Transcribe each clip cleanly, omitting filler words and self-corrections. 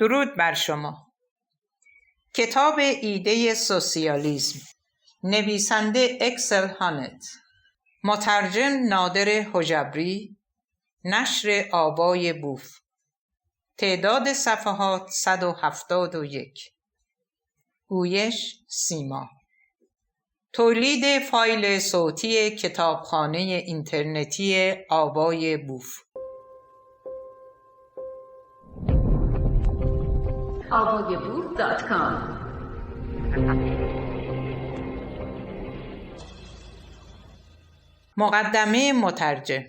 درود بر شما. کتاب ایده سوسیالیسم، نویسنده اکسل هانت، مترجم نادر حجبری، نشر آوای بوف، تعداد صفحات 171، گویش سیما، تولید فایل صوتی کتابخانه اینترنتی آوای بوف. avayaboof.com. مقدمه مترجم.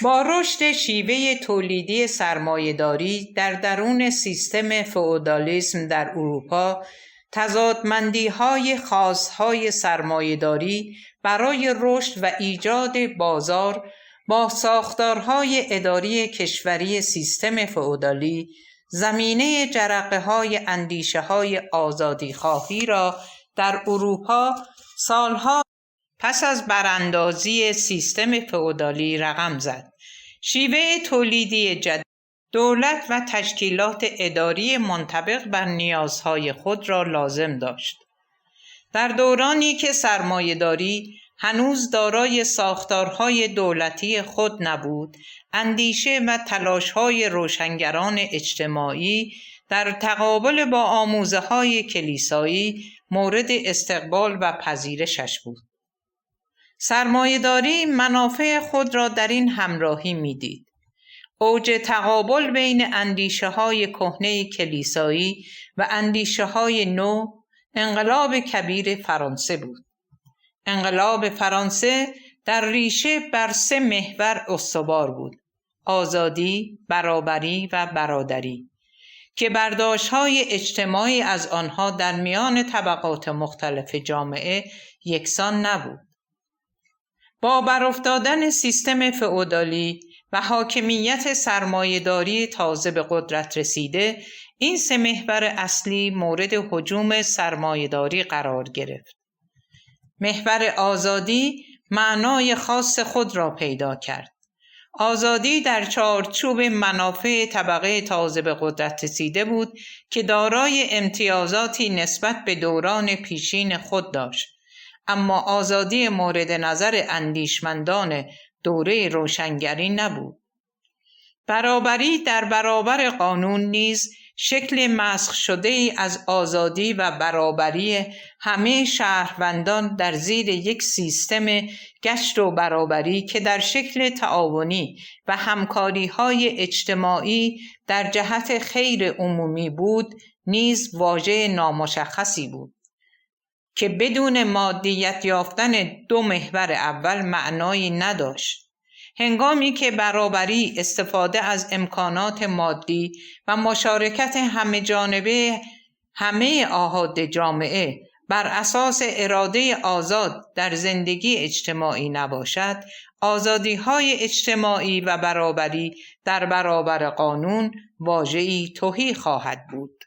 با رشد شیوه تولیدی سرمایه‌داری در درون سیستم فئودالیسم در اروپا، تضادمندی‌های خاص‌های سرمایه‌داری برای رشد و ایجاد بازار با ساختارهای اداری کشوری سیستم فئودالی زمینه جرقه‌های اندیشه‌های آزادی‌خواهی را در اروپا سالها پس از براندازی سیستم فئودالی رقم زد. شیوه تولیدی جدید دولت و تشکیلات اداری منطبق بر نیازهای خود را لازم داشت. در دورانی که سرمایه‌داری هنوز دارای ساختارهای دولتی خود نبود، اندیشه و تلاش‌های روشنگران اجتماعی در تقابل با آموزه‌های کلیسایی مورد استقبال و پذیرشش بود. سرمایه‌داری منافع خود را در این همراهی می‌دید. اوج تقابل بین اندیشه‌های کهنه کلیسایی و اندیشه‌های نو انقلاب کبیر فرانسه بود. انقلاب فرانسه در ریشه بر 3 محور استوار بود: آزادی، برابری و برادری، که برداشت‌های اجتماعی از آنها در میان طبقات مختلف جامعه یکسان نبود. با برافتادن سیستم فئودالی و حاکمیت سرمایه‌داری تازه به قدرت رسیده، این 3 محور اصلی مورد هجوم سرمایه‌داری قرار گرفت. محور آزادی معنای خاص خود را پیدا کرد. آزادی در چارچوب منافع طبقه تازه به قدرت رسیده بود که دارای امتیازاتی نسبت به دوران پیشین خود داشت، اما آزادی مورد نظر اندیشمندان دوره روشنگری نبود. برابری در برابر قانون نیز شکل مسخ شده ای از آزادی و برابری همه شهروندان در زیر یک سیستم گشت و برابری که در شکل تعاونی و همکاری‌های اجتماعی در جهت خیر عمومی بود، نیز واژه نامشخصی بود که بدون مادیت یافتن 2 محور اول معنایی نداشت. هنگامی که برابری استفاده از امکانات مادی و مشارکت همه جانبه همه احاد جامعه بر اساس اراده آزاد در زندگی اجتماعی نباشد، آزادی‌های اجتماعی و برابری در برابر قانون واژه‌ای تهی خواهد بود.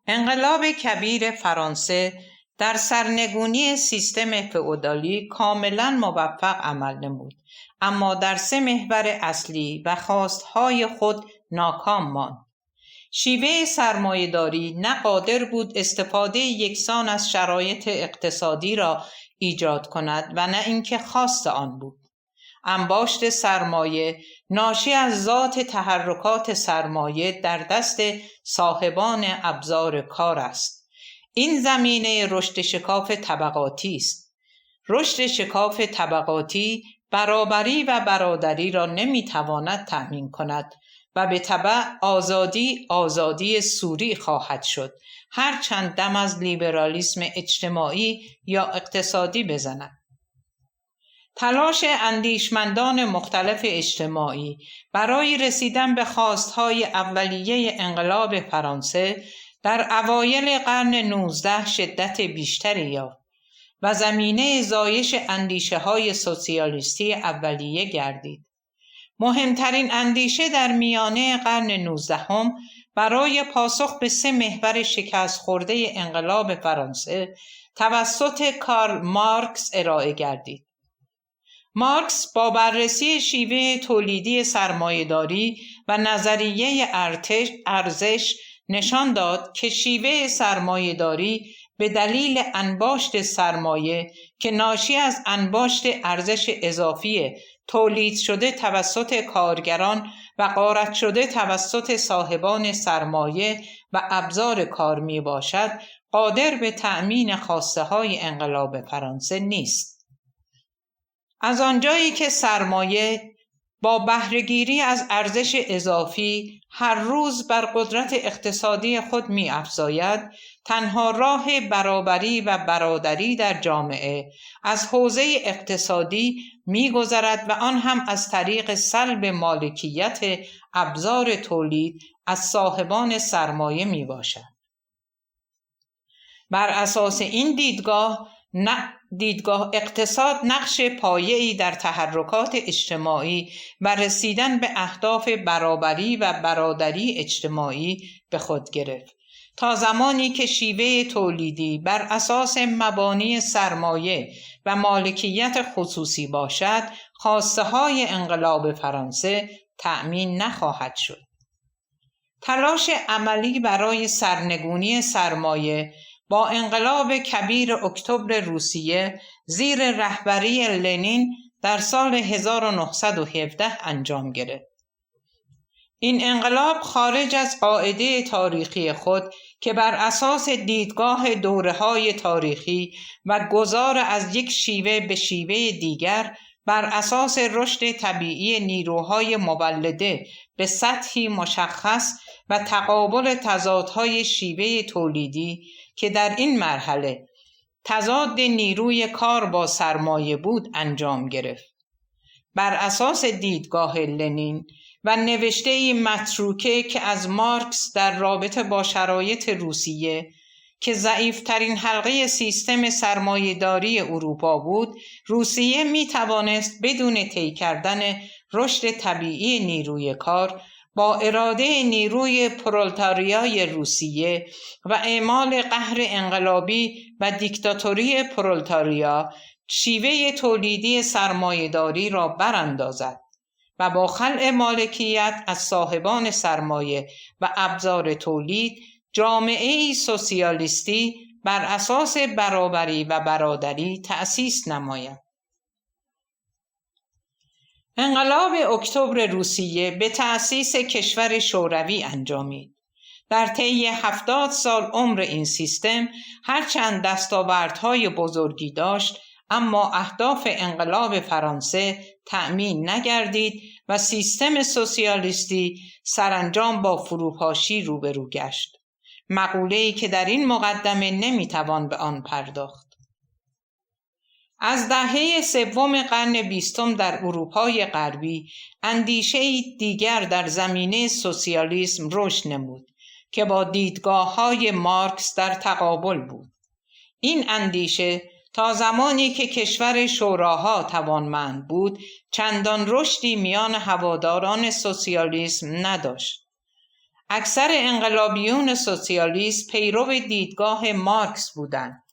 انقلاب کبیر فرانسه در سرنگونی سیستم فئودالی کاملا موفق عمل نمود، اما در 3 محور اصلی و خواستهای خود ناکام ماند. شیوه سرمایه‌داری نه قادر بود استفاده یکسان از شرایط اقتصادی را ایجاد کند و نه اینکه خواست آن بود. انباشت سرمایه ناشی از ذات تحرکات سرمایه در دست صاحبان ابزار کار است. این زمینه رشد شکاف طبقاتی است. رشد شکاف طبقاتی برابری و برادری را نمیتواند تأمین کند و به تبع آزادی سوری خواهد شد، هرچند دم از لیبرالیسم اجتماعی یا اقتصادی بزند. تلاش اندیشمندان مختلف اجتماعی برای رسیدن به خواستهای اولیه انقلاب فرانسه در اوایل قرن 19 شدت بیشتری یافت و زمینه زایش اندیشه‌های سوسیالیستی اولیه گردید. مهمترین اندیشه در میانه قرن 19 برای پاسخ به 3 محور شکست خورده انقلاب فرانسه توسط کارل مارکس ارائه گردید. مارکس با بررسی شیوه تولیدی سرمایه‌داری و نظریه ارزش نشان داد که شیوه سرمایه‌داری به دلیل انباشت سرمایه که ناشی از انباشت ارزش اضافی تولید شده توسط کارگران و غارت شده توسط صاحبان سرمایه و ابزار کار می باشد، قادر به تأمین خواسته های انقلاب فرانسه نیست. از آنجایی که سرمایه با بهره‌گیری از ارزش اضافی هر روز بر قدرت اقتصادی خود می افزاید، تنها راه برابری و برادری در جامعه از حوزه اقتصادی می گذرد و آن هم از طریق سلب مالکیت ابزار تولید از صاحبان سرمایه می باشد. بر اساس این دیدگاه اقتصاد نقش پایه‌ای در تحرکات اجتماعی و رسیدن به اهداف برابری و برادری اجتماعی به خود گرفت. تا زمانی که شیوه تولیدی بر اساس مبانی سرمایه و مالکیت خصوصی باشد، خواسته های انقلاب فرانسه تأمین نخواهد شد. تلاش عملی برای سرنگونی سرمایه با انقلاب کبیر اکتبر روسیه زیر رهبری لنین در سال 1917 انجام گرفت. این انقلاب خارج از قاعده تاریخی خود که بر اساس دیدگاه دوره‌های تاریخی و گذار از یک شیوه به شیوه دیگر بر اساس رشد طبیعی نیروهای مولده به سطحی مشخص و تقابل تضادهای شیوه تولیدی که در این مرحله تضاد نیروی کار با سرمایه بود انجام گرفت. بر اساس دیدگاه لنین و نوشته‌ای متروکه که از مارکس در رابطه با شرایط روسیه که ضعیف‌ترین حلقه سیستم سرمایه‌داری اروپا بود، روسیه می‌توانست بدون طی کردن رشد طبیعی نیروی کار با اراده نیروی پرولتاریای روسیه و اعمال قهر انقلابی و دیکتاتوری پرولتاریا شیوه تولیدی سرمایه‌داری را براندازد و با خلع مالکیت از صاحبان سرمایه و ابزار تولید جامعه‌ای سوسیالیستی بر اساس برابری و برادری تأسیس نماید. انقلاب اکتبر روسیه به تأسیس کشور شوروی انجامید. در طی 70 سال عمر این سیستم هرچند دستاوردهای بزرگی داشت، اما اهداف انقلاب فرانسه تأمین نگردید و سیستم سوسیالیستی سرانجام با فروپاشی روبرو گشت. مقوله‌ای که در این مقدمه نمیتوان به آن پرداخت. از دهه سوم قرن 20 در اروپای غربی اندیشه‌ای دیگر در زمینه سوسیالیسم رشد نمود که با دیدگاه‌های مارکس در تقابل بود. این اندیشه تا زمانی که کشور شوراها توانمند بود چندان رشدی میان هواداران سوسیالیسم نداشت. اکثر انقلابیون سوسیالیست پیرو دیدگاه مارکس بودند.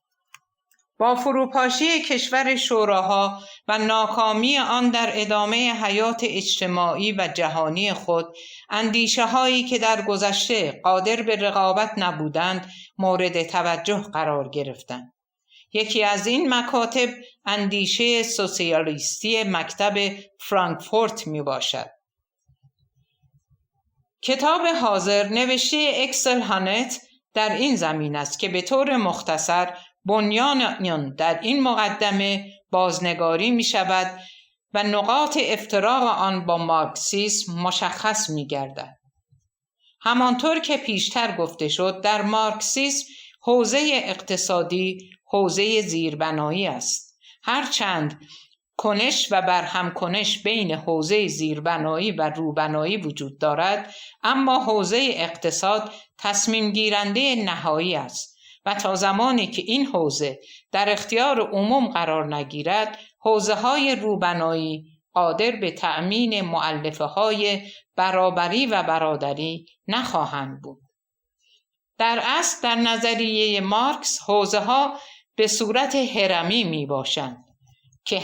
با فروپاشی کشور شوراها و ناکامی آن در ادامه حیات اجتماعی و جهانی خود، اندیشه هایی که در گذشته قادر به رقابت نبودند مورد توجه قرار گرفتند. یکی از این مکاتب اندیشه سوسیالیستی مکتب فرانکفورت می باشد. کتاب حاضر نوشته اکسل هانت در این زمین است که به طور مختصر بنیان در این مقدمه بازنگاری می شود و نقاط افتراق آن با مارکسیسم مشخص می گردد. همانطور که پیشتر گفته شد، در مارکسیسم حوزه اقتصادی حوزه زیربنایی است. هرچند کنش و برهم کنش بین حوزه زیربنایی و روبنایی وجود دارد، اما حوزه اقتصاد تصمیم گیرنده نهایی است و تا زمانی که این حوزه در اختیار عموم قرار نگیرد، حوزه های روبنایی قادر به تأمین مؤلفه های برابری و برادری نخواهند بود. در اصل در نظریه مارکس حوزه ها به صورت هرمی می باشند که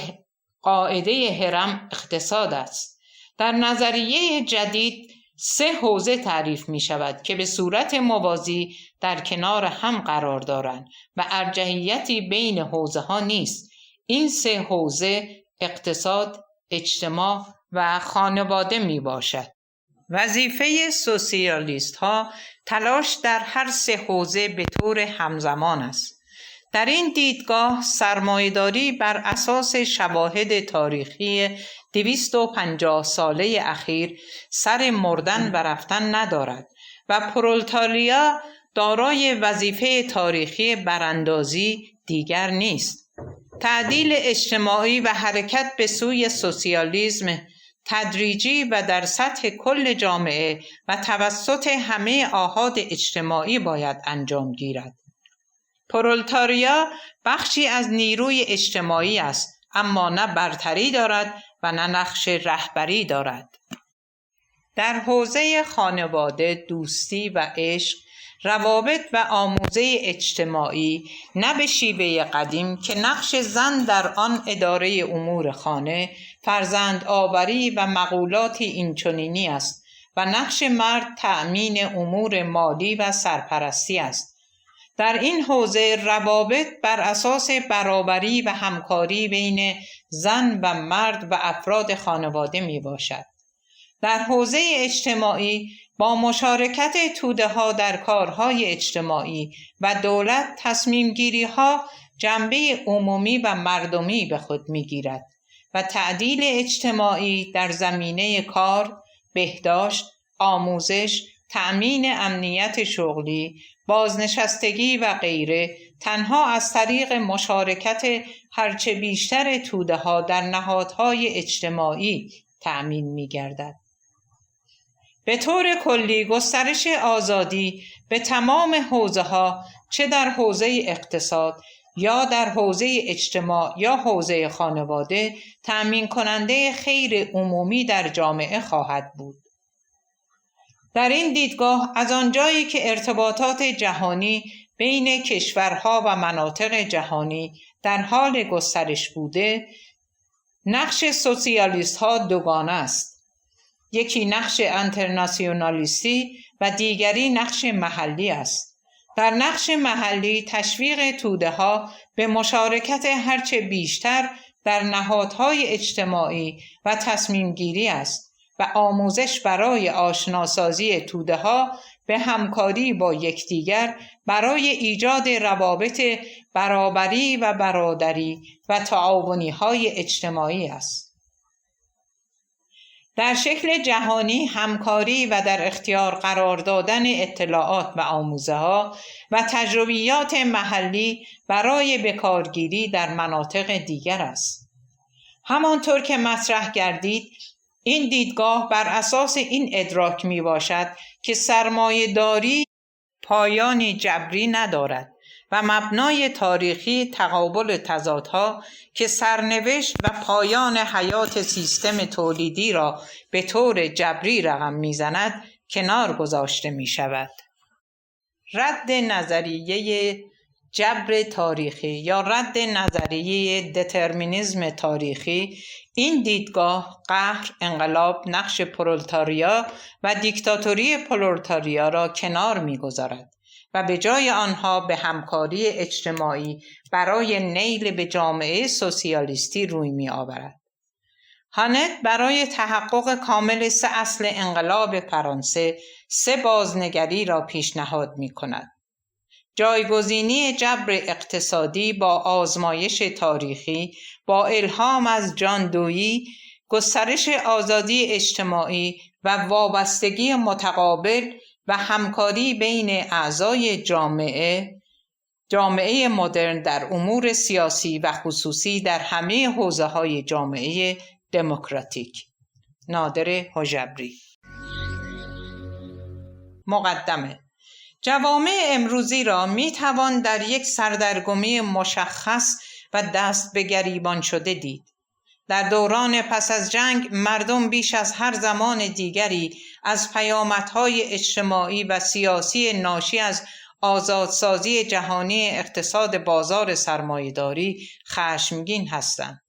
قاعده هرم اقتصاد است. در نظریه جدید 3 حوزه تعریف می شود که به صورت موازی در کنار هم قرار دارند و ارجحیتی بین حوزه ها نیست. این 3 حوزه اقتصاد، اجتماع و خانواده می باشد. وظیفه سوسیالیست ها تلاش در هر 3 حوزه به طور همزمان است. در این دیدگاه سرمایه‌داری بر اساس شواهد تاریخی 250 ساله اخیر سر مردن و رفتن ندارد و پرولتاریا دارای وظیفه تاریخی براندازی دیگر نیست. تعدیل اجتماعی و حرکت به سوی سوسیالیسم تدریجی و در سطح کل جامعه و توسط همه آحاد اجتماعی باید انجام گیرد. پرولتاریا بخشی از نیروی اجتماعی است، اما نه برتری دارد و نه نقش رهبری دارد. در حوزه خانواده، دوستی و عشق، روابط و آموزه اجتماعی نه به شیوه قدیم که نقش زن در آن اداره امور خانه، فرزند آوری و مقولاتی اینچنینی است و نقش مرد تأمین امور مالی و سرپرستی است. در این حوزه روابط بر اساس برابری و همکاری بین زن و مرد و افراد خانواده می باشد. در حوزه اجتماعی با مشارکت توده ها در کارهای اجتماعی و دولت تصمیم گیری ها جنبه عمومی و مردمی به خود می گیرد و تعدیل اجتماعی در زمینه کار، بهداشت، آموزش، تأمین امنیت شغلی، بازنشستگی و غیره تنها از طریق مشارکت هرچه بیشتر توده ها در نهادهای اجتماعی تأمین می گردد. به طور کلی گسترش آزادی به تمام حوزه ها، چه در حوزه اقتصاد یا در حوزه اجتماع یا حوزه خانواده، تأمین کننده خیر عمومی در جامعه خواهد بود. در این دیدگاه از آنجایی که ارتباطات جهانی بین کشورها و مناطق جهانی در حال گسترش بوده، نقش سوسیالیست ها دوگانه است. یکی نقش انترناسیونالیستی و دیگری نقش محلی است. در نقش محلی تشویق توده ها به مشارکت هرچه بیشتر در نهادهای اجتماعی و تصمیم گیری است و آموزش برای آشناسازی توده ها به همکاری با یکدیگر برای ایجاد روابط برابری و برادری و تعاونی های اجتماعی است. در شکل جهانی همکاری و در اختیار قرار دادن اطلاعات و آموزه ها و تجربیات محلی برای بکارگیری در مناطق دیگر است. همانطور که مطرح گردید، این دیدگاه بر اساس این ادراک می باشد که سرمایه‌داری پایانی جبری ندارد و مبنای تاریخی تقابل تضادها که سرنوشت و پایان حیات سیستم تولیدی را به طور جبری رقم می‌زند کنار گذاشته می‌شود. رد نظریه جبر تاریخی یا رد نظریه دترمینیسم تاریخی، این دیدگاه قهر، انقلاب، نقش پرولتاریا و دیکتاتوری پرولتاریا را کنار می‌گذارد و به جای آنها به همکاری اجتماعی برای نیل به جامعه سوسیالیستی روی می‌آورد. هانت برای تحقق کامل 3 اصل انقلاب فرانسه 3 بازنگری را پیشنهاد می‌کند. جایگزینی جبر اقتصادی با آزمایش تاریخی با الهام از جان دویی، گسترش آزادی اجتماعی و وابستگی متقابل و همکاری بین اعضای جامعه مدرن در امور سیاسی و خصوصی در همه حوزه‌های جامعه دموکراتیک. نادر حجبری. مقدمه: جوامع امروزی را می توان در یک سردرگمی مشخص و دست به گریبان شده دید. در دوران پس از جنگ مردم بیش از هر زمان دیگری از پیامدهای اجتماعی و سیاسی ناشی از آزادسازی جهانی اقتصاد بازار سرمایه‌داری خشمگین هستند.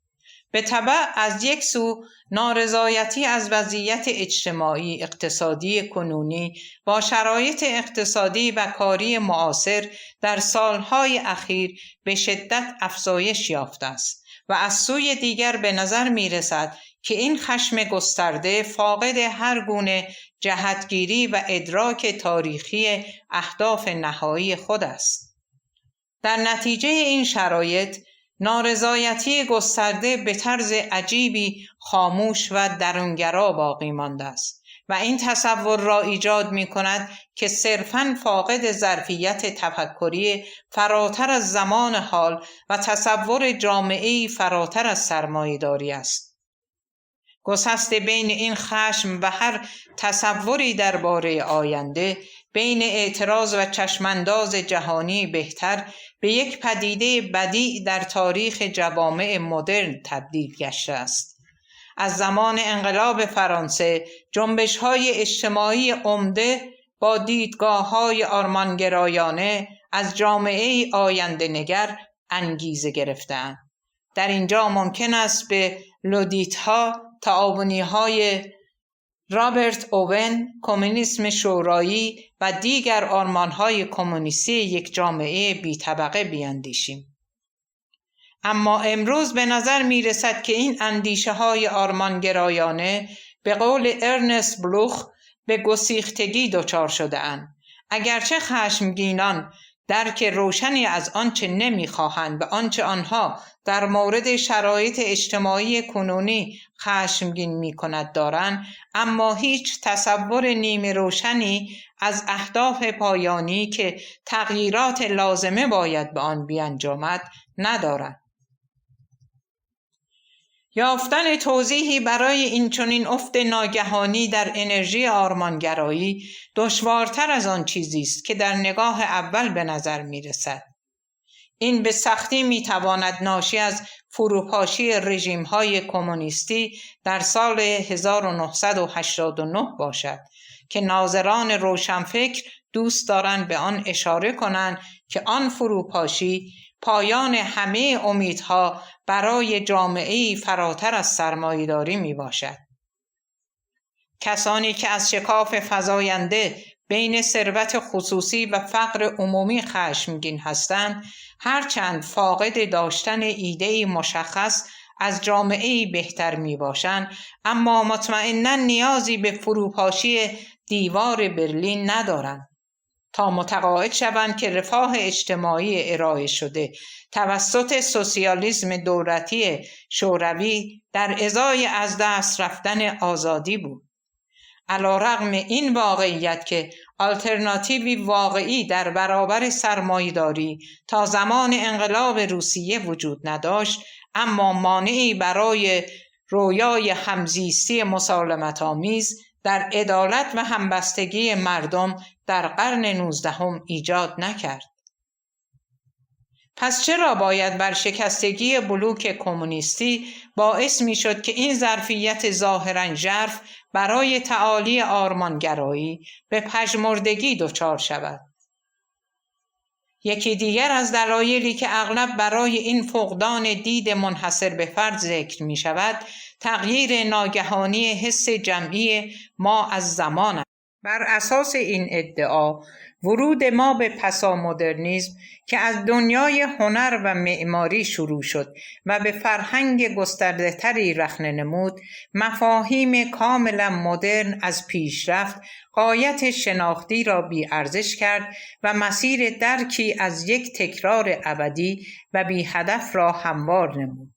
به تبع از یک سو نارضایتی از وضعیت اجتماعی اقتصادی کنونی با شرایط اقتصادی و کاری معاصر در سالهای اخیر به شدت افزایش یافته است و از سوی دیگر به نظر می رسد که این خشم گسترده فاقد هر گونه جهتگیری و ادراک تاریخی اهداف نهایی خود است. در نتیجه این شرایط نارضایتی گسترده به طرز عجیبی خاموش و درونگرا باقی مانده است و این تصور را ایجاد می کند که صرفاً فاقد ظرفیت تفکری فراتر از زمان حال و تصور جامعه‌ای فراتر از سرمایه‌داری است. گسسته بین این خشم و هر تصوری درباره آینده، بین اعتراض و چشمانداز جهانی بهتر، به یک پدیده بدیع در تاریخ جوامع مدرن تبدیل گشته است. از زمان انقلاب فرانسه جنبش‌های اجتماعی عمده با دیدگاه‌های آرمانگرایانه از جامعه آینده نگر انگیزه گرفتند. در اینجا ممکن است به لودیت‌ها، تعاونی‌های رابرت اوون، کمونیسم شورایی و دیگر آرمان‌های کمونیستی یک جامعه بی طبقه بیاندیشیم. اما امروز به نظر می رسد که این اندیشه‌های آرمانگرایانه به قول ارنست بلوخ به گسیختگی دچار شده اند. اگرچه خشمگینان درک روشنی از آنچه نمی‌خواهند و آنچه آنها در مورد شرایط اجتماعی کنونی خشمگین می‌کند دارند، اما هیچ تصور نیمه روشنی از اهداف پایانی که تغییرات لازمه باید به آن بیانجامد ندارند. یافتن توضیحی برای این چنین افت ناگهانی در انرژی آرمانگرایی دشوارتر از آن چیزی است که در نگاه اول به نظر می رسد. این به سختی می تواند ناشی از فروپاشی رژیم‌های کمونیستی در سال 1989 باشد که ناظران روشنفکر دوست دارند به آن اشاره کنند که آن فروپاشی پایان همه امیدها برای جامعه‌ای فراتر از سرمایه‌داری می باشد. کسانی که از شکاف فزاینده بین ثروت خصوصی و فقر عمومی خشمگین هستند، هرچند فاقد داشتن ایده‌ای مشخص از جامعه‌ای بهتر می باشند، اما مطمئناً نیازی به فروپاشی دیوار برلین ندارند تا متقاعد شوند که رفاه اجتماعی ارائه شده توسط سوسیالیسم دولتی شوروی در ازای از دست رفتن آزادی بود. علی‌رغم این واقعیت که آلترناتیوی واقعی در برابر سرمایه‌داری تا زمان انقلاب روسیه وجود نداشت، اما مانعی برای رویای همزیستی مسالمت‌آمیز در عدالت و همبستگی مردم در قرن 19 ایجاد نکرد. پس چرا باید ورشکستگی بلوک کمونیستی باعث می شد که این ظرفیت ظاهراً ژرف برای تعالی آرمانگرایی به پژمردگی دچار شود؟ یکی دیگر از دلایلی که اغلب برای این فقدان دید منحصر به فرد ذکر می شود، تغییر ناگهانی حس جمعی ما از زمان است. بر اساس این ادعا، ورود ما به پسامدرنیسم که از دنیای هنر و معماری شروع شد و به فرهنگ گسترده تری رخنه نمود، مفاهیم کاملا مدرن از پیشرفت غایت شناختی را بی ارزش کرد و مسیر درکی از یک تکرار ابدی و بی هدف را هموار نمود.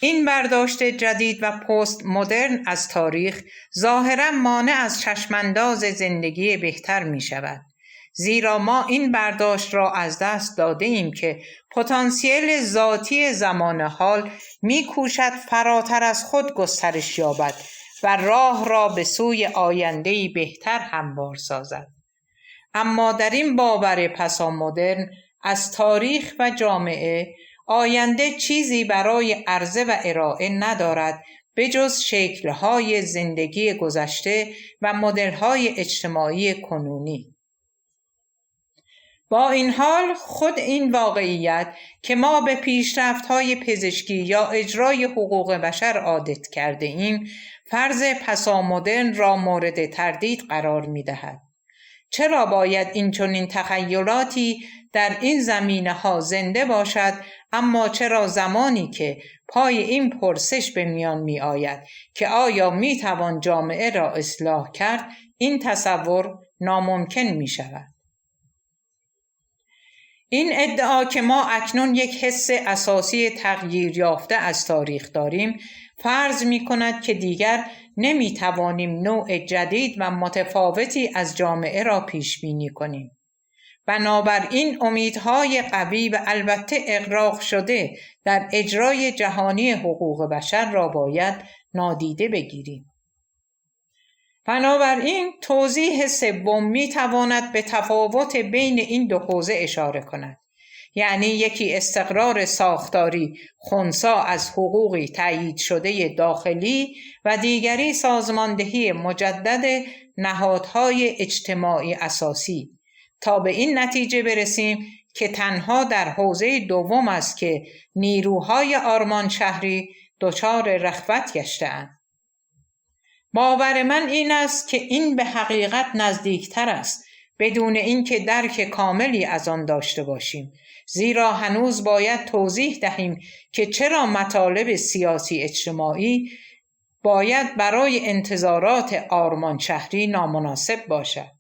این برداشت جدید و پست مدرن از تاریخ ظاهراً مانع از چشمانداز زندگی بهتر می شود، زیرا ما این برداشت را از دست داده ایم که پتانسیل ذاتی زمان حال می کوشد فراتر از خود گسترش یابد و راه را به سوی آینده‌ای بهتر هموار سازد. اما در این باور پسامدرن از تاریخ و جامعه، آینده چیزی برای عرضه و ارائه ندارد به جز شکل‌های زندگی گذشته و مدل‌های اجتماعی کنونی. با این حال خود این واقعیت که ما به پیشرفت‌های پزشکی یا اجرای حقوق بشر عادت کرده ایم، فرض پسامدرن را مورد تردید قرار می‌دهد. چرا باید این چنین تخیلاتی در این زمینه‌ها زنده باشد، اما چرا زمانی که پای این پرسش به میان می‌آید که آیا می‌توان جامعه را اصلاح کرد، این تصور ناممکن می‌شود؟ این ادعا که ما اکنون یک حس اساسی تغییر یافته از تاریخ داریم، فرض می‌کند که دیگر نمی‌توانیم نوع جدید و متفاوتی از جامعه را پیش بینی کنیم. بنابراین امیدهای قوی و البته اغراق شده در اجرای جهانی حقوق بشر را باید نادیده بگیریم. بنابراین توضیح سوم می‌تواند به تفاوت بین این دو حوزه اشاره کند. یعنی یکی استقرار ساختاری خنثی از حقوقی تأیید شده داخلی و دیگری سازماندهی مجدد نهادهای اجتماعی اساسی، تا به این نتیجه برسیم که تنها در حوزه دوم است که نیروهای آرمان شهری دچار رغبت گشته‌اند. باور من این است که این به حقیقت نزدیکتر است، بدون اینکه درک کاملی از آن داشته باشیم، زیرا هنوز باید توضیح دهیم که چرا مطالب سیاسی اجتماعی باید برای انتظارات آرمان شهری نامناسب باشد.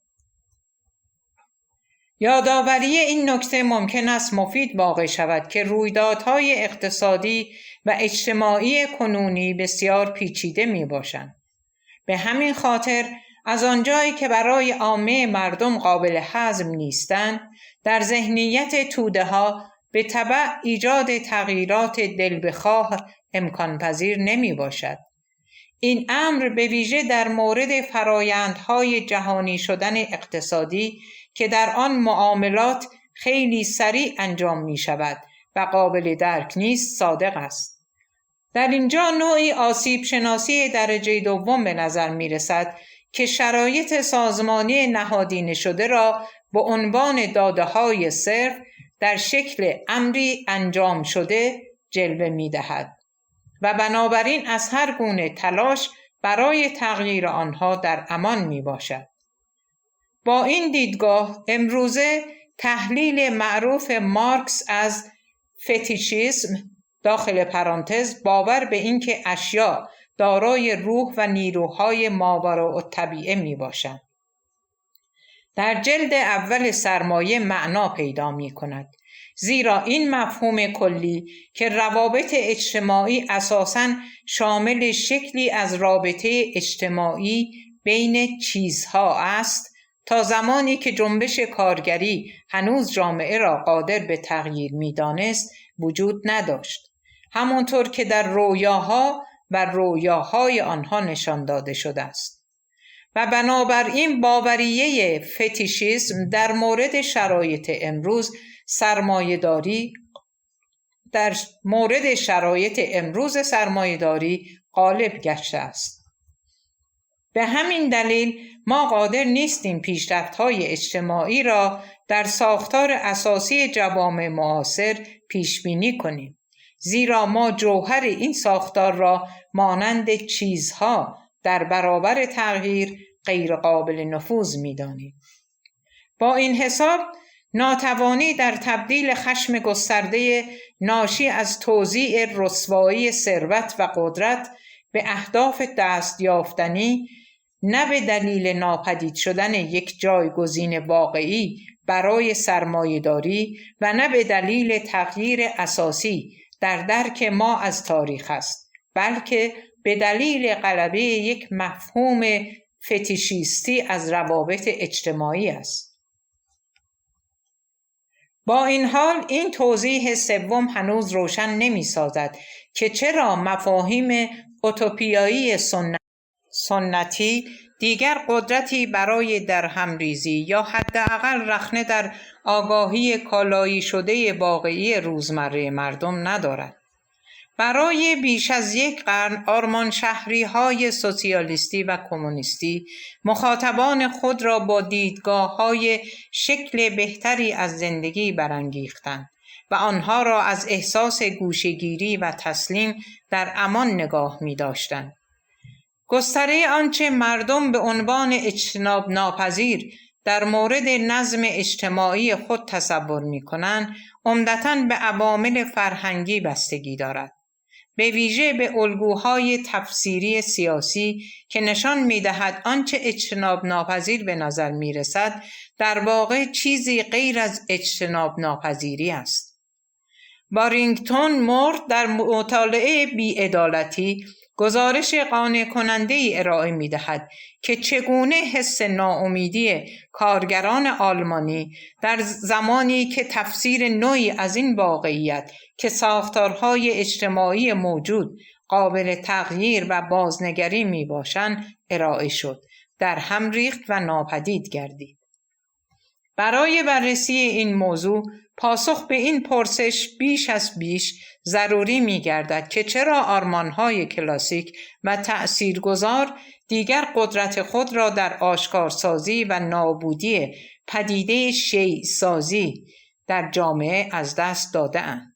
یادآوری این نکته ممکن است مفید واقع شود که رویدادهای اقتصادی و اجتماعی کنونی بسیار پیچیده می باشند. به همین خاطر از آنجایی که برای عامه مردم قابل هضم نیستند، در ذهنیت توده ها به تبع ایجاد تغییرات دل بخواه امکان پذیر نمی باشد. این امر به ویژه در مورد فرایندهای جهانی شدن اقتصادی که در آن معاملات خیلی سریع انجام می شود و قابل درک نیست صادق است. در اینجا نوعی آسیب شناسی درجه دوم به نظر می رسد که شرایط سازمانی نهادینه شده را به عنوان داده‌های صرف در شکل امری انجام شده جلوه می دهد و بنابراین از هر گونه تلاش برای تغییر آنها در امان می باشد. با این دیدگاه امروزه تحلیل معروف مارکس از فتیشیسم داخل پرانتز باور به اینکه اشیا دارای روح و نیروهای ماوراءالطبیعه می باشند در جلد اول سرمایه معنا پیدا می کند، زیرا این مفهوم کلی که روابط اجتماعی اساساً شامل شکلی از رابطه اجتماعی بین چیزها است، تا زمانی که جنبش کارگری هنوز جامعه را قادر به تغییر می دانست وجود نداشت، همانطور که در رویاها و رویاهای آنها نشان داده شده است. و بنابراین باوریه فتیشیسم در مورد شرایط امروز سرمایه‌داری غالب گشته است. به همین دلیل ما قادر نیستیم پیشرفت‌های اجتماعی را در ساختار اساسی جوامع معاصر پیش بینی کنیم، زیرا ما جوهر این ساختار را مانند چیزها در برابر تغییر غیر قابل نفوذ می‌دانیم. با این حساب ناتوانی در تبدیل خشم گسترده ناشی از توزیع رسوایی ثروت و قدرت به اهداف دست یافتنی، نه به دلیل ناپدید شدن یک جایگزین واقعی برای سرمایه‌داری و نه به دلیل تغییر اساسی در درک ما از تاریخ است، بلکه به دلیل غلبه یک مفهوم فتیشیستی از روابط اجتماعی است. با این حال این توضیح سوم هنوز روشن نمی سازد که چرا مفاهیم اوتوپیایی سنتی دیگر قدرتی برای درهمریزی یا حداقل رخنه در آگاهی کالایی شده واقعی روزمره مردم ندارد. برای بیش از یک قرن آرمان شهری‌های سوسیالیستی و کمونیستی مخاطبان خود را با دیدگاه‌های شکل بهتری از زندگی برانگیختند و آنها را از احساس گوشه‌گیری و تسلیم در امان نگاه می‌داشتند. گستره آنچه مردم به عنوان اجتناب ناپذیر در مورد نظم اجتماعی خود تصور می‌کنند، عمدتاً به عوامل فرهنگی بستگی دارد. به ویژه به الگوهای تفسیری سیاسی که نشان می‌دهد آنچه اجتناب ناپذیر به نظر می‌رسد در واقع چیزی غیر از اجتناب ناپذیری است. بارینگتون مورد در مطالعه بی‌عدالتی گزارش قانع کننده‌ای ارائه می‌دهد که چگونه حس ناامیدی کارگران آلمانی در زمانی که تفسیر نوعی از این واقعیت که ساختارهای اجتماعی موجود قابل تغییر و بازنگری میباشند ارائه شد، در هم ریخت و ناپدید گردید. برای بررسی این موضوع پاسخ به این پرسش بیش از بیش ضروری می‌گردد که چرا آرمان‌های کلاسیک و تأثیرگذار دیگر قدرت خود را در آشکارسازی و نابودی پدیده شیءسازی در جامعه از دست داده‌اند.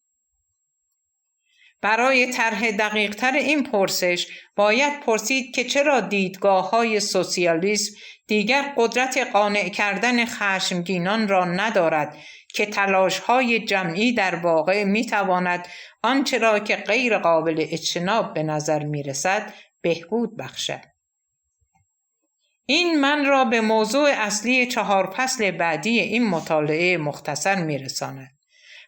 برای طرح دقیق‌تر این پرسش باید پرسید که چرا دیدگاه‌های سوسیالیسم دیگر قدرت قانع کردن خشمگینان را ندارد که تلاش‌های جمعی در واقع می‌تواند آنچه را که غیر قابل اجتناب به نظر می‌رسد بهبود بخشد. این من را به موضوع اصلی 4 فصل بعدی این مطالعه مختصر می‌رساند.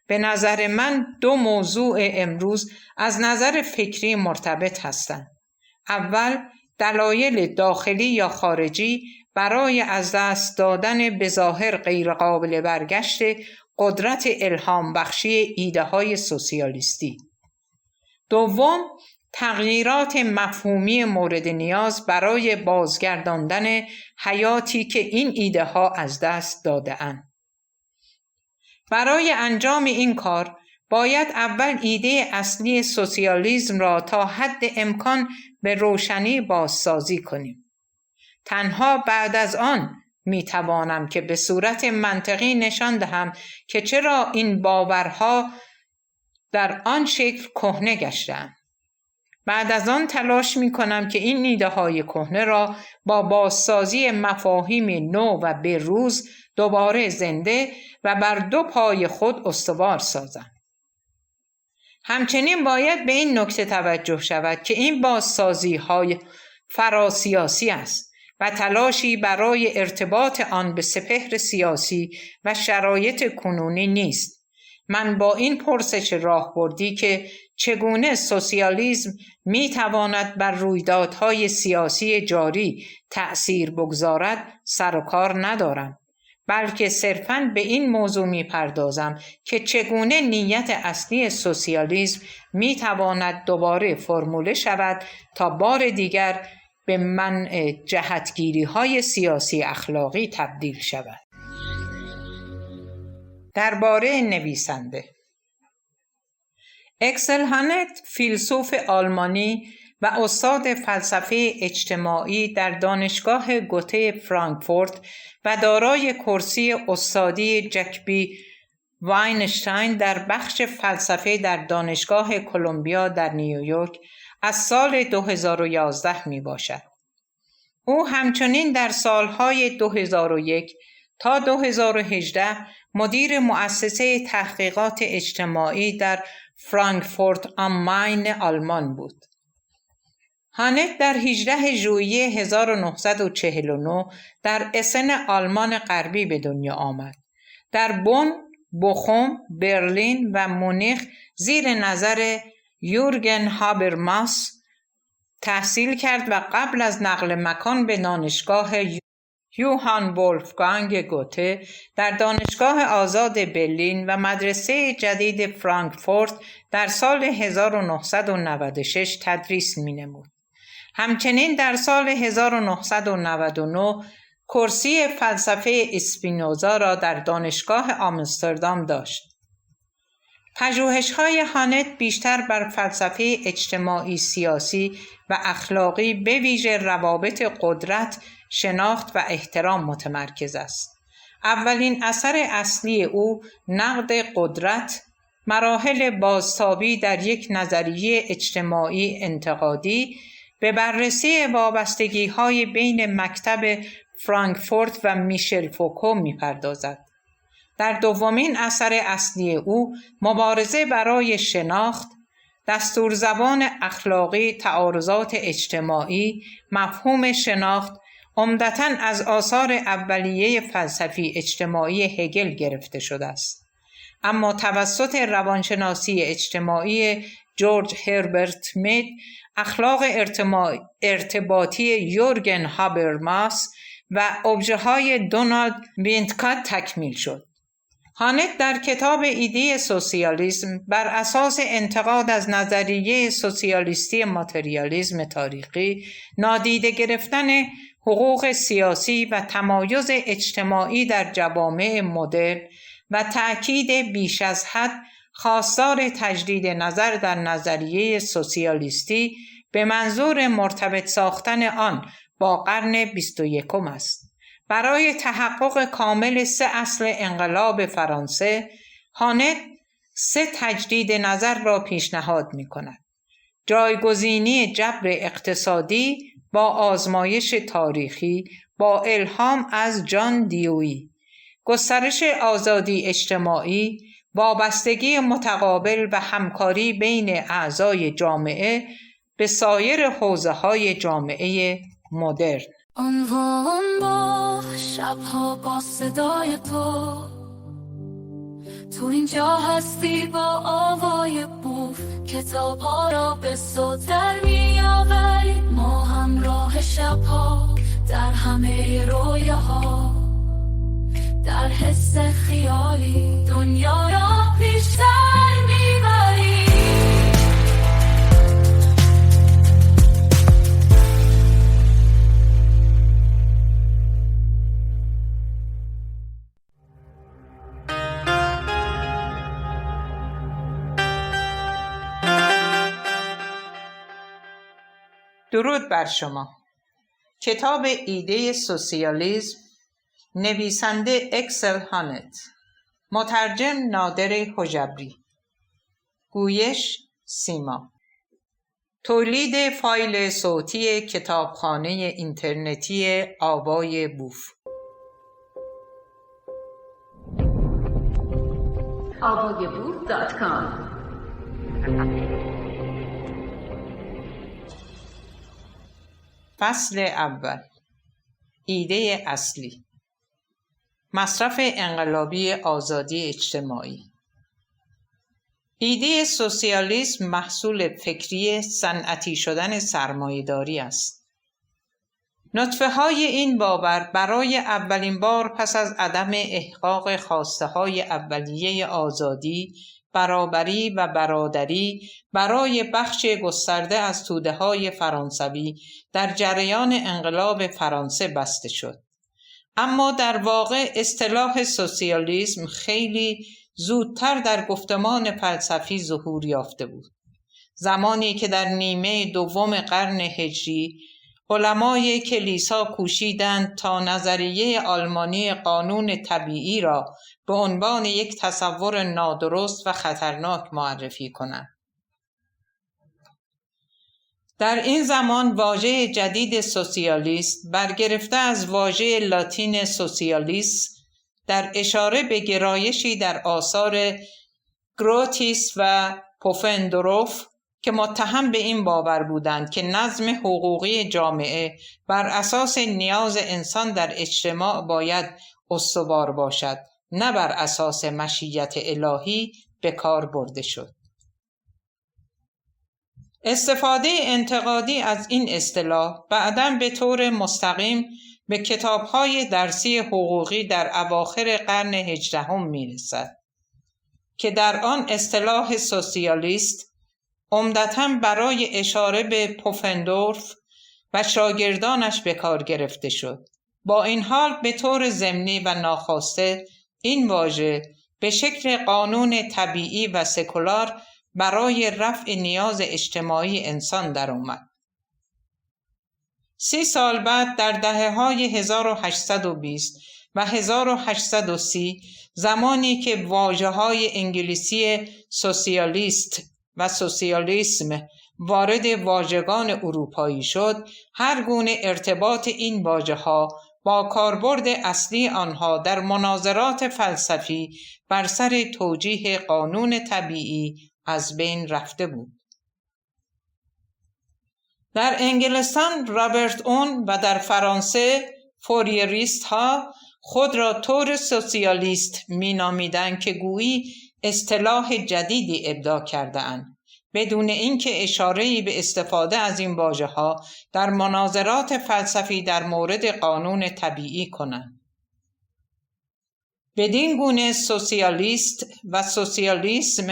به نظر من 2 موضوع امروز از نظر فکری مرتبط هستند. اول، دلایل داخلی یا خارجی برای از دست دادن بظاهر غیر قابل برگشت قدرت الهام بخشی ایده های سوسیالیستی. دوم، تغییرات مفهومی مورد نیاز برای بازگرداندن حیاتی که این ایده ها از دست داده اند. برای انجام این کار باید اول ایده اصلی سوسیالیسم را تا حد امکان به روشنی بازسازی کنیم. تنها بعد از آن میتوانم که به صورت منطقی نشان دهم که چرا این باورها در آن شکل کهنه گشتند. بعد از آن تلاش میکنم که این ایده های کهنه را با بازسازی مفاهیم نو و بروز دوباره زنده و بر 2 پای خود استوار سازم. همچنین باید به این نکته توجه شود که این بازسازی های فراسیاسی است و تلاشی برای ارتباط آن به سپهر سیاسی و شرایط کنونی نیست. من با این پرسش راهبردی که چگونه سوسیالیسم میتواند بر رویدادهای سیاسی جاری تأثیر بگذارد سر و کار ندارم، بلکه صرفاً به این موضوع میپردازم که چگونه نیت اصلی سوسیالیسم میتواند دوباره فرموله شود تا بار دیگر به منع جهتگیری‌های سیاسی اخلاقی تبدیل شود. درباره نویسنده اکسل هانت، فیلسوف آلمانی و استاد فلسفه اجتماعی در دانشگاه گوته فرانکفورت و دارای کرسی استادی جکبی واینشتاین در بخش فلسفه در دانشگاه کلمبیا در نیویورک از سال 2011 می باشد. او همچنین در سالهای 2001 تا 2018 مدیر مؤسسه تحقیقات اجتماعی در فرانکفورت am Main آلمان بود. هانت در 18 ژوئیه 1949 در اسن آلمان غربی به دنیا آمد. در بن، بوخوم، برلین و مونیخ زیر نظر یورگن هابرماس تحصیل کرد و قبل از نقل مکان به دانشگاه یوهان ولفگانگ گوته در دانشگاه آزاد برلین و مدرسه جدید فرانکفورت در سال 1996 تدریس می‌نمود. همچنین در سال 1999 کرسی فلسفه اسپینوزا را در دانشگاه آمستردام داشت. پژوهش‌های هانت بیشتر بر فلسفه اجتماعی، سیاسی و اخلاقی به ویژه روابط قدرت، شناخت و احترام متمرکز است. اولین اثر اصلی او نقد قدرت، مراحل بازتابی در یک نظریه اجتماعی انتقادی به بررسی وابستگی‌های بین مکتب فرانکفورت و میشل فوکو می‌پردازد. در دومین اثر اصلی او مبارزه برای شناخت، دستورزبان اخلاقی، تعارضات اجتماعی، مفهوم شناخت عمدتاً از آثار اولیه فلسفی اجتماعی هگل گرفته شده است، اما توسط روانشناسی اجتماعی جورج هربرت مید، اخلاق ارتباطی یورگن هابرماس و ابژه‌های دونالد وینتکات تکمیل شد. هانت در کتاب ایده سوسیالیسم بر اساس انتقاد از نظریه سوسیالیستی ماتریالیسم تاریخی، نادیده گرفتن حقوق سیاسی و تمایز اجتماعی در جوامع مدرن و تأکید بیش از حد خواستار تجدید نظر در نظریه سوسیالیستی به منظور مرتبط ساختن آن با قرن 21 است. برای تحقق کامل 3 اصل انقلاب فرانسه، هانت 3 تجدید نظر را پیشنهاد می کند. جایگزینی جبر اقتصادی با آزمایش تاریخی با الهام از جان دیویی، گسترش آزادی اجتماعی، وابستگی متقابل و همکاری بین اعضای جامعه به سایر حوزه‌های جامعه مدرن. عنوان با شبها با صدای تو اینجا هستی با آوای بوف، کتاب ها را به صوت در می آوری، ما همراه شبها در همه رویاها، در حس خیالی دنیا را پیشتر میبری. درود بر شما. کتاب ایده سوسیالیسم، نویسنده اکسل هانت، مترجم نادر حجبری، گویش سیما، تولید فایل صوتی کتابخانه اینترنتی آوای بوف. avayaboof.com. فصل اول. ایده اصلی. مصرف انقلابی آزادی اجتماعی. ایده سوسیالیسم محصول فکری صنعتی شدن سرمایه‌داری است. نطفه‌های این باور برای اولین بار پس از عدم احقاق خواسته‌های اولیه آزادی، برابری و برادری برای بخش گسترده از توده‌های فرانسوی در جریان انقلاب فرانسه بسته شد. اما در واقع اصطلاح سوسیالیسم خیلی زودتر در گفتمان فلسفی ظهور یافته بود. زمانی که در نیمه دوم قرن هجری علمای کلیسا کوشیدند تا نظریه آلمانی قانون طبیعی را به عنوان یک تصور نادرست و خطرناک معرفی کنند. در این زمان واژه جدید سوسیالیست برگرفته از واژه لاتین سوسیالیس در اشاره به گرایشی در آثار گروتیس و پوفندروف که متهم به این باور بودند که نظم حقوقی جامعه بر اساس نیاز انسان در اجتماع باید استوار باشد، نه بر اساس مشیت الهی به کار برده شد. استفاده انتقادی از این اصطلاح بعداً به طور مستقیم به کتاب‌های درسی حقوقی در اواخر قرن 18 می‌رسد که در آن اصطلاح سوسیالیست عمدتاً برای اشاره به پوفندورف و شاگردانش به کار گرفته شد. با این حال به طور ضمنی و ناخواسته این واژه به شکل قانون طبیعی و سکولار برای رفع نیاز اجتماعی انسان در اومد. 30 سال بعد در دهه‌های 1820 و 1830 زمانی که واژه‌های انگلیسی سوسیالیست و سوسیالیسم وارد واژگان اروپایی شد، هر گونه ارتباط این واژه‌ها با کاربرد اصلی آنها در مناظرات فلسفی بر سر توجیه قانون طبیعی از بین رفته بود. در انگلستان رابرت اون و در فرانسه فوریریست ها خود را طور سوسیالیست می نامیدند که گویی اصطلاح جدیدی ابداع کرده اند، بدون اینکه اشاره‌ای به استفاده از این واژه‌ها در مناظرات فلسفی در مورد قانون طبیعی کنند. بدین گونه سوسیالیست و سوسیالیسم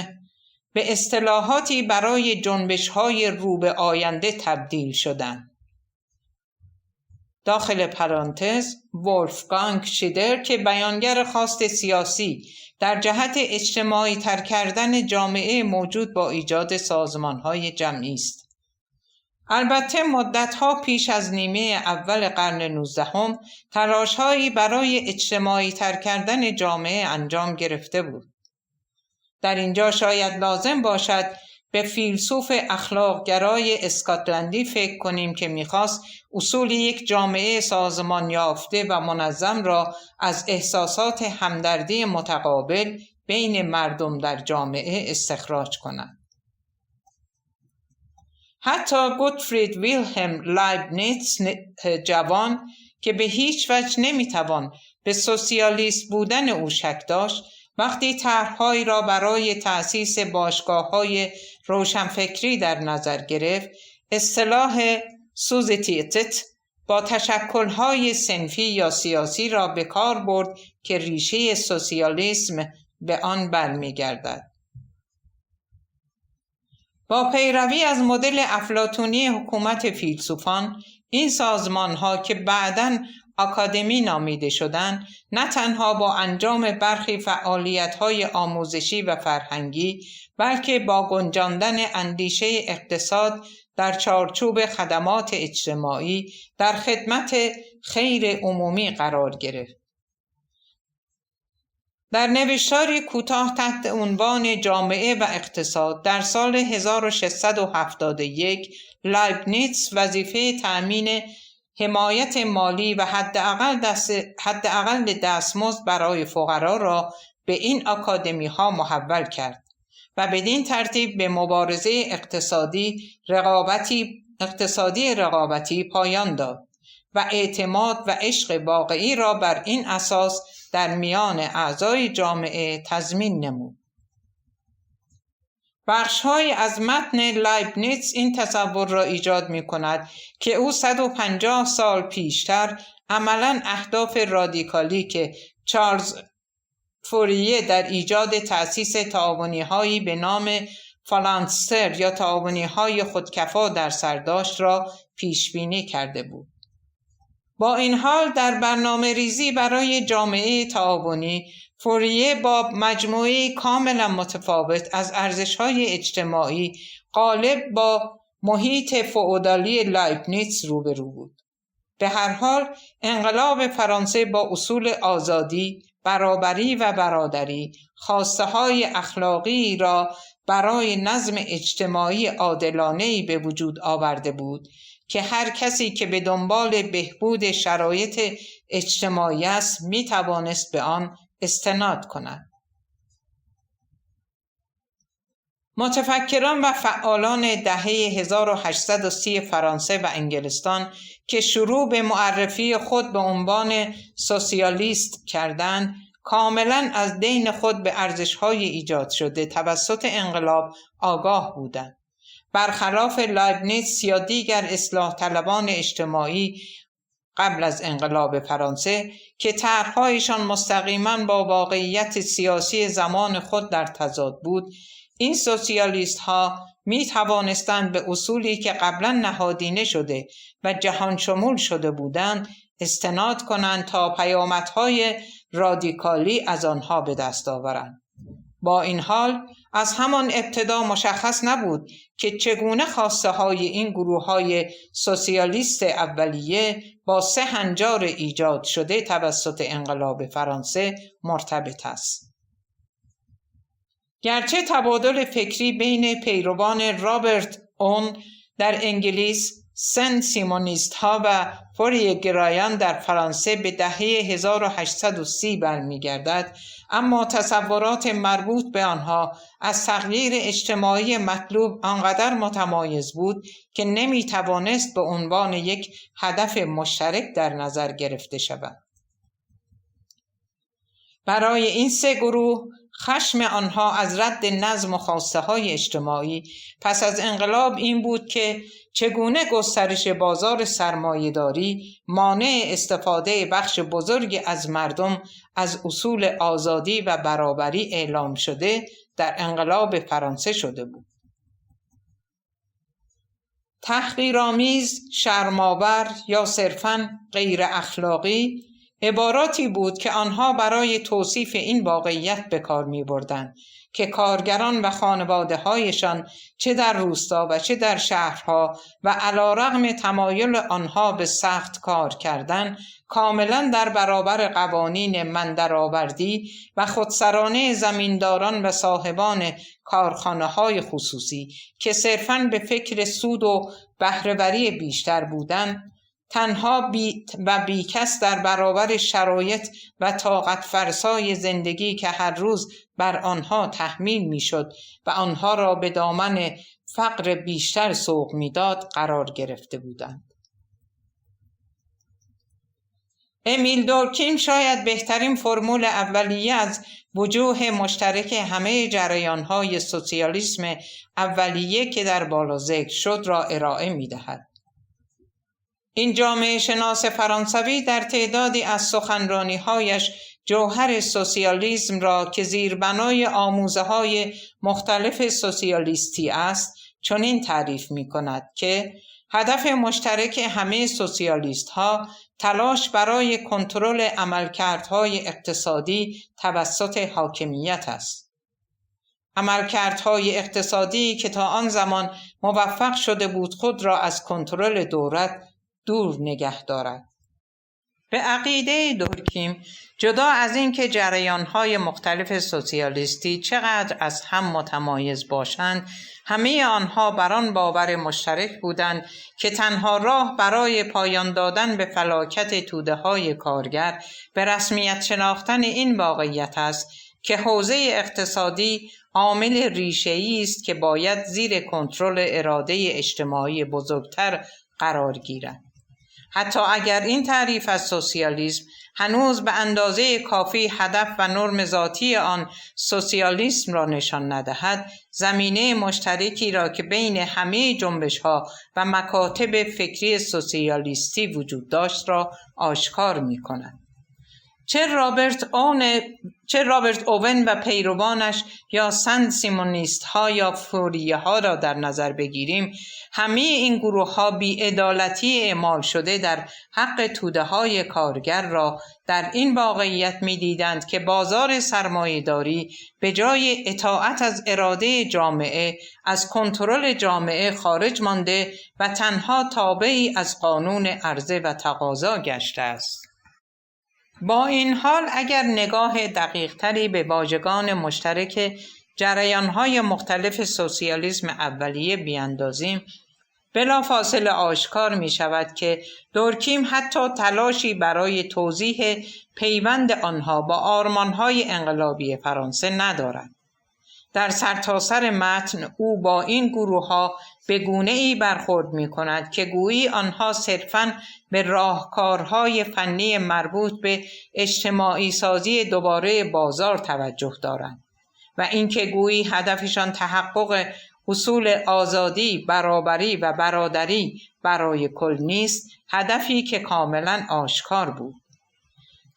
به اصطلاحاتی برای جنبش‌های رو به آینده تبدیل شدند. داخل پرانتز ولفگانگ شیدر که بیانگر خواست سیاسی در جهت اجتماعی تر کردن جامعه موجود با ایجاد سازمان‌های جمعی است. البته مدت‌ها پیش از نیمه اول قرن 19 تلاش‌هایی برای اجتماعی تر کردن جامعه انجام گرفته بود. در اینجا شاید لازم باشد به فیلسوف اخلاق‌گرای اسکاتلندی فکر کنیم که می‌خواست اصول یک جامعه سازمان یافته و منظم را از احساسات همدردی متقابل بین مردم در جامعه استخراج کند. حتی گوتفرید ویلهلم لایبنیتس جوان که به هیچ وجه نمی‌توان به سوسیالیست بودن او شک داشت، وقتی طرح‌هایی را برای تأسیس باشگاه‌های روشنفکری در نظر گرفت، اصطلاح سوزیتیتت با تشکل‌های صنفی یا سیاسی را به کار برد که ریشه سوسیالیسم به آن برمیگردد. با پیروی از مدل افلاطونی حکومت فیلسوفان، این سازمان‌ها که بعداً آکادمی نامیده شدند، نه تنها با انجام برخی فعالیت‌های آموزشی و فرهنگی، بلکه با گنجاندن اندیشه اقتصاد در چارچوب خدمات اجتماعی در خدمت خیر عمومی قرار گرفت. در نوشتاری کوتاه تحت عنوان جامعه و اقتصاد در سال 1671 لایبنیتس وظیفه تأمین حمایت مالی و حداقل دستمزد برای فقرا را به این آکادمی ها محول کرد و بدین ترتیب به مبارزه اقتصادی رقابتی پایان داد و اعتماد و عشق واقعی را بر این اساس در میان اعضای جامعه تضمین نمود. بخش‌های از متن لایبنیتس این تصور را ایجاد می‌کند که او 150 سال پیشتر عملاً اهداف رادیکالی که چارلز فوریه در ایجاد تأسیس تعاونی‌هایی به نام فالانستر یا تعاونی‌های خودکفا در سر داشت را پیش‌بینی کرده بود. با این حال در برنامه ریزی برای جامعه تعاونی، فوریه با مجموعه کاملا متفاوت از ارزش‌های اجتماعی غالب با محیط فئودالی لایبنیتس روبرو بود. به هر حال انقلاب فرانسه با اصول آزادی، برابری و برادری خواسته‌های اخلاقی را برای نظم اجتماعی عادلانه‌ای به وجود آورده بود که هر کسی که به دنبال بهبود شرایط اجتماعی است می‌توانست به آن استناد کند. متفکران و فعالان دهه 1830 فرانسه و انگلستان که شروع به معرفی خود به عنوان سوسیالیست کردند، کاملاً از دین خود به ارزش‌های ایجاد شده توسط انقلاب آگاه بودند. برخلاف لایبنیتس یا دیگر اصلاح طلبان اجتماعی قبل از انقلاب فرانسه که طرح‌هایشان مستقیماً با واقعیت سیاسی زمان خود در تضاد بود، این سوسیالیست‌ها می توانستند به اصولی که قبلا نهادینه شده و جهان شمول شده بودند استناد کنند تا پیامدهای رادیکالی از آنها به دست آورند. با این حال از همان ابتدا مشخص نبود که چگونه خواسته های این گروه های سوسیالیست اولیه با 3 هنجار ایجاد شده توسط انقلاب فرانسه مرتبط است. گرچه تبادل فکری بین پیروان رابرت اون در انگلیس، سن سیمونیست ها و فوریه گرایان در فرانسه به دهه 1830 برمیگردد، اما تصورات مربوط به آنها از تغییر اجتماعی مطلوب آنقدر متمایز بود که نمیتوانست به عنوان یک هدف مشترک در نظر گرفته شود. برای این 3 گروه خشم آنها از رد نظم و خواسته های اجتماعی پس از انقلاب این بود که چگونه گسترش بازار سرمایه‌داری مانع استفاده بخش بزرگی از مردم از اصول آزادی و برابری اعلام شده در انقلاب فرانسه شده بود. تحقیرآمیز، شرم‌آور یا صرفاً غیر اخلاقی عباراتی بود که آنها برای توصیف این واقعیت به کار می‌بردند که کارگران و خانواده‌هایشان چه در روستا و چه در شهرها و علی‌رغم تمایل آنها به سخت کار کردن کاملا در برابر قوانین مندرآوردی و خودسرانه زمینداران و صاحبان کارخانه‌های خصوصی که صرفاً به فکر سود و بهره‌وری بیشتر بودند، تنها بیکس در برابر شرایط و طاقت فرسای زندگی که هر روز بر آنها تحمیل میشد و آنها را به دامن فقر بیشتر سوق میداد قرار گرفته بودند. امیل دورکیم شاید بهترین فرمول اولیه از وجوه مشترک همه جریان‌های سوسیالیسم اولیه که در بالا ذکر شد را ارائه می‌دهد. این جامعه شناس فرانسوی در تعدادی از سخنرانی‌هایش جوهر سوسیالیسم را که زیربنای آموزه‌های مختلف سوسیالیستی است چنین تعریف می‌کند که هدف مشترک همه سوسیالیست‌ها تلاش برای کنترل عملکردهای اقتصادی توسط حاکمیت است. عملکردهای اقتصادی که تا آن زمان موفق شده بود خود را از کنترل دولت دور نگه دارد. به عقیده دورکیم، جدا از این که جریان‌های مختلف سوسیالیستی چقدر از هم متمایز باشند، همه آنها بر آن باور مشترک بودند که تنها راه برای پایان دادن به فلاکت توده‌های کارگر به رسمیت شناختن این واقعیت است که حوزه اقتصادی عامل ریشه‌ای است که باید زیر کنترل اراده اجتماعی بزرگتر قرار گیرد. حتی اگر این تعریف از سوسیالیسم هنوز به اندازه کافی هدف و نرم ذاتی آن سوسیالیسم را نشان ندهد، زمینه مشترکی را که بین همه جنبش‌ها و مکاتب فکری سوسیالیستی وجود داشت را آشکار می‌کند. چه رابرت اوون و پیروانش یا سن سیمونیست ها یا فوریه ها را در نظر بگیریم، همه این گروه ها بی‌عدالتی اعمال شده در حق توده های کارگر را در این واقعیت می دیدند که بازار سرمایه‌داری به جای اطاعت از اراده جامعه از کنترل جامعه خارج مانده و تنها تابعی از قانون عرضه و تقاضا گشته است. با این حال اگر نگاه دقیق‌تری به واژگان مشترک جریان‌های مختلف سوسیالیسم اولیه بیاندازیم، بلافاصله آشکار می شود که دورکیم حتی تلاشی برای توضیح پیوند آنها با آرمان‌های انقلابی فرانسه ندارد. در سرتاسر متن او با این گروه‌ها به گونه‌ای برخورد می‌کند که گویی آنها صرفاً به راهکارهای فنی مربوط به اجتماعی سازی دوباره بازار توجه دارند و اینکه گویی هدفشان تحقق اصول آزادی، برابری و برادری برای کل نیست، هدفی که کاملاً آشکار بود.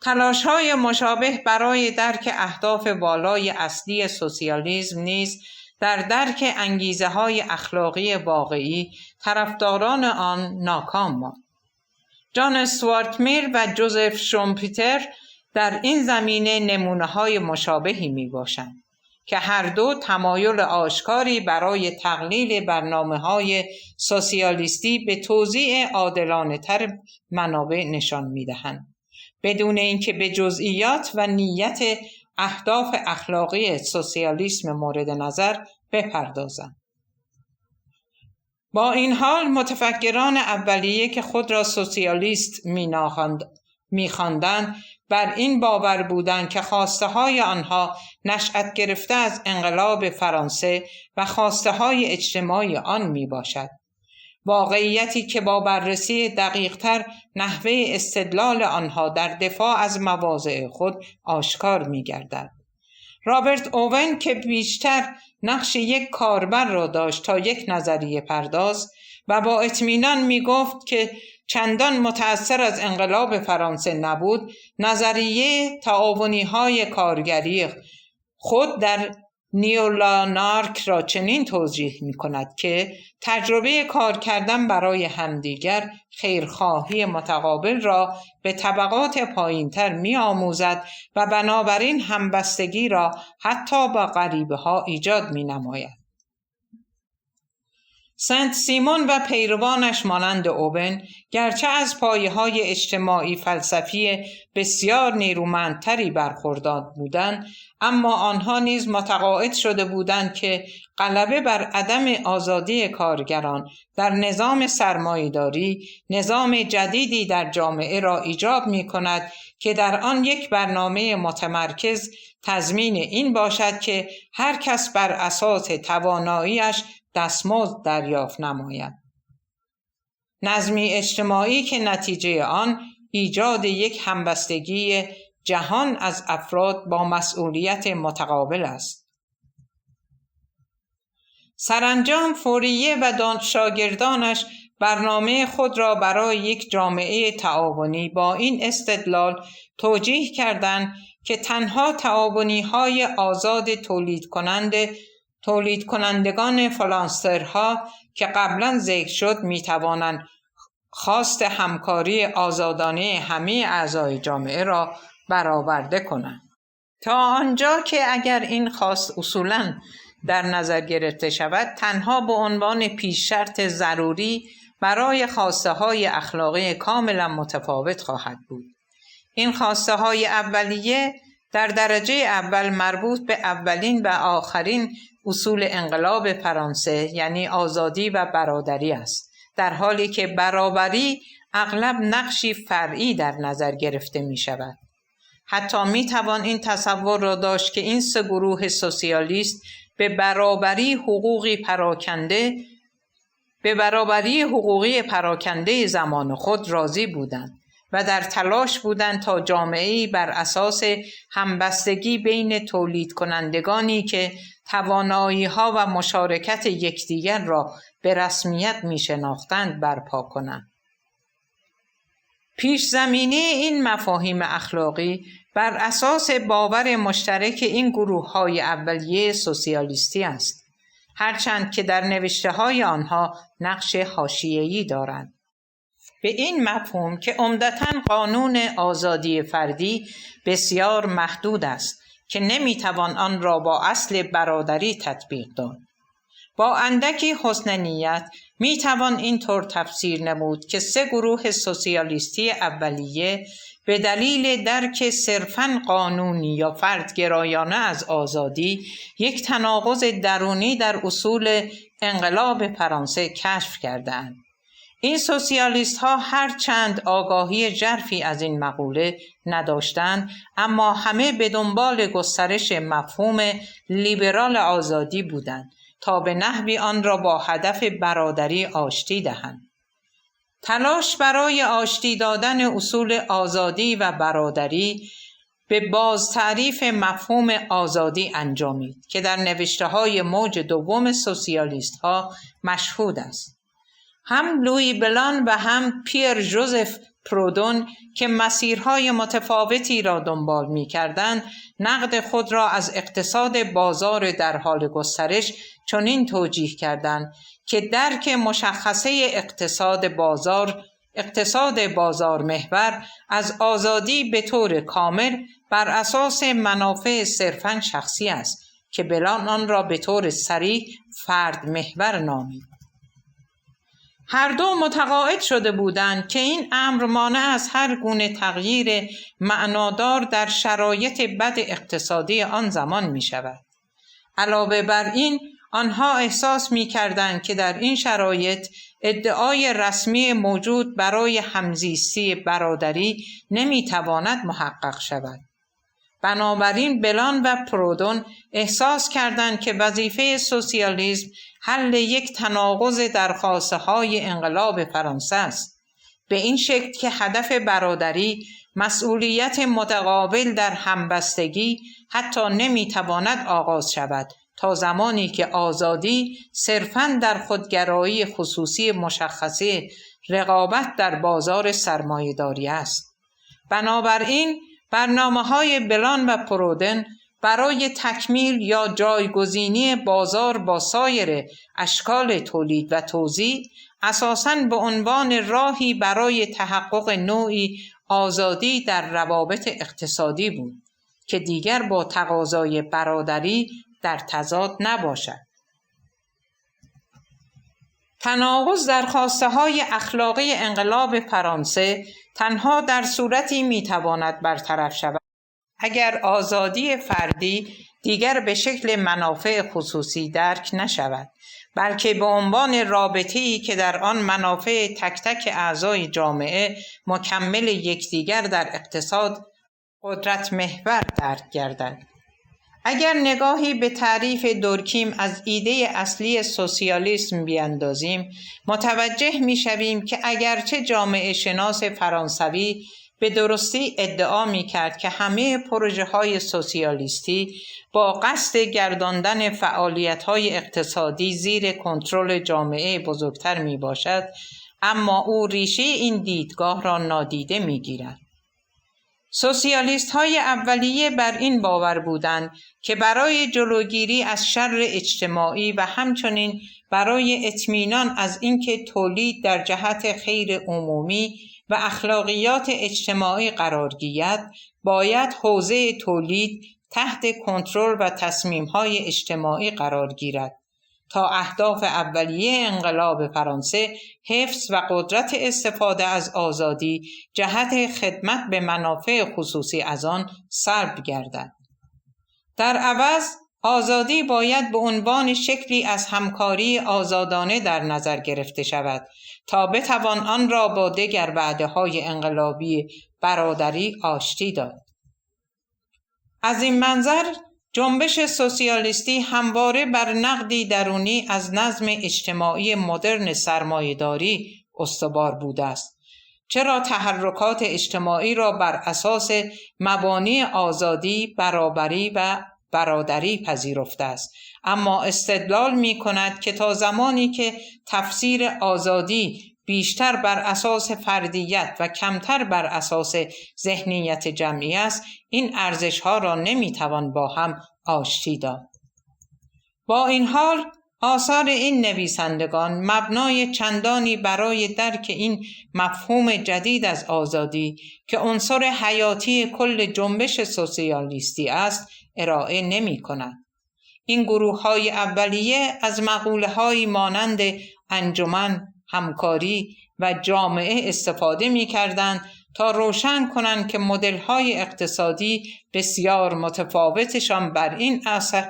تلاش‌های مشابه برای درک اهداف والای اصلی سوسیالیسم نیز در درک انگیزه‌های اخلاقی واقعی طرفداران آن ناکام ماند. جان استوارت میل و جوزف شومپتر در این زمینه نمونه‌های مشابهی میباشند. که هر دو تمایل آشکاری برای تقلیل برنامه‌های سوسیالیستی به توزیع عادلانه‌تر منابع نشان می‌دهند، بدون اینکه به جزئیات و نیت اهداف اخلاقی سوسیالیسم مورد نظر بپردازند. با این حال متفکران اولیه که خود را سوسیالیست می‌خواندند بر این باور بودند که خواسته های آنها نشأت گرفته از انقلاب فرانسه و خواسته های اجتماعی آن می باشد. واقعیتی که با بررسی دقیق‌تر نحوه استدلال آنها در دفاع از مواضع خود آشکار می گردد. رابرت اوون که بیشتر نقش یک کاربر را داشت تا یک نظریه پرداز و با اطمینان می گفت که چندان متأثر از انقلاب فرانسه نبود، نظریه تعاونی‌های کارگری خود در نیولانارک را چنین توضیح می‌کند که تجربه کار کردن برای همدیگر خیرخواهی متقابل را به طبقات پایین‌تر می‌آموزد و بنابراین همبستگی را حتی با غریبه‌ها ایجاد می‌نماید. سنت سیمون و پیروانش مانند اوون گرچه از پایه‌های اجتماعی فلسفی بسیار نیرومندتری برخوردار بودند، اما آنها نیز متقاعد شده بودند که غلبه بر عدم آزادی کارگران در نظام سرمایه‌داری نظام جدیدی در جامعه را ایجاب می‌کند که در آن یک برنامه متمرکز تضمین این باشد که هر کس بر اساس توانایی‌اش دستمزد دریافت نماید. نظمی اجتماعی که نتیجه آن ایجاد یک همبستگی جهان از افراد با مسئولیت متقابل است. سرانجام فوریه و شاگردانش برنامه خود را برای یک جامعه تعاونی با این استدلال توجیه کردند که تنها تعاونی‌های آزاد تولید کنندگان فلانسترها که قبلا ذکر شد می توانند خواست همکاری آزادانه همه اعضای جامعه را برآورده کنند. تا آنجا که اگر این خواست اصولاً در نظر گرفته شود تنها به عنوان پیش شرط ضروری برای خواسته های اخلاقی کاملا متفاوت خواهد بود. این خواسته های اولیه در درجه اول مربوط به اولین و آخرین اصول انقلاب فرانسه یعنی آزادی و برادری است، در حالی که برابری اغلب نقشی فرعی در نظر گرفته می شود. حتی می توان این تصور را داشت که این سه گروه سوسیالیست به برابری حقوقی پراکنده زمان خود راضی بودند و در تلاش بودند تا جامعه‌ای بر اساس همبستگی بین تولید کنندگانی که توانایی‌ها و مشارکت یکدیگر را به رسمیت می‌شناختند برپا کنند. پیش زمینه این مفاهیم اخلاقی بر اساس باور مشترک این گروه‌های اولیه سوسیالیستی است، هرچند که در نوشته‌های آنها نقش حاشیه‌ای دارند. به این مفهوم که عمدتاً قانون آزادی فردی بسیار محدود است که نمیتوان آن را با اصل برادری تطبیق داد. با اندکی حسن نیت میتوان اینطور تفسیر نمود که سه گروه سوسیالیستی اولیه به دلیل درک صرفاً قانونی یا فردگرایانه از آزادی یک تناقض درونی در اصول انقلاب فرانسه کشف کردند. این سوسیالیست ها هر چند آگاهی ژرفی از این مقوله نداشتند، اما همه به دنبال گسترش مفهوم لیبرال آزادی بودند تا به نحوی آن را با هدف برادری آشتی دهند. تلاش برای آشتی دادن اصول آزادی و برادری به باز تعریف مفهوم آزادی انجامید که در نوشته‌های موج دوم سوسیالیست ها مشهود است. هم لویی بلان و هم پیر ژوزف پرودون که مسیرهای متفاوتی را دنبال می‌کردند، نقد خود را از اقتصاد بازار در حال گسترش چنین توجیه کردند که درک مشخصه اقتصاد بازار محور از آزادی به طور کامل بر اساس منافع صرفاً شخصی است که بلان آن را به طور صریح فرد محور نامید. هر دو متقاعد شده بودند که این امر مانع از هر گونه تغییر معنادار در شرایط بد اقتصادی آن زمان می شود. علاوه بر این آنها احساس می کردند که در این شرایط ادعای رسمی موجود برای همزیستی برادری نمی تواند محقق شود. بنابراین بلان و پرودون احساس کردند که وظیفه سوسیالیسم حل یک تناقض در خواسته های انقلاب فرانسه است، به این شکل که هدف برادری مسئولیت متقابل در همبستگی حتی نمیتواند آغاز شود تا زمانی که آزادی صرفاً در خودگرایی خصوصی مشخصه رقابت در بازار سرمایه‌داری است. بنابراین برنامه‌های بلان و پرودن برای تکمیل یا جایگزینی بازار با سایر اشکال تولید و توزیع اساساً به عنوان راهی برای تحقق نوعی آزادی در روابط اقتصادی بود که دیگر با تقاضای برادری در تضاد نباشد. تناقض در خواسته‌های اخلاقی انقلاب فرانسه تنها در صورتی میتواند برطرف شود اگر آزادی فردی دیگر به شکل منافع خصوصی درک نشود، بلکه به عنوان رابطه‌ای که در آن منافع تک تک اعضای جامعه مکمل یکدیگر در اقتصاد قدرت محور درک گردد. اگر نگاهی به تعریف دورکیم از ایده اصلی سوسیالیسم بیاندازیم، متوجه می‌شویم که اگرچه جامعه شناس فرانسوی به درستی ادعا می‌کرد که همه پروژه‌های سوسیالیستی با قصد گرداندن فعالیت‌های اقتصادی زیر کنترل جامعه بزرگتر میباشد، اما او ریشه این دیدگاه را نادیده می‌گیرد. سوسیالیست های اولیه بر این باور بودند که برای جلوگیری از شر اجتماعی و همچنین برای اطمینان از اینکه تولید در جهت خیر عمومی و اخلاقیات اجتماعی قرار گیرد، باید حوزه تولید تحت کنترل و تصمیم‌های اجتماعی قرار گیرد تا اهداف اولیه انقلاب فرانسه، حفظ و قدرت استفاده از آزادی جهت خدمت به منافع خصوصی از آن سلب گردد. در عوض آزادی باید به عنوان شکلی از همکاری آزادانه در نظر گرفته شود تا بتوان آن را با دیگر وعده‌های انقلابی برادری آشتی داد. از این منظر جنبش سوسیالیستی همواره بر نقدی درونی از نظم اجتماعی مدرن سرمایه‌داری استوار بوده است، چرا تحرکات اجتماعی را بر اساس مبانی آزادی، برابری و برادری پذیرفته است، اما استدلال می کند که تا زمانی که تفسیر آزادی بیشتر بر اساس فردیت و کمتر بر اساس ذهنیت جمعی است، این ارزش‌ها را نمی‌توان با هم آشتی داد. با این حال آثار این نویسندگان مبنای چندانی برای درک این مفهوم جدید از آزادی که عنصر حیاتی کل جنبش سوسیالیستی است ارائه نمی‌کنند. این گروه‌های اولیه از مقوله‌هایی مانند انجمن، همکاری و جامعه استفاده می‌کردند تا روشن کنند که مدل‌های اقتصادی بسیار متفاوتشان بر این اصل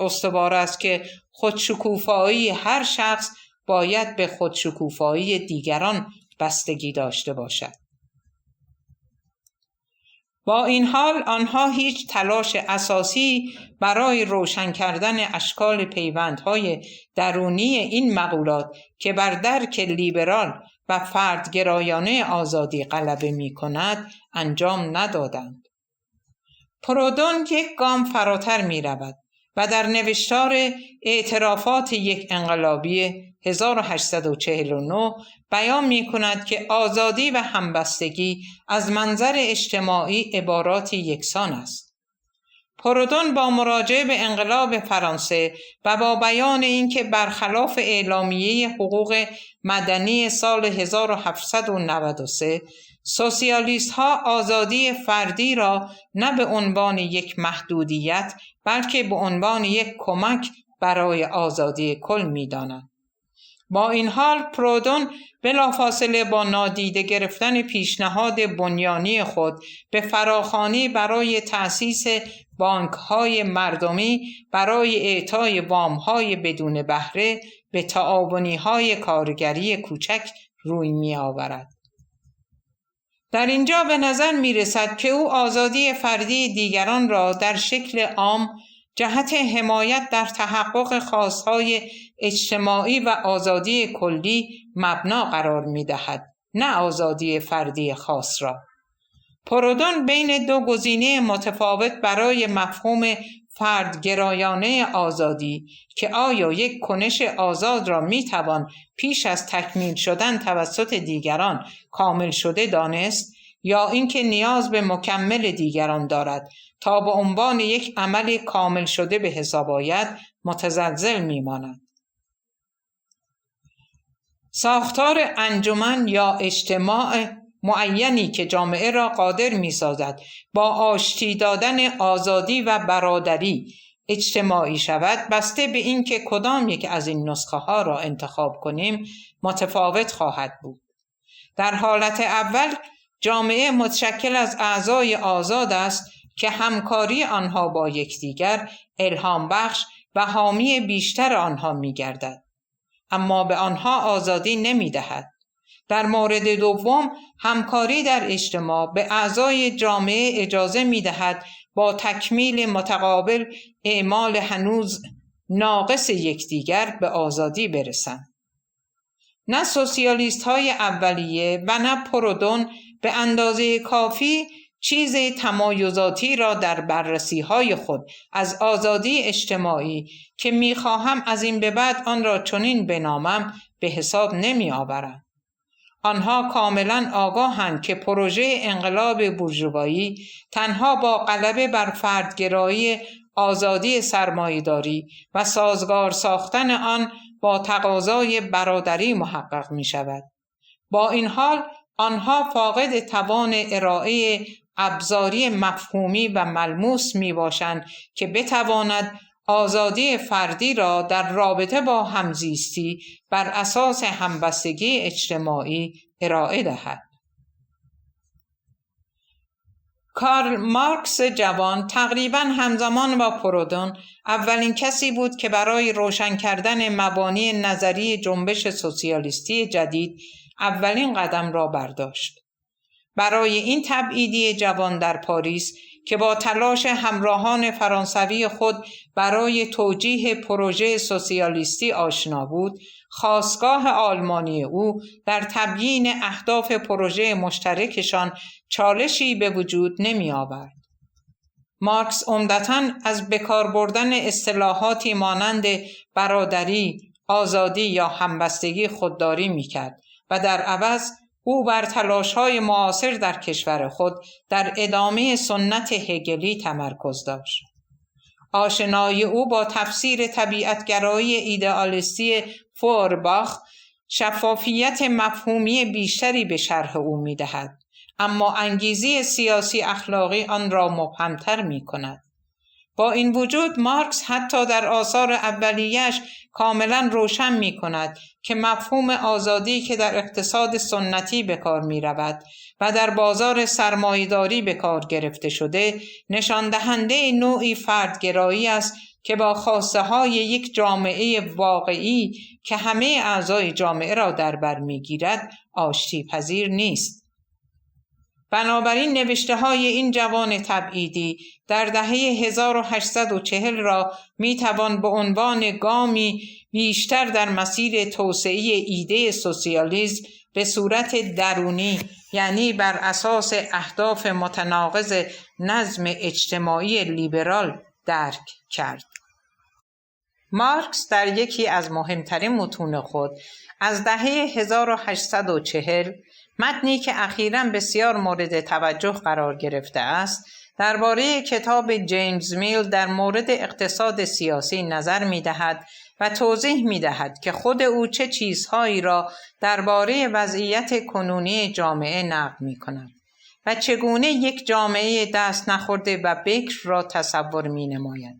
استوار است که خودشکوفایی هر شخص باید به خودشکوفایی دیگران بستگی داشته باشد. با این حال آنها هیچ تلاش اساسی برای روشن کردن اشکال پیوندهای درونی این مقولات که بر درک لیبرال و فردگرایانه آزادی غلبه می کند انجام ندادند. پرودون یک گام فراتر می رود و در نوشتار اعترافات یک انقلابی 1849 بیان می کند که آزادی و همبستگی از منظر اجتماعی عبارات یکسان است. پرودون با مراجعه به انقلاب فرانسه و با بیان اینکه برخلاف اعلامیه حقوق مدنی سال 1793 سوسیالیست ها آزادی فردی را نه به عنوان یک محدودیت بلکه به عنوان یک کمک برای آزادی کل می دانند. با این حال پرودون بلافاصله با نادیده گرفتن پیشنهاد بنیانی خود به فراخوانی برای تأسیس بانک‌های مردمی برای اعطای وام‌های بدون بهره به تعاونی‌های کارگری کوچک روی می‌آورد. در اینجا به نظر می‌رسد که او آزادی فردی دیگران را در شکل عام جهت حمایت در تحقق خواستهای اجتماعی و آزادی کلی مبنا قرار می‌دهد، نه آزادی فردی خاص را. پرودون بین دو گزینه متفاوت برای مفهوم فردگرایانه آزادی که آیا یک کنش آزاد را میتوان پیش از تکمیل شدن توسط دیگران کامل شده دانست یا اینکه نیاز به مکمل دیگران دارد تا به عنوان یک عمل کامل شده به حساب آید، متزلزل میماند. ساختار انجمن یا اجتماع معینی که جامعه را قادر می‌سازد با آشتی دادن آزادی و برادری اجتماعی شود، بسته به اینکه کدام یک از این نسخه ها را انتخاب کنیم متفاوت خواهد بود. در حالت اول جامعه متشکل از اعضای آزاد است که همکاری آنها با یکدیگر الهام بخش و حامی بیشتر آنها می‌گردد، اما به آنها آزادی نمی‌دهد. در مورد دوم، همکاری در اجتماع به اعضای جامعه اجازه می‌دهد با تکمیل متقابل اعمال هنوز ناقص یکدیگر به آزادی برسند. نه سوسیالیست‌های اولیه و نه پرودون به اندازه کافی چیز تمایزاتی را در بررسی‌های خود از آزادی اجتماعی که می‌خواهم از این به بعد آن را چنین بنامم به حساب نمی‌آورند. آنها کاملا آگاهند که پروژه انقلاب بورژوایی تنها با غلبه بر فردگرایی آزادی سرمایه‌داری و سازگار ساختن آن با تقاضای برادری محقق می شود. با این حال آنها فاقد توان ارائه ابزاری مفهومی و ملموس می باشند که بتواند آزادی فردی را در رابطه با همزیستی بر اساس همبستگی اجتماعی ارائه دهد. کارل مارکس جوان تقریباً همزمان با پرودون اولین کسی بود که برای روشن کردن مبانی نظری جنبش سوسیالیستی جدید اولین قدم را برداشت. برای این تبعیدی جوان در پاریس که با تلاش همراهان فرانسوی خود برای توجیه پروژه سوسیالیستی آشنا بود، خاستگاه آلمانی او در تبیین اهداف پروژه مشترکشان چالشی به وجود نمی آورد. مارکس عمدتاً از بکار بردن اصطلاحاتی مانند برادری، آزادی یا همبستگی خودداری می کرد و در عوض او بر تلاش‌های معاصر در کشور خود در ادامه سنت هگلی تمرکز داشت. آشنایی او با تفسیر طبیعتگرایی ایدئالیستی فورباخ شفافیت مفهومی بیشتری به شرح او می‌دهد، اما انگیزه سیاسی اخلاقی آن را مبهم‌تر می‌کند. با این وجود مارکس حتی در آثار اولیه‌اش کاملا روشن می کند که مفهوم آزادی که در اقتصاد سنتی به کار می رود و در بازار سرمایه‌داری به کار گرفته شده نشان دهنده نوعی فردگرایی است که با خواسته های یک جامعه واقعی که همه اعضای جامعه را در بر می گیرد آشتی پذیر نیست. بنابراین نوشته های این جوان تبعیدی در دهه 1840 را می توان به عنوان گامی بیشتر در مسیر توسعه ایده سوسیالیسم به صورت درونی، یعنی بر اساس اهداف متناقض نظم اجتماعی لیبرال درک کرد. مارکس در یکی از مهمترین متون خود از دهه 1840 متنی که اخیراً بسیار مورد توجه قرار گرفته است درباره کتاب جیمز میل در مورد اقتصاد سیاسی نظر می‌دهد و توضیح می‌دهد که خود او چه چیزهایی را درباره وضعیت کنونی جامعه نقل می‌کند و چگونه یک جامعه دست نخورده و بکر را تصور می‌نماید.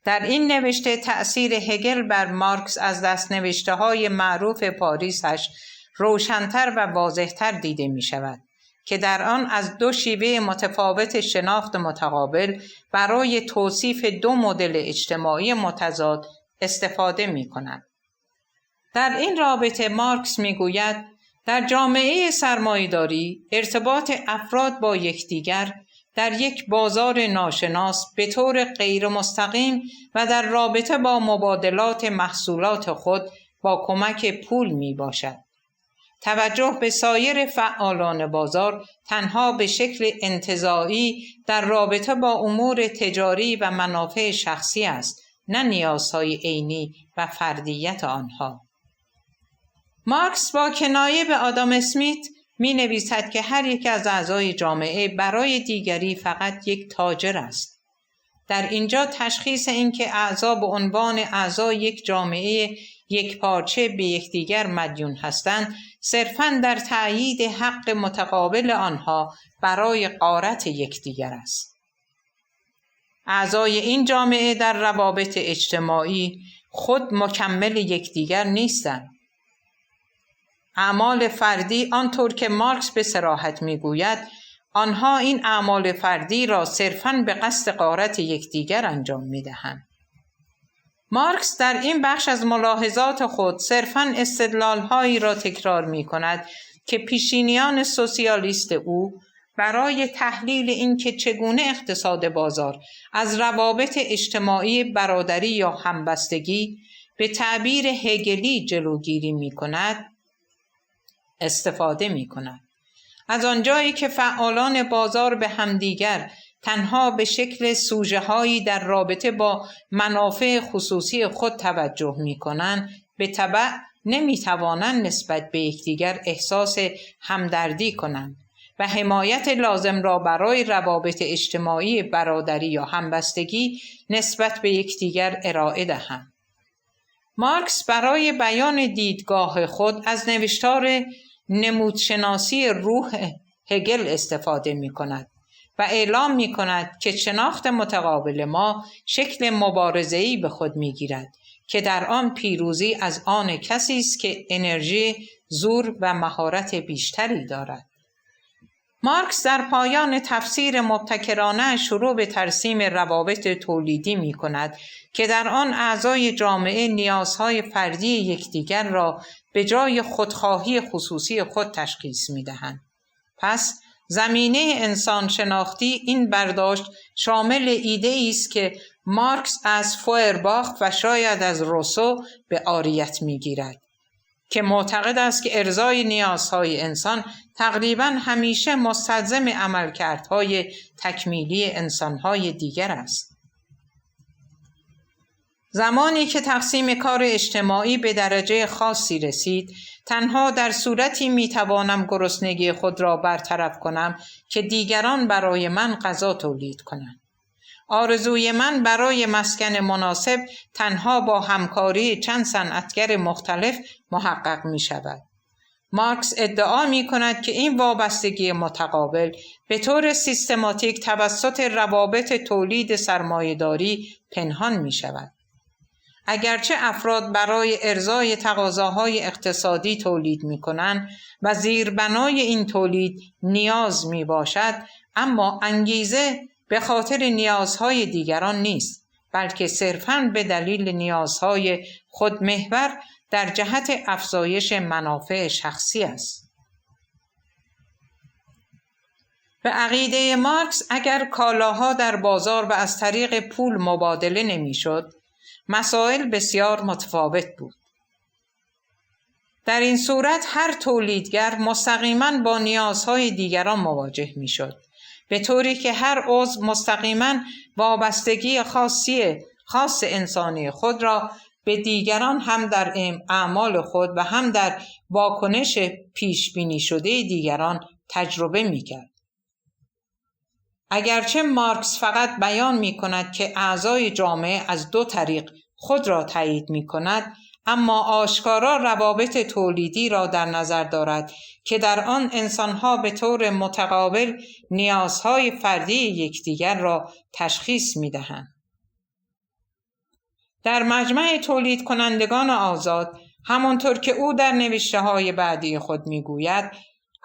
در این نوشته تأثیر هگل بر مارکس از دست‌نوشته‌های معروف پاریسش روشن‌تر و واضح‌تر دیده می‌شود که در آن از دو شیوه متفاوت شناخت متقابل برای توصیف دو مدل اجتماعی متضاد استفاده می‌کند. در این رابطه مارکس می‌گوید در جامعه سرمایه‌داری ارتباط افراد با یکدیگر در یک بازار ناشناس به طور غیر مستقیم و در رابطه با مبادلات محصولات خود با کمک پول می باشد. توجه به سایر فعالان بازار تنها به شکل انتزاعی در رابطه با امور تجاری و منافع شخصی است، نه نیازهای عینی و فردیت آنها. مارکس با کنایه به آدام اسمیت می نویسد که هر یک از اعضای جامعه برای دیگری فقط یک تاجر است. در اینجا تشخیص این که اعضا به عنوان اعضای یک جامعه یک پارچه به یکدیگر مدیون هستند، صرفاً در تأیید حق متقابل آنها برای غارت یکدیگر است. اعضای این جامعه در روابط اجتماعی خود مکمل یکدیگر نیستند. اعمال فردی آنطور که مارکس به صراحت میگوید، آنها این اعمال فردی را صرفاً به قصد غارت یکدیگر انجام میدهند. مارکس در این بخش از ملاحظات خود صرفاً استدلال‌هایی را تکرار می‌کند که پیشینیان سوسیالیست او برای تحلیل اینکه چگونه اقتصاد بازار از روابط اجتماعی برادری یا همبستگی به تعبیر هگلی جلوگیری می‌کند استفاده می‌کند. از آنجایی که فعالان بازار به همدیگر تنها به شکل سوژه‌هایی در رابطه با منافع خصوصی خود توجه می‌کنند، به تبع نمی‌توانند نسبت به یکدیگر احساس همدردی کنند و حمایت لازم را برای روابط اجتماعی برادری یا همبستگی نسبت به یکدیگر ارائه دهند. مارکس برای بیان دیدگاه خود از نوشتار نمودشناسی روح هگل استفاده می‌کند و اعلام می‌کند که شناخت متقابل ما شکل مبارزه‌ای به خود می‌گیرد که در آن پیروزی از آن کسی است که انرژی، زور و مهارت بیشتری دارد. مارکس در پایان تفسیر مبتکرانه شروع به ترسیم روابط تولیدی می‌کند که در آن اعضای جامعه نیازهای فردی یکدیگر را به جای خودخواهی خصوصی خود تشخیص می‌دهند. پس زمینه انسان شناختی این برداشت شامل ایده‌ای است که مارکس از فویرباخ و شاید از روسو به عاریت می‌گیرد که معتقد است که ارضای نیازهای انسان تقریباً همیشه مستلزم عملکردهای تکمیلی انسانهای دیگر است. زمانی که تقسیم کار اجتماعی به درجه خاصی رسید، تنها در صورتی میتوانم گرسنگی خود را برطرف کنم که دیگران برای من غذا تولید کنند. آرزوی من برای مسکن مناسب تنها با همکاری چند صنعتگر مختلف محقق می شود. مارکس ادعا می کند که این وابستگی متقابل به طور سیستماتیک توسط روابط تولید سرمایه‌داری پنهان می شود. اگرچه افراد برای ارضای تقاضاهای اقتصادی تولید می کنند و زیربنای این تولید نیاز می باشد، اما انگیزه به خاطر نیازهای دیگران نیست، بلکه صرفاً به دلیل نیازهای خودمحور در جهت افزایش منافع شخصی است. به عقیده مارکس اگر کالاها در بازار و از طریق پول مبادله نمی‌شد، مسائل بسیار متفاوت بود. در این صورت هر تولیدگر مستقیماً با نیازهای دیگران مواجه می‌شد، به طوری که هر عضو مستقیماً وابستگی خاص انسانی خود را به دیگران هم در اعمال خود و هم در واکنش پیش بینی شده دیگران تجربه می‌کرد. اگرچه مارکس فقط بیان می‌کند که اعضای جامعه از دو طریق خود را تایید می کند، اما آشکارا روابط تولیدی را در نظر دارد که در آن انسانها به طور متقابل نیازهای فردی یکدیگر را تشخیص می دهند. در مجمع تولید کنندگان آزاد، همانطور که او در نوشته‌های بعدی خود می‌گوید،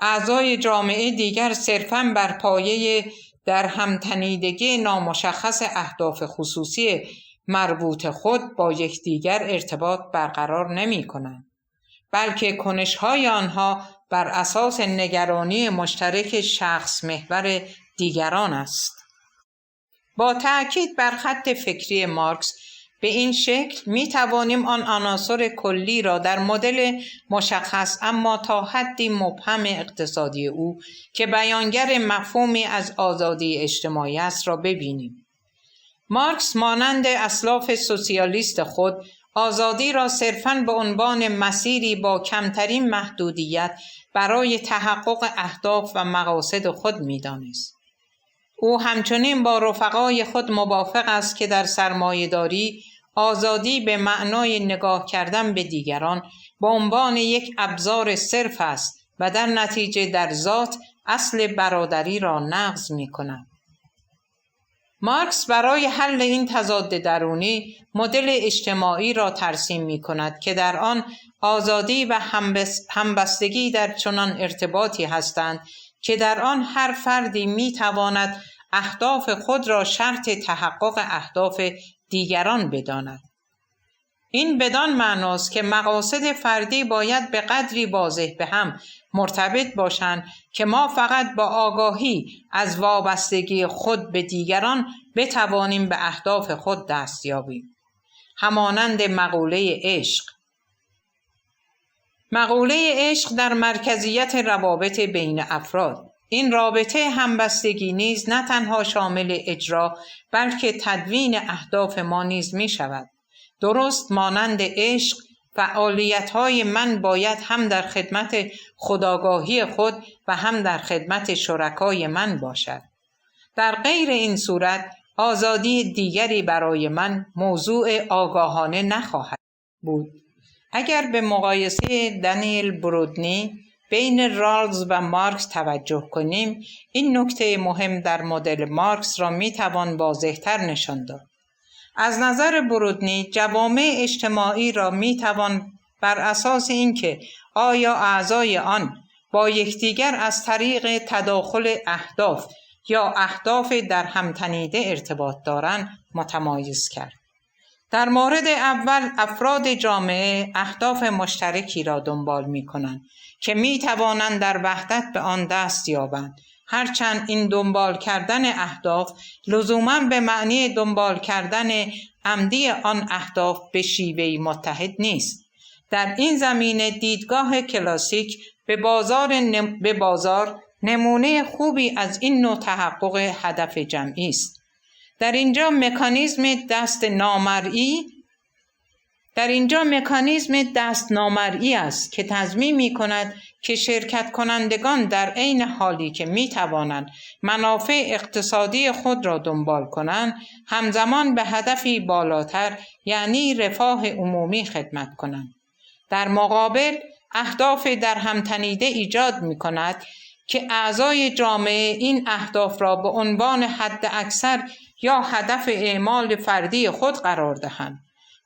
اعضای جامعه دیگر صرفاً بر پایه در همتنیدگی نامشخص اهداف خصوصی مربوط خود با یکدیگر ارتباط برقرار نمی‌کنند، بلکه کنش‌های آنها بر اساس نگرانی مشترک شخص محور دیگران است. با تأکید بر خط فکری مارکس، به این شکل می توانیم آن عناصر کلی را در مدل مشخص اما تا حدی مبهم اقتصادی او که بیانگر مفهومی از آزادی اجتماعی است را ببینیم. مارکس مانند اسلاف سوسیالیست خود آزادی را صرفاً به عنوان مسیری با کمترین محدودیت برای تحقق اهداف و مقاصد خود می دانست. او همچنین با رفقای خود موافق است که در سرمایه‌داری آزادی به معنای نگاه کردن به دیگران به عنوان یک ابزار صرف است و در نتیجه در ذات اصل برادری را نقض می کند. مارکس برای حل این تضاد درونی مدل اجتماعی را ترسیم می کند که در آن آزادی و همبستگی در چنان ارتباطی هستند که در آن هر فردی می تواند اهداف خود را شرط تحقق اهداف دیگران بداند. این بدان معناست که مقاصد فردی باید به قدری واضح به هم مرتبط باشند که ما فقط با آگاهی از وابستگی خود به دیگران بتوانیم به اهداف خود دست یابیم. همانند مقوله عشق. مقوله عشق در مرکزیت روابط بین افراد. این رابطه همبستگی نیز نه تنها شامل اجرا بلکه تدوین اهداف ما نیز می شود. درست مانند عشق، فعالیت‌های من باید هم در خدمت خودآگاهی خود و هم در خدمت شرکای من باشد. در غیر این صورت آزادی دیگری برای من موضوع آگاهانه نخواهد بود. اگر به مقایسه دانیل برودنی بین رالز و مارکس توجه کنیم، این نکته مهم در مدل مارکس را میتوان واضح‌تر نشان داد. از نظر برودنی، جوامع اجتماعی را میتوان بر اساس اینکه آیا اعضای آن با یکدیگر از طریق تداخل اهداف یا اهداف در هم تنیده ارتباط دارند متمایز کرد. در مورد اول، افراد جامعه اهداف مشترکی را دنبال می‌کنند که می‌توانند در وحدت به آن دست یابند، هرچند این دنبال کردن اهداف لزوماً به معنی دنبال کردن عمدی آن اهداف به شیوهی متحد نیست. در این زمینه دیدگاه کلاسیک به بازار نمونه خوبی از این نوع تحقق هدف جمعی است. در اینجا مکانیزم دست نامرئی است که تضمین می کند که شرکت کنندگان در عین حالی که می توانند منافع اقتصادی خود را دنبال کنند، همزمان به هدفی بالاتر یعنی رفاه عمومی خدمت کنند. در مقابل، اهداف در هم تنیده ایجاد می کند که اعضای جامعه این اهداف را به عنوان حد اکثر یا هدف اعمال فردی خود قرار دهند.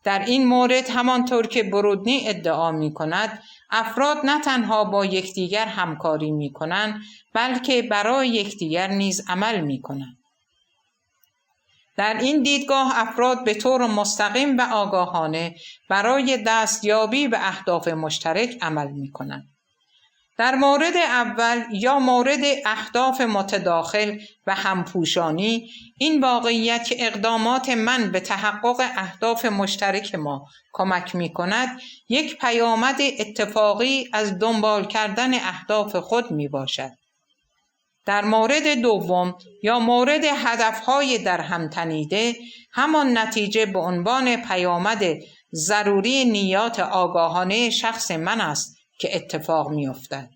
در این مورد همانطور که برودنی ادعا می کند، افراد نه تنها با یکدیگر همکاری می کنند بلکه برای یکدیگر نیز عمل می کنند. در این دیدگاه افراد به طور مستقیم و آگاهانه برای دستیابی به اهداف مشترک عمل می کنند. در مورد اول یا مورد اهداف متداخل و همپوشانی، این واقعیت که اقدامات من به تحقق اهداف مشترک ما کمک می کند، یک پیامد اتفاقی از دنبال کردن اهداف خود می باشد. در مورد دوم یا مورد هدفهای در هم تنیده، همان نتیجه به عنوان پیامد ضروری نیات آگاهانه شخص من است که اتفاق می افتد.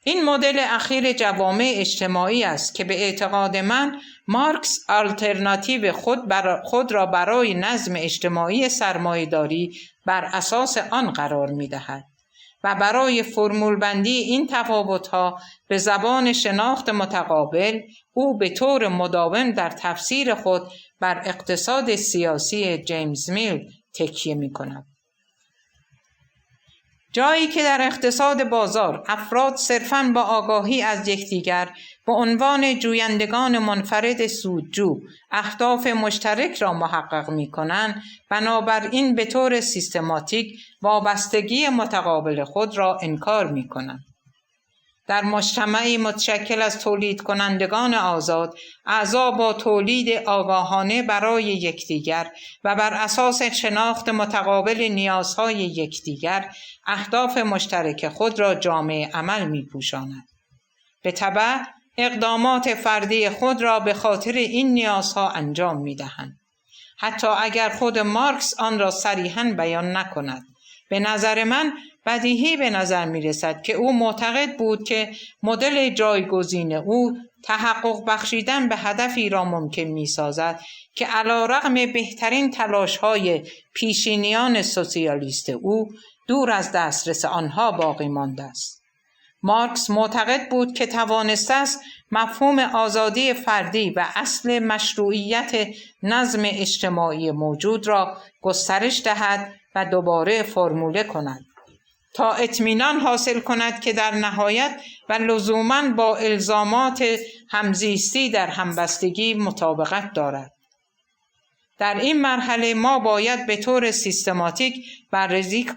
این مدل اخیر جوامع اجتماعی است که به اعتقاد من مارکس آلترناتیو خود را برای نظم اجتماعی سرمایه‌داری بر اساس آن قرار می‌دهد و برای فرمول بندی این تفاوت‌ها به زبان شناخت متقابل او به طور مداوم در تفسیر خود بر اقتصاد سیاسی جیمز میل تکیه می‌کند. جایی که در اقتصاد بازار افراد صرفاً با آگاهی از یکدیگر به عنوان جویندگان منفرد سودجو اهداف مشترک را محقق می‌کنند، بنابراین به طور سیستماتیک وابستگی متقابل خود را انکار می‌کنند. در مجتمعی متشکل از تولید کنندگان آزاد، اعضا با تولید آگاهانه برای یکدیگر و بر اساس شناخت متقابل نیازهای یکدیگر، اهداف مشترک خود را جامع عمل می‌پوشاند. به تبع اقدامات فردی خود را به خاطر این نیازها انجام می‌دهند، حتی اگر خود مارکس آن را صریحاً بیان نکند. به نظر من بدیهی به نظر می رسد که او معتقد بود که مدل جایگزین او تحقق بخشیدن به هدفی را ممکن می سازد که علیرغم بهترین تلاش‌های پیشینیان سوسیالیست او دور از دسترس آنها باقی مانده است. مارکس معتقد بود که توانسته است مفهوم آزادی فردی و اصل مشروعیت نظم اجتماعی موجود را گسترش دهد و دوباره فرموله کند تا اطمینان حاصل کند که در نهایت و لزوماً با الزامات همزیستی در همبستگی مطابقت دارد. در این مرحله ما باید به طور سیستماتیک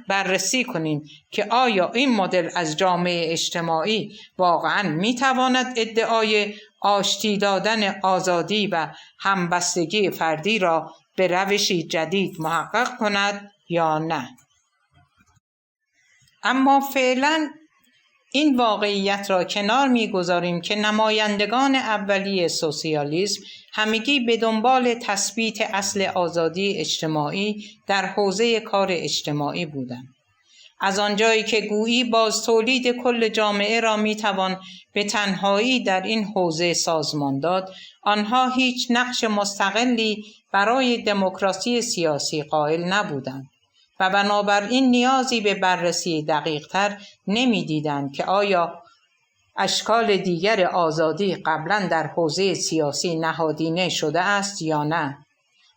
بررسی کنیم که آیا این مدل از جامعه اجتماعی واقعاً میتواند ادعای آشتی دادن آزادی و همبستگی فردی را به روشی جدید محقق کند یا نه. اما فعلاً این واقعیت را کنار می‌گذاریم که نمایندگان اولیه سوسیالیسم همگی به دنبال تثبیت اصل آزادی اجتماعی در حوزه کار اجتماعی بودند. از آنجایی که گویی باز تولید کل جامعه را می‌توان به تنهایی در این حوزه سازمان داد، آنها هیچ نقش مستقلی برای دموکراسی سیاسی قائل نبودند و بنابراین نیازی به بررسی دقیق‌تر نمی‌دیدند که آیا اشکال دیگر آزادی قبلا در حوزه سیاسی نهادینه شده است یا نه.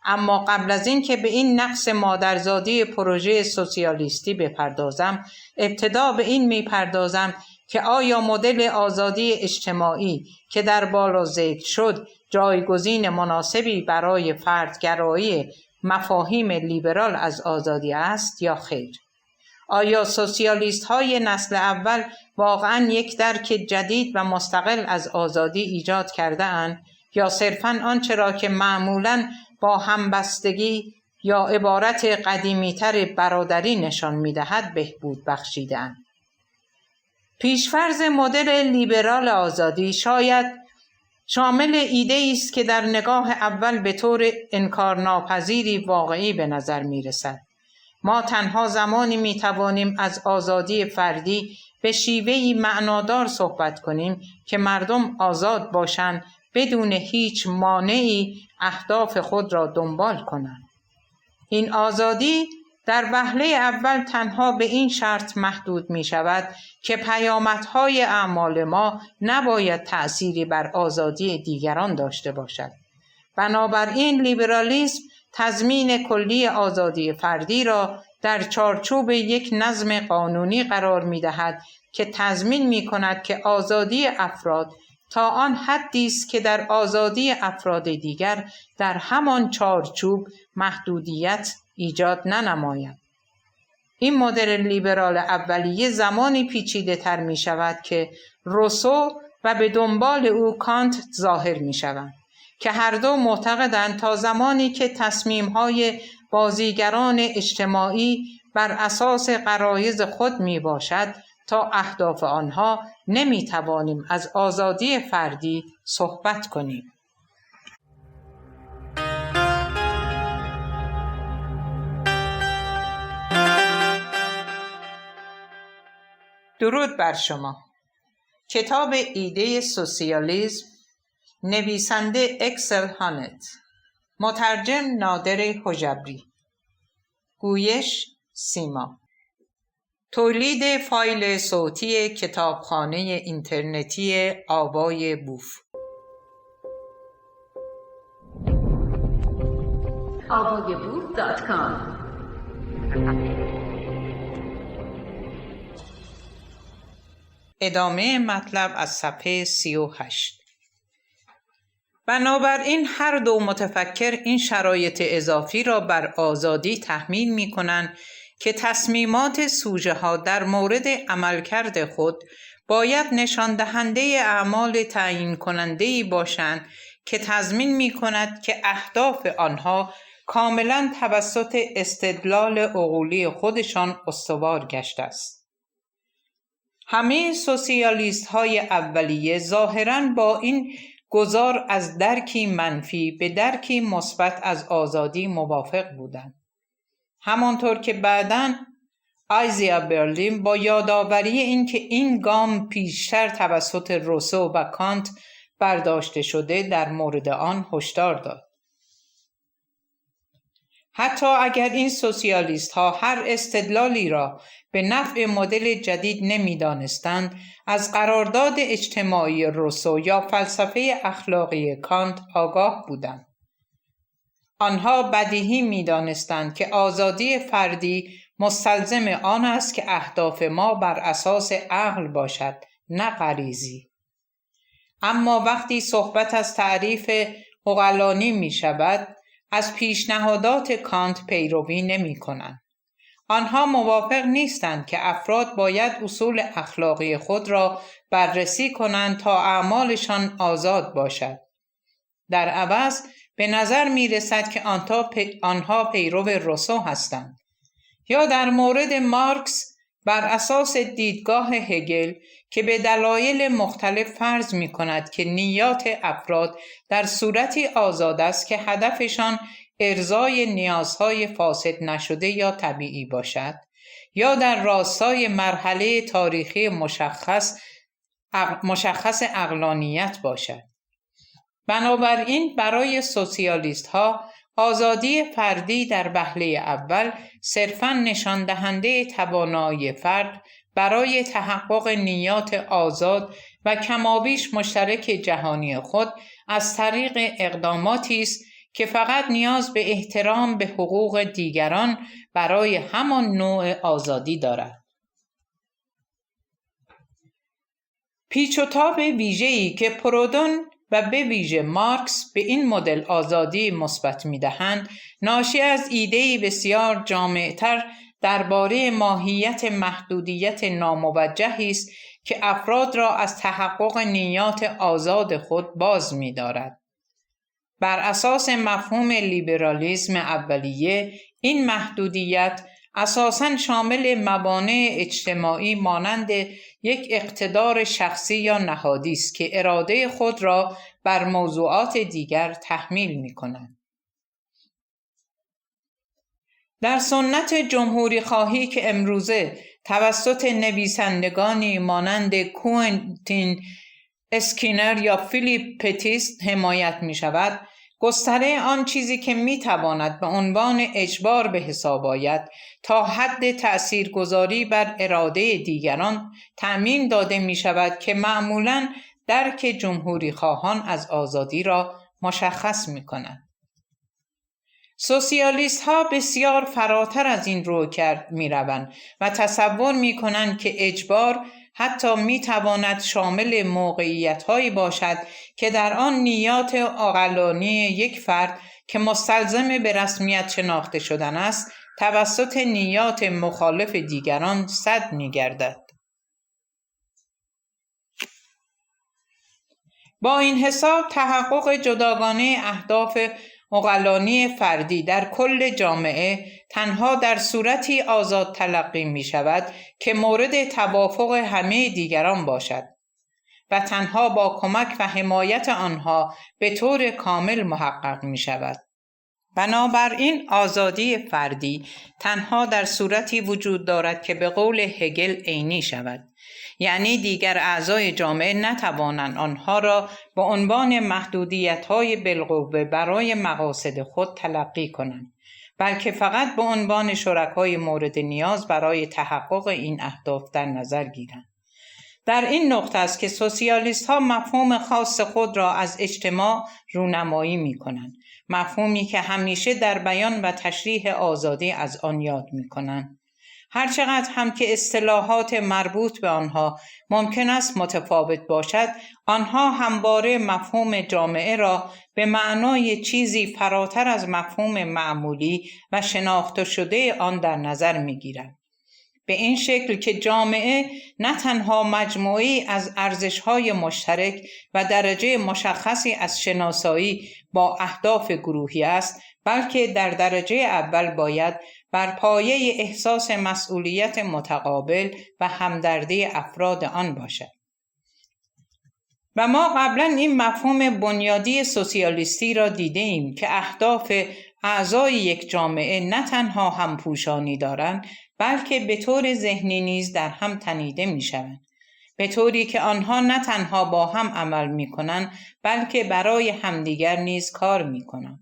اما قبل از این که به این نقص مادرزادی پروژه سوسیالیستی بپردازم، ابتدا به این میپردازم که آیا مدل آزادی اجتماعی که در بالا ذکر شد جایگزین مناسبی برای فردگرایی مفاهیم لیبرال از آزادی است یا خیر؟ آیا سوسیالیست های نسل اول واقعاً یک درک جدید و مستقل از آزادی ایجاد کرده اند یا صرفاً آنچه را که معمولاً با همبستگی یا عبارت قدیمی‌تر برادری نشان می‌دهد بهبود بخشیده‌اند؟ پیشفرض مدل لیبرال آزادی شاید شامل ایده‌ای است که در نگاه اول به طور انکارناپذیری واقعی به نظر می‌رسد. ما تنها زمانی می‌توانیم از آزادی فردی به شیوهی معنادار صحبت کنیم که مردم آزاد باشند بدون هیچ مانعی اهداف خود را دنبال کنند. این آزادی در وهله اول تنها به این شرط محدود می شود که پیامدهای اعمال ما نباید تأثیری بر آزادی دیگران داشته باشد. بنابراین لیبرالیسم تضمین کلی آزادی فردی را در چارچوب یک نظم قانونی قرار می دهد که تضمین می کند که آزادی افراد تا آن حدی است که در آزادی افراد دیگر در همان چارچوب محدودیت ایجاد ننماید. این مدل لیبرال اولیه زمانی پیچیده تر می شود که روسو و به دنبال او کانت ظاهر می شوند که هر دو معتقدند تا زمانی که تصمیم‌های بازیگران اجتماعی بر اساس غرایز خود می باشد تا اهداف آنها نمی توانیم از آزادی فردی صحبت کنیم. درود بر شما. کتاب ایده سوسیالیسم، نویسنده اکسل هانت، مترجم نادر حجبری، گویش سیما. تولید فایل صوتی کتابخانه اینترنتی آوای بوف. avayaboof.com. ادامه مطلب از صفحه 38. بنابراین هر دو متفکر این شرایط اضافی را بر آزادی تحمیل می کنند که تصمیمات سوژه ها در مورد عملکرد خود باید نشان دهنده اعمال تعیین کننده‌ای باشند که تضمین می کند که اهداف آنها کاملا توسط استدلال عقولی خودشان استوار گشته است. همه سوسیالیست های اولیه ظاهراً با این گذار از درکی منفی به درکی مثبت از آزادی موافق بودند. همانطور که بعداً آیزیا برلین با یادآوری اینکه این گام پیشتر توسط روسو و کانت برداشته شده در مورد آن هشدار داد. حتی اگر این سوسیالیست ها هر استدلالی را به نفع مدل جدید نمی دانستند، از قرارداد اجتماعی روسو یا فلسفه اخلاقی کانت آگاه بودند. آنها بدیهی می دانستند که آزادی فردی مستلزم آن است که اهداف ما بر اساس عقل باشد، نه غریزی. اما وقتی صحبت از تعریف عقلانی می شود، از پیشنهادات کانت پیروی نمی کنند. آنها موافق نیستند که افراد باید اصول اخلاقی خود را بررسی کنند تا اعمالشان آزاد باشد. در عوض به نظر می رسد که آنها پیرو روسو هستند. یا در مورد مارکس بر اساس دیدگاه هگل که به دلایل مختلف فرض می کند که نیات افراد در صورتی آزاد است که هدفشان ارضای نیازهای فاسد نشده یا طبیعی باشد، یا در راستای مرحله تاریخی مشخص عقلانیت باشد. بنابراین برای سوسیالیست ها آزادی فردی در وهله اول صرفاً نشان دهنده توانایی فرد برای تحقق نیات آزاد و کمابیش مشترک جهانی خود از طریق اقداماتی است که فقط نیاز به احترام به حقوق دیگران برای همان نوع آزادی دارد. پیچ و تاب ویژه‌ای که پرودون و به ویژه مارکس به این مدل آزادی مثبت می‌دهند، ناشی از ایده‌ای بسیار جامع‌تر درباره ماهیت محدودیت ناموجهی است که افراد را از تحقق نیات آزاد خود باز می‌دارد. بر اساس مفهوم لیبرالیسم اولیه، این محدودیت اساساً شامل موانع اجتماعی مانند یک اقتدار شخصی یا نهادی است که اراده خود را بر موضوعات دیگر تحمیل می‌کنند. در سنت جمهوری خواهی که امروزه توسط نویسندگانی مانند کوئنتین اسکینر یا فیلیپ پتیست حمایت می شود، گستره آن چیزی که می تواند به عنوان اجبار به حساب آید تا حد تأثیرگذاری بر اراده دیگران تأمین داده می شود که معمولاً درک جمهوری خواهان از آزادی را مشخص می کنند. سوسیالیست ها بسیار فراتر از این رویکرد می روند و تصور می کنند که اجبار حتی می تواند شامل موقعیت هایی باشد که در آن نیات عقلانی یک فرد که مستلزم به رسمیت شناخته شدن است توسط نیات مخالف دیگران سد می گردد. با این حساب تحقق جداگانه اهداف عقلانی فردی در کل جامعه تنها در صورتی آزاد تلقی می شود که مورد توافق همه دیگران باشد و تنها با کمک و حمایت آنها به طور کامل محقق می شود. بنابراین آزادی فردی تنها در صورتی وجود دارد که به قول هگل عینی شود، یعنی دیگر اعضای جامعه نتوانند آنها را به عنوان محدودیت‌های بالقوه برای مقاصد خود تلقی کنند، بلکه فقط به عنوان شرکای مورد نیاز برای تحقق این اهداف در نظر گیرند. در این نقطه است که سوسیالیست‌ها مفهوم خاص خود را از اجتماع رونمایی می‌کنند، مفهومی که همیشه در بیان و تشریح آزادی از آن یاد می‌کنند. هرچقدر هم که اصطلاحات مربوط به آنها ممکن است متفاوت باشد، آنها همواره مفهوم جامعه را به معنای چیزی فراتر از مفهوم معمولی و شناخته شده آن در نظر می‌گیرند. به این شکل که جامعه نه تنها مجموعی از ارزش‌های مشترک و درجه مشخصی از شناسایی با اهداف گروهی است، بلکه در درجه اول باید بر پایه احساس مسئولیت متقابل و همدردی افراد آن باشد. و ما قبلا این مفهوم بنیادی سوسیالیستی را دیده ایم که اهداف اعضای یک جامعه نه تنها همپوشانی دارند، بلکه به طور ذهنی نیز در هم تنیده می شوند، به طوری که آنها نه تنها با هم عمل می کنند، بلکه برای همدیگر نیز کار می کنند.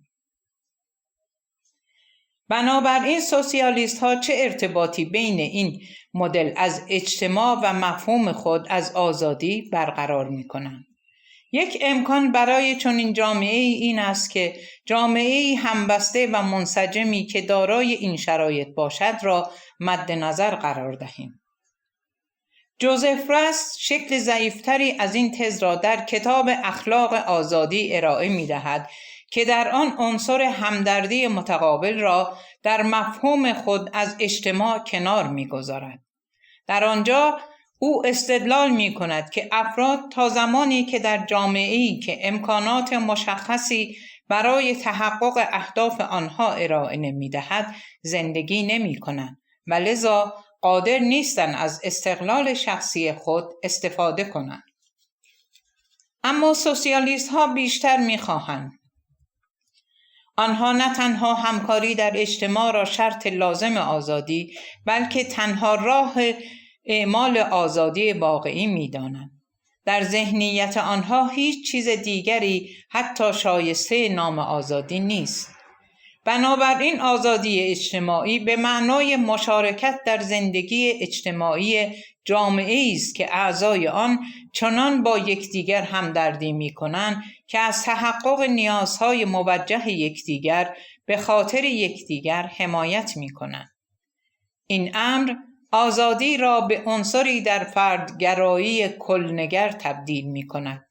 بنابراین سوسیالیست ها چه ارتباطی بین این مدل از اجتماع و مفهوم خود از آزادی برقرار می کنند؟ یک امکان برای چنین جامعه این است که جامعه همبسته و منسجمی که دارای این شرایط باشد را مد نظر قرار دهیم. جوزف راست شکل ضعیفتری از این تز را در کتاب اخلاق آزادی ارائه می دهد که در آن عنصر همدردی متقابل را در مفهوم خود از اجتماع کنار می گذارد. در آنجا او استدلال می کند که افراد تا زمانی که در جامعه‌ای که امکانات مشخصی برای تحقق اهداف آنها ارائه نمی دهد زندگی نمی کنند و لذا قادر نیستند از استقلال شخصی خود استفاده کنند. اما سوسیالیست ها بیشتر می خواهند. آنها نه تنها همکاری در اجتماع را شرط لازم آزادی، بلکه تنها راه اعمال آزادی واقعی می دانند. در ذهنیت آنها هیچ چیز دیگری حتی شایسته نام آزادی نیست. بنابراین آزادی اجتماعی به معنای مشارکت در زندگی اجتماعی جامعه‌ای است که اعضای آن چنان با یکدیگر همدردی می‌کنند که از تحقق نیازهای موجه یکدیگر به خاطر یکدیگر حمایت می‌کنند. این امر آزادی را به عنصری در فردگرایی کلنگر تبدیل می‌کند.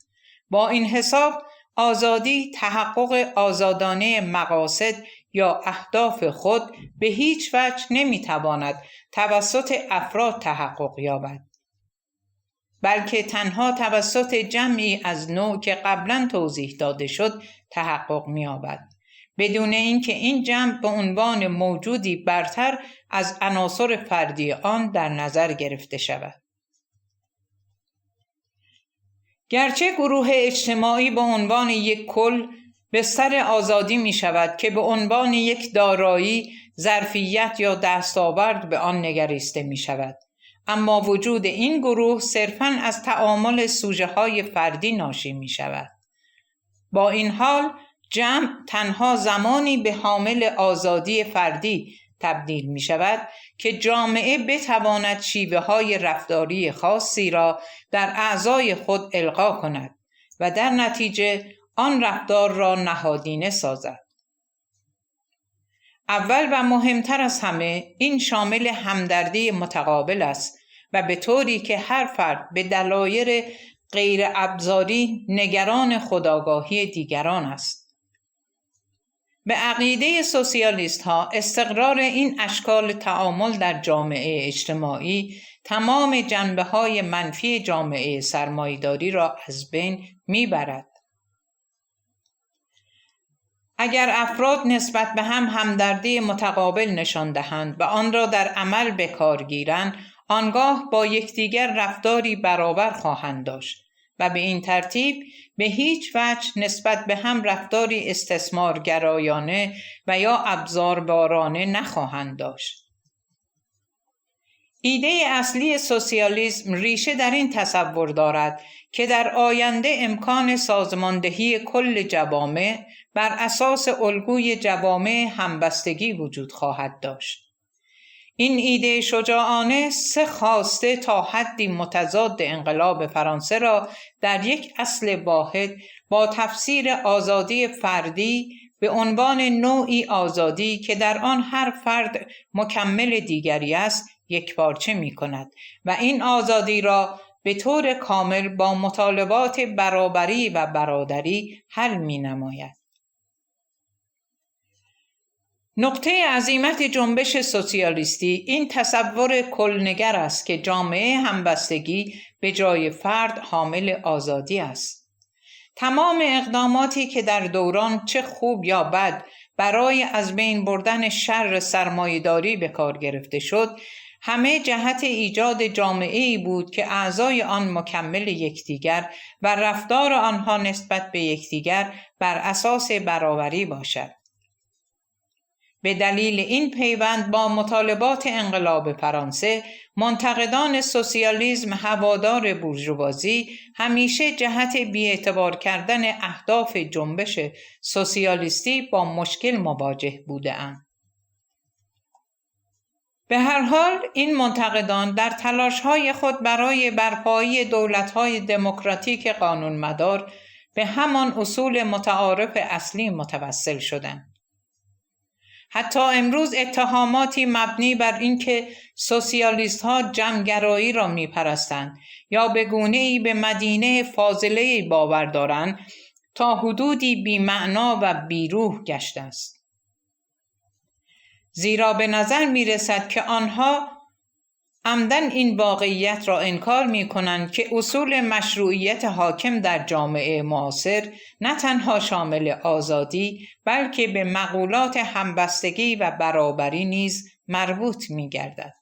با این حساب آزادی تحقق آزادانه مقاصد یا اهداف خود به هیچ وجه نمیتواند توسط افراد تحقق یابد، بلکه تنها توسط جمعی از نوع که قبلا توضیح داده شد تحقق می‌یابد، بدون اینکه این جمع به عنوان موجودی برتر از عناصر فردی آن در نظر گرفته شود. گرچه گروه اجتماعی به عنوان یک کل بستر آزادی می شود که به عنوان یک دارایی، ظرفیت یا دستاورد به آن نگریسته می شود، اما وجود این گروه صرفاً از تعامل سوژه‌های فردی ناشی می شود. با این حال جمع تنها زمانی به حامل آزادی فردی تبدیل می شود که جامعه بتواند شیوه‌های رفتاری خاصی را در اعضای خود القا کند و در نتیجه آن رفتار را نهادینه سازد. اول و مهمتر از همه این شامل همدردی متقابل است و به طوری که هر فرد به دلایل غیر ابزاری نگران خودآگاهی دیگران است. به عقیده سوسیالیست ها استقرار این اشکال تعامل در جامعه اجتماعی تمام جنبه های منفی جامعه سرمایه‌داری را از بین میبرد. اگر افراد نسبت به هم همدردی متقابل نشان دهند و آن را در عمل به کار گیرند، آنگاه با یکدیگر رفتاری برابر خواهند داشت و به این ترتیب به هیچ وجه نسبت به هم رفتاری استثمارگرایانه و یا ابزاربارانه نخواهند داشت. ایده اصلی سوسیالیسم ریشه در این تصور دارد که در آینده امکان سازماندهی کل جوامع بر اساس الگوی جوامع همبستگی وجود خواهد داشت. این ایده شجاعانه سه خواسته تا حدی متضاد انقلاب فرانسه را در یک اصل واحد با تفسیر آزادی فردی به عنوان نوعی آزادی که در آن هر فرد مکمل دیگری است یکپارچه می کند و این آزادی را به طور کامل با مطالبات برابری و برادری حل می نماید. نقطه عظیمت جنبش سوسیالیستی این تصور کلنگر است که جامعه همبستگی به جای فرد حامل آزادی است. تمام اقداماتی که در دوران چه خوب یا بد برای از بین بردن شر سرمایه‌داری به کار گرفته شد، همه جهت ایجاد جامعه‌ای بود که اعضای آن مکمل یکدیگر و رفتار آنها نسبت به یکدیگر بر اساس برابری باشد. به دلیل این پیوند با مطالبات انقلاب فرانسه، منتقدان سوسیالیسم هوادار بورژوازی همیشه جهت بی‌اعتبار کردن اهداف جنبش سوسیالیستی با مشکل مواجه بوده‌اند. به هر حال این منتقدان در تلاش‌های خود برای برپایی دولت‌های دموکراتیک قانونمدار به همان اصول متعارف اصلی متوسل شدند. حتی امروز اتهاماتی مبنی بر اینکه سوسیالیست‌ها جمع‌گرایی را می‌پرستند یا به گونه‌ای به مدینه فاضله‌ای باور دارند تا حدودی بی‌معنا و بی‌روح گشته است. زیرا به نظر می‌رسد که آنها عمدن این واقعیت را انکار می‌کنند که اصول مشروعیت حاکم در جامعه معاصر نه تنها شامل آزادی بلکه به مقولات همبستگی و برابری نیز مربوط می‌گردد.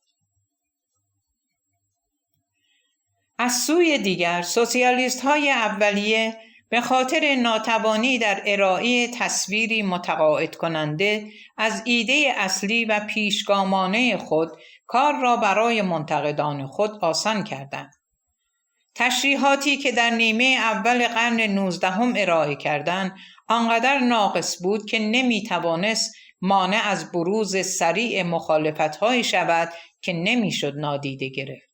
از سوی دیگر سوسیالیست‌های اولیه به خاطر ناتوانی در ارائه تصویری متقاعد کننده از ایده اصلی و پیشگامانه خود کار را برای منتقدان خود آسان کردند. تشریحاتی که در نیمه اول قرن 19 ارائه کردند آنقدر ناقص بود که نمیتوانست مانع از بروز سریع مخالفت‌هایی شود که نمیشد نادیده گرفت.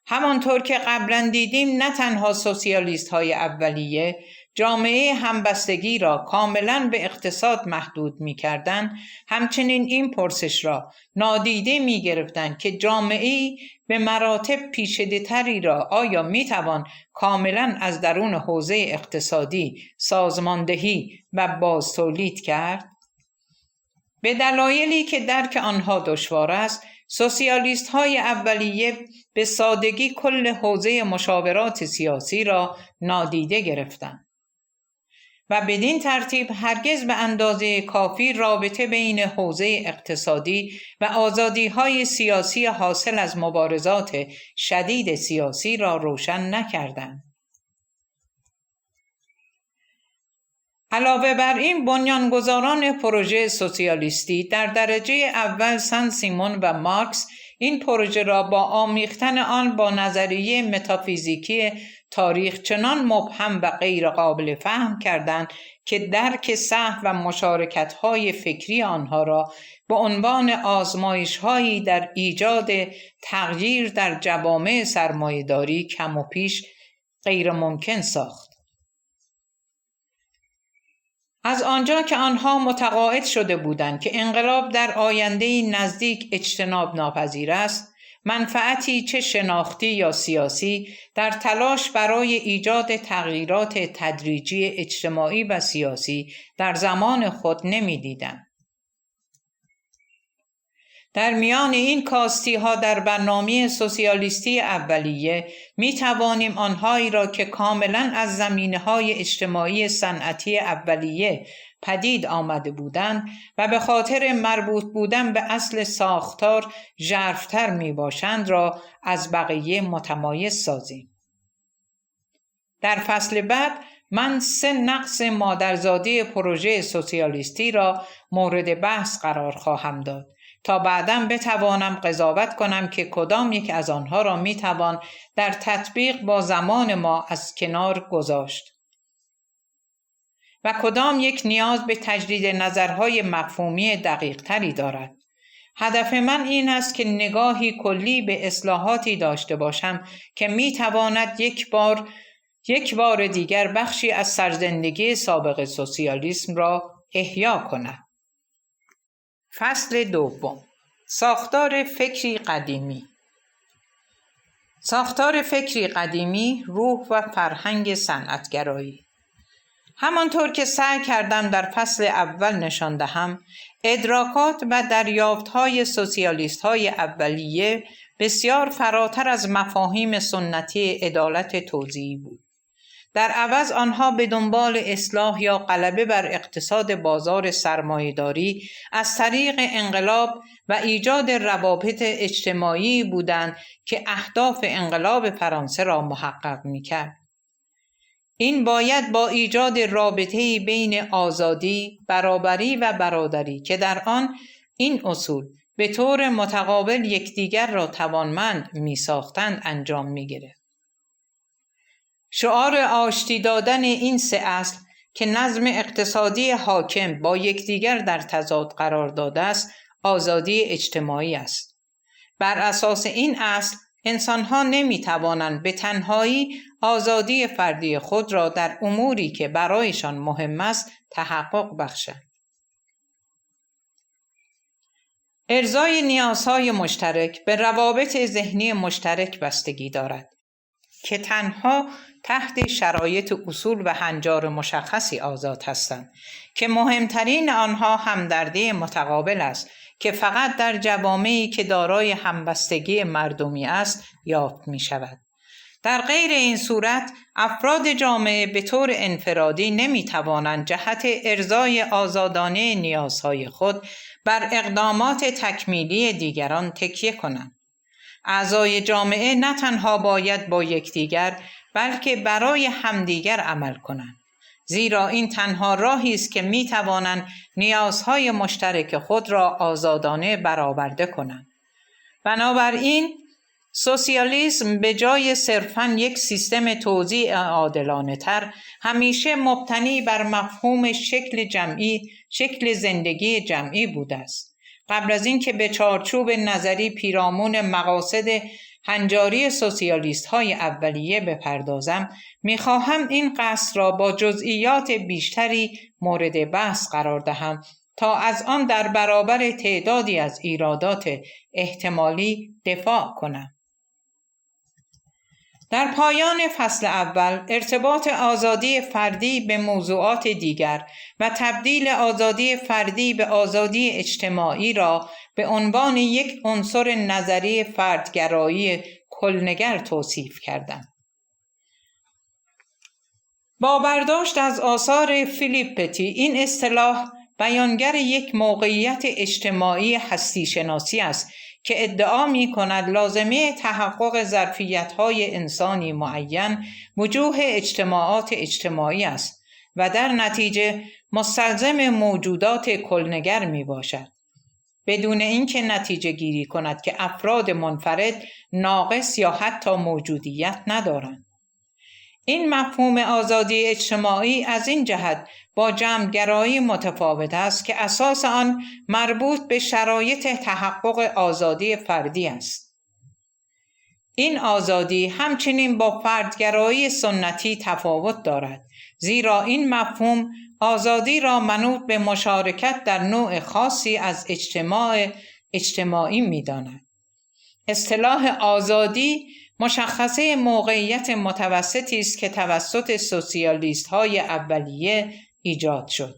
همانطور که قبلا دیدیم نه تنها سوسیالیست‌های اولیه جامعه همبستگی را کاملا به اقتصاد محدود می‌کردند، همچنین این پرسش را نادیده می‌گرفتند که جامعه‌ای به مراتب پیچیده‌تری را آیا می‌توان کاملا از درون حوزه اقتصادی سازماندهی و بازتولید کرد؟ به دلایلی که درک آنها دشوار است، سوسیالیست‌های اولیه به سادگی کل حوزه مشاورات سیاسی را نادیده گرفتند و بدین ترتیب هرگز به اندازه کافی رابطه بین حوزه اقتصادی و آزادی‌های سیاسی حاصل از مبارزات شدید سیاسی را روشن نکردند. علاوه بر این بنیانگذاران پروژه سوسیالیستی در درجه اول سن سیمون و مارکس این پروژه را با آمیختن آن با نظریه متافیزیکی تاریخ چنان مبهم و غیر قابل فهم کردند که درک سهو و مشارکت‌های فکری آنها را به عنوان آزمایش‌هایی در ایجاد تغییر در جوامع سرمایه‌داری کم و پیش غیر ممکن ساخت. از آنجا که آنها متقاعد شده بودند که انقلاب در آینده نزدیک اجتناب ناپذیر است، منفعتی چه شناختی یا سیاسی در تلاش برای ایجاد تغییرات تدریجی اجتماعی و سیاسی در زمان خود نمی‌دیدند. در میان این کاستی ها در برنامه سوسیالیستی اولیه می توانیم آنهایی را که کاملا از زمینه های اجتماعی صنعتی اولیه پدید آمده بودند و به خاطر مربوط بودن به اصل ساختار ژرف‌تر می باشند را از بقیه متمایز سازیم. در فصل بعد من 3 نقص مادرزادی پروژه سوسیالیستی را مورد بحث قرار خواهم داد تا بعداً بتوانم قضاوت کنم که کدام یک از آنها را میتوان در تطبیق با زمان ما از کنار گذاشت و کدام یک نیاز به تجدید نظرهای مفهومی دقیق تری دارد. هدف من این است که نگاهی کلی به اصلاحاتی داشته باشم که میتواند یک بار دیگر بخشی از سرزندگی سابق سوسیالیسم را احیا کند. فصل دوم. ساختار فکری قدیمی. ساختار فکری قدیمی، روح و فرهنگ صنعتگرایی. همانطور که سعی کردم در فصل اول نشان دهم، ادراکات و دریافت‌های سوسیالیست‌های اولیه بسیار فراتر از مفاهیم سنتی عدالت توزیعی بود. در عوض آنها به دنبال اصلاح یا غلبه بر اقتصاد بازار سرمایه‌داری از طریق انقلاب و ایجاد روابط اجتماعی بودند که اهداف انقلاب فرانسه را محقق می‌کرد. این باید با ایجاد رابطه‌ای بین آزادی، برابری و برادری که در آن این اصول به طور متقابل یکدیگر را توانمند می‌ساختند انجام می‌گرفت. شعار آشتی دادن این 3 اصل که نظم اقتصادی حاکم با یکدیگر در تضاد قرار داده است، آزادی اجتماعی است. بر اساس این اصل انسان‌ها نمی‌توانند به تنهایی آزادی فردی خود را در اموری که برایشان مهم است تحقق بخشند. ارضای نیازهای مشترک به روابط ذهنی مشترک بستگی دارد که تنها تحت شرایط اصول و هنجار مشخصی آزاد هستند که مهمترین آنها همدردی متقابل است که فقط در جوامعی که دارای همبستگی مردمی است یافت می شود. در غیر این صورت افراد جامعه به طور انفرادی نمی توانند جهت ارضای آزادانه نیازهای خود بر اقدامات تکمیلی دیگران تکیه کنند. اعضای جامعه نه تنها باید با یکدیگر بلکه برای همدیگر عمل کنند، زیرا این تنها راهی است که می توانند نیازهای مشترک خود را آزادانه برآورده کنند. بنابراین سوسیالیسم به جای صرفاً یک سیستم توزیع عادلانه تر همیشه مبتنی بر مفهوم شکل زندگی جمعی بوده است. قبل از این که به چارچوب نظری پیرامون مقاصد هنجاری سوسیالیست های اولیه بپردازم، میخواهم این قصد را با جزئیات بیشتری مورد بحث قرار دهم تا از آن در برابر تعدادی از ایرادات احتمالی دفاع کنم. در پایان فصل اول ارتباط آزادی فردی به موضوعات دیگر و تبدیل آزادی فردی به آزادی اجتماعی را به عنوان یک عنصر نظری فردگرایی کلنگر توصیف کردم. با برداشت از آثار فیلیپ پتی، این اصطلاح بیانگر یک موقعیت اجتماعی هستی شناسی است که ادعا می کند لازمه تحقق ظرفیت‌های انسانی معین وجوه اجتماعات اجتماعی است و در نتیجه مستلزم موجودات کلنگر می باشد، بدون اینکه نتیجه گیری کند که افراد منفرد ناقص یا حتی موجودیت ندارند. این مفهوم آزادی اجتماعی از این جهت با جمع‌گرایی متفاوت است که اساس آن مربوط به شرایط تحقق آزادی فردی است. این آزادی همچنین با فردگرایی سنتی تفاوت دارد، زیرا این مفهوم آزادی را منوط به مشارکت در نوع خاصی از اجتماعی می‌داند. اصطلاح آزادی مشخصه موقعیت متوسطی است که توسط سوسیالیست‌های اولیه ایجاد شد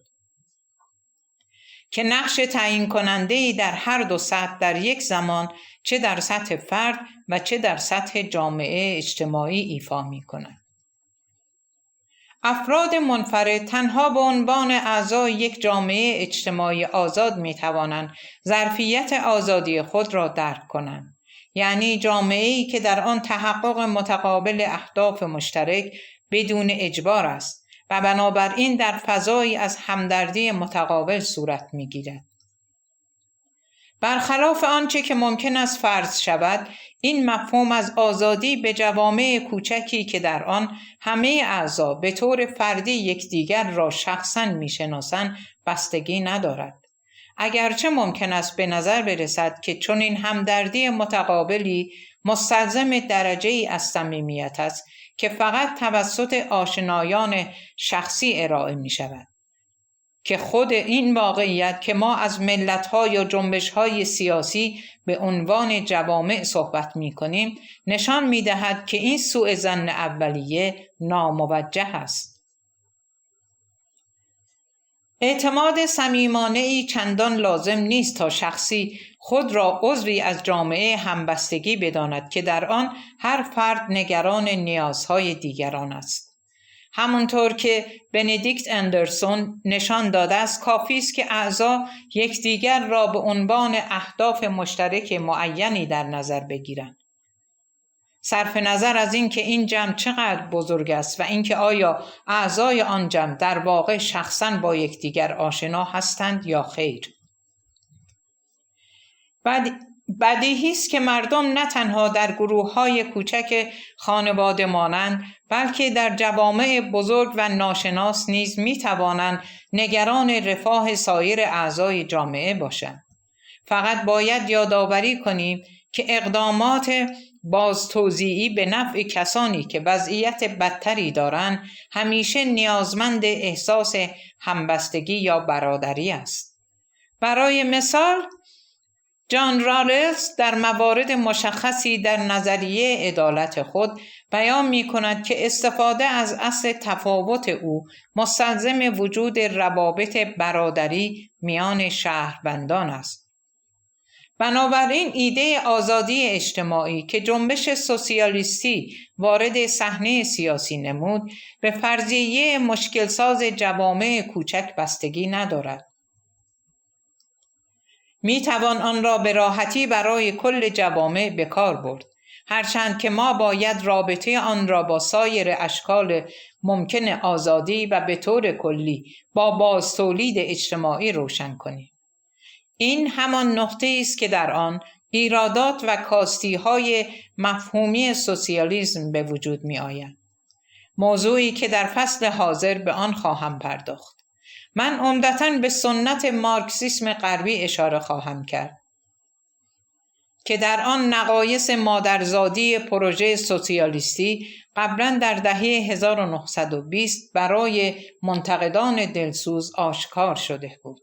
که نقش تعیین کننده‌ای در هر دو سطح در یک زمان، چه در سطح فرد و چه در سطح جامعه اجتماعی ایفا می‌کند. افراد منفرد تنها به عنوان اعضای یک جامعه اجتماعی آزاد می‌توانند ظرفیت آزادی خود را درک کنند، یعنی جامعه‌ای که در آن تحقق متقابل اهداف مشترک بدون اجبار است و بنابراین در فضایی از همدردی متقابل صورت می‌گیرد. برخلاف آنچه که ممکن است فرض شود، این مفهوم از آزادی به جوامع کوچکی که در آن همه اعضا به طور فردی یکدیگر را شخصاً می‌شناسند بستگی ندارد. اگرچه ممکن است به نظر برسد که چنین همدردی متقابلی مستلزم درجه‌ای از صمیمیت است که فقط توسط آشنایان شخصی ارائه می‌شود، که خود این واقعیت که ما از ملت‌ها یا جنبش‌های سیاسی به عنوان جوامع صحبت می‌کنیم نشان می‌دهد که این سوء ظن اولیه ناموجه است. اعتماد صمیمانه‌ای چندان لازم نیست تا شخصی خود را عضوی از جامعه همبستگی بداند که در آن هر فرد نگران نیازهای دیگران است. همونطور که بندیکت اندرسون نشان داده است، کافی است که اعضا یکدیگر را به عنوان اهداف مشترک معینی در نظر بگیرند. صرف نظر از اینکه این جمع چقدر بزرگ است و اینکه آیا اعضای آن جمع در واقع شخصاً با یکدیگر آشنا هستند یا خیر. بدیهی است که مردم نه تنها در گروه‌های کوچک خانواده مانند، بلکه در جوامع بزرگ و ناشناس نیز می‌توانند نگران رفاه سایر اعضای جامعه باشند. فقط باید یادآوری کنیم که اقدامات بازتوزیعی به نفع کسانی که وضعیت بدتری دارند همیشه نیازمند احساس همبستگی یا برادری است. برای مثال، جان رالز در موارد مشخصی در نظریه عدالت خود بیان می کند که استفاده از اصل تفاوت او مستلزم وجود روابط برادری میان شهروندان است. بنابراین ایده آزادی اجتماعی که جنبش سوسیالیستی وارد صحنه سیاسی نمود، به فرضیه مشکلساز جوامع کوچک بستگی ندارد. می توان آن را به راحتی برای کل جوامع به کار برد، هرچند که ما باید رابطه آن را با سایر اشکال ممکن آزادی و به طور کلی با بازتولید اجتماعی روشن کنیم. این همان نقطه است که در آن ایرادات و کاستی‌های مفهومی سوسیالیسم به وجود می آید. موضوعی که در فصل حاضر به آن خواهم پرداخت. من عمدتاً به سنت مارکسیسم غربی اشاره خواهم کرد که در آن نقایص مادرزادی پروژه سوسیالیستی قبلاً در دهه 1920 برای منتقدان دلسوز آشکار شده بود.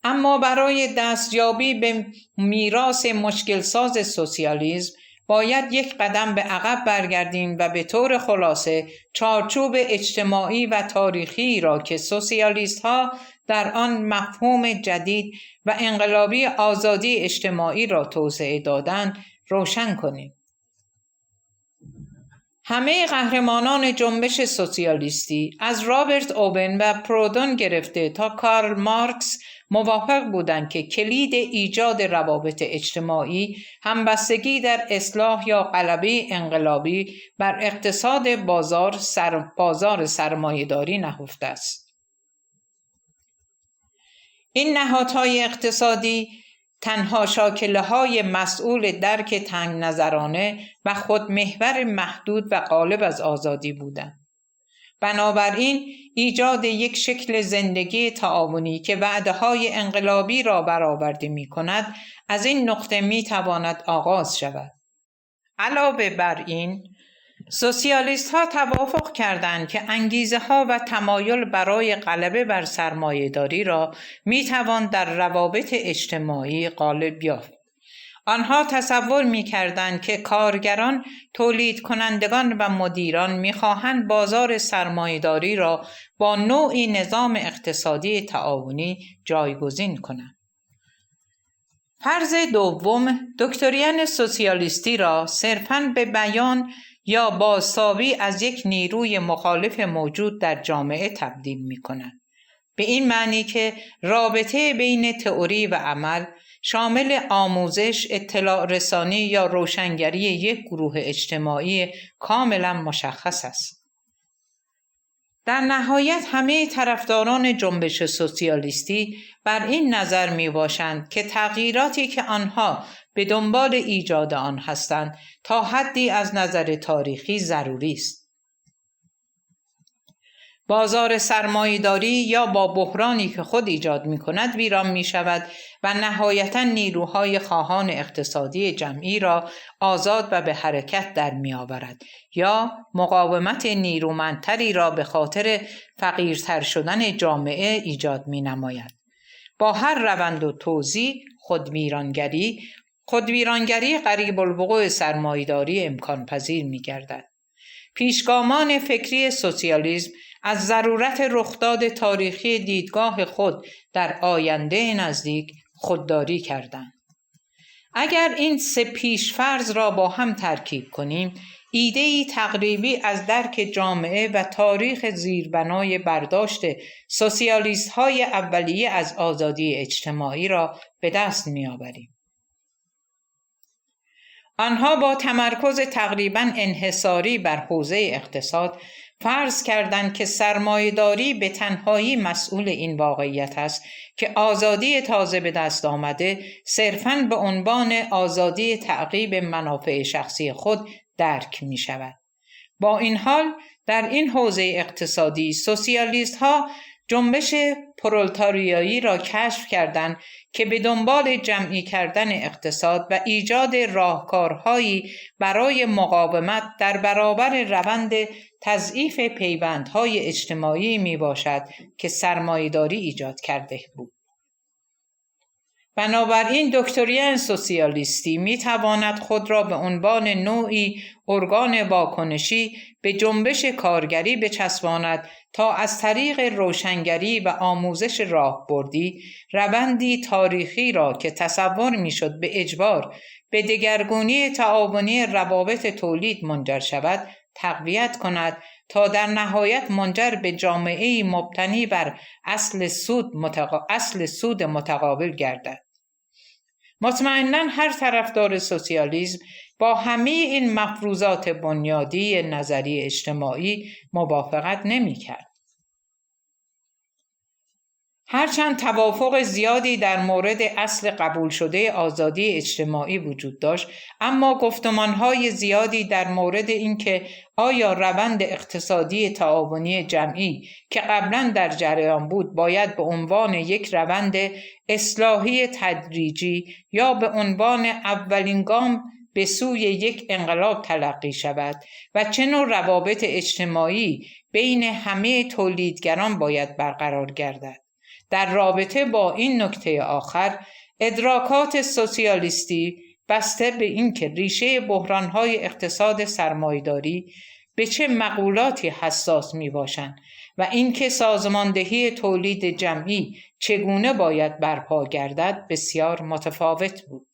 اما برای دستیابی به میراث مشکلساز سوسیالیسم باید یک قدم به عقب برگردیم و به طور خلاصه چارچوب اجتماعی و تاریخی را که سوسیالیست‌ها در آن مفهوم جدید و انقلابی آزادی اجتماعی را توسعه دادند روشن کنیم. همه قهرمانان جنبش سوسیالیستی از رابرت اوون و پرودون گرفته تا کارل مارکس موافق بودند که کلید ایجاد روابط اجتماعی همبستگی در اصلاح یا غلبه انقلابی بر اقتصاد بازار سرمایه‌داری نهفته است. این نهادهای اقتصادی تنها شاکله‌های مسئول درک تنگ نظرانه و خودمحور محدود و غالب از آزادی بودند. بنابراین ایجاد یک شکل زندگی تعاونی که وعده‌های انقلابی را برآورده می‌کند از این نقطه می‌تواند آغاز شود. علاوه بر این، سوسیالیست‌ها توافق کردند که انگیزه‌ها و تمایل برای غلبه بر سرمایه‌داری را می‌توان در روابط اجتماعی غالب یافت. آنها تصور می‌کردند که کارگران، تولید کنندگان و مدیران می‌خواهند بازار سرمایه‌داری را با نوعی نظام اقتصادی تعاونی جایگزین کنند. فرض دوم، دکترین سوسیالیستی را صرفاً به بیان یا بازتابی از یک نیروی مخالف موجود در جامعه تبدیل می‌کند. به این معنی که رابطه بین تئوری و عمل شامل آموزش، اطلاع رسانی یا روشنگری یک گروه اجتماعی کاملا مشخص است. در نهایت همه طرفداران جنبش سوسیالیستی بر این نظر می باشند که تغییراتی که آنها به دنبال ایجاد آن هستند تا حدی از نظر تاریخی ضروری است. بازار سرمایه‌داری یا با بحرانی که خود ایجاد می‌کند ویران می‌شود و نهایتاً نیروهای خواهان اقتصادی جمعی را آزاد و به حرکت در می‌آورد یا مقاومت نیرومندتری را به خاطر فقیرتر شدن جامعه ایجاد می‌نماید. با هر روند و توزیع خودویرانگری قریب الوقوع سرمایه‌داری امکان پذیر می‌گردد. پیشگامان فکری سوسیالیسم از ضرورت رخداد تاریخی دیدگاه خود در آینده نزدیک خودداری کردند. اگر این سه پیشفرض را با هم ترکیب کنیم، ایده‌ای تقریبی از درک جامعه و تاریخ زیربنای برداشت سوسیالیست‌های اولیه از آزادی اجتماعی را به دست می‌آوریم. آنها با تمرکز تقریباً انحصاری بر حوزه اقتصاد فرض کردند که سرمایه‌داری به تنهایی مسئول این واقعیت است که آزادی تازه به دست آمده صرفاً به عنوان آزادی تعقیب منافع شخصی خود درک می شود. با این حال در این حوزه اقتصادی سوسیالیست‌ها جنبش پرولتاریایی را کشف کردند که به دنبال جمعی کردن اقتصاد و ایجاد راهکارهایی برای مقاومت در برابر روند تضعیف پیوندهای اجتماعی می باشد که سرمایه‌داری ایجاد کرده بود. بنابراین دکترین سوسیالیستی می تواند خود را به عنوان نوعی ارگان واکنشی به جنبش کارگری بچسباند تا از طریق روشنگری و آموزش راهبردی روندی تاریخی را که تصور میشد به اجبار به دگرگونی تعاونی روابط تولید منجر شود تقویت کند تا در نهایت منجر به جامعه‌ای مبتنی بر اصل سود متقابل گردد. مطمئناً هر طرفدار سوسیالیسم با همه این مفروضات بنیادی نظری اجتماعی موافقت نمی‌کرد. هرچند توافق زیادی در مورد اصل قبول شده آزادی اجتماعی وجود داشت، اما گفتمانهای زیادی در مورد اینکه آیا روند اقتصادی تعاونی جمعی که قبلا در جریان بود باید به عنوان یک روند اصلاحی تدریجی یا به عنوان اولین گام به سوی یک انقلاب تلقی شود و چه نوع روابط اجتماعی بین همه تولیدگران باید برقرار گردد. در رابطه با این نکته آخر، ادراکات سوسیالیستی بسته به اینکه ریشه بحران‌های اقتصاد سرمایه‌داری به چه مقولاتی حساس می‌باشند و اینکه سازماندهی تولید جمعی چگونه باید برپا گردد بسیار متفاوت بود.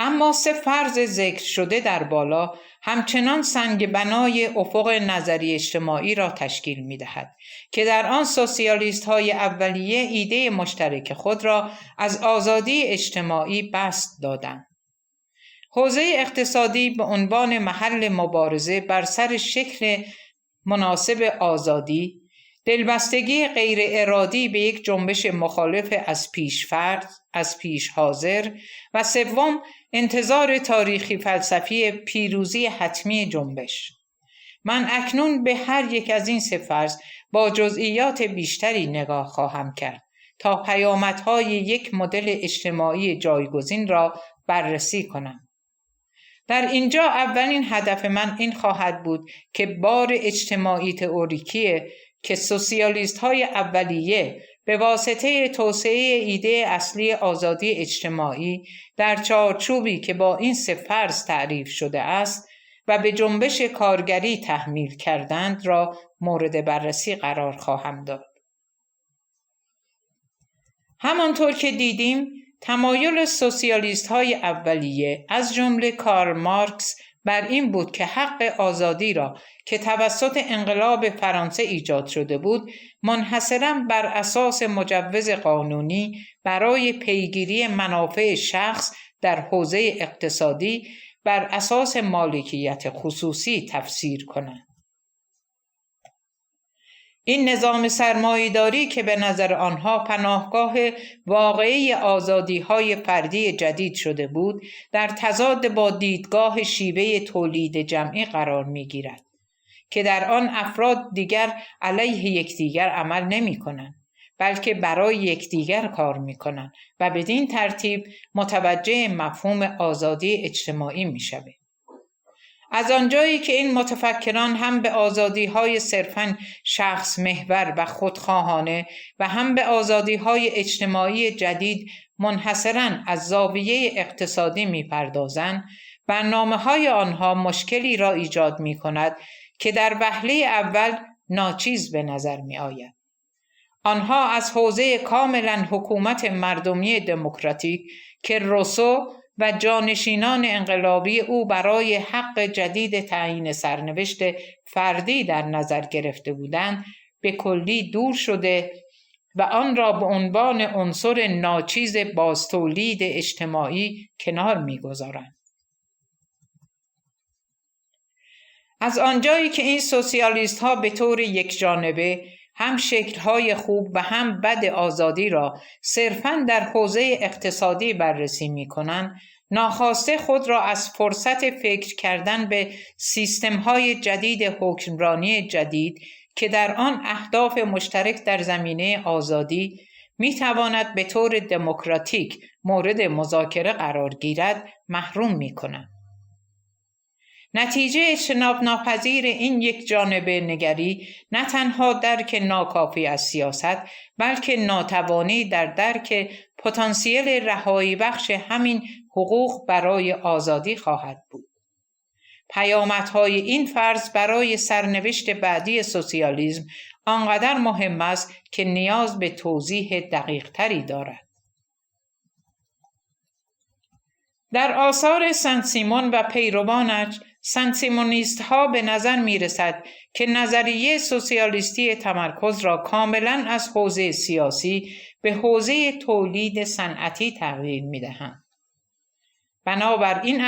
اما سه فرض ذکر شده در بالا همچنان سنگ بنای افق نظری اجتماعی را تشکیل می‌دهد که در آن سوسیالیست‌های اولیه ایده مشترک خود را از آزادی اجتماعی بسط دادند. حوزه اقتصادی به عنوان محل مبارزه بر سر شکل مناسب آزادی، دلبستگی غیر ارادی به یک جنبش مخالف از پیش حاضر و سوم انتظار تاریخی فلسفی پیروزی حتمی جنبش. من اکنون به هر یک از این سه فرض با جزئیات بیشتری نگاه خواهم کرد تا پیامدهای یک مدل اجتماعی جایگزین را بررسی کنم. در اینجا اولین هدف من این خواهد بود که بار اجتماعی تئوریکی که سوسیالیست‌های اولیه به واسطه توسعه ایده اصلی آزادی اجتماعی در چارچوبی که با این سه فرض تعریف شده است و به جنبش کارگری تحمیل کردند را مورد بررسی قرار خواهم داد. همانطور که دیدیم، تمایل سوسیالیست‌های اولیه از جمله کارل مارکس بر این بود که حق آزادی را که توسط انقلاب فرانسه ایجاد شده بود منحصراً بر اساس مجوز قانونی برای پیگیری منافع شخص در حوزه اقتصادی بر اساس مالکیت خصوصی تفسیر کنند. این نظام سرمایه‌داری که به نظر آنها پناهگاه واقعی آزادی‌های فردی جدید شده بود، در تضاد با دیدگاه شیوه تولید جمعی قرار می‌گیرد که در آن افراد دیگر علیه یکدیگر عمل نمی‌کنند، بلکه برای یکدیگر کار می‌کنند و بدین ترتیب متوجه مفهوم آزادی اجتماعی می‌شوند. از آنجایی که این متفکران هم به آزادی‌های صرفاً شخص محور و خودخواهانه و هم به آزادی‌های اجتماعی جدید منحصراً از زاویه اقتصادی می‌پردازند، برنامه‌های آنها مشکلی را ایجاد می‌کند که در وهله اول ناچیز به نظر می‌آید. آنها از حوزه کاملاً حکومت مردمی دموکراتیک که روسو و جانشینان انقلابی او برای حق جدید تعیین سرنوشت فردی در نظر گرفته بودند به کلی دور شده و آن را به عنوان عنصر ناچیز بازتولید اجتماعی کنار می‌گذارند. از آنجایی که این سوسیالیست ها به طور یکجانبه هم شکل‌های خوب و هم بد آزادی را صرفاً در حوزه اقتصادی بررسی می‌کنند، ناخواسته خود را از فرصت فکر کردن به سیستم‌های جدید حکمرانی جدید که در آن اهداف مشترک در زمینه آزادی می‌تواند به طور دموکراتیک مورد مذاکره قرار گیرد محروم می‌کنند. نتیجه اجتناب ناپذیر این یک جانبه نگری نه تنها درک ناکافی از سیاست، بلکه ناتوانی در درک پتانسیل رهایی بخش همین حقوق برای آزادی خواهد بود. پیامدهای این فرض برای سرنوشت بعدی سوسیالیسم آنقدر مهم است که نیاز به توضیح دقیق تری دارد. در آثار سن سیمون و پیروانش، سن سیمونیست ها به نظر می رسد که نظریه سوسیالیستی تمرکز را کاملا از حوزه سیاسی به حوزه تولید صنعتی تغییر می دهند. بنابر این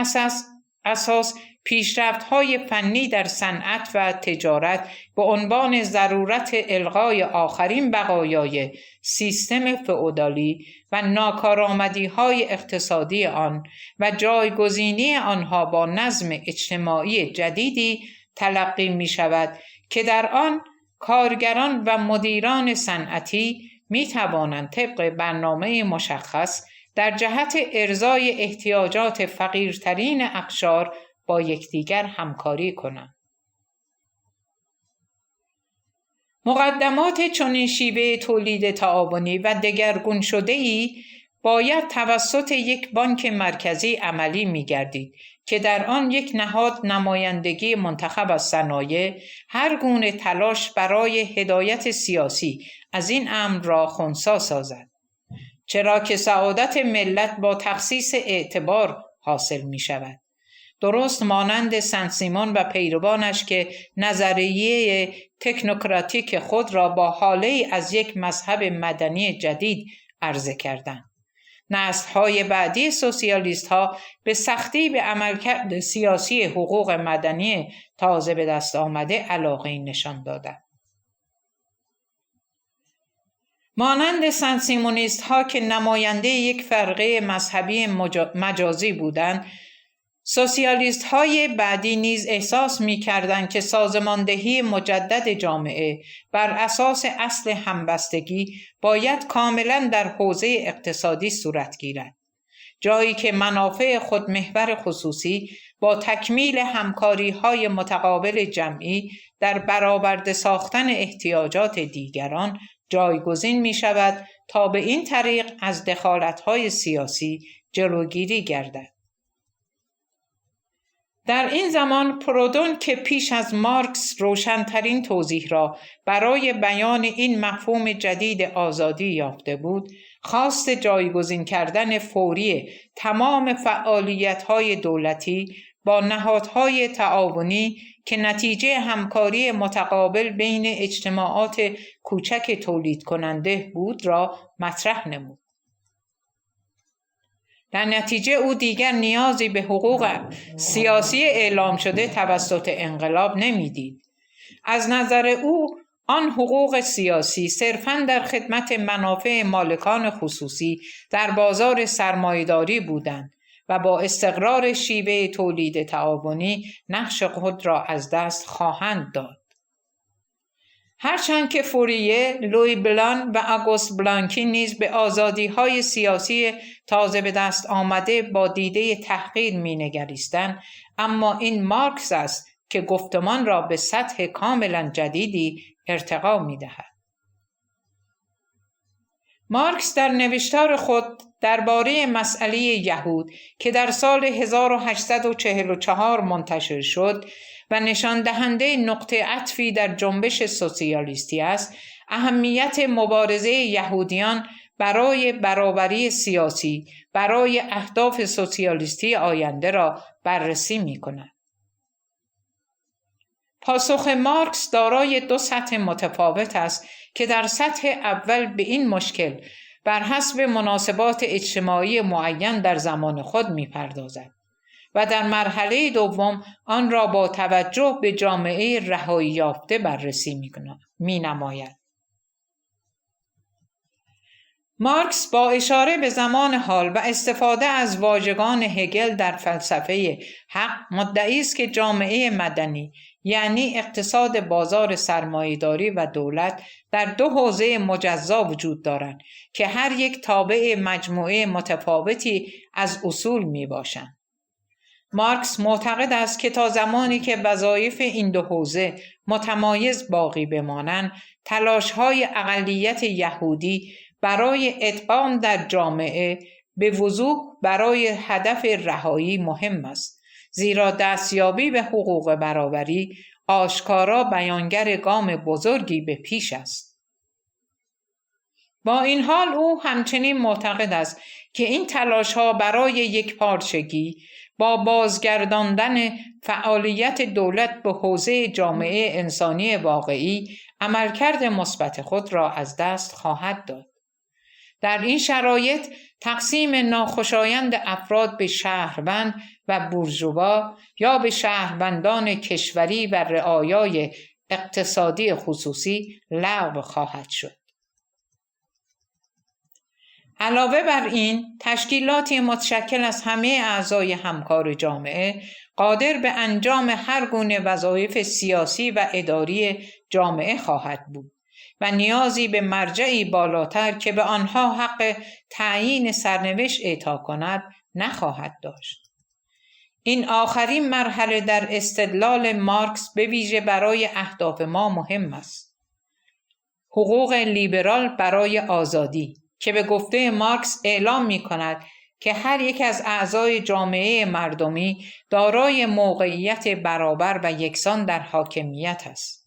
اساس پیشرفت‌های فنی در صنعت و تجارت به عنوان ضرورت الغای آخرین بقایای سیستم فئودالی و ناکارآمدی‌های اقتصادی آن و جایگزینی آنها با نظم اجتماعی جدیدی تلقی می‌شود که در آن کارگران و مدیران صنعتی می‌توانند طبق برنامه مشخص در جهت ارضای احتیاجات فقیرترین اقشار با یکدیگر همکاری کنند. مقدمات چنین شیوه تولید تعاونی و دگرگون شده‌ای باید توسط یک بانک مرکزی عملی می‌گردید که در آن یک نهاد نمایندگی منتخب از صنایع هر گونه تلاش برای هدایت سیاسی از این امر را خنثی سازد، چرا که سعادت ملت با تخصیص اعتبار حاصل می شود. درست مانند سن سیمون و پیروانش که نظریه تکنوکراتیک خود را با حاله از یک مذهب مدنی جدید عرضه کردند. نسل‌های بعدی سوسیالیست ها به سختی به عملکرد سیاسی حقوق مدنی تازه به دست آمده علاقه نشان دادند. مانند سن سیمونیست ها که نماینده یک فرقه مذهبی مجازی بودند، سوسیالیست های بعدی نیز احساس می کردند که سازماندهی مجدد جامعه بر اساس اصل همبستگی باید کاملا در حوزه اقتصادی صورت گیرد، جایی که منافع خودمحور خصوصی با تکمیل همکاری های متقابل جمعی در برآورده ساختن احتیاجات دیگران جایگزین می شود تا به این طریق از دخالت‌های سیاسی جلوگیری گردد. در این زمان پرودون که پیش از مارکس روشن‌ترین توضیح را برای بیان این مفهوم جدید آزادی یافته بود، خواست جایگزین کردن فوری تمام فعالیت‌های دولتی با نهادهای تعاونی که نتیجه همکاری متقابل بین اجتماعات کوچک تولید کننده بود را مطرح نمود. در نتیجه او دیگر نیازی به حقوق سیاسی اعلام شده توسط انقلاب نمیدید. از نظر او آن حقوق سیاسی صرفاً در خدمت منافع مالکان خصوصی در بازار سرمایه‌داری بودند و با استقرار شیوه تولید تعاونی نقش خود را از دست خواهند داد. هرچند که فوریه، لوی بلان و آگوست بلانکی نیز به آزادی‌های سیاسی تازه به دست آمده با دیده تحقیر می‌نگریستند، اما این مارکس است که گفتمان را به سطح کاملا جدیدی ارتقا می‌دهد. مارکس در نوشتار خود درباره مسئله یهود که در سال 1844 منتشر شد و نشان دهنده نقطه عطفی در جنبش سوسیالیستی است، اهمیت مبارزه یهودیان برای برابری سیاسی برای اهداف سوسیالیستی آینده را بررسی می‌کند. پاسخ مارکس دارای دو سطح متفاوت است که در سطح اول به این مشکل بر حسب مناسبات اجتماعی معین در زمان خود می‌پردازد و در مرحله دوم آن را با توجه به جامعه رهایی یافته بررسی می‌نماید. مارکس با اشاره به زمان حال و استفاده از واژگان هگل در فلسفه حق مدعی است که جامعه مدنی یعنی اقتصاد بازار سرمایه‌داری و دولت در دو حوزه مجزا وجود دارند که هر یک تابع مجموعه متفاوتی از اصول میباشند. مارکس معتقد است که تا زمانی که وظایف این دو حوزه متمایز باقی بمانند، تلاش‌های اقلیت یهودی برای ادغام در جامعه به وضوح برای هدف رهایی مهم است، زیرا دستیابی به حقوق برابری آشکارا بیانگر گام بزرگی به پیش است. با این حال او همچنین معتقد است که این تلاش‌ها برای یکپارچگی با بازگرداندن فعالیت دولت به حوزه جامعه انسانی واقعی عملکرد مثبت خود را از دست خواهد داد. در این شرایط تقسیم ناخوشایند افراد به شهروند و بورژوا یا به شهروندان کشوری و رعایای اقتصادی خصوصی لغو خواهد شد. علاوه بر این، تشکیلاتی متشکل از همه اعضای همکار جامعه قادر به انجام هر گونه وظایف سیاسی و اداری جامعه خواهد بود و نیازی به مرجعی بالاتر که به آنها حق تعیین سرنوشت اعطا کند نخواهد داشت. این آخرین مرحله در استدلال مارکس به ویژه برای اهداف ما مهم است. حقوق لیبرال برای آزادی که به گفته مارکس اعلام می کند که هر یک از اعضای جامعه مردمی دارای موقعیت برابر و یکسان در حاکمیت است.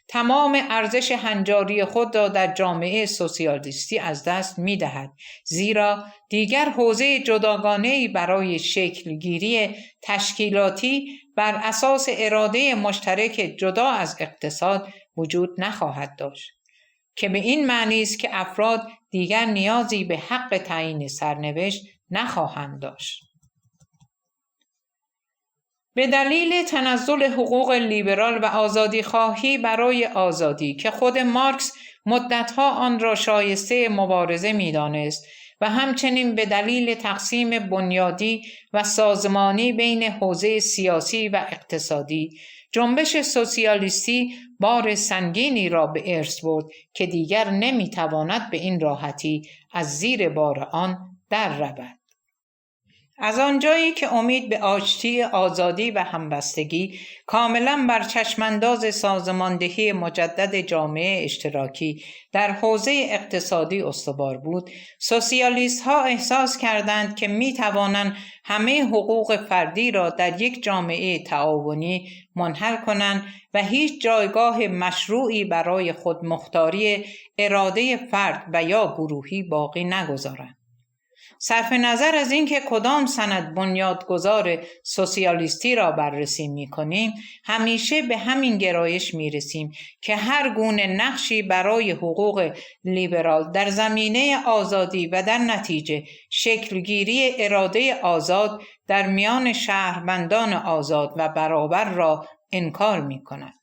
تمام ارزش هنجاری خود را در جامعه سوسیالیستی از دست می دهد، زیرا دیگر حوزه جداگانه‌ای برای شکلگیری تشکیلاتی بر اساس اراده مشترک جدا از اقتصاد وجود نخواهد داشت، که به این معنی است که افراد دیگر نیازی به حق تعیین سرنوشت نخواهند داشت. به دلیل تنزل حقوق لیبرال و آزادی خواهی برای آزادی که خود مارکس مدتها آن را شایسته مبارزه می‌دانست و همچنین به دلیل تقسیم بنیادی و سازمانی بین حوزه سیاسی و اقتصادی، جنبش سوسیالیستی بار سنگینی را به ارث برد که دیگر نمی‌تواند به این راحتی از زیر بار آن در رود. از آنجایی که امید به آشتی، آزادی و همبستگی کاملا بر چشمانداز سازماندهی مجدد جامعه اشتراکی در حوزه اقتصادی استوار بود، سوسیالیست ها احساس کردند که می توانند همه حقوق فردی را در یک جامعه تعاونی منحل کنند و هیچ جایگاه مشروعی برای خودمختاری اراده فرد و یا گروهی باقی نگذارند. صرف نظر از اینکه کدام سند بنیادگذار سوسیالیستی را بررسی می‌کنیم، همیشه به همین گرایش می‌رسیم که هر گونه نقشی برای حقوق لیبرال در زمینه آزادی و در نتیجه شکلگیری اراده آزاد در میان شهروندان آزاد و برابر را انکار می‌کند.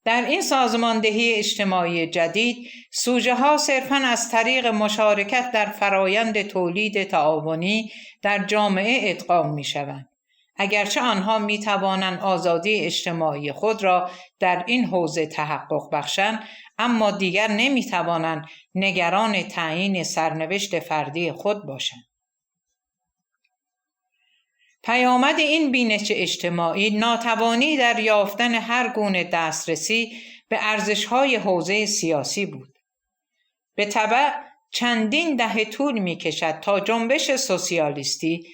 در این سازماندهی اجتماعی جدید، سوژه ها صرفاً از طریق مشارکت در فرایند تولید تعاونی در جامعه ادغام می شوند. اگرچه آنها می توانند آزادی اجتماعی خود را در این حوزه تحقق بخشند، اما دیگر نمی توانند نگران تعیین سرنوشت فردی خود باشند. پیامد این بینش اجتماعی ناتوانی در یافتن هر گونه دسترسی به ارزش‌های حوزه سیاسی بود. به تبع چندین دهه طول می‌کشد تا جنبش سوسیالیستی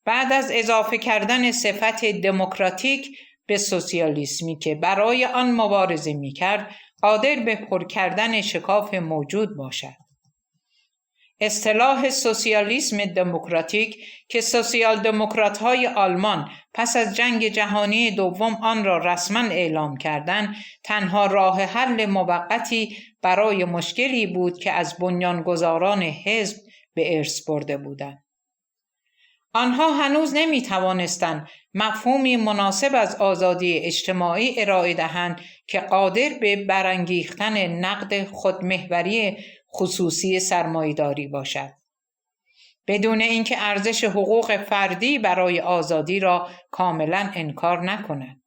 بعد از اضافه کردن صفت دموکراتیک به سوسیالیسمی که برای آن مبارزه می‌کرد، قادر به پر کردن شکاف موجود باشد. اصطلاح سوسیالیسم دموکراتیک که سوسیال دموکرات‌های آلمان پس از جنگ جهانی دوم آن را رسما اعلام کردند، تنها راه حل موقتی برای مشکلی بود که از بنیانگذاران حزب به ارث برده بودند. آنها هنوز نمی توانستند مفهومی مناسب از آزادی اجتماعی ارائه دهند که قادر به برانگیختن نقد خودمحوری خصوصی سرمایه‌داری باشد، بدون اینکه ارزش حقوق فردی برای آزادی را کاملا انکار نکند.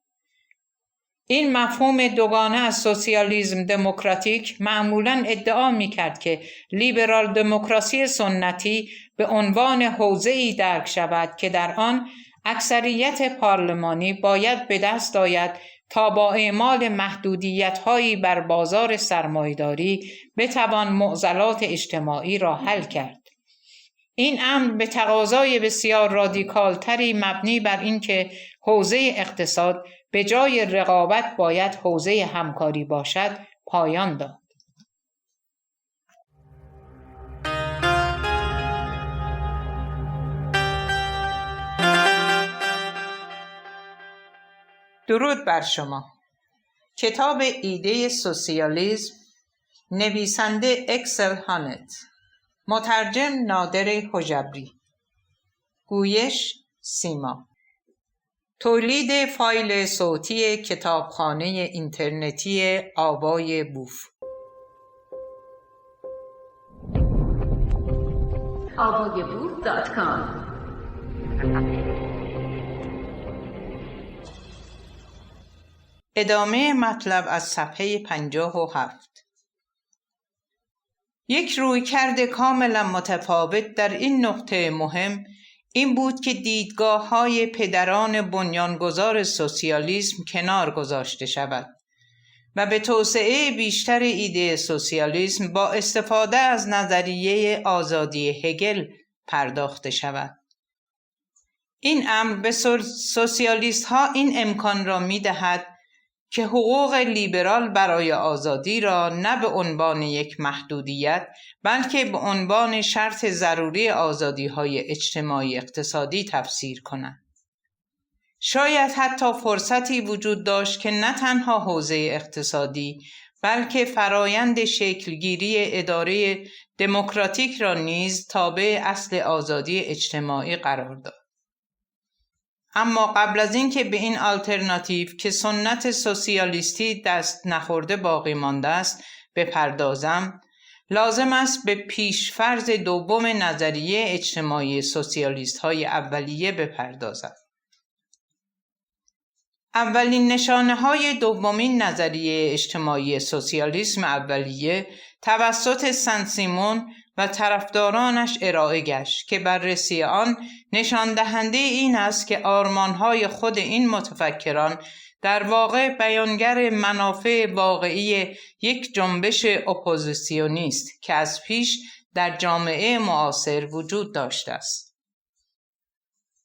این مفهوم دوگانه از سوسیالیسم دموکراتیک معمولاً ادعا می‌کرد که لیبرال دموکراسی سنتی به عنوان حوزه‌ای درک شود که در آن اکثریت پارلمانی باید به دست آید تا با اعمال محدودیت‌هایی بر بازار سرمایه‌داری بتوان معضلات اجتماعی را حل کرد. این امر به تقاضای بسیار رادیکالتری مبنی بر اینکه حوزه اقتصاد به جای رقابت باید حوزه همکاری باشد پایان داد. درود بر شما. کتاب ایده سوسیالیسم، نویسنده اکسل هانت، مترجم نادر حجبری، گویش سیما، تولید فایل صوتی کتابخانه اینترنتی آوای بوف. avayaboof.com. ادامه مطلب از صفحه 57. یک رویکرد کاملا متفاوت در این نقطه مهم این بود که دیدگاه‌های پدران بنیانگذار سوسیالیسم کنار گذاشته شود و به توسعه بیشتر ایده سوسیالیسم با استفاده از نظریه آزادی هگل پرداخته شود. این امر به سوسیالیست‌ها این امکان را می‌دهد که حقوق لیبرال برای آزادی را نه به عنوان یک محدودیت بلکه به عنوان شرط ضروری آزادی‌های اجتماعی اقتصادی تفسیر کنند. شاید حتی فرصتی وجود داشت که نه تنها حوزه اقتصادی بلکه فرایند شکلگیری اداره دموکراتیک را نیز تابع اصل آزادی اجتماعی قرار داد. اما قبل از اینکه به این آلترناتیو که سنت سوسیالیستی دست نخورده باقی مانده است بپردازم، لازم است به پیشفرض دوم نظریه اجتماعی سوسیالیست های اولیه بپردازم. اولین نشانه های دومین نظریه اجتماعی سوسیالیسم اولیه توسط سن سیمون و طرفدارانش ارائه گشت که بررسی آن نشان دهنده این است که آرمانهای خود این متفکران در واقع بیانگر منافع واقعی یک جنبش اپوزیسیونیست که از پیش در جامعه معاصر وجود داشته است.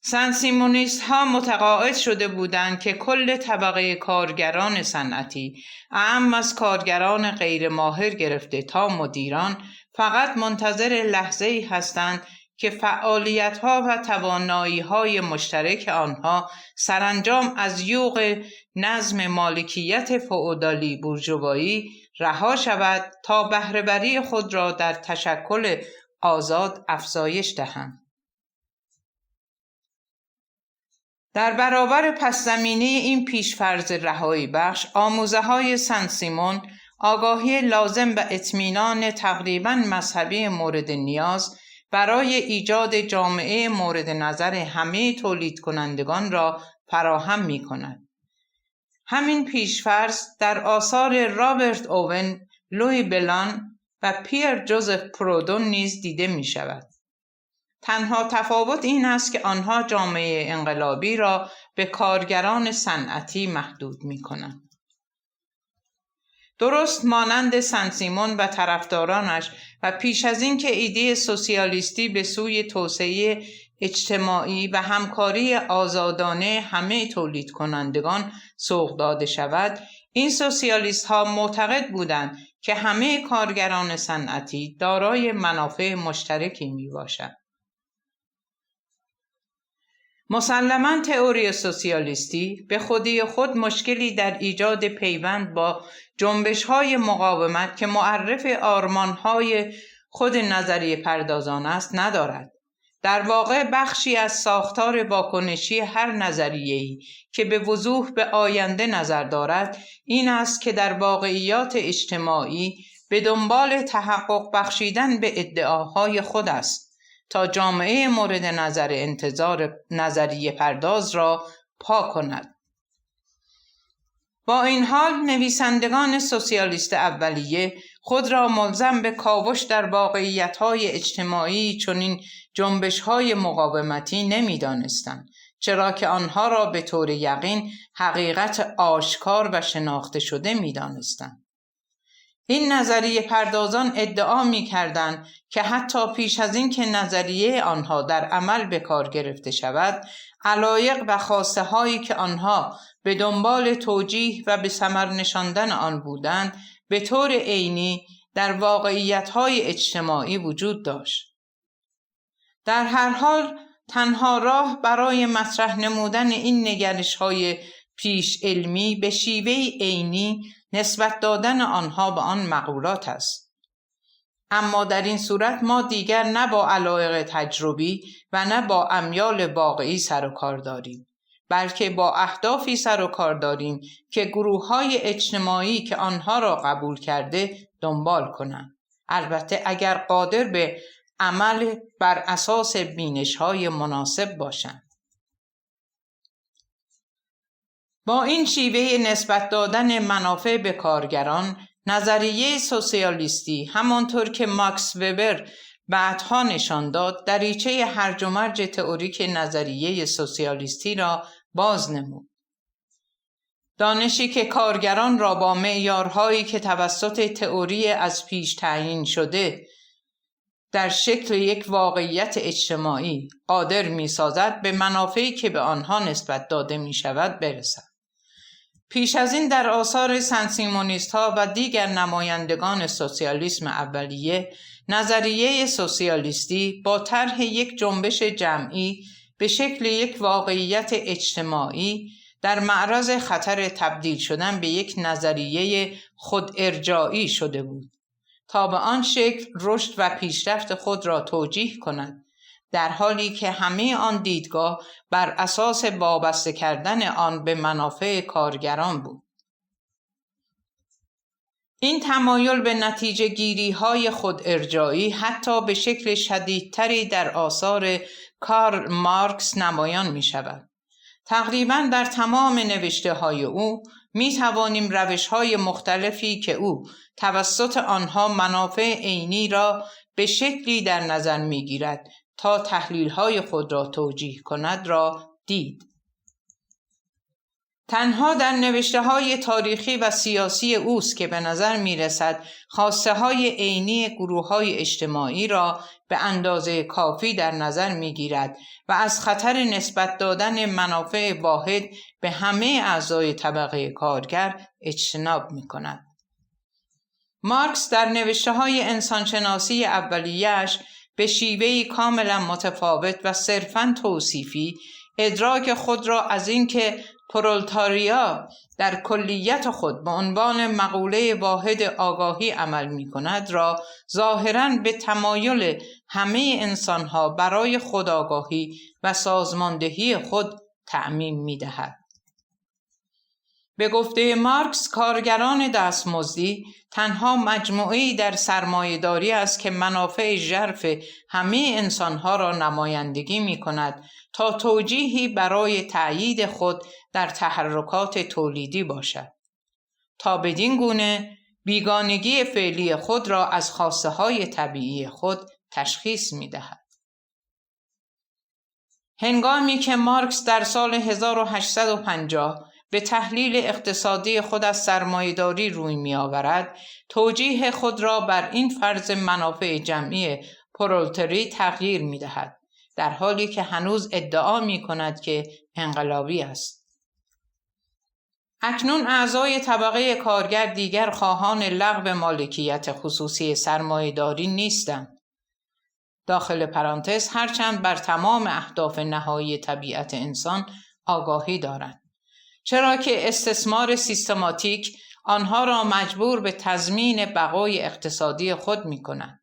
سن سیمونیست ها متقاعد شده بودند که کل طبقه کارگران صنعتی، اعم از کارگران غیر ماهر گرفته تا مدیران، فقط منتظر لحظه‌ای هستند که فعالیت‌ها و توانایی‌های مشترک آنها سرانجام از یوغ نظم مالکیت فئودالی بورژوایی رها شود تا بهره‌وری خود را در تشکل آزاد افزایش دهند. در برابر پس‌زمینه این پیش‌فرض رهایی بخش، آموزه‌های سن سیمون آگاهی لازم و اطمینان تقریباً مذهبی مورد نیاز برای ایجاد جامعه مورد نظر همه تولید کنندگان را فراهم می کند. همین پیش‌فرض در آثار رابرت اوون، لوی بلان و پیر جوزف پرودون نیز دیده می شود. تنها تفاوت این است که آنها جامعه انقلابی را به کارگران صنعتی محدود می کنند. درست مانند سن سیمون و طرفدارانش و پیش از این که ایده سوسیالیستی به سوی توسعه اجتماعی و همکاری آزادانه همه تولید کنندگان سوق داده شود، این سوسیالیست ها معتقد بودند که همه کارگران صنعتی دارای منافع مشترکی می باشند. مسلماً تئوری سوسیالیستی به خودی خود مشکلی در ایجاد پیوند با جنبش‌های مقاومت که معرف آرمان‌های خود نظریه پردازان است ندارد. در واقع بخشی از ساختار واکنشی هر نظریه‌ای که به وضوح به آینده نظر دارد این است که در واقعیات اجتماعی به دنبال تحقق بخشیدن به ادعاهای خود است تا جامعه مورد نظر انتظار نظریه پرداز را پاک کند. با این حال نویسندگان سوسیالیست اولیه خود را ملزم به کاوش در واقعیت‌های اجتماعی چنین جنبش‌های مقاومتی نمی‌دانستند، چرا که آنها را به طور یقین حقیقت آشکار و شناخته شده می‌دانستند. این نظریه پردازان ادعا می‌کردند که حتی پیش از این که نظریه آنها در عمل به کار گرفته شود، علایق و خواسته هایی که آنها به دنبال توجیه و به ثمر نشاندن آن بودند به طور عینی در واقعیت‌های اجتماعی وجود داشت. در هر حال تنها راه برای مطرح نمودن این نگرش‌های پیش علمی به شیوه عینی نسبت دادن آنها به آن مقولات است. اما در این صورت ما دیگر نه با علایق تجربی و نه با امیال واقعی سر و کار داریم، بلکه با اهدافی سر و کار داریم که گروه‌های اجتماعی که آنها را قبول کرده دنبال کنند، البته اگر قادر به عمل بر اساس بینش‌های مناسب باشند. با این شیوه نسبت دادن منافع به کارگران، نظریه سوسیالیستی همانطور که ماکس وبر بعدها نشان داد دریچه هرج و مرج تئوریک نظریه سوسیالیستی را باز نمود. دانشی که کارگران را با معیارهایی که توسط تئوری از پیش تعیین شده در شکل یک واقعیت اجتماعی قادر می‌سازد به منافعی که به آنها نسبت داده می‌شود برسد. پیش از این در آثار سن سیمونیست‌ها و دیگر نمایندگان سوسیالیسم اولیه، نظریه سوسیالیستی با طرح یک جنبش جمعی به شکل یک واقعیت اجتماعی در معرض خطر تبدیل شدن به یک نظریه خود ارجاعی شده بود تا به آن شکل رشد و پیشرفت خود را توجیه کند، در حالی که همه آن دیدگاه بر اساس وابسته کردن آن به منافع کارگران بود. این تمایل به نتیجه گیری های خود ارجاعی حتی به شکل شدیدتری در آثار کارل مارکس نمایان می شود. تقریباً در تمام نوشته های او می توانیم روش های مختلفی که او توسط آنها منافع عینی را به شکلی در نظر می گیرد تا تحلیل های خود را توجیه کند را دید. تنها در نوشته های تاریخی و سیاسی اوست که به نظر می رسد خواسته های عینی گروه های اجتماعی را به اندازه کافی در نظر می گیرد و از خطر نسبت دادن منافع واحد به همه اعضای طبقه کارگر اجتناب می کند. مارکس در نوشته های انسانشناسی اولیه‌اش به شیوهی کاملا متفاوت و صرفاً توصیفی ادراک خود را از اینکه پرولتاریا در کلیت خود به عنوان مقوله واحد آگاهی عمل می کند را ظاهراً به تمایل همه انسانها برای خودآگاهی و سازماندهی خود تعمیم می دهد. به گفته مارکس، کارگران دستمزدی تنها مجموعه‌ای در سرمایه‌داری است که منافع ژرف همه انسانها را نمایندگی می کند تا توجیهی برای تأیید خود در تحرکات تولیدی باشد، تا بدین گونه بیگانگی فعلی خود را از خواسته‌های طبیعی خود تشخیص می دهد. هنگامی که مارکس در سال 1850 به تحلیل اقتصادی خود از سرمایه‌داری روی می‌آورد، توجیه خود را بر این فرض منافع جمعی پرولتاری تغییر می‌دهد، در حالی که هنوز ادعا می‌کند که انقلابی است. اکنون اعضای طبقه کارگر دیگر خواهان لغو مالکیت خصوصی سرمایه‌داری نیستند. داخل پرانتز هرچند بر تمام اهداف نهایی طبیعت انسان آگاهی دارند، چرا که استثمار سیستماتیک آنها را مجبور به تضمین بقای اقتصادی خود می کند.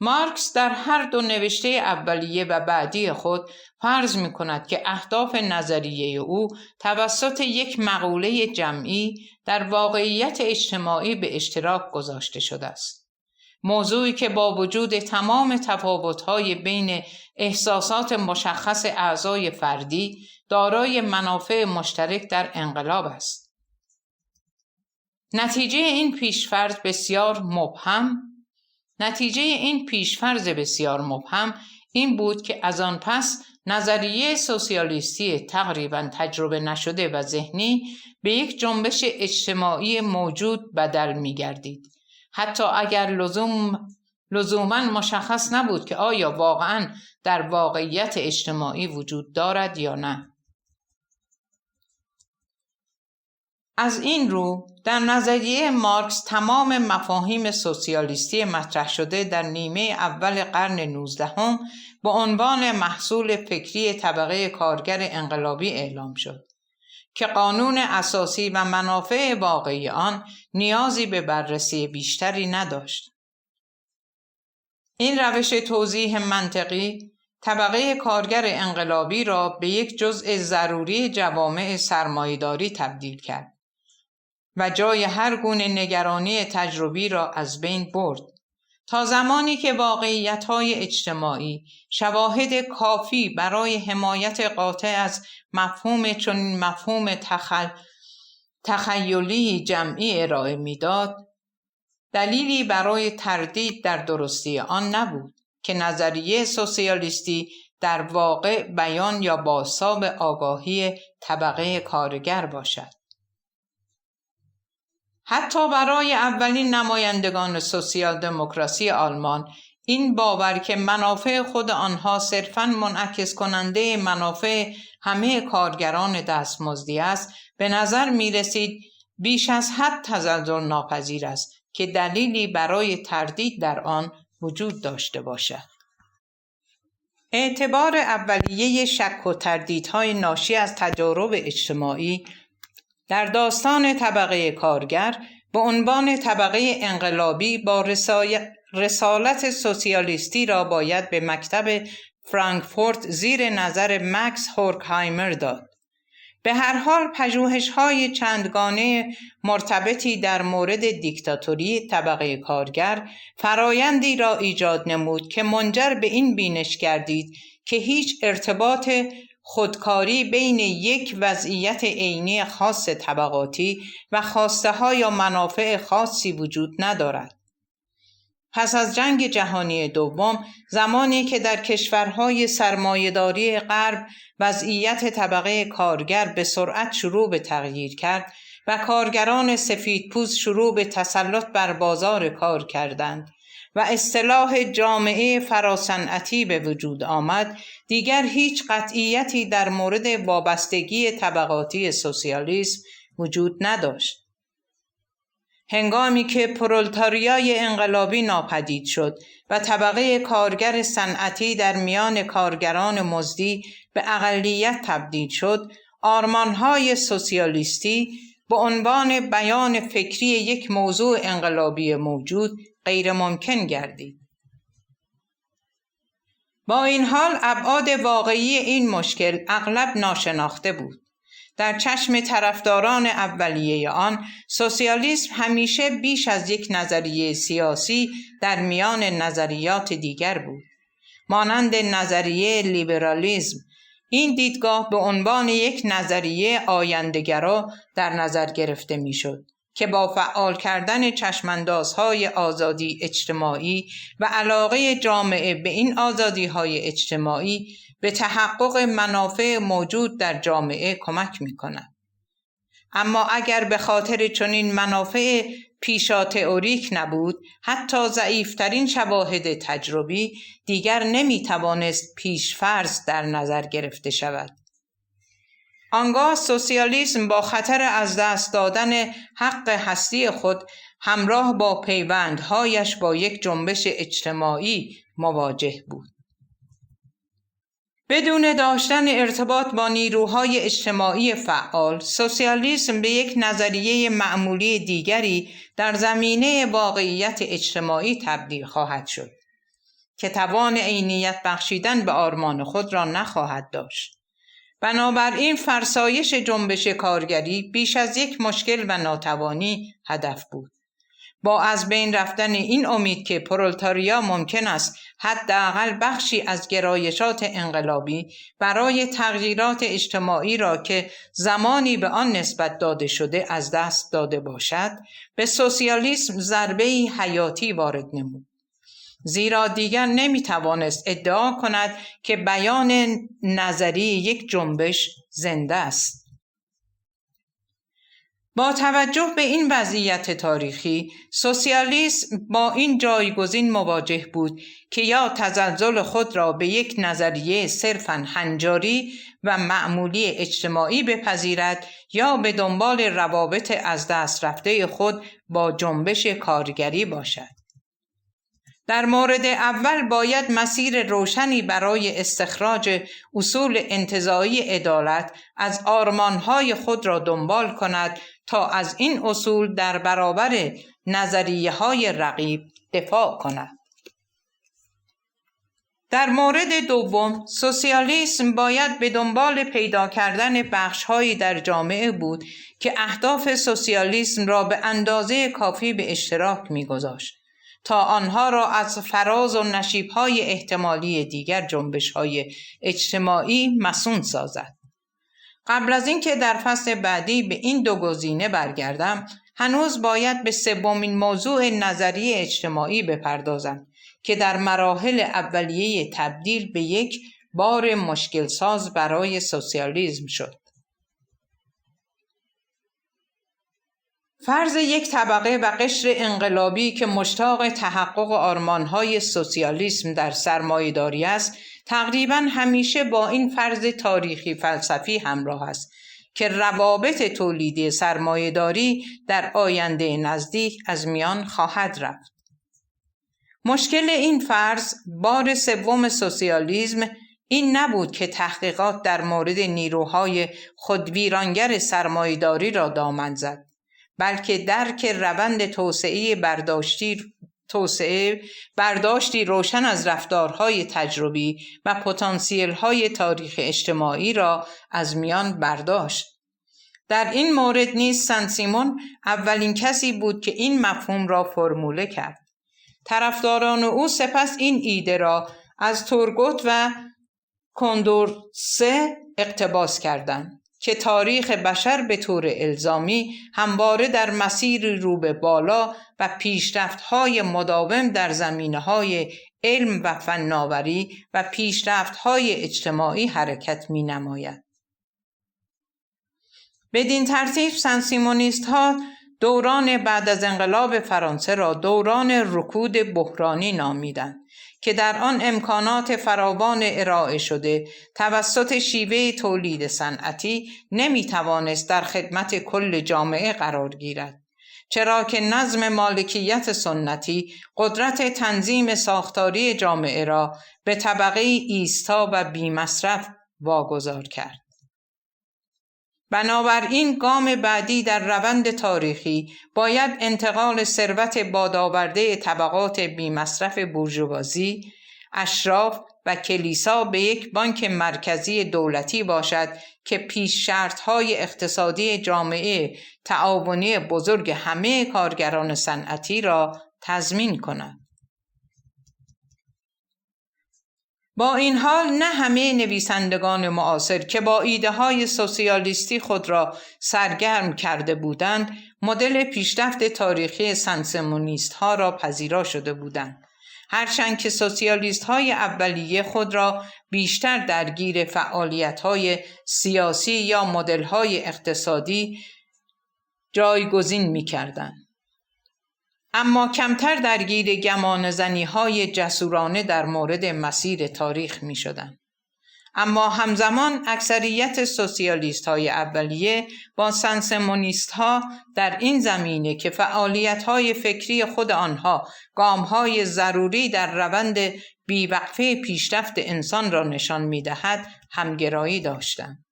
مارکس در هر دو نوشته اولیه و بعدی خود فرض می کند که اهداف نظریه او توسط یک مقوله جمعی در واقعیت اجتماعی به اشتراک گذاشته شده است. موضوعی که با وجود تمام تفاوت‌های بین احساسات مشخص اعضای فردی دارای منافع مشترک در انقلاب است. نتیجه این پیشفرض بسیار مبهم این بود که از آن پس نظریه سوسیالیستی تقریباً تجربه نشده و ذهنی به یک جنبش اجتماعی موجود بدل می‌گردید، حتی اگر لزوماً مشخص نبود که آیا واقعاً در واقعیت اجتماعی وجود دارد یا نه. از این رو در نظریه مارکس تمام مفاهیم سوسیالیستی مطرح شده در نیمه اول قرن 19 به عنوان محصول فکری طبقه کارگر انقلابی اعلام شد که قانون اساسی و منافع واقعی آن نیازی به بررسی بیشتری نداشت. این روش توضیح منطقی طبقه کارگر انقلابی را به یک جزء ضروری جوامع سرمایه‌داری تبدیل کرد و جای هر گونه نگرانی تجربی را از بین برد، تا زمانی که واقعیت‌های اجتماعی شواهد کافی برای حمایت قاطع از مفهوم تخیلی جمعی ارائه می‌داد، دلیلی برای تردید در درستی آن نبود که نظریه سوسیالیستی در واقع بیان یا بازتاب آگاهی طبقه کارگر باشد. حتی برای اولین نمایندگان سوسیال دموکراسی آلمان این باور که منافع خود آنها صرفاً منعکس کننده منافع همه کارگران دستمزدی است، به نظر می رسید بیش از حد تزلزل ناپذیر است که دلیلی برای تردید در آن وجود داشته باشد. اعتبار اولیه شک و تردیدهای ناشی از تجارب اجتماعی در داستان طبقه کارگر به عنوان طبقه انقلابی با رسالت سوسیالیستی را باید به مکتب فرانکفورت زیر نظر مکس هورکهایمر داد. به هر حال پژوهش‌های چندگانه مرتبطی در مورد دیکتاتوری طبقه کارگر فرایندی را ایجاد نمود که منجر به این بینش گردید که هیچ ارتباط خودکاری بین یک وضعیت عینی خاص طبقاتی و خواسته‌ها یا منافع خاصی وجود ندارد. پس از جنگ جهانی دوم، زمانی که در کشورهای سرمایه‌داری غرب وضعیت طبقه کارگر به سرعت شروع به تغییر کرد و کارگران سفیدپوست شروع به تسلط بر بازار کار کردند و اصطلاح جامعه فراصنعتی به وجود آمد، دیگر هیچ قطعیتی در مورد وابستگی طبقاتی سوسیالیسم وجود نداشت. هنگامی که پرولتاریای انقلابی ناپدید شد و طبقه کارگر صنعتی در میان کارگران مزدی به اقلیت تبدیل شد، آرمانهای سوسیالیستی به عنوان بیان فکری یک موضوع انقلابی موجود غیر ممکن گردید. با این حال ابعاد واقعی این مشکل اغلب ناشناخته بود. در چشم طرفداران اولیه آن، سوسیالیسم همیشه بیش از یک نظریه سیاسی در میان نظریات دیگر بود. مانند نظریه لیبرالیسم، این دیدگاه به عنوان یک نظریه آینده‌گرا در نظر گرفته میشد که با فعال کردن چشماندازهای آزادی اجتماعی و علاقه جامعه به این آزادی‌های اجتماعی به تحقق منافع موجود در جامعه کمک می‌کند. اما اگر به خاطر چنین منافع پیشا تئوریک نبود، حتی ضعیفترین شواهد تجربی دیگر نمی‌توانست پیش‌فرض در نظر گرفته شود. آنگاه سوسیالیسم با خطر از دست دادن حق هستی خود همراه با پیوندهایش با یک جنبش اجتماعی مواجه بود. بدون داشتن ارتباط با نیروهای اجتماعی فعال، سوسیالیسم به یک نظریه معمولی دیگری در زمینه واقعیت اجتماعی تبدیل خواهد شد که توان عینیت بخشیدن به آرمان خود را نخواهد داشت. بنابراین فرسایش جنبش کارگری بیش از یک مشکل و ناتوانی هدف بود. با از بین رفتن این امید که پرولتاریا ممکن است حداقل بخشی از گرایشات انقلابی برای تغییرات اجتماعی را که زمانی به آن نسبت داده شده از دست داده باشد، به سوسیالیسم ضربه‌ای حیاتی وارد نمود. زیرا دیگر نمیتوانست ادعا کند که بیان نظری یک جنبش زنده است. با توجه به این وضعیت تاریخی، سوسیالیسم با این جایگزین مواجه بود که یا تزلزل خود را به یک نظریه صرفاً هنجاری و معمولی اجتماعی بپذیرد یا به دنبال روابط از دست رفته خود با جنبش کارگری باشد. در مورد اول باید مسیر روشنی برای استخراج اصول انتزاعی عدالت از آرمانهای خود را دنبال کند تا از این اصول در برابر نظریه‌های رقیب دفاع کند. در مورد دوم، سوسیالیسم باید به دنبال پیدا کردن بخش‌هایی در جامعه بود که اهداف سوسیالیسم را به اندازه کافی به اشتراک می‌گذاشت تا آنها را از فراز و نشیب‌های احتمالی دیگر جنبش‌های اجتماعی مصون سازد. قبل از اینکه در فصل بعدی به این دو گزینه برگردم، هنوز باید به سومین موضوع نظریه اجتماعی بپردازم که در مراحل اولیه تبدیل به یک بار مشکل ساز برای سوسیالیسم شد. فرض یک طبقه و قشر انقلابی که مشتاق تحقق آرمانهای سوسیالیسم در سرمایه‌داری است، تقریباً همیشه با این فرض تاریخی فلسفی همراه است که روابط تولیدی سرمایه‌داری در آینده نزدیک از میان خواهد رفت. مشکل این فرض، بار سوم سوسیالیسم، این نبود که تحقیقات در مورد نیروهای خودویرانگر سرمایه‌داری را دامن زد، بلکه درک روند برداشتی روشن از رفتارهای تجربی و پتانسیل‌های تاریخ اجتماعی را از میان برداشت. در این مورد نیز سن سیمون اولین کسی بود که این مفهوم را فرموله کرد. طرفداران او سپس این ایده را از تورگوت و کندورسه اقتباس کردند که تاریخ بشر به طور الزامی همواره در مسیر رو به بالا و پیشرفت‌های مداوم در زمینه‌های علم و فناوری و پیشرفت‌های اجتماعی حرکت می‌نماید. بدین ترتیب سن سیمونیست‌ها دوران بعد از انقلاب فرانسه را دوران رکود بحرانی نامیدند که در آن امکانات فراوان ارائه شده توسط شیوه تولید صنعتی نمیتوانست در خدمت کل جامعه قرار گیرد، چرا که نظم مالکیت سنتی قدرت تنظیم ساختاری جامعه را به طبقه ایستا و بی‌مصرف واگذار کرد. بنابراین گام بعدی در روند تاریخی باید انتقال ثروت بادآورده طبقات بی‌مصرف بورژوازی، اشراف و کلیسا به یک بانک مرکزی دولتی باشد که پیش شرط‌های اقتصادی جامعه تعاونی بزرگ همه کارگران صنعتی را تضمین کند. با این حال نه همه نویسندگان معاصر که با ایده‌های سوسیالیستی خود را سرگرم کرده بودند، مدل پیشرفت تاریخی سانسیمونیست‌ها را پذیرا شده بودند. هرچند که سوسیالیست‌های اولیه خود را بیشتر درگیر فعالیت‌های سیاسی یا مدل‌های اقتصادی جایگزین می‌کردند، اما کمتر درگیر گمانه‌زنی‌های جسورانه در مورد مسیر تاریخ می‌شدند. اما همزمان اکثریت سوسیالیست‌های اولیه با سانسیمونیست‌ها در این زمینه که فعالیت‌های فکری خود آنها گام‌های ضروری در روند بیوقفه پیشرفت انسان را نشان می‌دهد همگرایی داشتند.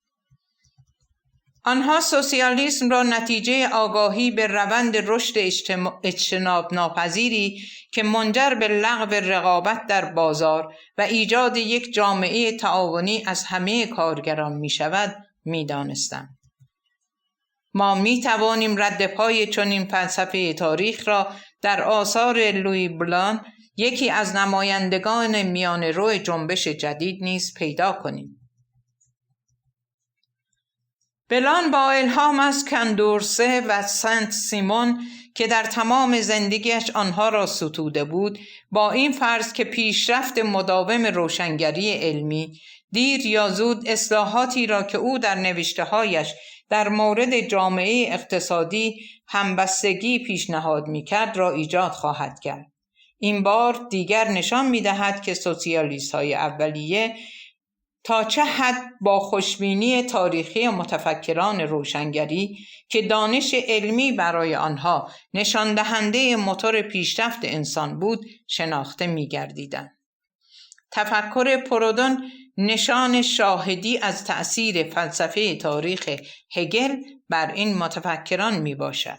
آنها سوسیالیسم را نتیجه آگاهی به روند رشد اجتناب ناپذیری که منجر به لغو رقابت در بازار و ایجاد یک جامعه تعاونی از همه کارگران می شود می دانستند. ما می توانیم رد پای چنین فلسفه تاریخ را در آثار لویی بلان، یکی از نمایندگان میانه‌رو جنبش جدید نیز پیدا کنیم. بلان با الهام از کاندورسه و سنت سیمون که در تمام زندگیش آنها را ستوده بود، با این فرض که پیشرفت مداوم روشنگری علمی دیر یا زود اصلاحاتی را که او در نوشته‌هایش در مورد جامعه اقتصادی همبستگی پیشنهاد می‌کرد را ایجاد خواهد کرد. این بار دیگر نشان می‌دهد که سوسیالیست‌های اولیه تا چه حد با خوشبینی تاریخی متفکران روشنگری که دانش علمی برای آنها نشان دهنده موتور پیشرفت انسان بود شناخته می‌گردیدند. تفکر پرودون نشان شاهدی از تأثیر فلسفه تاریخ هگل بر این متفکران میباشد.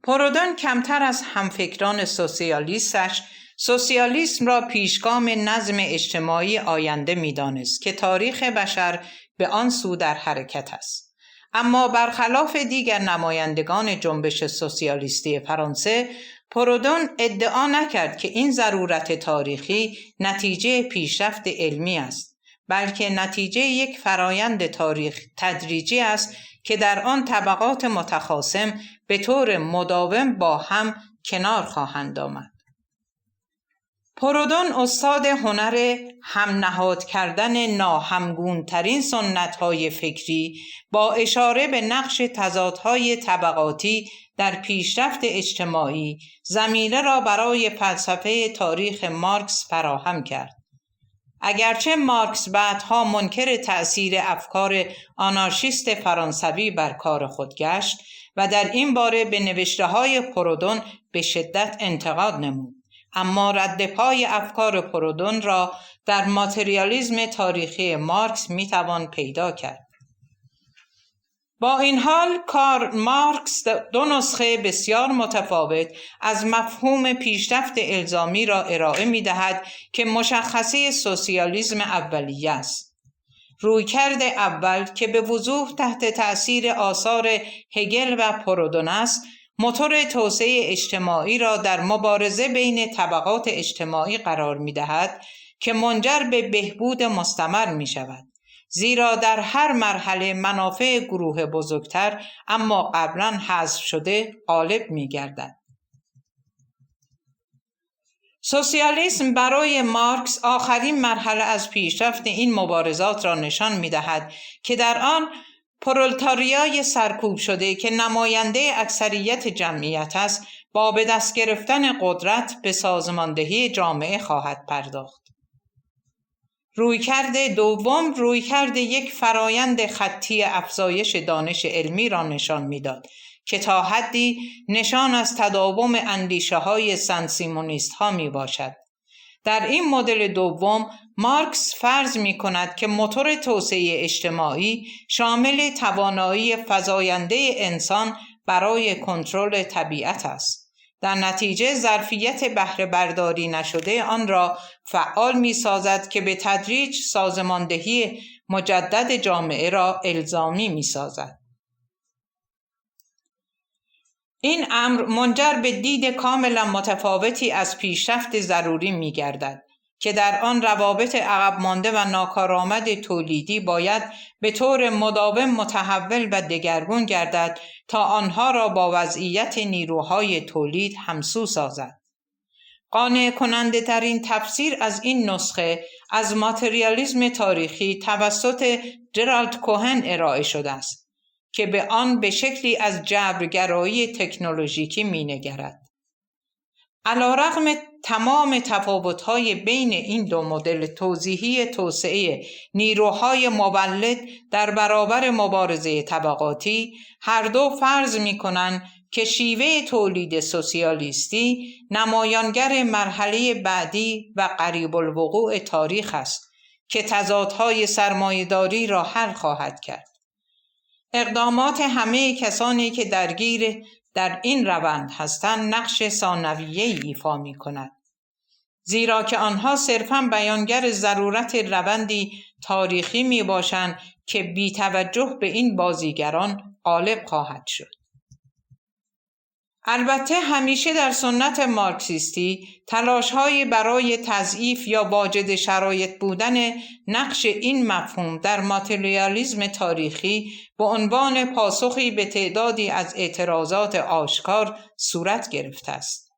پرودون کمتر از همفکران سوسیالیستش سوسیالیسم را پیشگام نظم اجتماعی آینده می‌دانست که تاریخ بشر به آن سو در حرکت است. اما برخلاف دیگر نمایندگان جنبش سوسیالیستی فرانسه، پرودون ادعا نکرد که این ضرورت تاریخی نتیجه پیشرفت علمی است، بلکه نتیجه یک فرایند تاریخ تدریجی است که در آن طبقات متخاصم به طور مداوم با هم کنار خواهند آمد. پرودون استاد هنر هم نهاد کردن ناهمگونترین سنت‌های فکری با اشاره به نقش تضادهای طبقاتی در پیشرفت اجتماعی زمینه را برای فلسفه تاریخ مارکس فراهم کرد. اگرچه مارکس بعدها منکر تأثیر افکار آنارشیست فرانسوی بر کار خود گشت و در این باره به نوشته‌های پرودون به شدت انتقاد نمود، اما رد پای افکار پرودون را در ماتریالیسم تاریخی مارکس میتوان پیدا کرد. با این حال کارل مارکس دو نسخه بسیار متفاوت از مفهوم پیشرفت الزامی را ارائه می‌دهد که مشخصه سوسیالیسم اولیه است. رویکرد اول که به وضوح تحت تأثیر آثار هگل و پرودون است، موتور توسعه اجتماعی را در مبارزه بین طبقات اجتماعی قرار می‌دهد که منجر به بهبود مستمر می‌شود، زیرا در هر مرحله منافع گروه بزرگتر اما قبلا حذف شده غالب می‌گردد. سوسیالیسم برای مارکس آخرین مرحله از پیشرفت این مبارزات را نشان می‌دهد که در آن پرولتاریای سرکوب شده که نماینده اکثریت جمعیت است با به دست گرفتن قدرت به سازماندهی جامعه خواهد پرداخت. رویکرد دوم رویکرد یک فرایند خطی افزایش دانش علمی را نشان می‌داد که تا حدی نشان از تداوم اندیشه‌های سن سیمونیست‌ها میباشد. در این مدل دوم مارکس فرض می‌کند که موتور توسعه اجتماعی شامل توانایی فزاینده انسان برای کنترل طبیعت است. در نتیجه ظرفیت بهره برداری نشده آن را فعال می‌سازد که به تدریج سازماندهی مجدد جامعه را الزامی می‌سازد. این امر منجر به دید کاملا متفاوتی از پیشرفت ضروری می‌گردد که در آن روابط عقب مانده و ناکارآمد تولیدی باید به طور مداوم متحول و دگرگون گردد تا آنها را با وضعیت نیروهای تولید همسو سازد. قانع کننده ترین تفسیر از این نسخه از ماتریالیسم تاریخی توسط جرالد کوهن ارائه شده است که به آن به شکلی از جبرگرایی تکنولوژیکی می‌نگرد. علی‌رغم تمام تفاوت‌های بین این دو مدل توضیحی توسعه نیروهای مولد در برابر مبارزه طبقاتی، هر دو فرض می‌کنند که شیوه تولید سوسیالیستی نمایانگر مرحله بعدی و قریب الوقوع تاریخ است که تضادهای سرمایه‌داری را حل خواهد کرد. اقدامات همه کسانی که درگیر در این روند هستند نقش ثانویه‌ای ایفا می‌کند، زیرا که آنها صرفاً بیانگر ضرورت روندی تاریخی می‌باشند که بی توجه به این بازیگران غالب خواهد شد. البته همیشه در سنت مارکسیستی تلاش‌های برای تضعیف یا واجد شرایط بودن نقش این مفهوم در ماتریالیسم تاریخی به عنوان پاسخی به تعدادی از اعتراضات آشکار صورت گرفته است.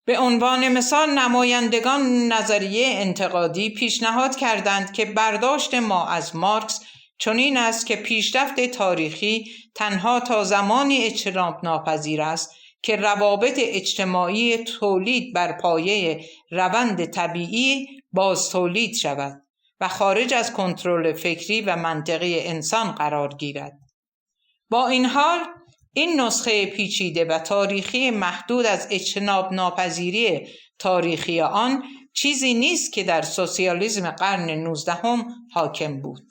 به عنوان مثال نمایندگان نظریه انتقادی پیشنهاد کردند که برداشت ما از مارکس چنین است که پیشرفت تاریخی تنها تا زمانی اجتناب ناپذیر است که روابط اجتماعی تولید بر پایه روند طبیعی باز تولید شود و خارج از کنترل فکری و منطقی انسان قرار گیرد. با این حال این نسخه پیچیده و تاریخی محدود از اجتناب ناپذیری تاریخی آن چیزی نیست که در سوسیالیسم قرن 19 حاکم بود.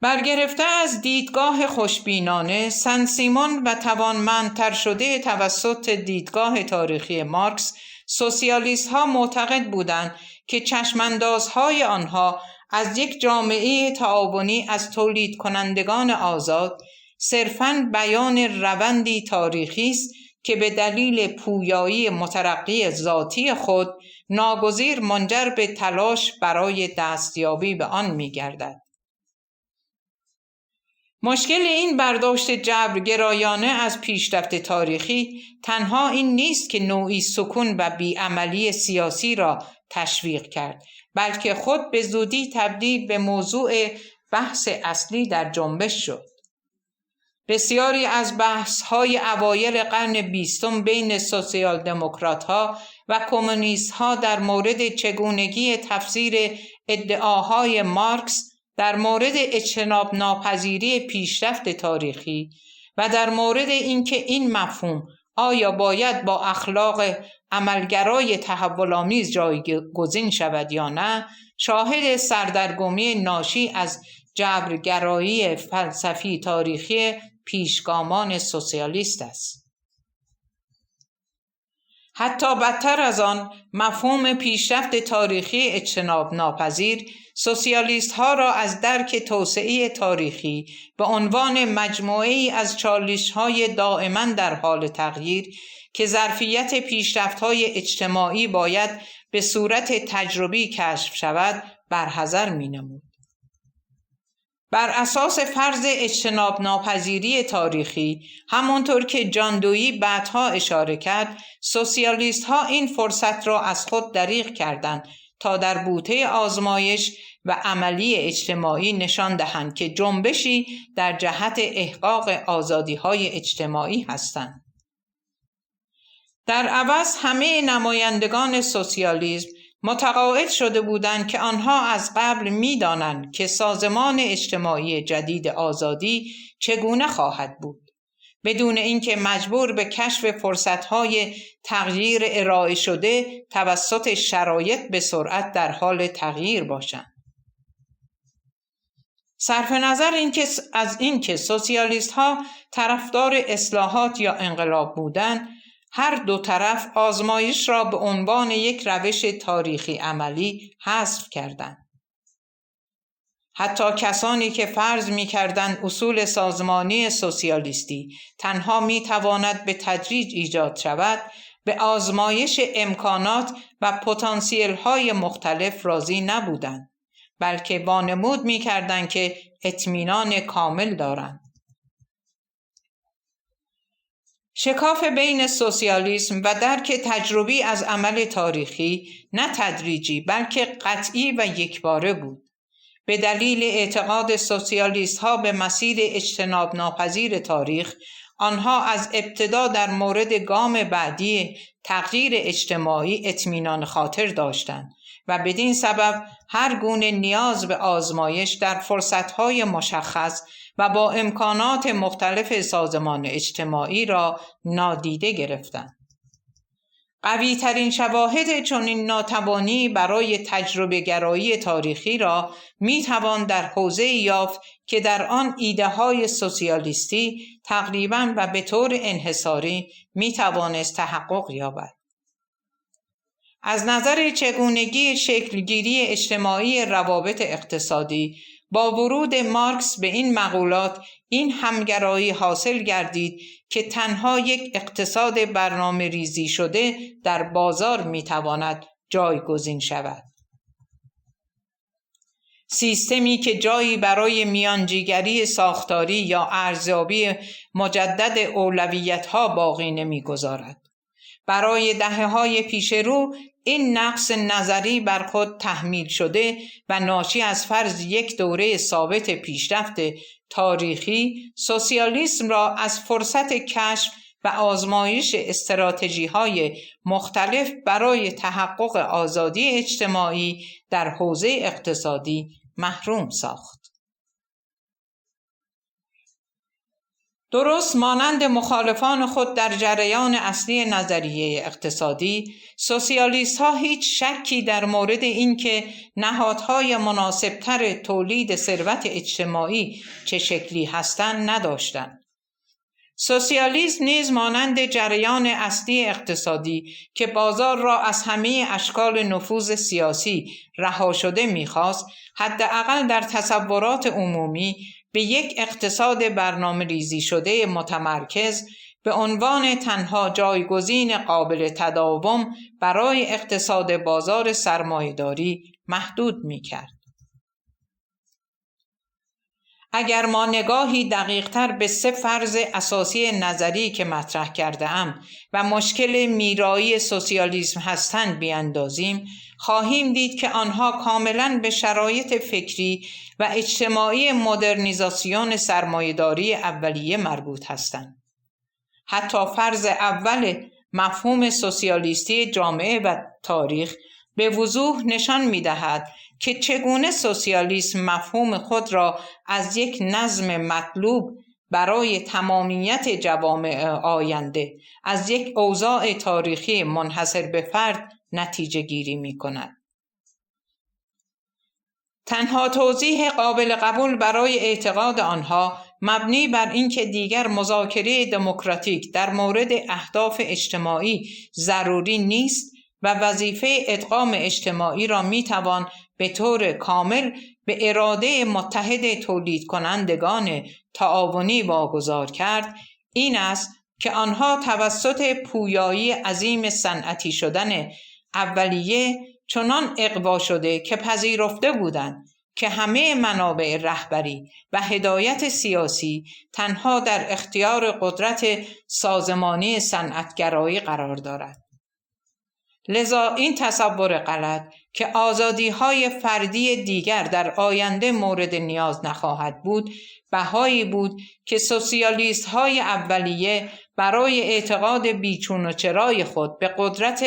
برگرفته از دیدگاه خوشبینانه سن سیمون و توانمندتر شده توسط دیدگاه تاریخی مارکس، سوسیالیست ها معتقد بودند که چشماندازهای آنها از یک جامعه تعاونی از تولید کنندگان آزاد صرفاً بیان روندی تاریخی است که به دلیل پویایی مترقی ذاتی خود ناگزیر منجر به تلاش برای دستیابی به آن می‌گردد. مشکل این برداشت جبرگرایانه از پیشرفت تاریخی تنها این نیست که نوعی سکون و بیعملی سیاسی را تشویق کرد، بلکه خود به زودی تبدیل به موضوع بحث اصلی در جنبش شد. بسیاری از بحث‌های اوایل قرن 20 بین سوسیال دموکرات‌ها و کمونیست‌ها در مورد چگونگی تفسیر ادعاهای مارکس در مورد اجتناب ناپذیری پیشرفت تاریخی و در مورد اینکه این مفهوم آیا باید با اخلاق عملگرای تحول‌آمیز جایگزین شود یا نه، شاهد سردرگمی ناشی از جبرگرایی فلسفی تاریخی پیشگامان سوسیالیست است. حتی بدتر از آن، مفهوم پیشرفت تاریخی اجتناب ناپذیر سوسیالیست ها را از درک توسعه تاریخی به عنوان مجموعه‌ای از چالش‌های دائما در حال تغییر که ظرفیت پیشرفت‌های اجتماعی باید به صورت تجربی کشف شود برحذر می‌نمود. بر اساس فرض اجتناب ناپذیری تاریخی، همانطور که جان دویی بعدها اشاره کرد، سوسیالیست ها این فرصت را از خود دریغ کردند تا در بوته آزمایش و عملی اجتماعی نشان دهند که جنبشی در جهت احقاق آزادی‌های اجتماعی هستند. در عوض همه نمایندگان سوسیالیسم متقاعد شده بودند که آنها از قبل می‌دانند که سازمان اجتماعی جدید آزادی چگونه خواهد بود، بدون اینکه مجبور به کشف فرصت‌های تغییر ارائه شده توسط شرایط به سرعت در حال تغییر باشند. صرف نظر از اینکه سوسیالیست‌ها طرفدار اصلاحات یا انقلاب بودند، هر دو طرف آزمایش را به عنوان یک روش تاریخی عملی حذف کردند. حتی کسانی که فرض می‌کردند اصول سازمانی سوسیالیستی تنها می‌تواند به تدریج ایجاد شود، به آزمایش امکانات و پتانسیل‌های مختلف راضی نبودند، بلکه وانمود می‌کردند که اطمینان کامل دارند. شکاف بین سوسیالیسم و درک تجربی از عمل تاریخی نه تدریجی بلکه قطعی و یکباره بود. به دلیل اعتقاد سوسیالیست‌ها به مسیر اجتناب ناپذیر تاریخ، آنها از ابتدا در مورد گام بعدی تغییر اجتماعی اطمینان خاطر داشتند و بدین سبب هر گونه نیاز به آزمایش در فرصت‌های مشخص و با امکانات مختلف سازمان اجتماعی را نادیده گرفتند. قوی ترین شواهد چنین ناتوانی برای تجربه گرایی تاریخی را می توان در حوزه یافت که در آن ایده های سوسیالیستی تقریباً و به طور انحصاری می توانست تحقق یابد. از نظر چگونگی شکلگیری اجتماعی روابط اقتصادی، با ورود مارکس به این مقولات این همگرایی حاصل گردید که تنها یک اقتصاد برنامه ریزی شده در بازار میتواند جایگزین شود. سیستمی که جایی برای میانجیگری ساختاری یا ارزیابی مجدد اولویت‌ها باقی نمیگذارد. برای دهه‌های پیش رو این نقص نظری بر خود تحمیل شده و ناشی از فرض یک دوره ثابت پیشرفت تاریخی، سوسیالیسم را از فرصت کشف و آزمایش استراتژی‌های مختلف برای تحقق آزادی اجتماعی در حوزه اقتصادی محروم ساخت. درست مانند مخالفان خود در جریان اصلی نظریه اقتصادی، سوسیالیست‌ها هیچ شکی در مورد اینکه نهادهای مناسبتر تولید ثروت اجتماعی چه شکلی هستند نداشتند. سوسیالیسم نیز مانند جریان اصلی اقتصادی که بازار را از همه اشکال نفوذ سیاسی رها شده می‌خواست، حداقل در تصورات عمومی به یک اقتصاد برنامه ریزی شده متمرکز به عنوان تنها جایگزین قابل تداوم برای اقتصاد بازار سرمایه‌داری محدود می‌کرد. اگر ما نگاهی دقیق‌تر به سه فرض اساسی نظری که مطرح کرده‌ام و مشکل میرایی سوسیالیسم هستند بیاندازیم، خواهیم دید که آنها کاملاً به شرایط فکری و اجتماعی مدرنیزاسیون سرمایه‌داری اولیه مربوط هستند. حتی فرض اول مفهوم سوسیالیستی جامعه و تاریخ به وضوح نشان می‌دهد که چگونه سوسیالیسم مفهوم خود را از یک نظم مطلوب برای تمامیت جوامع آینده از یک اوضاع تاریخی منحصر به فرد نتیجه گیری می کند. تنها توضیح قابل قبول برای اعتقاد آنها مبنی بر اینکه دیگر مذاکره دموکراتیک در مورد اهداف اجتماعی ضروری نیست و وظیفه ادغام اجتماعی را میتوان به طور کامل به اراده متحد تولید کنندگان تعاونی واگذار کرد، این است که آنها توسط پویایی عظیم صنعتی شدن اولیه چنان اغوا شده که پذیرفته بودند که همه منابع رهبری و هدایت سیاسی تنها در اختیار قدرت سازمانی صنعتگرایی قرار دارد. لذا این تصور غلط که آزادی‌های فردی دیگر در آینده مورد نیاز نخواهد بود، بهایی بود که سوسیالیست‌های اولیه برای اعتقاد بیچون و چرای خود به قدرت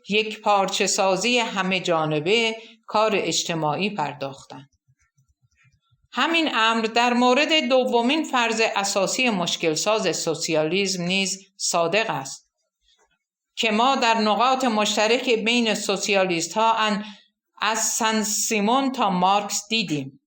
یک پارچه سازی همه جانبه کار اجتماعی پرداختند. همین امر در مورد دومین فرض اساسی مشکل ساز سوسیالیسم نیز صادق است که ما در نقاط مشترک بین سوسیالیست ها از سن سیمون تا مارکس دیدیم.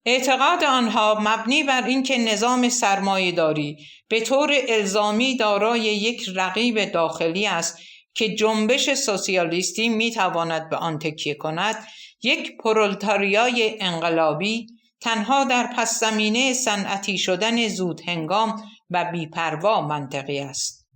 اعتقاد آنها مبنی بر اینکه نظام سرمایه‌داری به طور الزامی دارای یک رقیب داخلی است که جنبش سوسیالیستی میتواند به آن تکیه کند، یک پرولتاریای انقلابی تنها در پس زمینه صنعتی شدن زود هنگام و بی‌پروا منطقی است.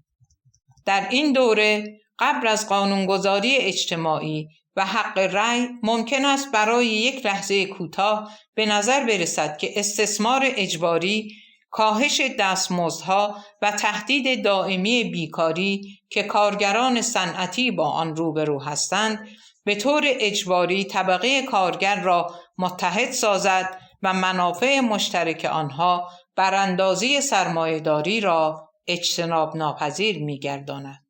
در این دوره قبل از قانونگذاری اجتماعی و حق رأی ممکن است برای یک لحظه کوتاه به نظر برسد که استثمار اجباری، کاهش دستمزدها و تهدید دائمی بیکاری که کارگران صنعتی با آن روبرو هستند، به طور اجباری طبقه کارگر را متحد سازد و منافع مشترک آنها براندازی سرمایه‌داری را اجتناب ناپذیر می‌گرداند.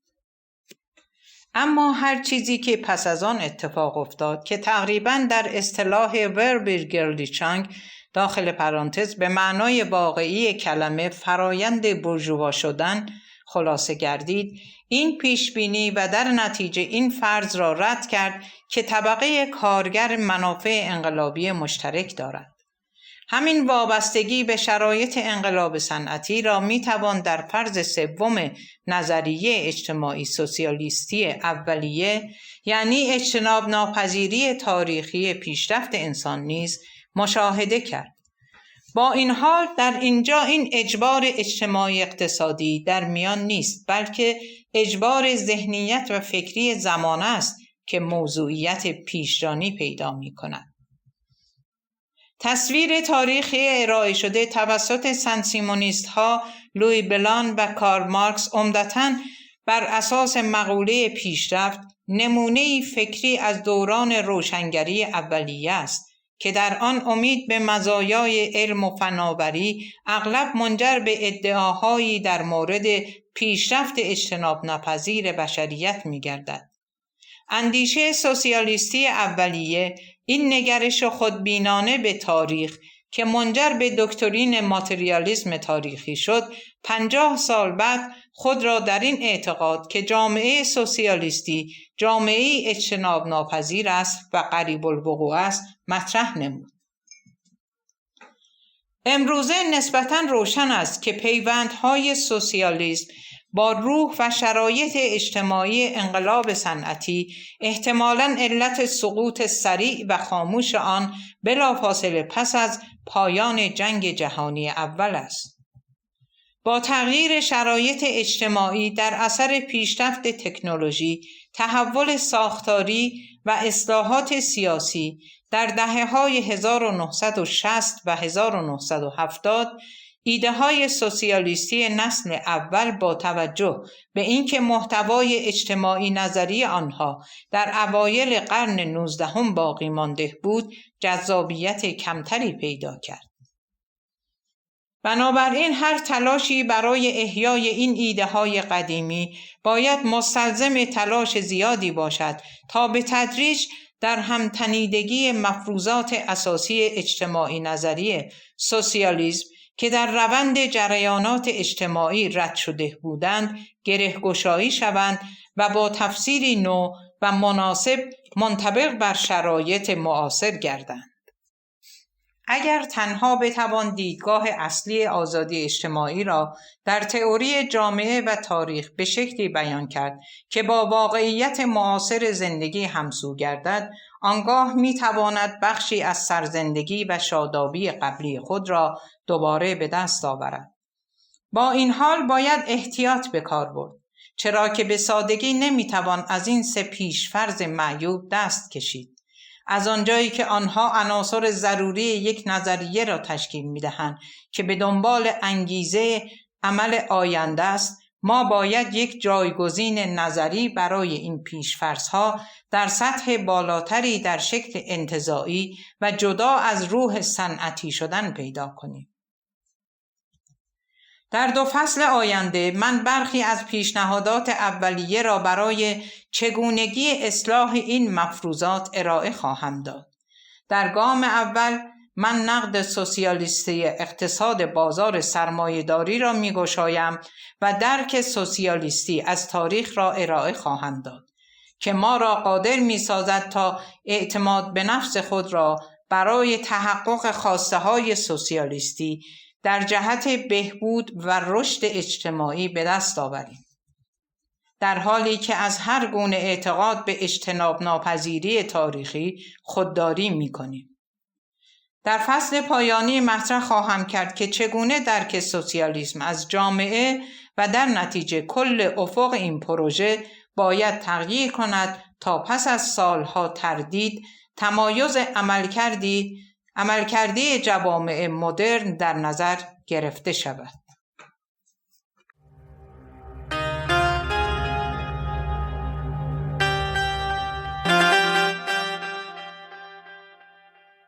اما هر چیزی که پس از آن اتفاق افتاد که تقریباً در اصطلاح وربرگردیچانگ داخل پرانتز به معنای واقعی کلمه فرایند بورژوا شدن خلاصه گردید، این پیشبینی و در نتیجه این فرض را رد کرد که طبقه کارگر منافع انقلابی مشترک دارد. همین وابستگی به شرایط انقلاب صنعتی را میتوان در فرض سوم نظریه اجتماعی سوسیالیستی اولیه، یعنی اجتناب ناپذیری تاریخی پیشرفت انسان نیز مشاهده کرد. با این حال در اینجا این اجبار اجتماعی اقتصادی در میان نیست، بلکه اجبار ذهنیت و فکری زمانه است که موضوعیت پیشرانی پیدا می کند. تصویر تاریخی ارائه شده توسط سن سیمونیست ها لوی بلان و کارل مارکس عمدتاً بر اساس مقوله پیشرفت نمونه‌ای فکری از دوران روشنگری اولیه است که در آن امید به مزایای علم و فناوری اغلب منجر به ادعاهایی در مورد پیشرفت اجتناب ناپذیر بشریت می‌گردد. اندیشه سوسیالیستی اولیه این نگرش خودبینانه به تاریخ که منجر به دکترین ماتریالیسم تاریخی شد، 50 سال بعد خود را در این اعتقاد که جامعه سوسیالیستی جامعه اجتناب ناپذیر است و قریب الوقوع است مطرح نمود. امروزه نسبتاً روشن است که پیوندهای سوسیالیسم با روح و شرایط اجتماعی انقلاب صنعتی احتمالاً علت سقوط سریع و خاموش آن بلافاصله پس از پایان جنگ جهانی اول است. با تغییر شرایط اجتماعی در اثر پیشرفت تکنولوژی، تحول ساختاری و اصلاحات سیاسی در دهه‌های 1960 و 1970 ایده‌های سوسیالیستی نسل اول با توجه به اینکه محتوای اجتماعی نظری آنها در اوایل قرن 19 باقی مانده بود، جذابیت کمتری پیدا کرد. بنابراین هر تلاشی برای احیای این ایده‌های قدیمی باید مستلزم تلاش زیادی باشد تا به تدریج در همتنیدگی مفروضات اساسی اجتماعی نظری سوسیالیسم که در روند جریانات اجتماعی رد شده بودند گره‌گشایی شوند و با تفسیری نو و مناسب منطبق بر شرایط معاصر گردند. اگر تنها بتوان دیدگاه اصلی آزادی اجتماعی را در تئوری جامعه و تاریخ به شکلی بیان کرد که با واقعیت معاصر زندگی همسو گردد، آنگاه میتواند بخشی از سرزندگی و شادابی قبلی خود را دوباره به دست آورد. با این حال باید احتیاط به کار برد، چرا که به سادگی نمیتوان از این سه پیش‌فرض معیوب دست کشید. از آنجایی که آنها عناصر ضروری یک نظریه را تشکیل می‌دهند که به دنبال انگیزه عمل آینده است، ما باید یک جایگزین نظری برای این پیش‌فرض‌ها در سطح بالاتری در شکل انتزاعی و جدا از روح صنعتی شدن پیدا کنیم. در 2 فصل آینده من برخی از پیشنهادات اولیه را برای چگونگی اصلاح این مفروضات ارائه خواهم داد. در گام اول من نقد سوسیالیستی اقتصاد بازار سرمایه‌داری را می‌گشایم و درک سوسیالیستی از تاریخ را ارائه خواهم داد که ما را قادر می‌سازد تا اعتماد به نفس خود را برای تحقق خواسته‌های سوسیالیستی در جهت بهبود و رشد اجتماعی به دست آوریم، در حالی که از هر گونه اعتقاد به اجتناب ناپذیری تاریخی خودداری می‌کنیم. در فصل پایانی مطرح خواهم کرد که چگونه درک سوسیالیسم از جامعه و در نتیجه کل افق این پروژه باید تغییر کند تا پس از سالها تردید تمایز عملکردی جوامع مدرن در نظر گرفته شود.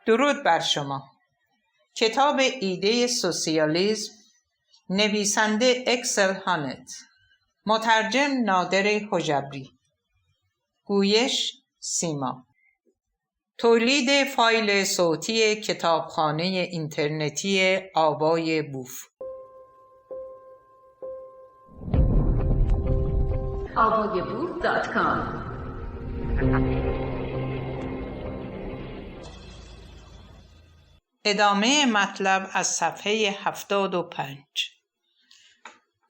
درود بر شما. کتاب ایده سوسیالیسم، نویسنده اکسل هانت، مترجم نادر حجبری، گویش سیما، تولید فایل صوتی کتابخانه اینترنتی آوای بوف. avayaboof.com. ادامه مطلب از صفحه 75.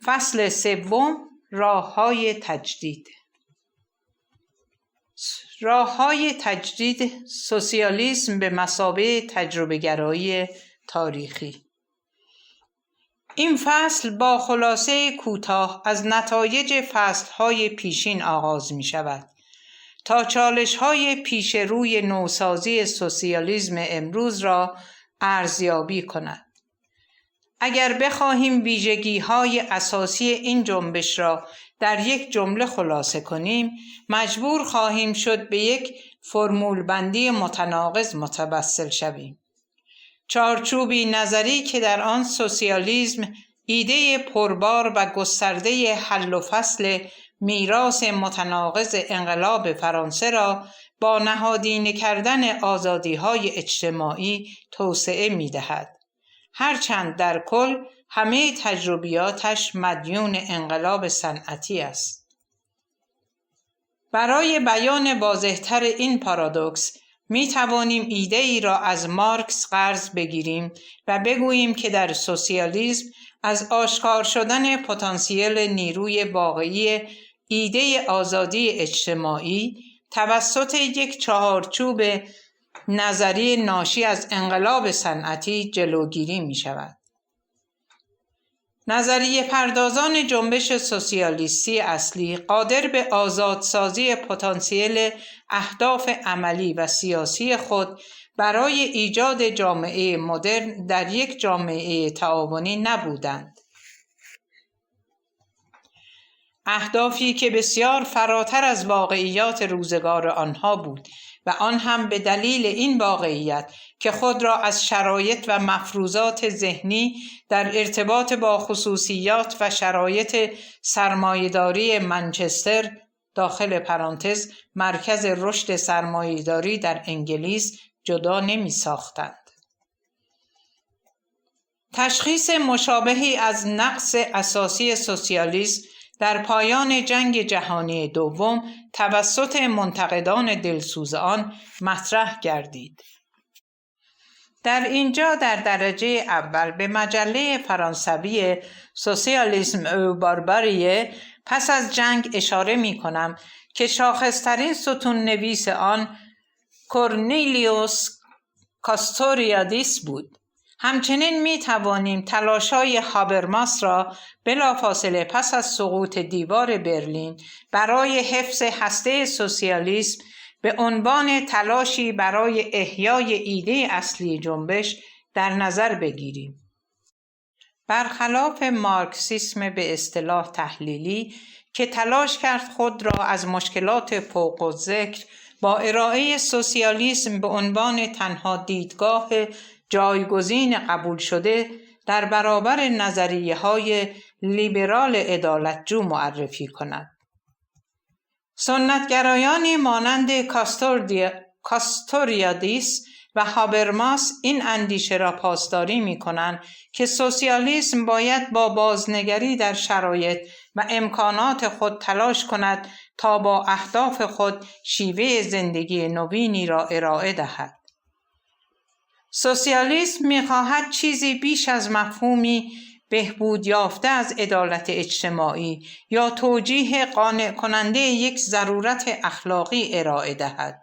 فصل 3. راه‌های تجدید. راه‌های تجدید سوسیالیسم به مثابه تجربه‌گرایی تاریخی. این فصل با خلاصه کوتاه از نتایج فصل‌های پیشین آغاز می‌شود تا چالش‌های پیش روی نوسازی سوسیالیسم امروز را ارزیابی کند. اگر بخواهیم ویژگی‌های اساسی این جنبش را در یک جمله خلاصه کنیم، مجبور خواهیم شد به یک فرمول بندی متناقض متوسل شویم. چارچوبی نظری که در آن سوسیالیسم ایده پربار و گسترده حل و فصل میراث متناقض انقلاب فرانسه را با نهادینه کردن آزادی‌های اجتماعی توسعه می‌دهد. هرچند در کل همه تجربیاتش مدیون انقلاب صنعتی است. برای بیان واضح‌تر این پارادوکس می توانیم ایده ای را از مارکس قرض بگیریم و بگوییم که در سوسیالیسم از آشکار شدن پتانسیل نیروی واقعی ایده آزادی اجتماعی توسط یک چهارچوب نظری ناشی از انقلاب صنعتی جلوگیری می شود. نظریه پردازان جنبش سوسیالیستی اصلی قادر به آزادسازی پتانسیل اهداف عملی و سیاسی خود برای ایجاد جامعه مدرن در یک جامعه تعاونی نبودند. اهدافی که بسیار فراتر از واقعیات روزگار آنها بود و آن هم به دلیل این واقعیت که خود را از شرایط و مفروضات ذهنی در ارتباط با خصوصیات و شرایط سرمایه‌داری منچستر داخل پرانتز مرکز رشد سرمایه‌داری در انگلیس جدا نمی ساختند. تشخیص مشابهی از نقص اساسی سوسیالیسم در پایان جنگ جهانی دوم توسط منتقدان دلسوز آن مطرح گردید. در اینجا در درجه اول به مجله فرانسوی سوسیالیسم او بارباریه پس از جنگ اشاره می کنم که شاخصترین ستون نویس آن کورنلیوس کاستوریادیس بود. همچنین می توانیم تلاش‌های هابرماس را بلافاصله پس از سقوط دیوار برلین برای حفظ هسته سوسیالیسم به عنوان تلاشی برای احیای ایده اصلی جنبش در نظر بگیریم. برخلاف مارکسیسم به اصطلاح تحلیلی که تلاش کرد خود را از مشکلات فوق الذکر با ارائه سوسیالیسم به عنوان تنها دیدگاه جایگزین قبول شده در برابر نظریه‌های لیبرال عدالتجو معرفی کند. سنتگرایانی مانند کاستوریادیس و هابرماس این اندیشه را پاسداری می‌کنند که سوسیالیسم باید با بازنگری در شرایط و امکانات خود تلاش کند تا با اهداف خود شیوه زندگی نوینی را ارائه دهد. سوسیالیسم می‌خواهد چیزی بیش از مفهومی بهبود یافته از عدالت اجتماعی یا توجیه قانع کننده یک ضرورت اخلاقی ارائه دهد.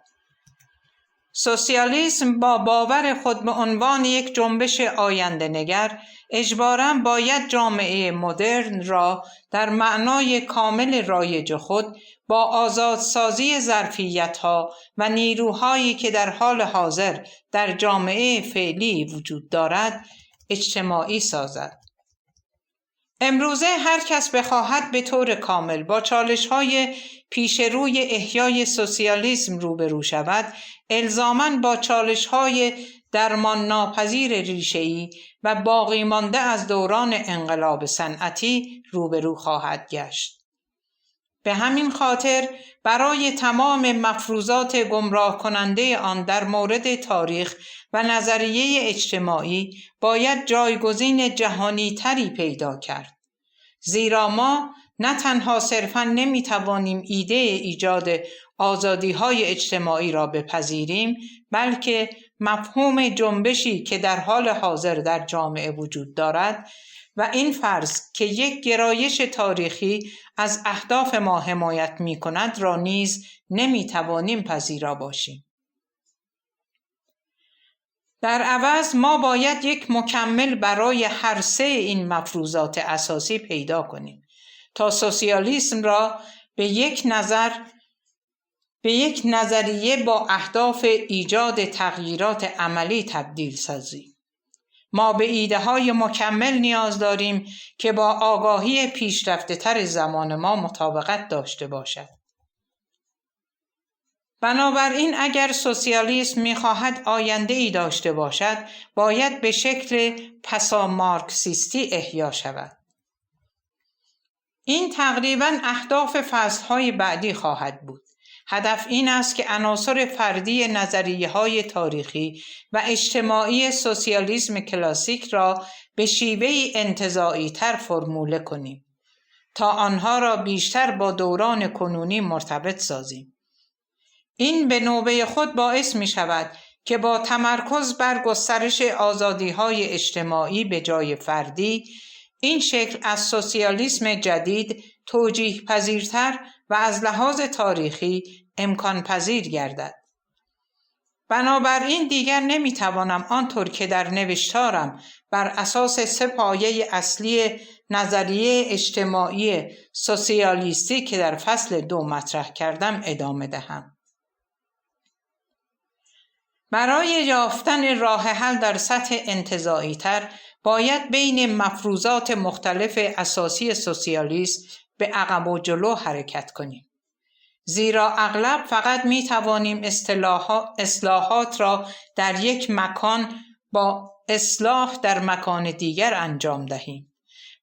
سوسیالیسم با باور خود به عنوان یک جنبش آینده نگر اجباراً باید جامعه مدرن را در معنای کامل رایج خود با آزادسازی ظرفیت‌ها و نیروهایی که در حال حاضر در جامعه فعلی وجود دارد اجتماعی سازد. امروزه هر کس بخواهد به طور کامل با چالش‌های پیش روی احیای سوسیالیسم روبرو شود، الزاماً با چالش‌های درمان ناپذیر ریشه‌ای و باقی مانده از دوران انقلاب صنعتی روبرو خواهد گشت. به همین خاطر برای تمام مفروضات گمراه کننده آن در مورد تاریخ و نظریه اجتماعی باید جایگزین جهانی تری پیدا کرد. زیرا ما نه تنها صرفاً نمیتوانیم ایده ایجاد آزادی‌های اجتماعی را بپذیریم، بلکه مفهوم جنبشی که در حال حاضر در جامعه وجود دارد و این فرض که یک گرایش تاریخی از اهداف ما حمایت می‌کند را نیز نمی‌توانیم پذیرا باشیم. در عوض ما باید یک مکمل برای هر سه این مفروضات اساسی پیدا کنیم تا سوسیالیسم را به یک نظریه با اهداف ایجاد تغییرات عملی تبدیل سازیم. ما به ایده‌های مکمل نیاز داریم که با آگاهی پیشرفته‌تر زمان ما مطابقت داشته باشد. بنابراین اگر سوسیالیسم می‌خواهد آینده‌ای داشته باشد، باید به شکل پسا مارکسیستی احیا شود. این تقریباً اهداف فصل‌های بعدی خواهد بود. هدف این است که عناصر فردی نظریه‌های تاریخی و اجتماعی سوسیالیسم کلاسیک را به شیوهی انتزاعی‌تر فرموله کنیم تا آنها را بیشتر با دوران کنونی مرتبط سازیم. این به نوبه خود باعث می شود که با تمرکز بر گسترش آزادی‌های اجتماعی به جای فردی، این شکل از سوسیالیسم جدید توجیه پذیرتر و از لحاظ تاریخی امکان پذیر گردد. بنابراین دیگر نمیتوانم آنطور که در نوشتارم بر اساس سه پایه اصلی نظریه اجتماعی سوسیالیستی که در فصل 2 مطرح کردم ادامه دهم. برای یافتن راه حل در سطح انتزاعی تر باید بین مفروضات مختلف اساسی سوسیالیسم به عقب و جلو حرکت کنیم. زیرا اغلب فقط می توانیم اصلاحات را در یک مکان با اصلاح در مکان دیگر انجام دهیم.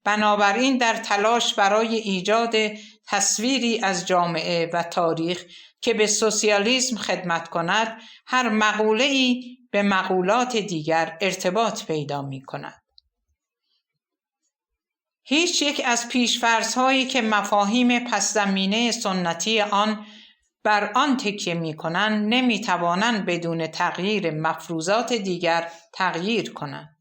بنابراین در تلاش برای ایجاد تصویری از جامعه و تاریخ که به سوسیالیسم خدمت کند، هر مقوله‌ای به مقولات دیگر ارتباط پیدا می کند. هیچ یک از پیش‌فرض‌هایی که مفاهیم پس‌زمینه سنتی آن بر آن تکیه می‌کنند نمی‌توانند بدون تغییر مفروضات دیگر تغییر کنند.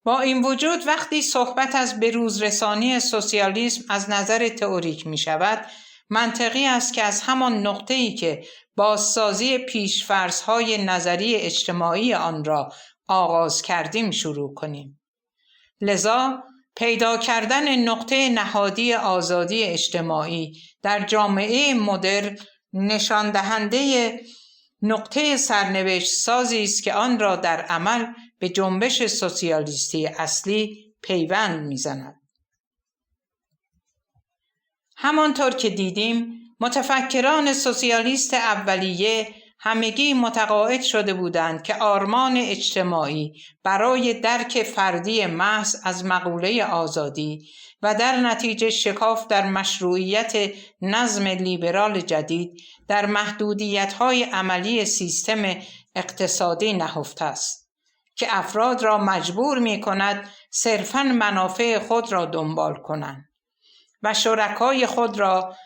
با این وجود وقتی صحبت از بروزرسانی سوسیالیسم از نظر تئوریک می‌شود، منطقی است که از همان نقطه‌ای که بازسازی پیش‌فرض‌های نظری اجتماعی آن را آغاز کردیم شروع کنیم. لذا پیدا کردن نقطه نهادی آزادی اجتماعی در جامعه مدرن نشان دهنده نقطه سرنوشت سازی است که آن را در عمل به جنبش سوسیالیستی اصلی پیوند می‌زند. همانطور که دیدیم، متفکران سوسیالیست اولیه همگی متقاعد شده بودند که آرمان اجتماعی برای درک فردی محض از مقوله آزادی و در نتیجه شکاف در مشروعیت نظم لیبرال جدید در محدودیت‌های عملی سیستم اقتصادی نهفته است که افراد را مجبور می‌کند صرفاً منافع خود را دنبال کنند و شرکای خود را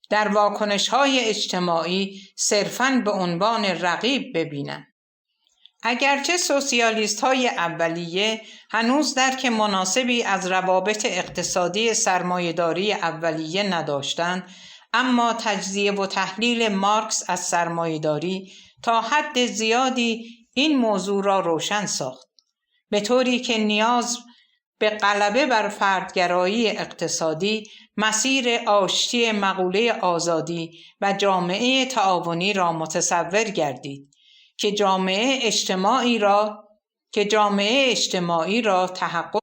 در واکنش‌های اجتماعی صرفاً به عنوان رقیب ببینند. اگرچه سوسیالیست‌های اولیه هنوز درک مناسبی از روابط اقتصادی سرمایه‌داری اولیه نداشتند، اما تجزیه و تحلیل مارکس از سرمایه‌داری تا حد زیادی این موضوع را روشن ساخت، به طوری که نیاز به غلبه بر فردگرایی اقتصادی مسیر آشتی مقوله آزادی و جامعه تعاونی را متصور گردید که جامعه اجتماعی را تحقق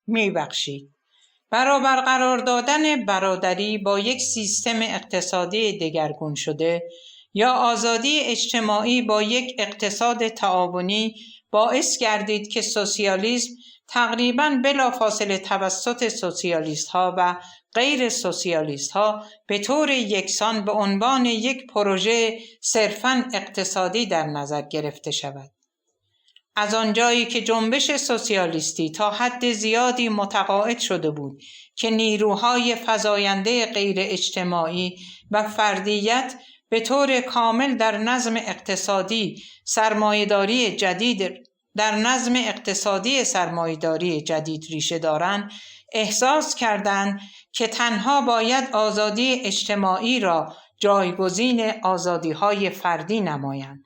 می‌بخشید. برابر قرار دادن برادری با یک سیستم اقتصادی دگرگون شده یا آزادی اجتماعی با یک اقتصاد تعاونی باعث گردید که سوسیالیسم تقریباً بلافاصله توسط سوسیالیست‌ها و غیر سوسیالیست‌ها به طور یکسان به عنوان یک پروژه صرفاً اقتصادی در نظر گرفته شود. از آنجایی که جنبش سوسیالیستی تا حد زیادی متقاعد شده بود که نیروهای فزاینده غیر اجتماعی و فردیت به طور کامل در نظم اقتصادی سرمایه‌داری جدید ریشه دارند، احساس کردند که تنها باید آزادی اجتماعی را جایگزین آزادی‌های فردی نمایند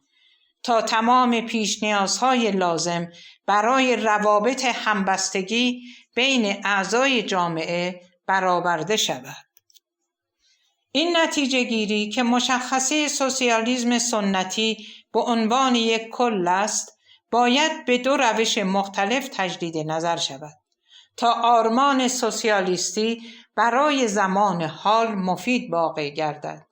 تا تمام پیش نیازهای لازم برای روابط همبستگی بین اعضای جامعه برآورده شود. این نتیجه گیری که مشخصه سوسیالیسم سنتی به عنوان یک کل است، باید به دو روش مختلف تجدید نظر شود تا آرمان سوسیالیستی برای زمان حال مفید واقع گردد.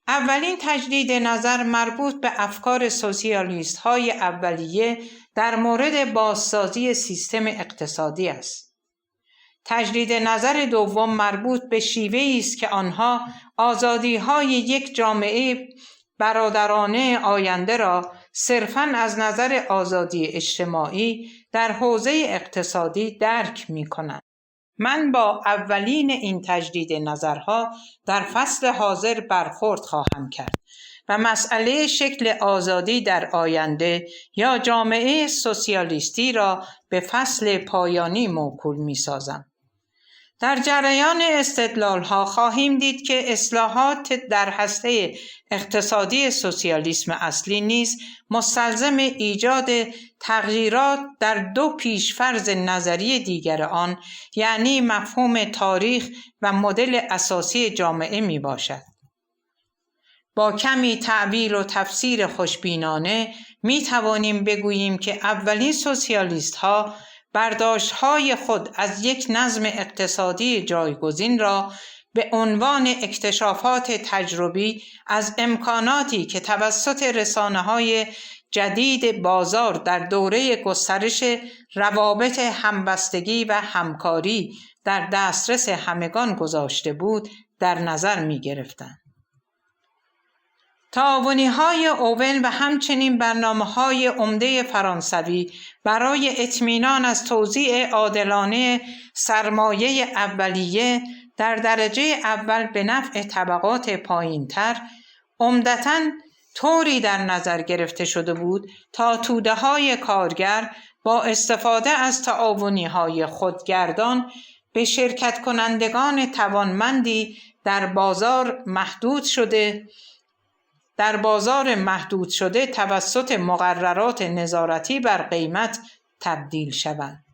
اولین تجدید نظر مربوط به افکار سوسیالیست های اولیه در مورد بازسازی سیستم اقتصادی است. تجدید نظر دوم مربوط به شیوه‌ای است که آنها آزادی های یک جامعه برادرانه آینده را صرفاً از نظر آزادی اجتماعی در حوزه اقتصادی درک می‌کنند. من با اولین این تجدید نظرها در فصل حاضر برخورد خواهم کرد و مسئله شکل آزادی در آینده یا جامعه سوسیالیستی را به فصل پایانی موکول می‌سازم. در جریان استدلال‌ها خواهیم دید که اصلاحات در هسته اقتصادی سوسیالیسم اصلی نیز مستلزم ایجاد تغییرات در دو پیشفرض نظری دیگر آن، یعنی مفهوم تاریخ و مدل اساسی جامعه می باشد. با کمی تعبیر و تفسیر خوشبینانه می توانیم بگوییم که اولین سوسیالیست ها برداشت‌های خود از یک نظم اقتصادی جایگزین را به عنوان اکتشافات تجربی از امکاناتی که توسط رسانه‌های جدید بازار در دوره گسترش روابط همبستگی و همکاری در دسترس همگان گذاشته بود در نظر می‌گرفتند. تعاونی‌های اوون و همچنین برنامه‌های عمده فرانسوی برای اطمینان از توزیع عادلانه سرمایه اولیه در درجه اول به نفع طبقات پایین‌تر عمدتاً طوری در نظر گرفته شده بود تا توده‌های کارگر با استفاده از تعاونی‌های خودگردان به شرکت کنندگان توانمندی در بازار محدود شده توسط مقررات نظارتی بر قیمت تبدیل شوند.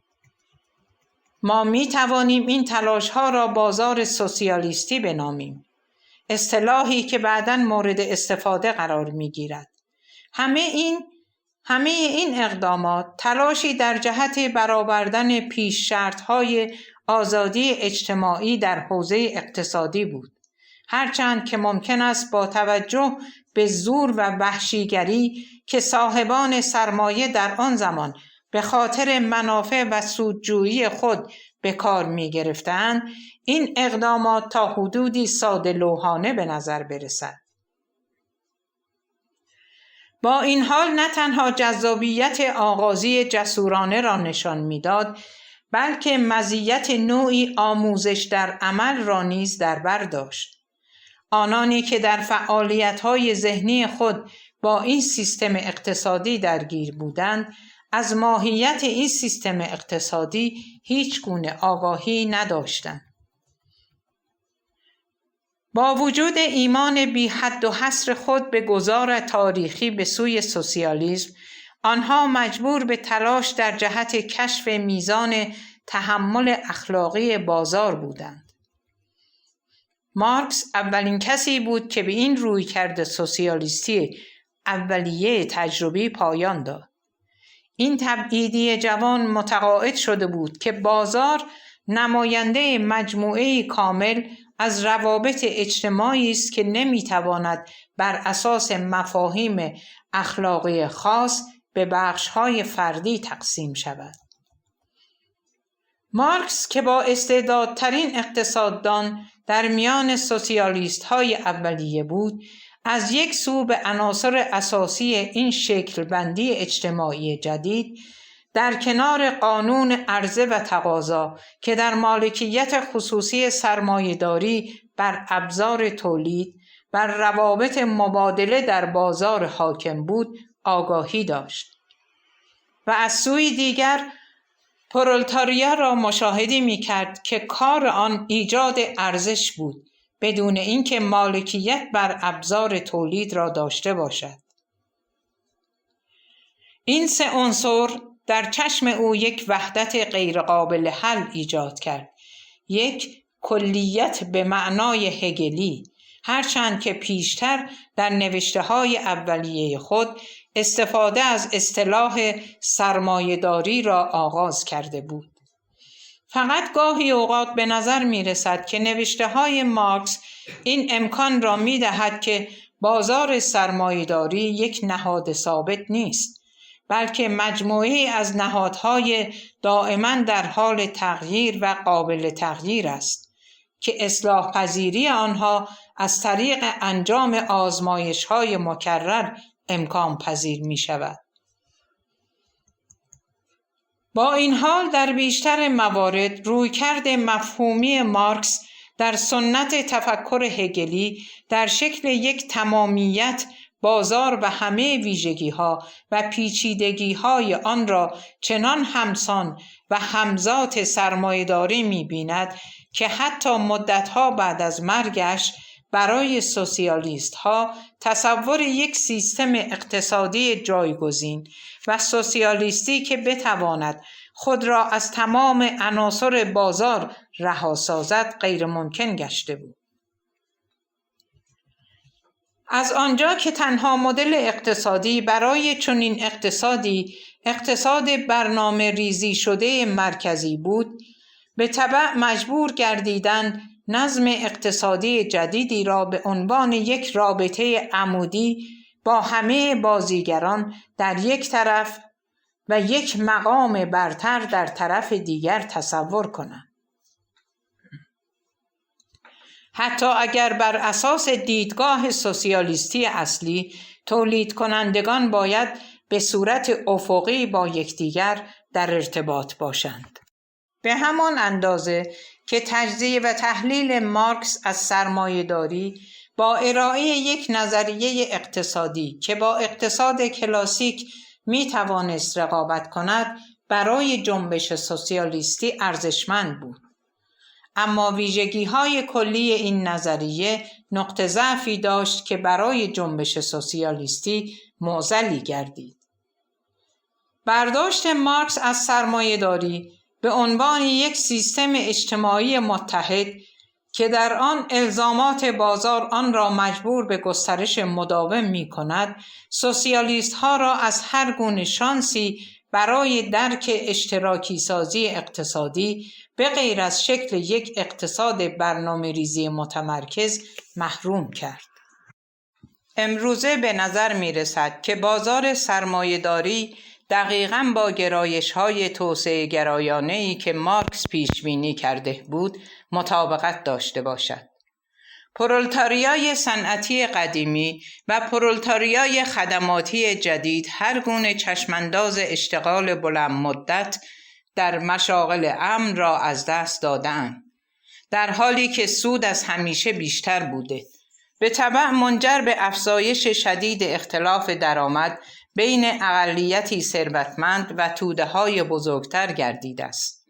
ما می توانیم این تلاش ها را بازار سوسیالیستی بنامیم. اصطلاحی که بعداً مورد استفاده قرار می‌گیرد. همه این اقدامات تلاشی در جهت برآوردن پیش شرط‌های آزادی اجتماعی در حوزه اقتصادی بود، هرچند که ممکن است با توجه به زور و وحشیگری که صاحبان سرمایه در آن زمان به خاطر منافع و سودجویی خود به کار می گرفتند، این اقدامات تا حدودی ساده لوحانه به نظر برسد. با این حال نه تنها جذابیت آغازی جسورانه را نشان میداد، بلکه مزیت نوعی آموزش در عمل را نیز در بر داشت. آنانی که در فعالیت‌های ذهنی خود با این سیستم اقتصادی درگیر بودند، از ماهیت این سیستم اقتصادی هیچ گونه آگاهی نداشتند. با وجود ایمان بی حد و حصر خود به گذار تاریخی به سوی سوسیالیسم، آنها مجبور به تلاش در جهت کشف میزان تحمل اخلاقی بازار بودند. مارکس اولین کسی بود که به این رویکرد سوسیالیستی اولیه تجربی پایان داد. این تبعیدی جوان متقاعد شده بود که بازار نماینده مجموعه کامل از روابط اجتماعی است که نمیتواند بر اساس مفاهیم اخلاقی خاص به بخش‌های فردی تقسیم شود. مارکس که با استعدادترین اقتصاددان در میان سوسیالیست‌های اولیه بود، از یک سو به عناصر اساسی این شکل‌بندی اجتماعی جدید در کنار قانون عرضه و تقاضا که در مالکیت خصوصی سرمایه‌داری بر ابزار تولید، بر روابط مبادله در بازار حاکم بود، آگاهی داشت و از سوی دیگر پرولتاریا را مشاهده می‌کرد که کار آن ایجاد ارزش بود بدون اینکه مالکیت بر ابزار تولید را داشته باشد. این سه عنصر در چشم او یک وحدت غیرقابل حل ایجاد کرد، یک کلیت به معنای هگلی، هرچند که پیشتر در نوشته‌های اولیه خود استفاده از اصطلاح سرمایه‌داری را آغاز کرده بود. فقط گاهی اوقات به نظر می رسد که نوشته‌های مارکس این امکان را می دهد که بازار سرمایه‌داری یک نهاد ثابت نیست، بلکه مجموعه‌ای از نهادهای دائما در حال تغییر و قابل تغییر است که اصلاح پذیری آنها از طریق انجام آزمایش‌های مکرر امکان پذیر می شود. با این حال در بیشتر موارد رویکرد مفهومی مارکس در سنت تفکر هگلی در شکل یک تمامیت بازار و همه ویژگی‌ها و پیچیدگی‌های آن را چنان همسان و همذات سرمایه‌داری می‌بیند که حتی مدت‌ها بعد از مرگش برای سوسیالیست‌ها تصور یک سیستم اقتصادی جایگزین و سوسیالیستی که بتواند خود را از تمام عناصر بازار رها سازد غیر ممکن گشته بود. از آنجا که تنها مدل اقتصادی برای چنین اقتصادی اقتصاد برنامه ریزی شده مرکزی بود، به تبع مجبور گردیدند نظم اقتصادی جدیدی را به عنوان یک رابطه عمودی با همه بازیگران در یک طرف و یک مقام برتر در طرف دیگر تصور کنند. حتی اگر بر اساس دیدگاه سوسیالیستی اصلی تولید کنندگان باید به صورت افقی با یکدیگر در ارتباط باشند. به همان اندازه که تجزیه و تحلیل مارکس از سرمایه‌داری با ارائه یک نظریه اقتصادی که با اقتصاد کلاسیک می توانست رقابت کند برای جنبش سوسیالیستی ارزشمند بود. اما ویژگی‌های کلی این نظریه نقطه ضعفی داشت که برای جنبش سوسیالیستی معضلی گردید. برداشت مارکس از سرمایه‌داری به عنوان یک سیستم اجتماعی متحد که در آن الزامات بازار آن را مجبور به گسترش مداوم می کند، سوسیالیست ها را از هر گونه شانسی برای درک اشتراکی سازی اقتصادی به غیر از شکل یک اقتصاد برنامه ریزی متمرکز محروم کرد. امروزه به نظر می رسد که بازار سرمایه‌داری دقیقاً با گرایش‌های توسعه گرایانه‌ای که مارکس پیش بینی کرده بود مطابقت داشته باشد. پرولتاریای صنعتی قدیمی و پرولتاریای خدماتی جدید هر گونه چشمانداز اشتغال بلند مدت در مشاغل امن را از دست دادند، در حالی که سود از همیشه بیشتر بوده. به تبع منجر به افزایش شدید اختلاف درآمد بین اقلیتی ثروتمند و توده‌های بزرگتر گردیده است.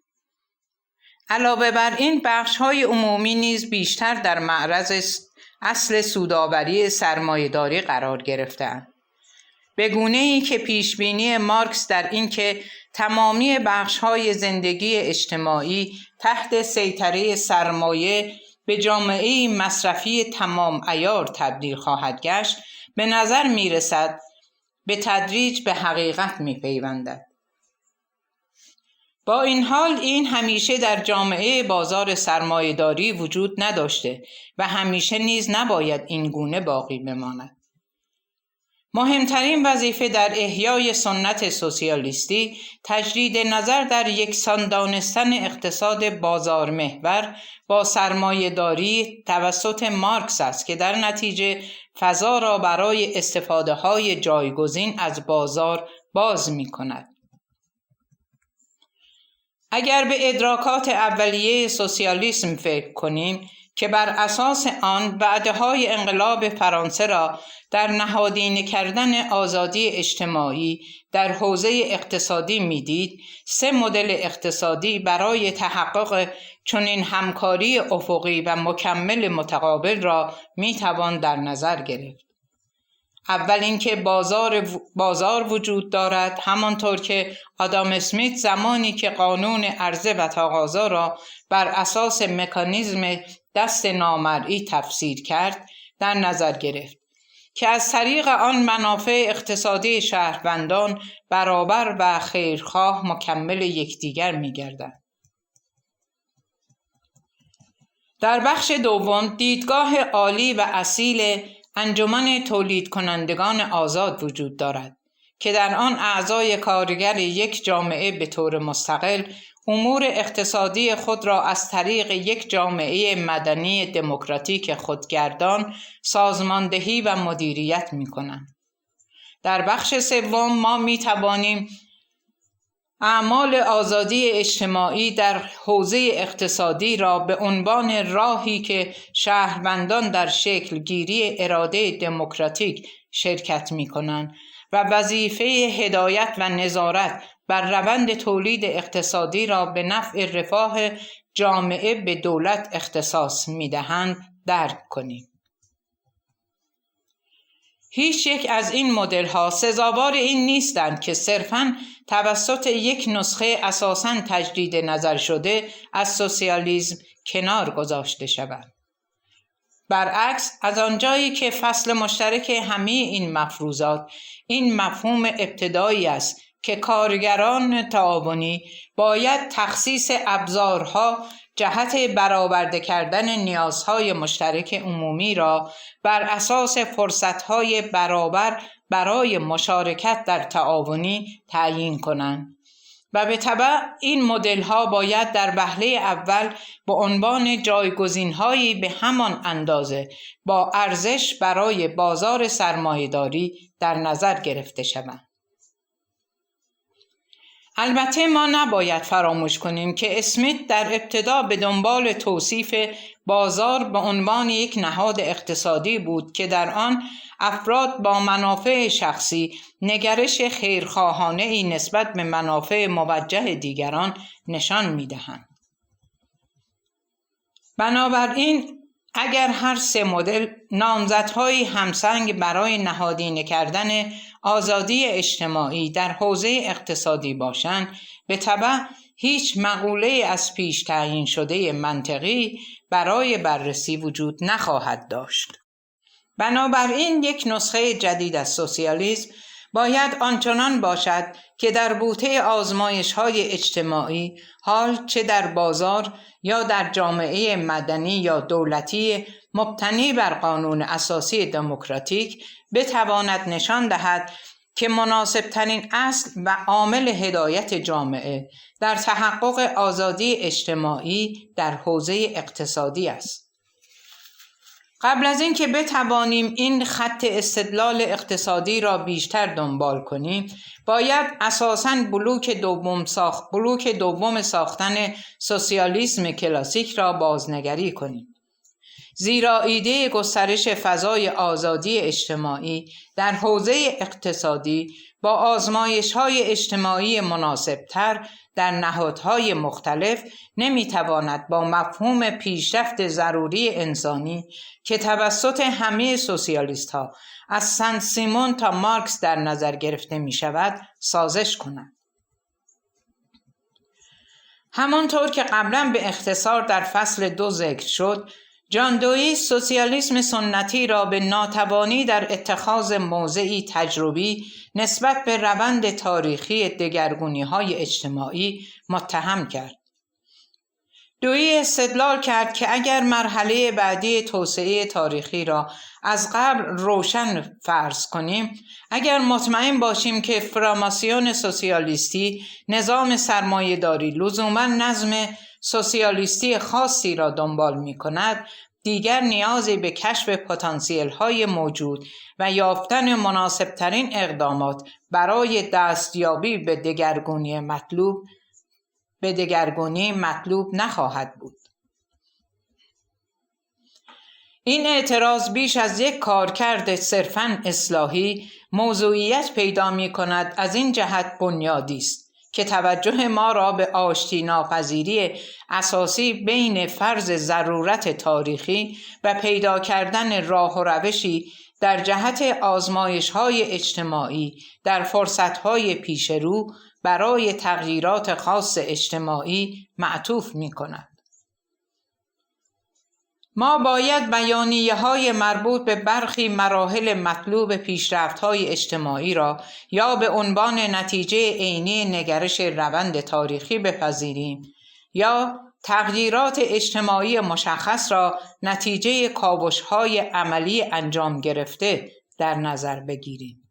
علاوه بر این بخش‌های عمومی نیز بیشتر در معرض اصل سودآوری سرمایه‌داری قرار گرفتند، به گونه‌ای که پیشبینی مارکس در این که تمامی بخش‌های زندگی اجتماعی تحت سیطره سرمایه به جامعه مصرفی تمام عیار تبدیل خواهد گشت به نظر می‌رسد به تدریج به حقیقت می‌پیوندد. با این حال این همیشه در جامعه بازار سرمایه‌داری وجود نداشته و همیشه نیز نباید این گونه باقی بماند. مهمترین وظیفه در احیای سنت سوسیالیستی تجدید نظر در یکسان دانستن اقتصاد بازار محور با سرمایه‌داری توسط مارکس است که در نتیجه فضا را برای استفاده‌های جایگزین از بازار باز می‌کند. اگر به ادراکات اولیه سوسیالیسم فکر کنیم که بر اساس آن وعده‌های انقلاب فرانسه را در نهادینه کردن آزادی اجتماعی در حوزه اقتصادی میدید، 3 مدل اقتصادی برای تحقق چنین همکاری افقی و مکمل متقابل را میتوان در نظر گرفت. اول اینکه بازار وجود دارد، همانطور که آدام اسمیت زمانی که قانون عرضه و تقاضا را بر اساس مکانیزم دست نامرئی تفسیر کرد در نظر گرفت که از طریق آن منافع اقتصادی شهروندان برابر و خیرخواه مکمل یکدیگر می‌گردند. در بخش دوم دیدگاه عالی و اصیل انجمن تولید کنندگان آزاد وجود دارد که در آن اعضای کارگر یک جامعه به طور مستقل امور اقتصادی خود را از طریق یک جامعه مدنی دموکراتیک خودگردان سازماندهی و مدیریت می‌کنند. در بخش سوم ما می‌توانیم اعمال آزادی اجتماعی در حوزه اقتصادی را به عنوان راهی که شهروندان در شکل گیری اراده دموکراتیک شرکت می‌کنند و وظیفه هدایت و نظارت بر روند تولید اقتصادی را به نفع رفاه جامعه به دولت اختصاص می‌دهند درک کنیم. هیچ یک از این مدل‌ها سزاوار این نیستند که صرفاً توسط یک نسخه اساساً تجدید نظر شده از سوسیالیسم کنار گذاشته شوند. برعکس، از آنجایی که فصل مشترک همه این مفروضات این مفهوم ابتدایی است که کارگران تعاونی باید تخصیص ابزارها جهت برآورده کردن نیازهای مشترک عمومی را بر اساس فرصتهای برابر برای مشارکت در تعاونی تعیین کنند و به تبع این مدل‌ها باید در وهله اول به عنوان جایگزین‌هایی به همان اندازه با ارزش برای بازار سرمایه‌داری در نظر گرفته شوند. البته ما نباید فراموش کنیم که اسمیت در ابتدا به دنبال توصیف بازار به عنوان یک نهاد اقتصادی بود که در آن افراد با منافع شخصی نگرش خیرخواهانه‌ای نسبت به منافع موجه دیگران نشان می‌دهند. بنابراین اگر هر 3 مدل نامزدهای همسنگ برای نهادینه کردن آزادی اجتماعی در حوزه اقتصادی باشند، به تبع هیچ مقوله از پیش تعیین شده منطقی برای بررسی وجود نخواهد داشت. بنابراین یک نسخه جدید از سوسیالیسم باید آنچنان باشد که در بوته آزمایش‌های اجتماعی، حال چه در بازار یا در جامعه مدنی یا دولتی مبتنی بر قانون اساسی دموکراتیک، بتواند نشان دهد که مناسبترین اصل و عامل هدایت جامعه در تحقق آزادی اجتماعی در حوزه اقتصادی است. قبل از اینکه بتوانیم این خط استدلال اقتصادی را بیشتر دنبال کنیم، باید اساساً بلوک دوم ساختن سوسیالیسم کلاسیک را بازنگری کنیم. زیرا ایده گسترش فضای آزادی اجتماعی در حوزه اقتصادی با آزمایش‌های اجتماعی مناسبتر در نهادهای مختلف نمیتواند با مفهوم پیشرفت ضروری انسانی که توسط همه سوسیالیست‌ها از سن سیمون تا مارکس در نظر گرفته می شود سازش کند. همانطور که قبلا به اختصار در فصل 2 ذکر شد، جان دویی سوسیالیسم سنتی را به ناتوانی در اتخاذ موضعی تجربی نسبت به روند تاریخی دگرگونی‌های اجتماعی متهم کرد. دویی استدلال کرد که اگر مرحله بعدی توسعه تاریخی را از قبل روشن فرض کنیم، اگر مطمئن باشیم که فراماسیون سوسیالیستی نظام سرمایه‌داری لزوماً نظم سوسیالیستی خاصی را دنبال می کند، دیگر نیازی به کشف پتانسیل های موجود و یافتن مناسبترین اقدامات برای دستیابی به دگرگونی مطلوب نخواهد بود. این اعتراض بیش از یک کارکرد صرفاً اصلاحی موضوعیت پیدا می کند. از این جهت بنیادی است که توجه ما را به آشتی ناپذیری اساسی بین فرض ضرورت تاریخی و پیدا کردن راه و روشی در جهت آزمایش‌های اجتماعی در فرصت‌های پیش رو برای تغییرات خاص اجتماعی معطوف می‌کند. ما باید بیانیه‌های مربوط به برخی مراحل مطلوب پیشرفت‌های اجتماعی را یا به عنوان نتیجه عینی نگرش روند تاریخی بپذیریم یا تغییرات اجتماعی مشخص را نتیجه کاوش‌های عملی انجام گرفته در نظر بگیریم.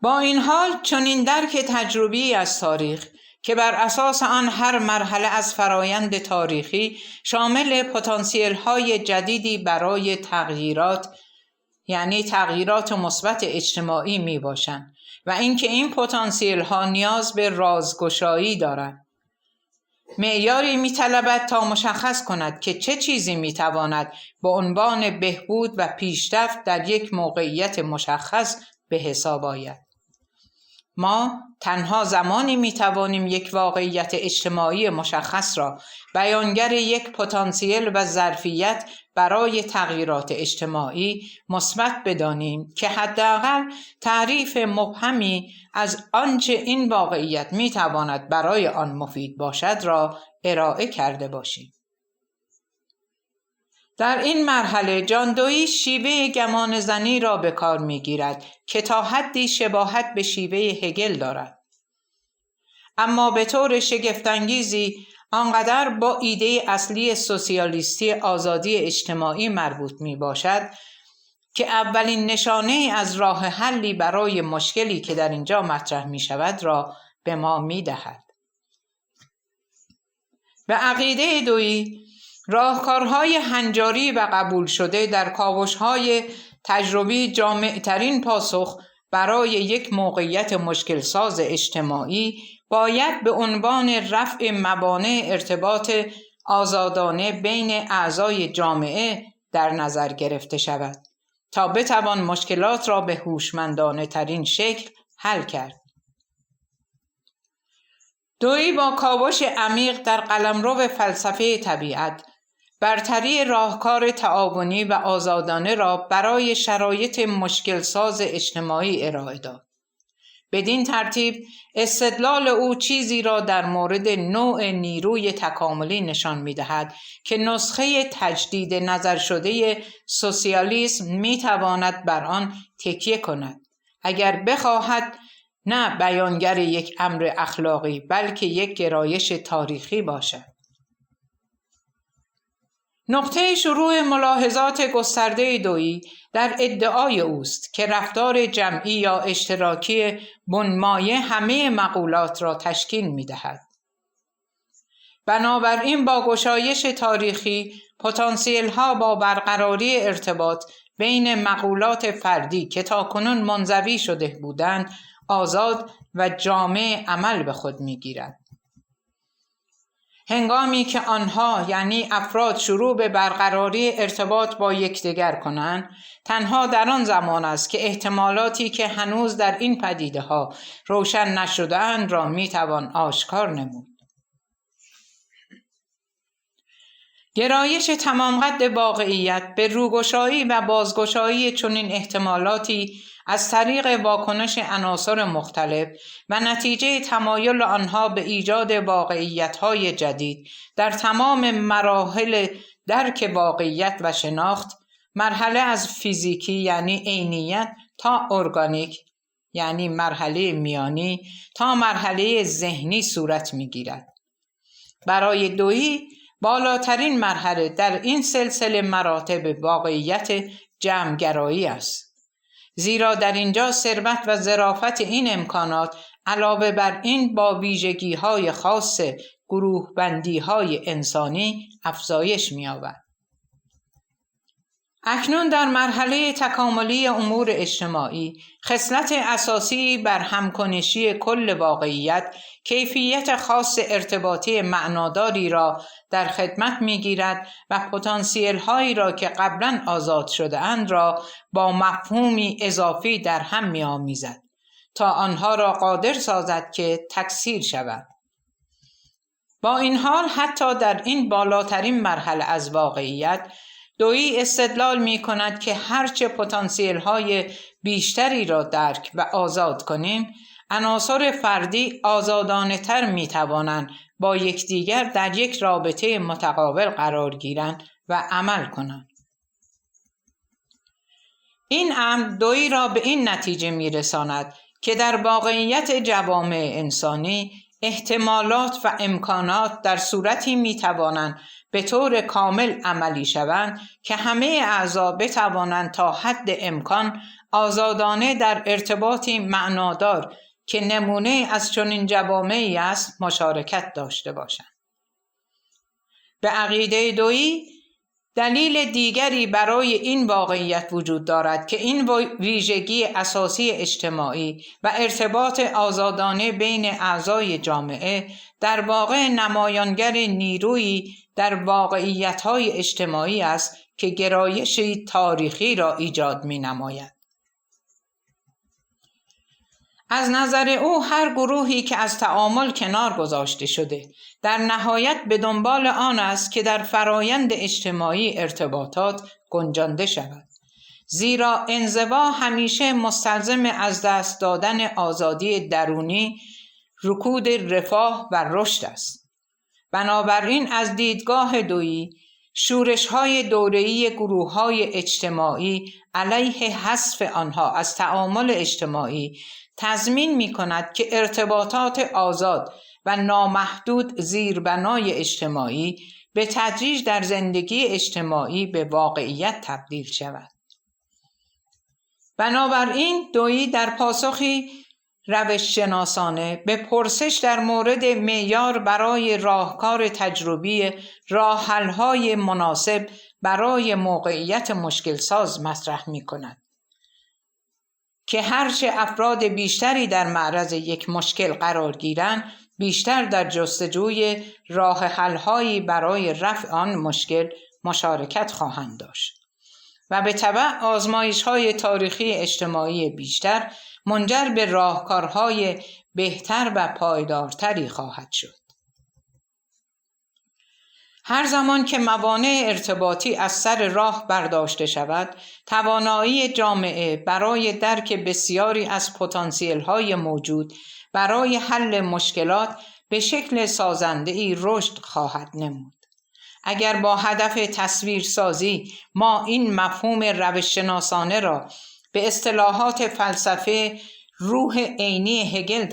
با این حال چنین درک تجربی از تاریخ که بر اساس آن هر مرحله از فرایند تاریخی شامل پتانسیل‌های جدیدی برای تغییرات، یعنی تغییرات مثبت اجتماعی می باشند و اینکه این پتانسیل‌ها نیاز به رازگشایی دارند. معیاری می طلبد تا مشخص کند که چه چیزی می تواند به عنوان بهبود و پیشرفت در یک موقعیت مشخص به حساب آید. ما تنها زمانی می توانیم یک واقعیت اجتماعی مشخص را بیانگر یک پتانسیل و ظرفیت برای تغییرات اجتماعی مثبت بدانیم که حداقل تعریف مبهمی از آنچه این واقعیت می تواند برای آن مفید باشد را ارائه کرده باشیم. در این مرحله جان دویی شیوه گمان زنی را به کار می گیرد که تا حدی شباهت به شیوه هگل دارد، اما به طور شگفت‌انگیزی آنقدر با ایده اصلی سوسیالیستی آزادی اجتماعی مربوط می باشد که اولین نشانه از راه حلی برای مشکلی که در اینجا مطرح می شود را به ما می دهد. به عقیده دویی راهکارهای هنجاری و قبول شده در کاوش‌های تجربی جامع‌ترین پاسخ برای یک موقعیت مشکل ساز اجتماعی باید به عنوان رفع موانع ارتباط آزادانه بین اعضای جامعه در نظر گرفته شود تا بتوان مشکلات را به هوشمندانه ترین شکل حل کرد. دویی با کاوش عمیق در قلمرو فلسفه طبیعت برتری راهکار تعاونی و آزادانه را برای شرایط مشکل ساز اجتماعی ارائه داد. بدین ترتیب استدلال او چیزی را در مورد نوع نیروی تکاملی نشان می‌دهد که نسخه تجدید نظر شده سوسیالیسم می‌تواند بر آن تکیه کند، اگر بخواهد نه بیانگر یک امر اخلاقی بلکه یک گرایش تاریخی باشد. نقطه شروع ملاحظات گسترده دویی در ادعای اوست که رفتار جمعی یا اشتراکی بنمایه همه مقولات را تشکیل می‌دهد. بنابراین با گشایش تاریخی پتانسیل ها با برقراری ارتباط بین مقولات فردی که تاکنون منزوی شده بودند آزاد و جامع عمل به خود می‌گیرد. هنگامی که آنها یعنی افراد شروع به برقراری ارتباط با یکدیگر کنند، تنها در آن زمان است که احتمالاتی که هنوز در این پدیده ها روشن نشده‌اند را میتوان آشکار نمود. گرایش تمام قد واقعیت به روگشایی و بازگشایی چنین احتمالاتی از طریق واکنش عناصر مختلف و نتیجه تمایل آنها به ایجاد واقعیت‌های جدید در تمام مراحل درک واقعیت و شناخت، مرحله از فیزیکی یعنی عینیت تا ارگانیک یعنی مرحله میانی تا مرحله ذهنی صورت می‌گیرد. برای دویی بالاترین مرحله در این سلسله مراتب واقعیت جمع‌گرایی است، زیرا در اینجا ثروت و ظرافت این امکانات علاوه بر این با ویژگی‌های خاص گروه بندی‌های انسانی افزایش می‌یابد. اکنون در مرحله تکاملی امور اجتماعی خصلت اساسی بر همکنشی کل واقعیت کیفیت خاص ارتباطی معناداری را در خدمت می‌گیرد و پتانسیل هایی را که قبلا آزاد شده اند را با مفهومی اضافی در هم می‌آمیزد تا آنها را قادر سازد که تکثیر شوند. با این حال حتی در این بالاترین مرحله از واقعیت دویی استدلال می کند که هرچه پتانسیل های بیشتری را درک و آزاد کنیم، عناصر فردی آزادانه تر می توانند با یکدیگر در یک رابطه متقابل قرار گیرند و عمل کنند. این امر دویی را به این نتیجه می رساند که در واقعیت جوامع انسانی احتمالات و امکانات در صورتی می توانند به طور کامل عملی شوند که همه اعضا بتوانند تا حد امکان آزادانه در ارتباطی معنادار که نمونه از چنین جوامعی است مشارکت داشته باشند. به عقیده دویی دلیل دیگری برای این واقعیت وجود دارد که این ویژگی اساسی اجتماعی و ارتباط آزادانه بین اعضای جامعه در واقع نمایانگر نیرویی در واقعیت‌های اجتماعی است که گرایشی تاریخی را ایجاد می‌نماید. از نظر او هر گروهی که از تعامل کنار گذاشته شده در نهایت به دنبال آن است که در فرایند اجتماعی ارتباطات گنجانده شود، زیرا انزوا همیشه مستلزم از دست دادن آزادی درونی، رکود رفاه و رشد است. بنابراین از دیدگاه دویی شورش‌های دوره‌ای گروه‌های اجتماعی علیه حذف آنها از تعامل اجتماعی تضمین می‌کند که ارتباطات آزاد و نامحدود زیربنای اجتماعی به تدریج در زندگی اجتماعی به واقعیت تبدیل شود. بنابراین دویی در پاسخی روش شناسانه به پرسش در مورد معیار برای راهکار تجربی راه حل‌های مناسب برای موقعیت مشکل ساز مطرح می‌کند که هرچه افراد بیشتری در معرض یک مشکل قرار گیرند، بیشتر در جستجوی راه حل‌هایی برای رفع آن مشکل مشارکت خواهند داشت و به تبع آزمایش‌های تاریخی اجتماعی بیشتر منجر به راهکارهای بهتر و پایدارتری خواهد شد. هر زمان که موانع ارتباطی از سر راه برداشته شود، توانایی جامعه برای درک بسیاری از پتانسیل‌های موجود برای حل مشکلات به شکل سازنده‌ای رشد خواهد نمود. اگر با هدف تصویرسازی ما این مفهوم روش‌شناسانه را به اصطلاحات فلسفه روح عینی هگل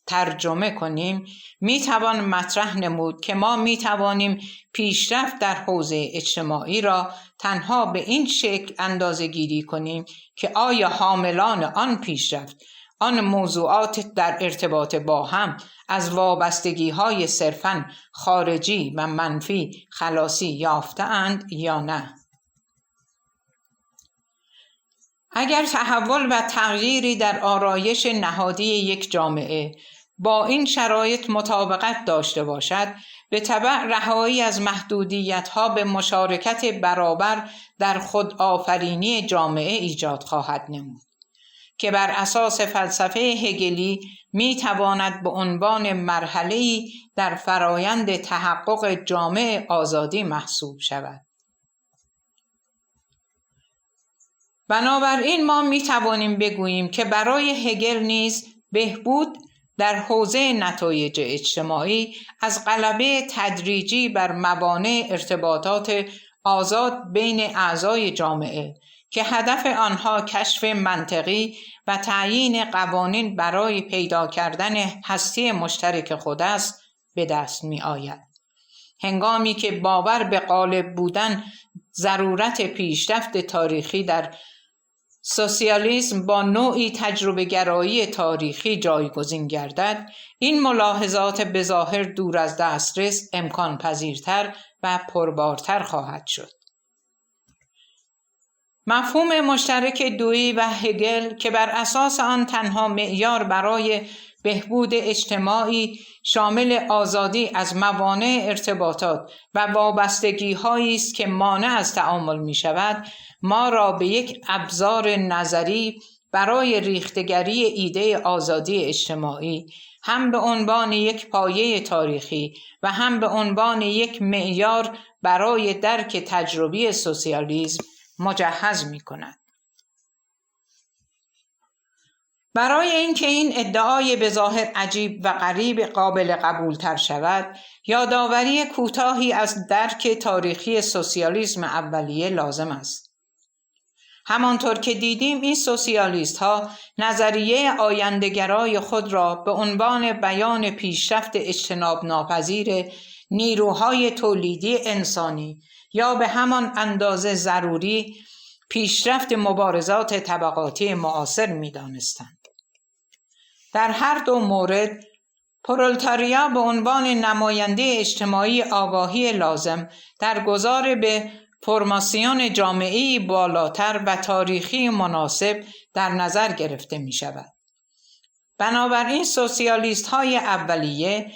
ترجمه کنیم، میتوان مطرح نمود که ما میتوانیم پیشرفت در حوزه اجتماعی را تنها به این شکل اندازه‌گیری کنیم که آیا حاملان آن پیشرفت آن موضوعات در ارتباط با هم از وابستگی‌های صرفاً خارجی و منفی خلاصی یافته‌اند یا نه. اگر تحول و تغییری در آرایش نهادی یک جامعه با این شرایط مطابقت داشته باشد، به تبع رهایی از محدودیت‌ها به مشارکت برابر در خودآفرینی جامعه ایجاد خواهد نمود که بر اساس فلسفه هگلی می‌تواند به عنوان مرحله‌ای در فرایند تحقق جامع آزادی محسوب شود. بنابراین ما می‌توانیم بگوییم که برای هگل نیز بهبود در حوزه نتایج اجتماعی از غلبه تدریجی بر موانع ارتباطات آزاد بین اعضای جامعه که هدف آنها کشف منطقی و تعیین قوانین برای پیدا کردن هستی مشترک خود است به دست می آید. هنگامی که باور به غالب بودن ضرورت پیشرفت تاریخی در سوسیالیسم با نوعی تجربه گرایی تاریخی جایگزین گردد، این ملاحظات بظاهر دور از دسترس امکان پذیرتر و پربارتر خواهد شد. مفهوم مشترک دویی و هگل که بر اساس آن تنها معیار برای بهبود اجتماعی شامل آزادی از موانع ارتباطات و وابستگی‌هایی است که مانع از تعامل می‌شود، ما را به یک ابزار نظری برای ریختگری ایده آزادی اجتماعی هم به عنوان یک پایه تاریخی و هم به عنوان یک معیار برای درک تجربی سوسیالیسم مجهز می‌کند. برای اینکه این ادعای بظاهر عجیب و غریب قابل قبول تر شود، یادآوری کوتاهی از درک تاریخی سوسیالیسم اولیه لازم است. همانطور که دیدیم این سوسیالیست ها نظریه آینده‌گرای خود را به عنوان بیان پیشرفت اجتناب ناپذیر نیروهای تولیدی انسانی یا به همان اندازه ضروری پیشرفت مبارزات طبقاتی معاصر می دانستند. در هر دو مورد پرولتاریا به عنوان نماینده اجتماعی آگاهی لازم در گذار به فرماسیون جامعه‌ای بالاتر و تاریخی مناسب در نظر گرفته می شود. بنابراین سوسیالیست های اولیه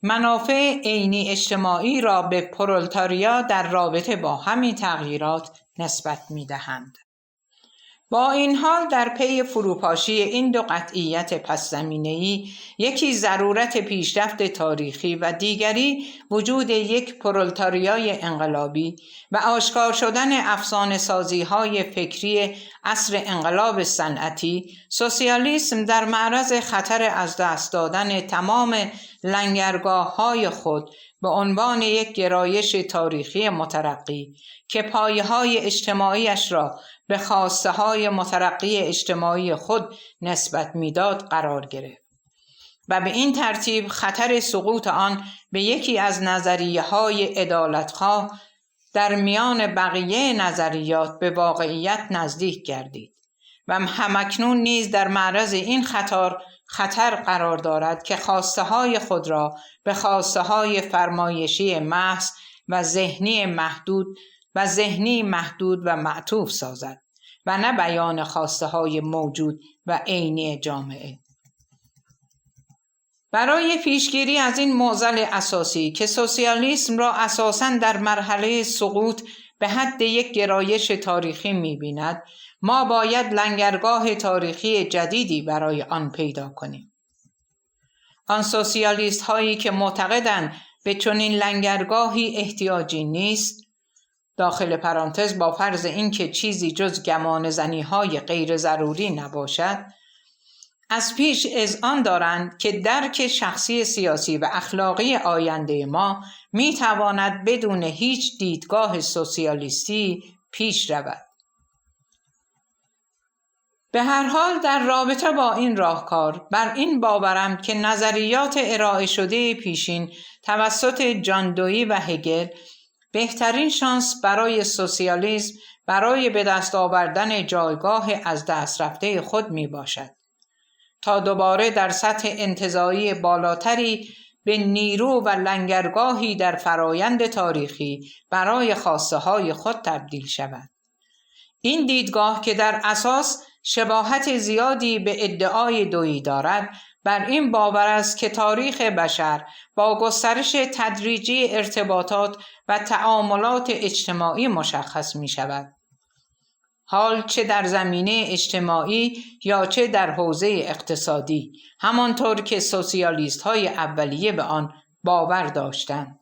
منافع عینی اجتماعی را به پرولتاریا در رابطه با همین تغییرات نسبت می دهند. با این حال در پی فروپاشی این دو قطعیت پس زمینه‌ای، یکی ضرورت پیشرفت تاریخی و دیگری وجود یک پرولتاریای انقلابی و آشکار شدن افسانه سازی‌های فکری عصر انقلاب صنعتی، سوسیالیسم در معرض خطر از دست دادن تمام لنگرگاه‌های خود به عنوان یک گرایش تاریخی مترقی که پایه‌های اجتماعیش را به خواسته‌های مترقی اجتماعی خود نسبت میداد قرار گرفت و به این ترتیب خطر سقوط آن به یکی از نظریه‌های عدالتخواه در میان بقیه نظریات به واقعیت نزدیک گردید و همکنون نیز در معرض این خطر قرار دارد که خواسته‌های خود را به خواسته‌های فرمایشی محض و ذهنی محدود و معطوف سازد و نه بیان خواسته‌های موجود و عینی جامعه. برای پیشگیری از این معضل اساسی که سوسیالیسم را اساساً در مرحله سقوط به حد یک گرایش تاریخی می‌بیند، ما باید لنگرگاه تاریخی جدیدی برای آن پیدا کنیم. آن سوسیالیست هایی که معتقدند به چنین لنگرگاهی احتیاجی نیست، داخل پرانتز با فرض اینکه چیزی جز گمان زنی‌های غیر ضروری نباشد، از پیش اذعان دارند که درک شخصی سیاسی و اخلاقی آینده ما میتواند بدون هیچ دیدگاه سوسیالیستی پیش رود. به هر حال در رابطه با این راهکار بر این باورم که نظریات ارائه شده پیشین توسط جان دویی و هگل بهترین شانس برای سوسیالیسم برای به دست آوردن جایگاه از دست رفته خود می باشد تا دوباره در سطح انتزاعی بالاتری به نیرو و لنگرگاهی در فرایند تاریخی برای خواسته های خود تبدیل شود. این دیدگاه که در اساس شباهت زیادی به ادعای دویی دارد، بر این باور است که تاریخ بشر با گسترش تدریجی ارتباطات و تعاملات اجتماعی مشخص می شود. حال چه در زمینه اجتماعی یا چه در حوزه اقتصادی، همانطور که سوسیالیست های اولیه به آن باور داشتند.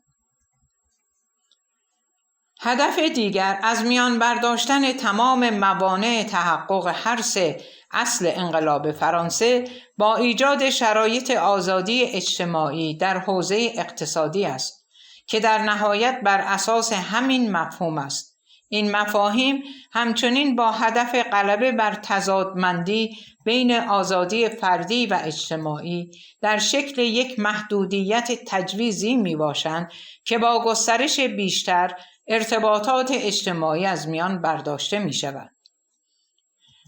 هدف دیگر از میان برداشتن تمام موانع تحقق هر سه اصل انقلاب فرانسه با ایجاد شرایط آزادی اجتماعی در حوزه اقتصادی است که در نهایت بر اساس همین مفهوم است. این مفاهیم همچنین با هدف غلبه بر تضادمندی بین آزادی فردی و اجتماعی در شکل یک محدودیت تجویزی می باشند که با گسترش بیشتر ارتباطات اجتماعی از میان برداشته می شود.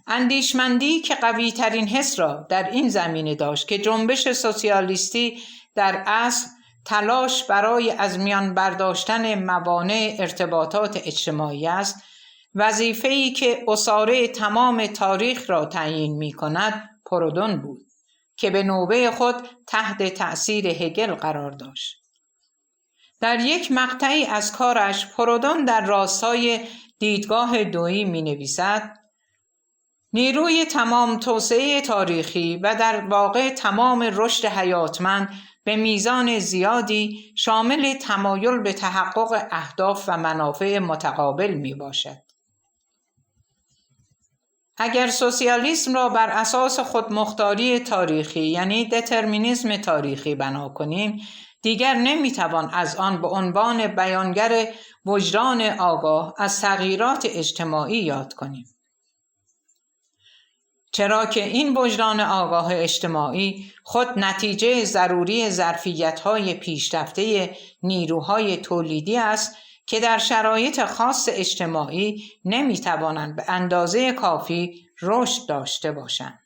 اندیشمندی که قوی ترین حس را در این زمینه داشت که جنبش سوسیالیستی در اصل تلاش برای از میان برداشتن موانع ارتباطات اجتماعی است، وظیفه‌ای که اساره تمام تاریخ را تعیین می کند پرودون بود که به نوبه خود تحت تأثیر هگل قرار داشت. در یک مقطعی از کارش پرودون در راستای دیدگاه دویی می نویسد: نیروی تمام توسعه تاریخی و در واقع تمام رشد حیاتمند به میزان زیادی شامل تمایل به تحقق اهداف و منافع متقابل می باشد. اگر سوسیالیسم را بر اساس خودمختاری تاریخی یعنی دترمینیسم تاریخی بنا کنیم، دیگر نمیتوان از آن به عنوان بیانگر وجدان آگاه از تغییرات اجتماعی یاد کنیم. چرا که این وجدان آگاه اجتماعی خود نتیجه ضروری ظرفیت‌های پیشرفته نیروهای تولیدی است که در شرایط خاص اجتماعی نمیتوانند به اندازه کافی رشد داشته باشند.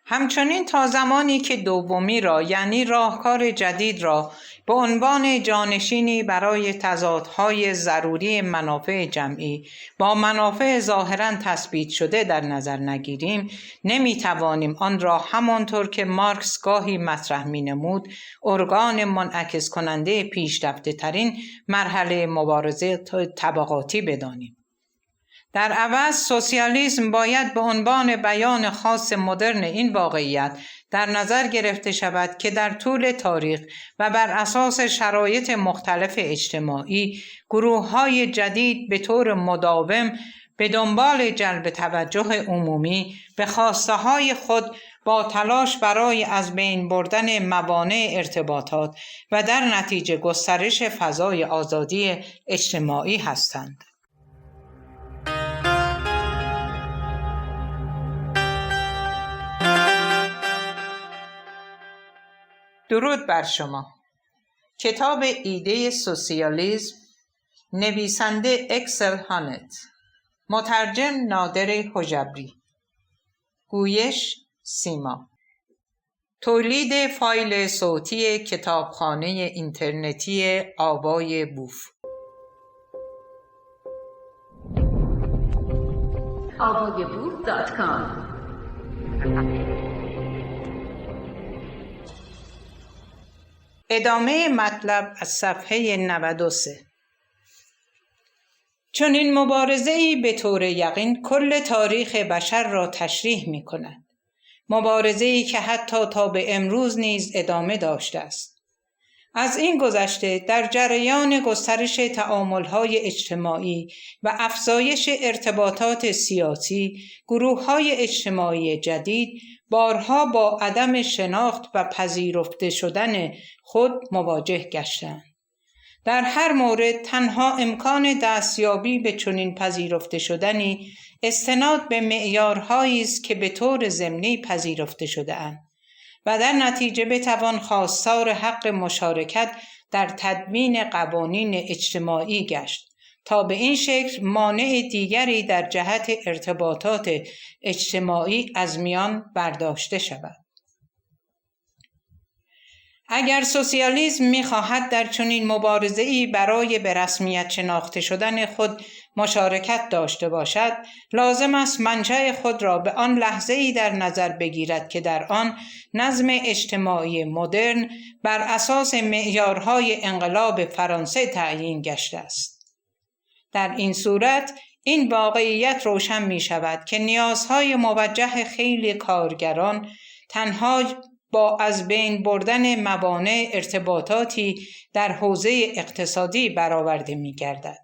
همچنین تا زمانی که دومی را یعنی راهکار جدید را به عنوان جانشینی برای تضادهای ضروری منافع جمعی با منافع ظاهراً تثبیت شده در نظر نگیریم، نمیتوانیم آن را همانطور که مارکس گاهی مطرح مینمود ارگان منعکس کننده پیشرفته ترین مرحله مبارزه طبقاتی بدانیم. در عوض سوسیالیسم باید به عنوان بیان خاص مدرن این واقعیت در نظر گرفته شود که در طول تاریخ و بر اساس شرایط مختلف اجتماعی گروه‌های جدید به طور مداوم به دنبال جلب توجه عمومی به خواسته‌های خود با تلاش برای از بین بردن موانع ارتباطات و در نتیجه گسترش فضای آزادی اجتماعی هستند. درود بر شما. کتاب ایده سوسیالیسم، نویسنده اکسل هانت، مترجم نادر حجبری، گویش سیما، تولید فایل صوتی کتابخانه اینترنتی آوای بوف. avayaboof.com. ادامه مطلب از صفحه 93. چون این مبارزه‌ای به طور یقین کل تاریخ بشر را تشریح می کند. مبارزه‌ای که حتی تا به امروز نیز ادامه داشته است. از این گذشته در جریان گسترش تعامل‌های اجتماعی و افزایش ارتباطات سیاسی، گروه‌های اجتماعی جدید بارها با عدم شناخت و پذیرفته شدن خود مواجه گشتند. در هر مورد تنها امکان دستیابی به چنین پذیرفته شدنی استناد به معیارهایی است که به طور ضمنی پذیرفته شده‌اند و در نتیجه بتوان خواستار حق مشارکت در تدوین قوانین اجتماعی گشت تا به این شکل مانع دیگری در جهت ارتباطات اجتماعی از میان برداشته شود. اگر سوسیالیسم می‌خواهد در چنین مبارزه‌ای برای به رسمیت شناخته شدن خود مشارکت داشته باشد، لازم است منشأ خود را به آن لحظه‌ای در نظر بگیرد که در آن نظم اجتماعی مدرن بر اساس معیارهای انقلاب فرانسه تعیین گشته است. در این صورت این واقعیت روشن می شود که نیازهای موجه خیلی کارگران تنها با از بین بردن موانع ارتباطاتی در حوزه اقتصادی برآورده می گردد.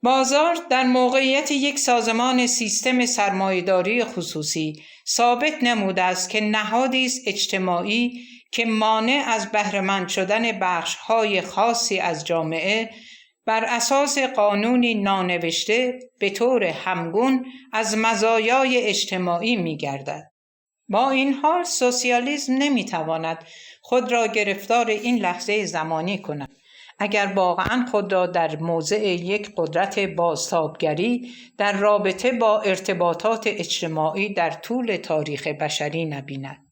بازار در موقعیت یک سازمان سیستم سرمایه‌داری خصوصی ثابت نموده است که نهادی است اجتماعی که مانع از بهره‌مند شدن بخش‌های خاصی از جامعه بر اساس قانونی نانوشته به طور همگون از مزایای اجتماعی می‌گردد. با این حال سوسیالیسم نمی‌تواند خود را گرفتار این لحظه زمانی کند. اگر واقعاً خود را در موضع یک قدرت بازتابگری در رابطه با ارتباطات اجتماعی در طول تاریخ بشری نبیند.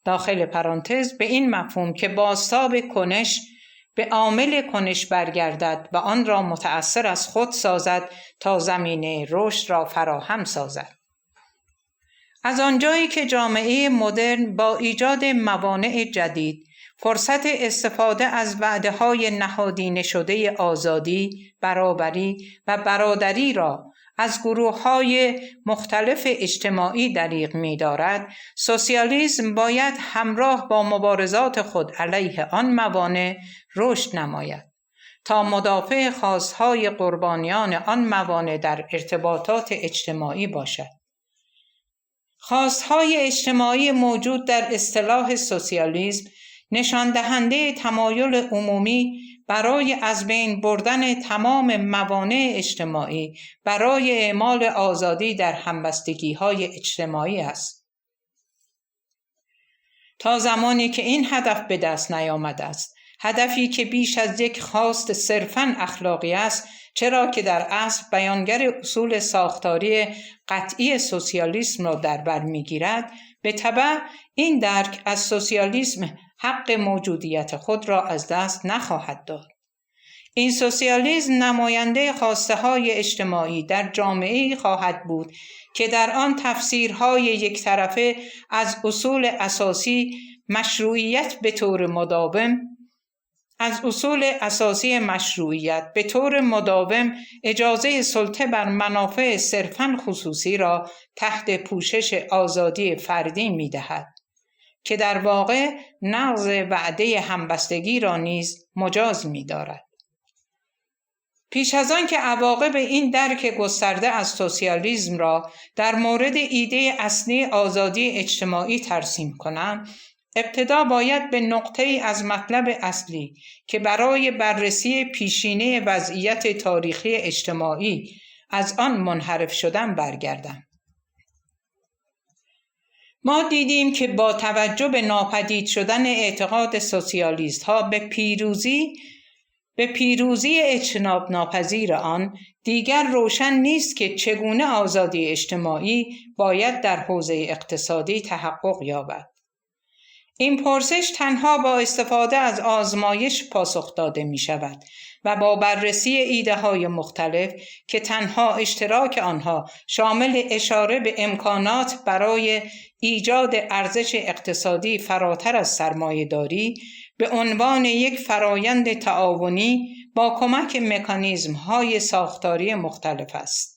داخل پرانتز به این مفهوم که بازتاب کنش به عامل کنش برگردد و آن را متأثر از خود سازد تا زمینه رشد را فراهم سازد. از آنجایی که جامعه مدرن با ایجاد موانع جدید فرصت استفاده از وعده‌های نهادینه شده آزادی، برابری و برادری را از گروه‌های مختلف اجتماعی دریغ می‌دارد، سوسیالیسم باید همراه با مبارزات خود علیه آن موانع رشد نماید تا مدافع خواست‌های قربانیان آن موانع در ارتباطات اجتماعی باشد. خواست‌های اجتماعی موجود در اصطلاح سوسیالیسم نشان دهنده تمایل عمومی برای از بین بردن تمام موانع اجتماعی برای اعمال آزادی در همبستگی‌های اجتماعی است. تا زمانی که این هدف به دست نیامده است، هدفی که بیش از یک خواست صرفاً اخلاقی است، چرا که در اصل بیانگر اصول ساختاری قطعی سوسیالیسم را در بر می‌گیرد، به تبع این درک از سوسیالیسم حق موجودیت خود را از دست نخواهد داد. این سوسیالیسم نماینده خواسته های اجتماعی در جامعه‌ای خواهد بود که در آن تفسیرهای یک طرفه از اصول اساسی مشروعیت به طور مداوم اجازه سلطه بر منافع صرفاً خصوصی را تحت پوشش آزادی فردی می‌دهد که در واقع نقض وعده همبستگی را نیز مجاز می‌دارد. پیش از آن که عواقب این درک گسترده از سوسیالیسم را در مورد ایده اصلی آزادی اجتماعی ترسیم کنم، ابتدا باید به نقطه‌ای از مطلب اصلی که برای بررسی پیشینه وضعیت تاریخی اجتماعی از آن منحرف شدن برگردم. ما دیدیم که با توجه به ناپدید شدن اعتقاد سوسیالیست‌ها به پیروزی اجتناب ناپذیر آن، دیگر روشن نیست که چگونه آزادی اجتماعی باید در حوزه اقتصادی تحقق یابد. این پرسش تنها با استفاده از آزمایش پاسخ داده می شود و با بررسی ایده های مختلف که تنها اشتراک آنها شامل اشاره به امکانات برای ایجاد ارزش اقتصادی فراتر از سرمایه‌داری به عنوان یک فرایند تعاونی با کمک مکانیزم های ساختاری مختلف است.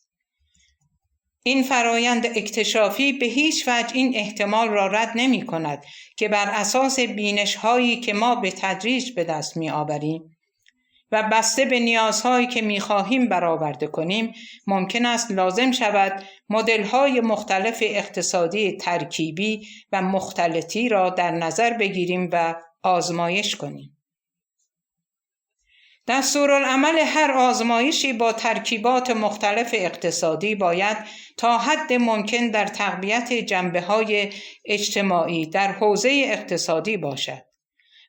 این فرایند اکتشافی به هیچ وجه این احتمال را رد نمی کند که بر اساس بینش هایی که ما به تدریج به دست می آوریم و بسته به نیازهایی که می خواهیم برآورده کنیم، ممکن است لازم شود مدل های مختلف اقتصادی ترکیبی و مختلطی را در نظر بگیریم و آزمایش کنیم. دستورالعمل هر آزمایشی با ترکیبات مختلف اقتصادی باید تا حد ممکن در تقویت جنبه‌های اجتماعی در حوزه اقتصادی باشد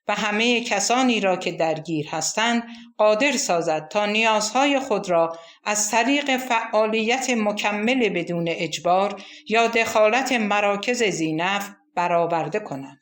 و همه کسانی را که درگیر هستند قادر سازد تا نیازهای خود را از طریق فعالیت مکمل بدون اجبار یا دخالت مراکز ذی‌نفع برآورده کنند.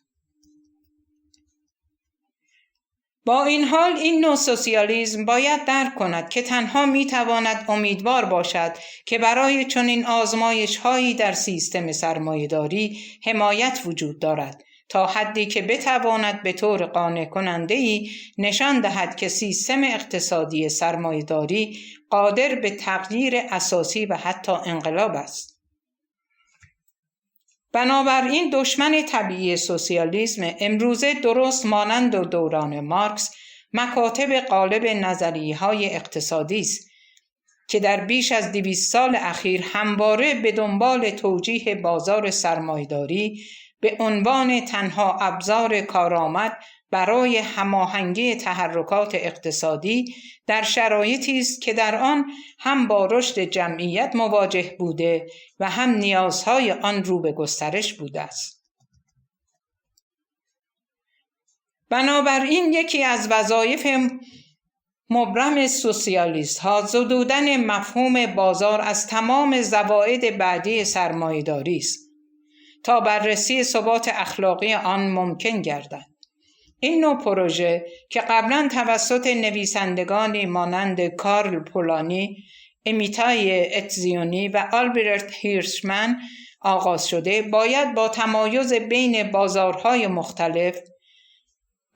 با این حال این نوع سوسیالیسم باید درک کند که تنها میتواند امیدوار باشد که برای چنین آزمایش‌هایی در سیستم سرمایه‌داری حمایت وجود دارد تا حدی که بتواند به طور قانع کننده‌ای نشان دهد که سیستم اقتصادی سرمایه‌داری قادر به تغییر اساسی و حتی انقلاب است. بنابراین دشمن طبیعی سوسیالیسم امروزه درست مانند دوران مارکس مکاتب غالب نظریه‌های اقتصادی است که در بیش از 200 سال اخیر همواره به دنبال توجیه بازار سرمایه‌داری به عنوان تنها ابزار کارآمد برای هماهنگی تحرکات اقتصادی در شرایطی است که در آن هم با رشد جمعیت مواجه بوده و هم نیازهای آن رو به گسترش بوده است. بنابراین یکی از وظایف مبرم سوسیالیست ها زدودن مفهوم بازار از تمام زواید بعدی سرمایه‌داری است تا بررسی ثبات اخلاقی آن ممکن گردد. این نوع پروژه که قبلا توسط نویسندگانی مانند کارل پولانی، امیتای اتزیونی و آلبرت هیرشمن آغاز شده، باید با تمایز بین بازارهای مختلف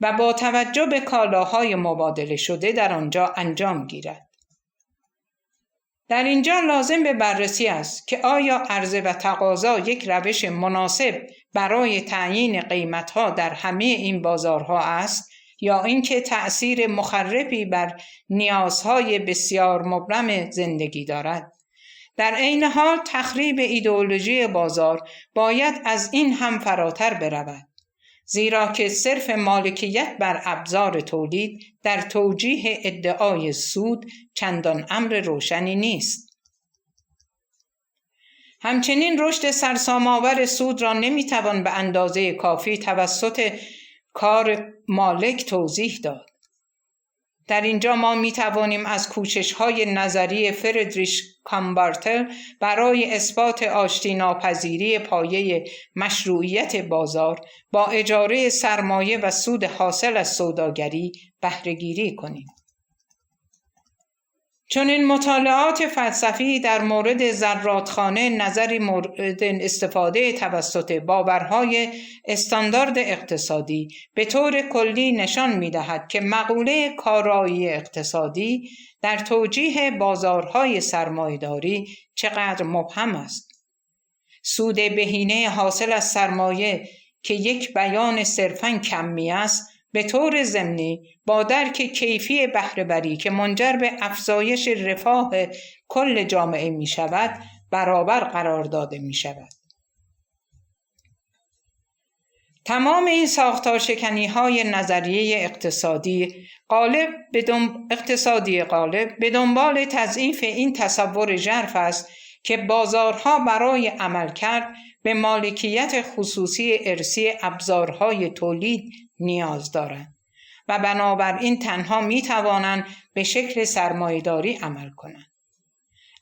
و با توجه به کالاهای مبادله شده در آنجا انجام گیرد. در اینجا لازم به بررسی است که آیا عرضه و تقاضا یک روش مناسب برای تعیین قیمت‌ها در همه این بازارها است یا اینکه تأثیر مخربی بر نیازهای بسیار مبرم زندگی دارد. در عین حال تخریب ایدئولوژی بازار باید از این هم فراتر برود، زیرا که صرف مالکیت بر ابزار تولید در توجیه ادعای سود چندان امر روشنی نیست. همچنین رشد سرسام‌آور سود را نمیتوان به اندازه کافی توسط کار مالک توضیح داد. در اینجا ما میتوانیم از کوشش‌های نظری فردریش کامبارتل برای اثبات آشتی‌ناپذیری پایه مشروعیت بازار با اجاره سرمایه و سود حاصل از سوداگری بهره‌گیری کنیم. چون این مطالعات فلسفی در مورد ذراتخانه نظری مورد استفاده توسط باورهای استاندارد اقتصادی به طور کلی نشان می‌دهد که مقوله کارایی اقتصادی در توجیه بازارهای سرمایه‌داری چقدر مبهم است. سود بهینه حاصل از سرمایه که یک بیان صرفاً کمی است، به طور ضمنی با درک کیفی بهره‌وری که منجر به افزایش رفاه کل جامعه می شود برابر قرار داده می شود. تمام این ساختارشکنی های نظریه اقتصادی غالب به دنبال تضعیف این تصور ژرف است که بازارها برای عملکرد به مالکیت خصوصی ارثی ابزارهای تولید نیاز دارند و بنابراین تنها می توانند به شکل سرمایه‌داری عمل کنند.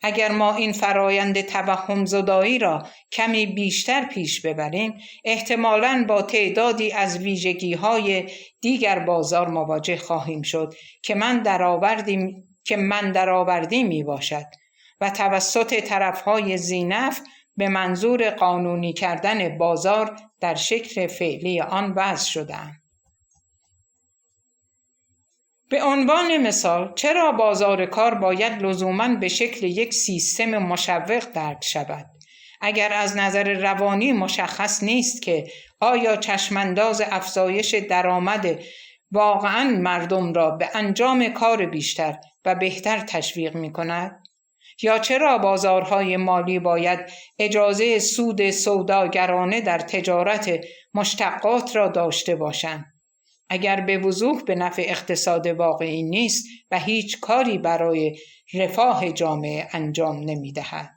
اگر ما این فرایند توهم زدایی را کمی بیشتر پیش ببریم، احتمالاً با تعدادی از ویژگی‌های دیگر بازار مواجه خواهیم شد که من درآوردی می باشد و توسط طرف‌های ذی‌نفع به منظور قانونی کردن بازار در شکل فعلی آن وضع شده‌اند. به عنوان مثال، چرا بازار کار باید لزوماً به شکل یک سیستم مشوق درک شود؟ اگر از نظر روانی مشخص نیست که آیا چشمانداز افزایش درآمد واقعاً مردم را به انجام کار بیشتر و بهتر تشویق می کند؟ یا چرا بازارهای مالی باید اجازه سود سوداگرانه در تجارت مشتقات را داشته باشند؟ اگر به وضوح به نفع اقتصاد واقعی نیست و هیچ کاری برای رفاه جامعه انجام نمی دهد.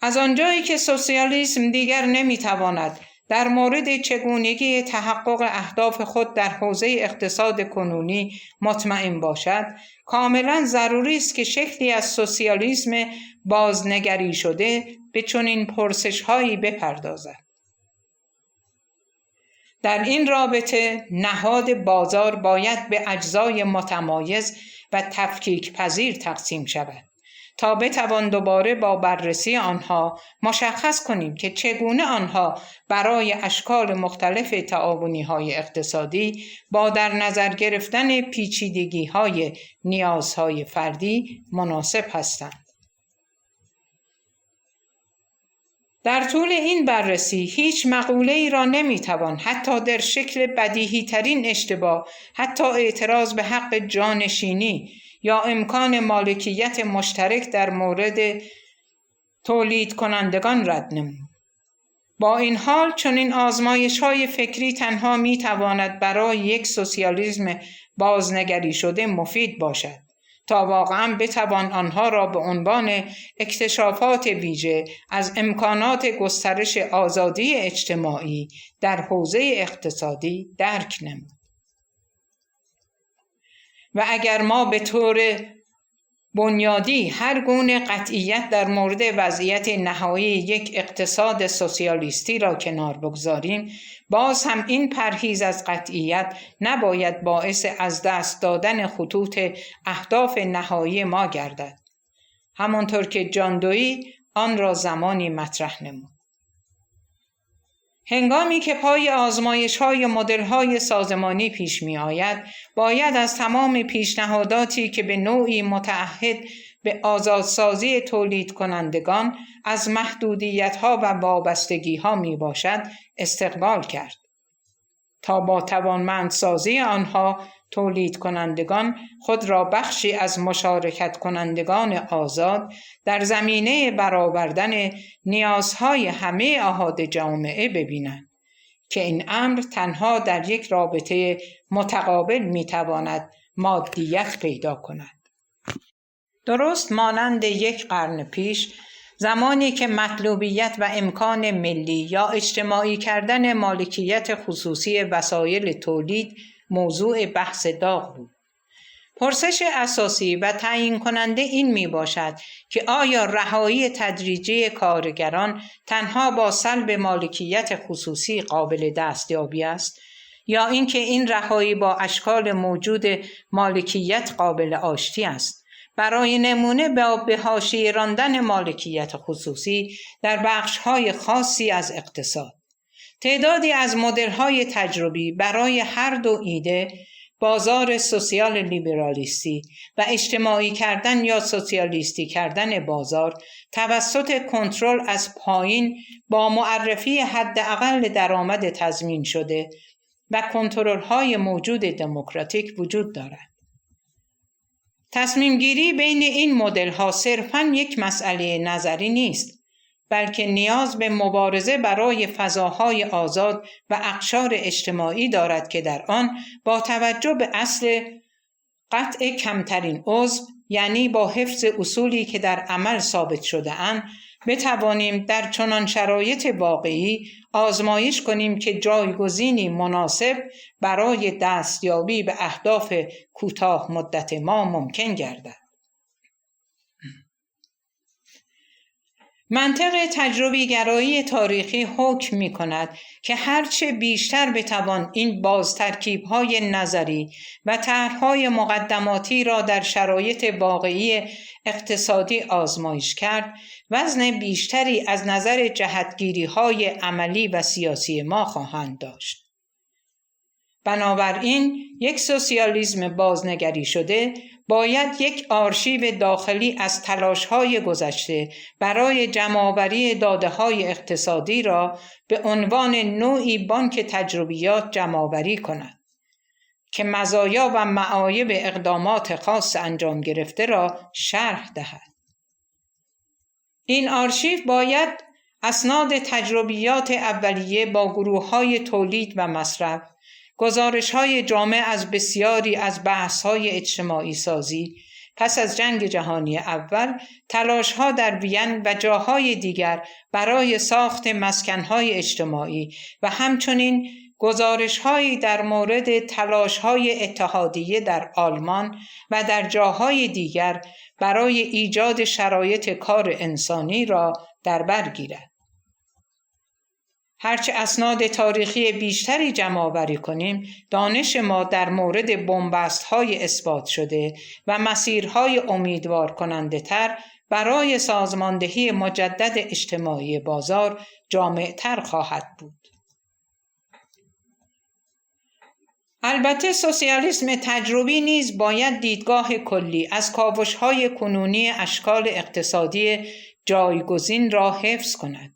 از آنجایی که سوسیالیسم دیگر نمی تواند در مورد چگونگی تحقق اهداف خود در حوزه اقتصاد کنونی مطمئن باشد، کاملا ضروری است که شکلی از سوسیالیسم بازنگری شده به چنین پرسش‌هایی بپردازد. در این رابطه نهاد بازار باید به اجزای متمایز و تفکیک پذیر تقسیم شود تا بتوان دوباره با بررسی آنها مشخص کنیم که چگونه آنها برای اشکال مختلف تعاونی‌های اقتصادی با در نظر گرفتن پیچیدگی‌های نیازهای فردی مناسب هستند. در طول این بررسی هیچ مقوله‌ای را نمی‌توان حتی در شکل بدیهی‌ترین اشتباه، حتی اعتراض به حق جانشینی یا امکان مالکیت مشترک در مورد تولید کنندگان رد نمود. با این حال چنین آزمایش‌های فکری تنها می‌تواند برای یک سوسیالیسم بازنگری شده مفید باشد تا واقعاً بتوان آنها را به عنوان اکتشافات ویژه از امکانات گسترش آزادی اجتماعی در حوزه اقتصادی درک نمود. و اگر ما به طور بنیادی هر گونه قطعیت در مورد وضعیت نهایی یک اقتصاد سوسیالیستی را کنار بگذاریم، باز هم این پرهیز از قطعیت نباید باعث از دست دادن خطوط اهداف نهایی ما گردد. همانطور که جان دویی آن را زمانی مطرح نمود. هنگامی که پای آزمایش‌های مدل‌های سازمانی پیش می‌آید، باید از تمام پیشنهاداتی که به نوعی متعهد به آزادسازی تولید کنندگان از محدودیت‌ها و وابستگی‌ها میباشد استقبال کرد تا با توانمندسازی آنها تولید کنندگان خود را بخشی از مشارکت کنندگان آزاد در زمینه برآوردن نیازهای همه احاد جامعه ببینند که این امر تنها در یک رابطه متقابل میتواند مادیت پیدا کند. درست مانند یک قرن پیش، زمانی که مطلوبیت و امکان ملی یا اجتماعی کردن مالکیت خصوصی وسایل تولید موضوع بحث داغ بود. پرسش اساسی و تعیین کننده این می باشد که آیا رهایی تدریجی کارگران تنها با سلب مالکیت خصوصی قابل دستیابی است یا اینکه این رهایی با اشکال موجود مالکیت قابل آشتی است؟ برای نمونه به حاشیه راندن مالکیت خصوصی در بخش‌های خاصی از اقتصاد. تعدادی از مدل‌های تجربی برای هر دو ایده، بازار سوسیال لیبرالیستی و اجتماعی کردن یا سوسیالیستی کردن بازار توسط کنترل از پایین با معرفی حداقل درآمد تضمین شده و کنترل‌های موجود دموکراتیک وجود دارد. تصمیم گیری بین این مدل‌ها صرفاً یک مسئله نظری نیست، بلکه نیاز به مبارزه برای فضاهای آزاد و اقشار اجتماعی دارد که در آن با توجه به اصل قطع کمترین عضو، یعنی با حفظ اصولی که در عمل ثابت شده اند، بتوانیم در چنان شرایط واقعی آزمایش کنیم که جایگزینی مناسب برای دستیابی به اهداف کوتاه مدت ما ممکن گردد. منطق تجربی‌گرایی تاریخی حکم می‌کند که هرچه بیشتر بتوان این بازترکیب‌های نظری و طرح‌های مقدماتی را در شرایط واقعی اقتصادی آزمایش کرد، وزن بیشتری از نظر جهتگیری‌های عملی و سیاسی ما خواهند داشت. بنابراین یک سوسیالیسم بازنگری شده باید یک آرشیو داخلی از تلاش‌های گذشته برای جمع‌آوری داده‌های اقتصادی را به عنوان نوعی بانک تجربیات جمع‌آوری کند که مزایا و معایب اقدامات خاص انجام گرفته را شرح دهد. این آرشیو باید اسناد تجربیات اولیه با گروه‌های تولید و مصرف، گزارش‌های جامع از بسیاری از بحث‌های اجتماعی سازی پس از جنگ جهانی اول، تلاش‌ها در وین و جاهای دیگر برای ساخت مسکن‌های اجتماعی و همچنین گزارش‌هایی در مورد تلاش‌های اتحادیه در آلمان و در جاهای دیگر برای ایجاد شرایط کار انسانی را در بر گیرد. هرچه اسناد تاریخی بیشتری جمع‌آوری کنیم، دانش ما در مورد بنبست‌های اثبات شده و مسیرهای امیدوار کننده تر برای سازماندهی مجدد اجتماعی بازار جامع‌تر خواهد بود. البته سوسیالیسم تجربی نیز باید دیدگاه کلی از کاوش‌های کنونی اشکال اقتصادی جایگزین را حفظ کند.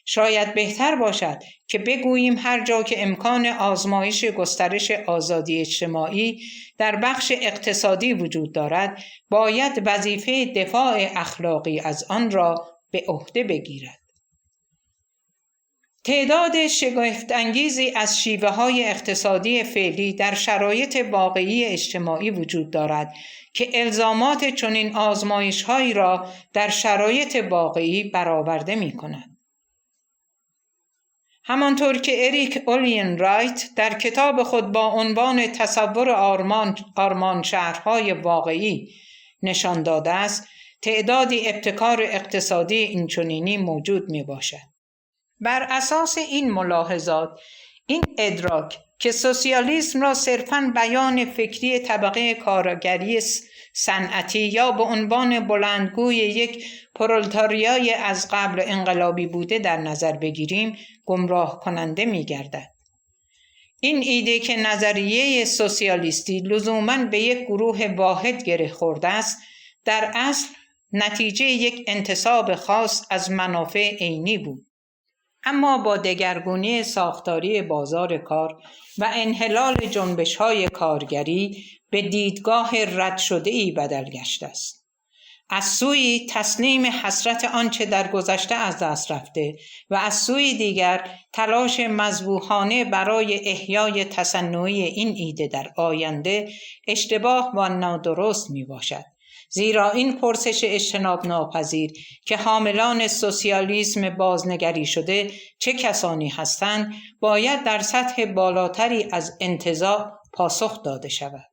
شاید بهتر باشد که بگوییم هر جا که امکان آزمایش گسترش آزادی اجتماعی در بخش اقتصادی وجود دارد، باید وظیفه دفاع اخلاقی از آن را به عهده بگیرد. تعداد شگفت‌انگیزی از شیوه‌های اقتصادی فعلی در شرایط واقعی اجتماعی وجود دارد که الزامات چنین آزمایش‌هایی را در شرایط واقعی برآورده می‌کند. همانطور که اریک اولین رایت در کتاب خود با عنوان تصور آرمان شهرهای واقعی نشان داده است، تعدادی ابتکار اقتصادی اینچنینی موجود می باشد. بر اساس این ملاحظات، این ادراک که سوسیالیسم را صرفاً بیان فکری طبقه کارگری صنعتی یا به عنوان بلندگوی یک پرولتاریای از قبل انقلابی بوده در نظر بگیریم، گمراه کننده می گردد. این ایده که نظریه سوسیالیستی لزوماً به یک گروه واحد گره خورده است، در اصل نتیجه یک انتصاب خاص از منافع عینی بود. اما با دگرگونی ساختاری بازار کار و انحلال جنبش‌های کارگری به دیدگاه رد شده‌ای بدل گشته است. از سوی تسلیم حسرت آنچه در گذشته از دست رفته و از سوی دیگر تلاش مذبوحانه برای احیای تصنعی این ایده در آینده اشتباه و نادرست می باشد. زیرا این پرسش اجتناب ناپذیر که حاملان سوسیالیسم بازنگری شده چه کسانی هستند، باید در سطح بالاتری از انتزاع پاسخ داده شود.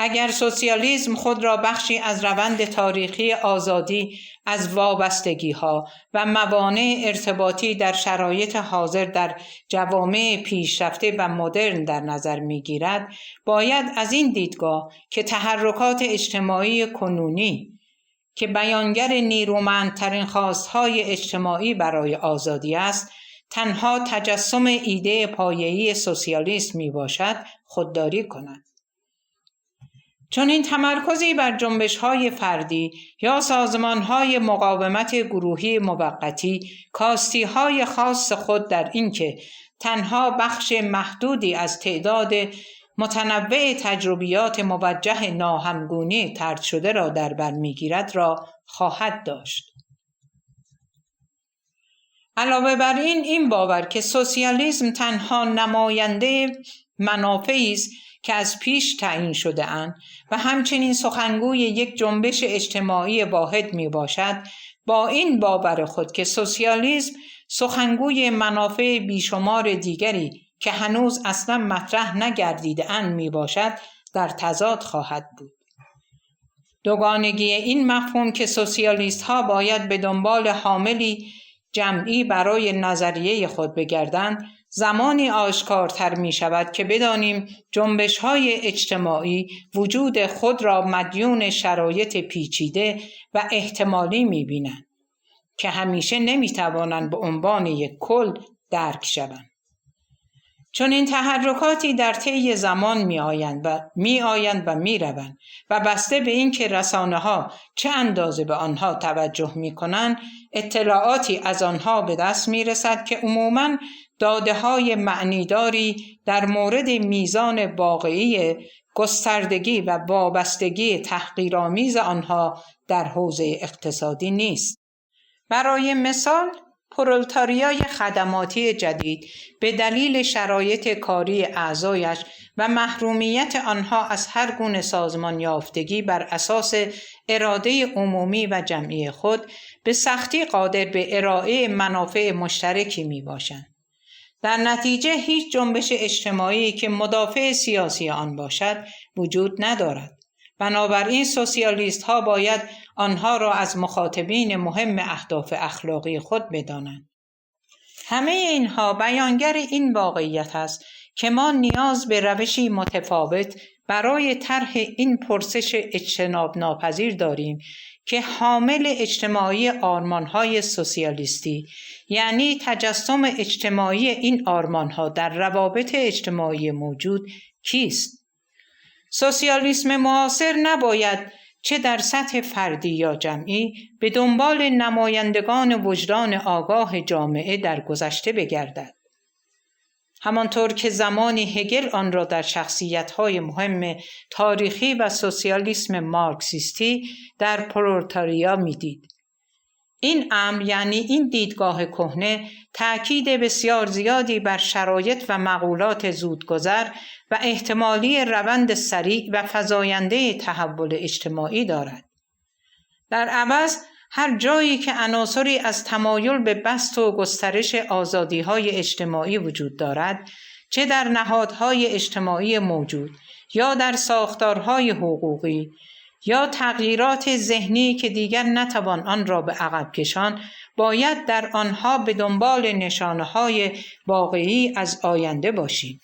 اگر سوسیالیسم خود را بخشی از روند تاریخی آزادی از وابستگی‌ها و موانع ارتباطی در شرایط حاضر در جوامع پیشرفته و مدرن در نظر می‌گیرد، باید از این دیدگاه که تحرکات اجتماعی کنونی که بیانگر نیرومندترین خواست‌های اجتماعی برای آزادی است، تنها تجسم ایده پایه‌ای سوسیالیسم میباشد، خودداری کند. چون این تمرکزی بر جنبش‌های فردی یا سازمان‌های مقاومت گروهی موقتی، کاستی‌های خاص خود در اینکه تنها بخش محدودی از تعداد متنوع تجربیات موجه ناهمگونی طرد شده را در بر می‌گیرد را خواهد داشت. علاوه بر این باور که سوسیالیسم تنها نماینده منافعی است که از پیش تعیین شده اند و همچنین سخنگوی یک جنبش اجتماعی واحد می باشد، با این باور خود که سوسیالیسم سخنگوی منافع بیشمار دیگری که هنوز اصلا مطرح نگردیده اند می باشد، در تضاد خواهد بود. دوگانگی این مفهوم که سوسیالیست ها باید به دنبال حاملی جمعی برای نظریه خود بگردند، زمانی آشکارتر می شود که بدانیم جنبش‌های اجتماعی وجود خود را مدیون شرایط پیچیده و احتمالی می بینند که همیشه نمی توانند به عنوان یک کل درک شوند. چون این تحرکاتی در طی زمان می آیند و می روند و بسته به این که رسانه ها چه اندازه به آنها توجه می کنند، اطلاعاتی از آنها به دست می رسد که عموماً داده های معنیداری در مورد میزان واقعی گستردگی و وابستگی تحقیرآمیز آنها در حوزه اقتصادی نیست. برای مثال، پرولتاریای خدماتی جدید به دلیل شرایط کاری اعضایش و محرومیت آنها از هر گونه سازمان یافتگی بر اساس اراده عمومی و جمعی خود به سختی قادر به ارائه منافع مشترکی می باشند. در نتیجه هیچ جنبش اجتماعی که مدافع سیاسی آن باشد وجود ندارد. بنابراین سوسیالیست ها باید آنها را از مخاطبین مهم اهداف اخلاقی خود بدانند. همه اینها بیانگر این واقعیت است که ما نیاز به روشی متفاوت برای طرح این پرسش اجتناب ناپذیر داریم که حامل اجتماعی آرمان‌های سوسیالیستی، یعنی تجسم اجتماعی این آرمان‌ها در روابط اجتماعی موجود، کیست؟ سوسیالیسم معاصر نباید چه در سطح فردی یا جمعی به دنبال نمایندگان وجدان آگاه جامعه در گذشته بگردد. همانطور که زمانی هگل آن را در شخصیت‌های مهم تاریخی و سوسیالیسم مارکسیستی در پرولتاریا می‌دید. این امر، یعنی این دیدگاه کهنه، تأکید بسیار زیادی بر شرایط و مقولات زودگذر و احتمالی روند سریع و فزاینده تحول اجتماعی دارد. در عوض هر جایی که عناصری از تمایل به بسط و گسترش آزادی‌های اجتماعی وجود دارد، چه در نهادهای اجتماعی موجود یا در ساختارهای حقوقی یا تغییرات ذهنی که دیگر نتوان آن را به عقب کشان، باید در آنها به دنبال نشانه‌های واقعی از آینده باشیم.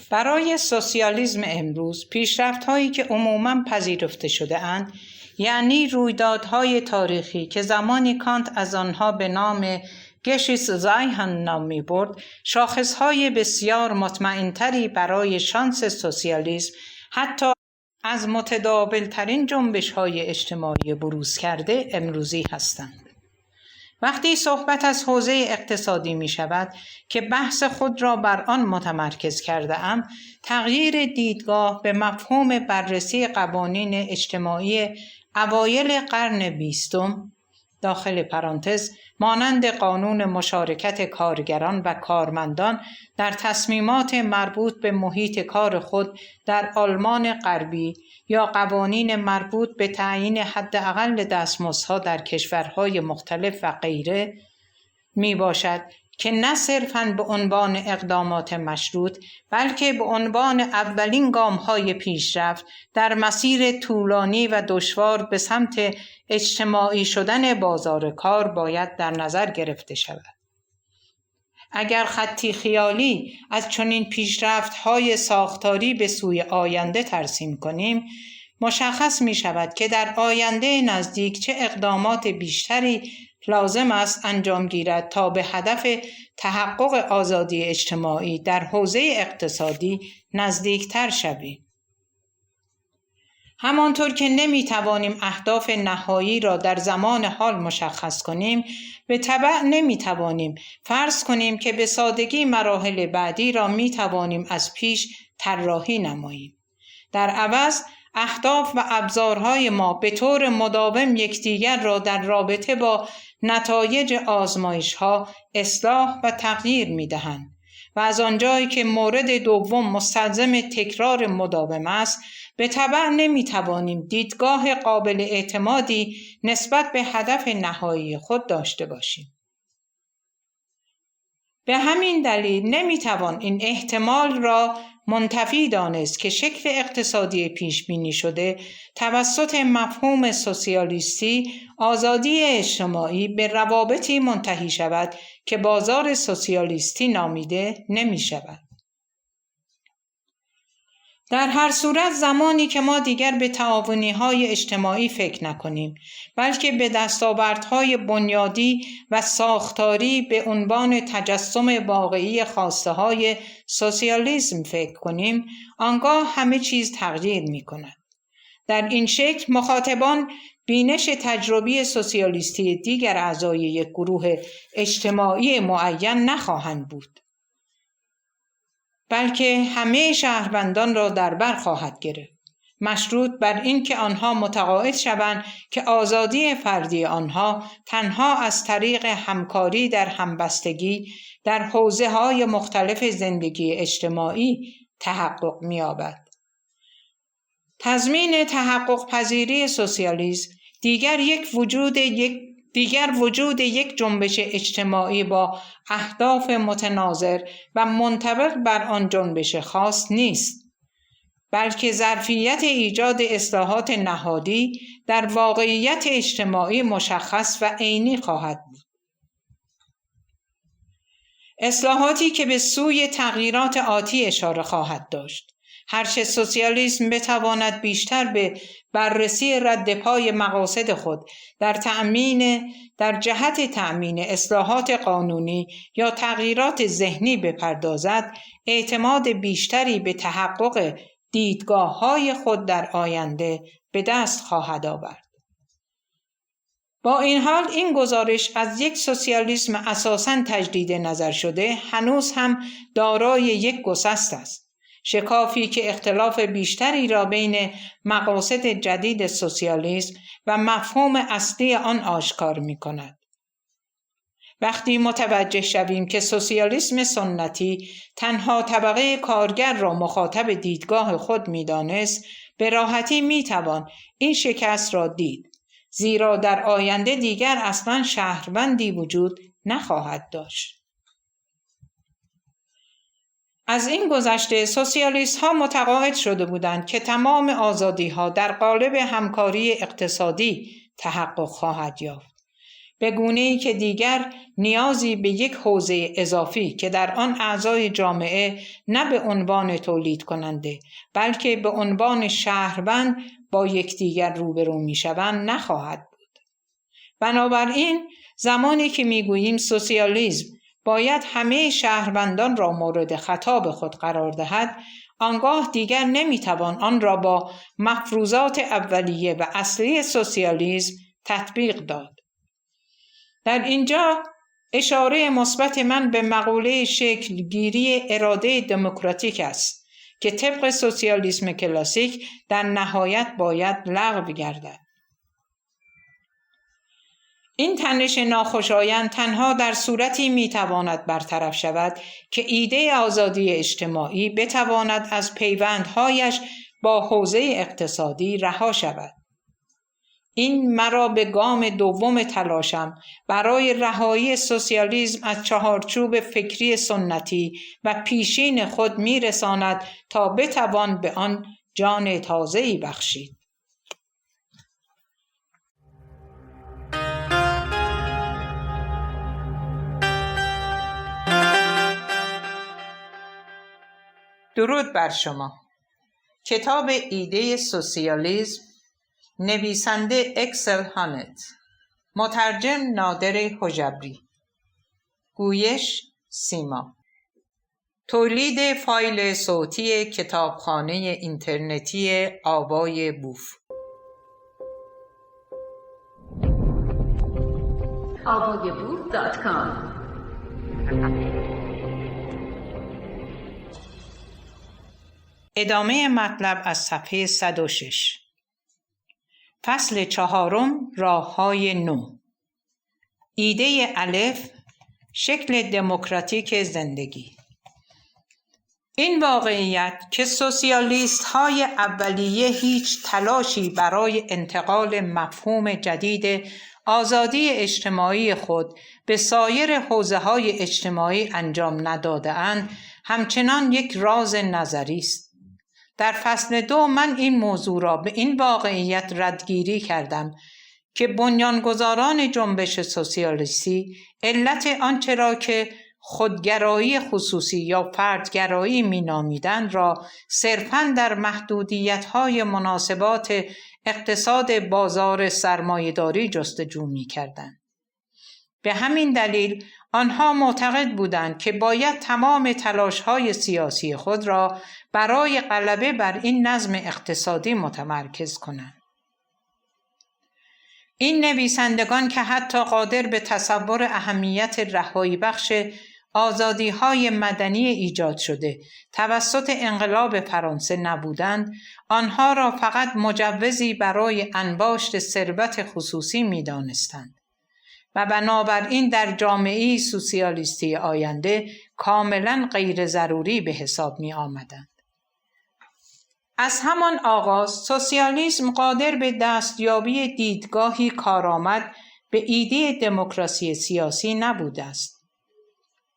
برای سوسیالیسم امروز پیشرفت‌هایی که عموماً پذیرفته شده اند، یعنی رویدادهای تاریخی که زمانی کانت از آنها به نام گشیس زایهن نام می‌برد، شاخصهای بسیار مطمئن‌تری برای شانس سوسیالیسم حتی از متداول‌ترین جنبش‌های اجتماعی بروز کرده امروزی هستند. وقتی صحبت از حوزه اقتصادی می شود که بحث خود را بر آن متمرکز کرده ام، تغییر دیدگاه به مفهوم بررسی قوانین اجتماعی اوایل قرن 20 داخل پرانتز مانند قانون مشارکت کارگران و کارمندان در تصمیمات مربوط به محیط کار خود در آلمان غربی یا قوانین مربوط به تعیین حداقل دستمزدها در کشورهای مختلف و غیره می باشد که نه صرفاً به عنوان اقدامات مشروط، بلکه به عنوان اولین گام‌های پیشرفت در مسیر طولانی و دشوار به سمت اجتماعی شدن بازار کار باید در نظر گرفته شود. اگر خطی خیالی از چنین پیشرفت‌های ساختاری به سوی آینده ترسیم کنیم، مشخص می شود که در آینده نزدیک چه اقدامات بیشتری لازم است انجام گیرد تا به هدف تحقق آزادی اجتماعی در حوزه اقتصادی نزدیکتر شویم. همانطور که نمی توانیم اهداف نهایی را در زمان حال مشخص کنیم، به تبع نمی توانیم فرض کنیم که به سادگی مراحل بعدی را می توانیم از پیش طراحی نماییم. در عوض اهداف و ابزارهای ما به طور مداوم یکدیگر را در رابطه با نتایج آزمایش‌ها اصلاح و تغییر می‌دهند و از آنجایی که مورد دوم مستلزم تکرار مداوم است، به تبع نمی‌توانیم دیدگاه قابل اعتمادی نسبت به هدف نهایی خود داشته باشیم. به همین دلیل نمی‌توان این احتمال را منتفی دانست که شکل اقتصادی پیش بینی شده توسط مفهوم سوسیالیستی آزادی اجتماعی به روابطی منتهی شود که بازار سوسیالیستی نامیده نمی شود. در هر صورت زمانی که ما دیگر به تعاونی‌های اجتماعی فکر نکنیم، بلکه به دستاوردهای بنیادی و ساختاری به عنوان تجسم واقعی خواسته‌های سوسیالیسم فکر کنیم، آنگاه همه چیز تغییر می‌کند. در این شکل مخاطبان بینش تجربی سوسیالیستی دیگر اعضای یک گروه اجتماعی معین نخواهند بود، بلکه همه شهروندان را در بر خواهد گرفت، مشروط بر این که آنها متقاعد شوند که آزادی فردی آنها تنها از طریق همکاری در همبستگی در حوزه‌های مختلف زندگی اجتماعی تحقق می‌یابد. تضمین تحقق پذیری سوسیالیسم دیگر وجود یک جنبش اجتماعی با اهداف متناظر و منطبق بر آن جنبش خاص نیست، بلکه ظرفیت ایجاد اصلاحات نهادی در واقعیت اجتماعی مشخص و عینی خواهد بود. اصلاحاتی که به سوی تغییرات آتی اشاره خواهد داشت. هرچه سوسیالیسم بتواند بیشتر به بررسی ردپای مقاصد خود در جهت تأمین اصلاحات قانونی یا تغییرات ذهنی بپردازد، اعتماد بیشتری به تحقق دیدگاه‌های خود در آینده به دست خواهد آورد. با این حال این گزارش از یک سوسیالیسم اساساً تجدید نظر شده هنوز هم دارای یک گسست است. شکافی که اختلاف بیشتری را بین مقاصد جدید سوسیالیسم و مفهوم اصلی آن آشکار می کند. وقتی متوجه شویم که سوسیالیسم سنتی تنها طبقه کارگر را مخاطب دیدگاه خود می دانست، به راحتی می توان این شکست را دید، زیرا در آینده دیگر اصلاً شهروندی وجود نخواهد داشت. از این گذشته سوسیالیست ها متقاعد شده بودند که تمام آزادی ها در قالب همکاری اقتصادی تحقق خواهد یافت، به گونه‌ای که دیگر نیازی به یک حوزه اضافی که در آن اعضای جامعه نه به عنوان تولید کننده بلکه به عنوان شهروند با یکدیگر روبرو می‌شوند نخواهد بود. بنابراین زمانی که می‌گوییم سوسیالیسم باید همه شهروندان را مورد خطاب خود قرار دهد، آنگاه دیگر نمیتوان آن را با مفروضات اولیه و اصلی سوسیالیسم تطبیق داد. در اینجا اشاره مثبت من به مقوله شکلگیری اراده دموکراتیک است که طبق سوسیالیسم کلاسیک در نهایت باید لغو گردد. این تنش ناخوشایند تنها در صورتی میتواند برطرف شود که ایده آزادی اجتماعی بتواند از پیوندهایش با حوزه اقتصادی رها شود. این مرا به گام دوم تلاشم برای رهایی سوسیالیسم از چهارچوب فکری سنتی و پیشین خود میرساند تا بتوان به آن جان تازه‌ای بخشید. درود بر شما. کتاب ایده سوسیالیسم، نویسنده اکسل هانت، مترجم نادر حجبری، گویش سیما، تولید فایل صوتی کتابخانه اینترنتی آوای بوف. avayaboof.com. ادامه مطلب از صفحه 106. فصل 4، راه‌های نو. ایده الف، شکل دموکراتیک زندگی. این واقعیت که سوسیالیست‌های اولیه هیچ تلاشی برای انتقال مفهوم جدید آزادی اجتماعی خود به سایر حوزه‌های اجتماعی انجام نداده‌اند، همچنان یک راز نظری است. در فصل 2 من این موضوع را به این واقعیت ردگیری کردم که بنیانگذاران جنبش سوسیالیستی علت آنچه را که خودگرایی خصوصی یا فردگرایی می‌نامیدند را صرفاً در محدودیت‌های مناسبات اقتصاد بازار سرمایه‌داری جستجو می‌کردند. به همین دلیل آنها معتقد بودند که باید تمام تلاش‌های سیاسی خود را برای غلبه بر این نظم اقتصادی متمرکز کنند. این نویسندگان که حتی قادر به تصور اهمیت رهایی بخش آزادی‌های مدنی ایجاد شده توسط انقلاب فرانسه نبودند، آنها را فقط مجوزی برای انباشت ثروت خصوصی می‌دانستند و بنابراین در جامعه سوسیالیستی آینده کاملاً غیر ضروری به حساب می‌آمدند. از همان آغاز سوسیالیسم قادر به دستیابی دیدگاهی کارآمد به ایده دموکراسی سیاسی نبوده است.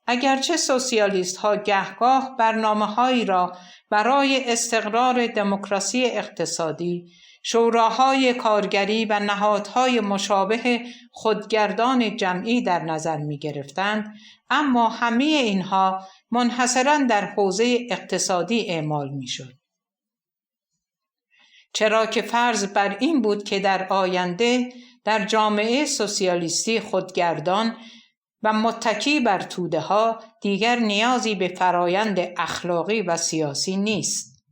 اگرچه سوسیالیست‌ها گهگاه برنامه‌هایی را برای استقرار دموکراسی اقتصادی، شوراهای کارگری و نهادهای مشابه خودگردان جمعی در نظر می‌گرفتند، اما همه اینها منحصراً در حوزه اقتصادی اعمال می‌شد. چرا که فرض بر این بود که در آینده در جامعه سوسیالیستی خودگردان و متکی بر توده‌ها دیگر نیازی به فرایند اخلاقی و سیاسی نیست.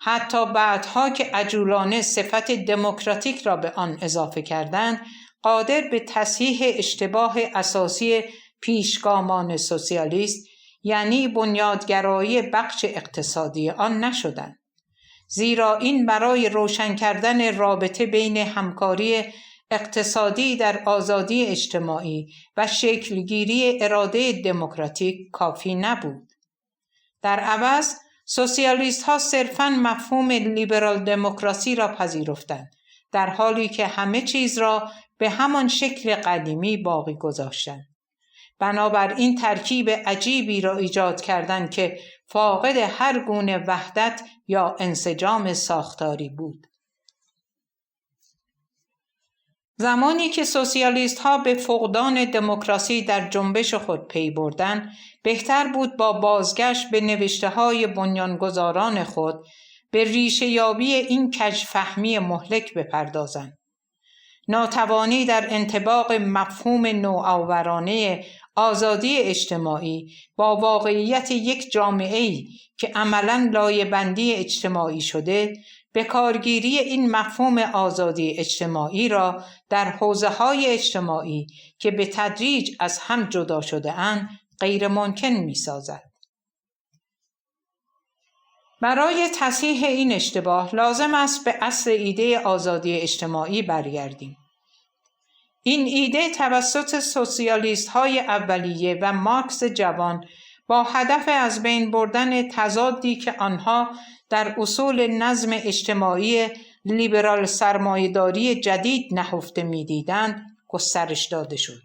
حتی بعدها که عجولانه صفت دموکراتیک را به آن اضافه کردند، قادر به تصحیح اشتباه اساسی پیشگامان سوسیالیست، یعنی بنیادگرایی بخش اقتصادی آن نشدند. زیرا این برای روشن کردن رابطه بین همکاری اقتصادی در آزادی اجتماعی و شکلگیری اراده دموکراتیک کافی نبود. در عوض سوسیالیست ها صرفاً مفهوم لیبرال دموکراسی را پذیرفتند، در حالی که همه چیز را به همان شکل قدیمی باقی گذاشتند. بنابراین ترکیب عجیبی را ایجاد کردند که فاقد هر گونه وحدت یا انسجام ساختاری بود. زمانی که سوسیالیست ها به فقدان دموکراسی در جنبش خود پی بردند، بهتر بود با بازگشت به نوشته های بنیانگذاران خود به ریشه یابی این کژفهمی مهلک بپردازند. ناتوانی در انطباق مفهوم نوآورانه آزادی اجتماعی با واقعیت یک جامعه‌ای که عملاً لایه‌بندی اجتماعی شده، به کارگیری این مفهوم آزادی اجتماعی را در حوزه‌های اجتماعی که به تدریج از هم جدا شده اند غیر ممکن می‌سازد. برای تصحیح این اشتباه لازم است به اصل ایده آزادی اجتماعی برگردیم. این ایده توسط سوسیالیست‌های اولیه و مارکس جوان با هدف از بین بردن تضادی که آنها در اصول نظم اجتماعی لیبرال سرمایه‌داری جدید نهفته می‌دیدند گسترش داده شد.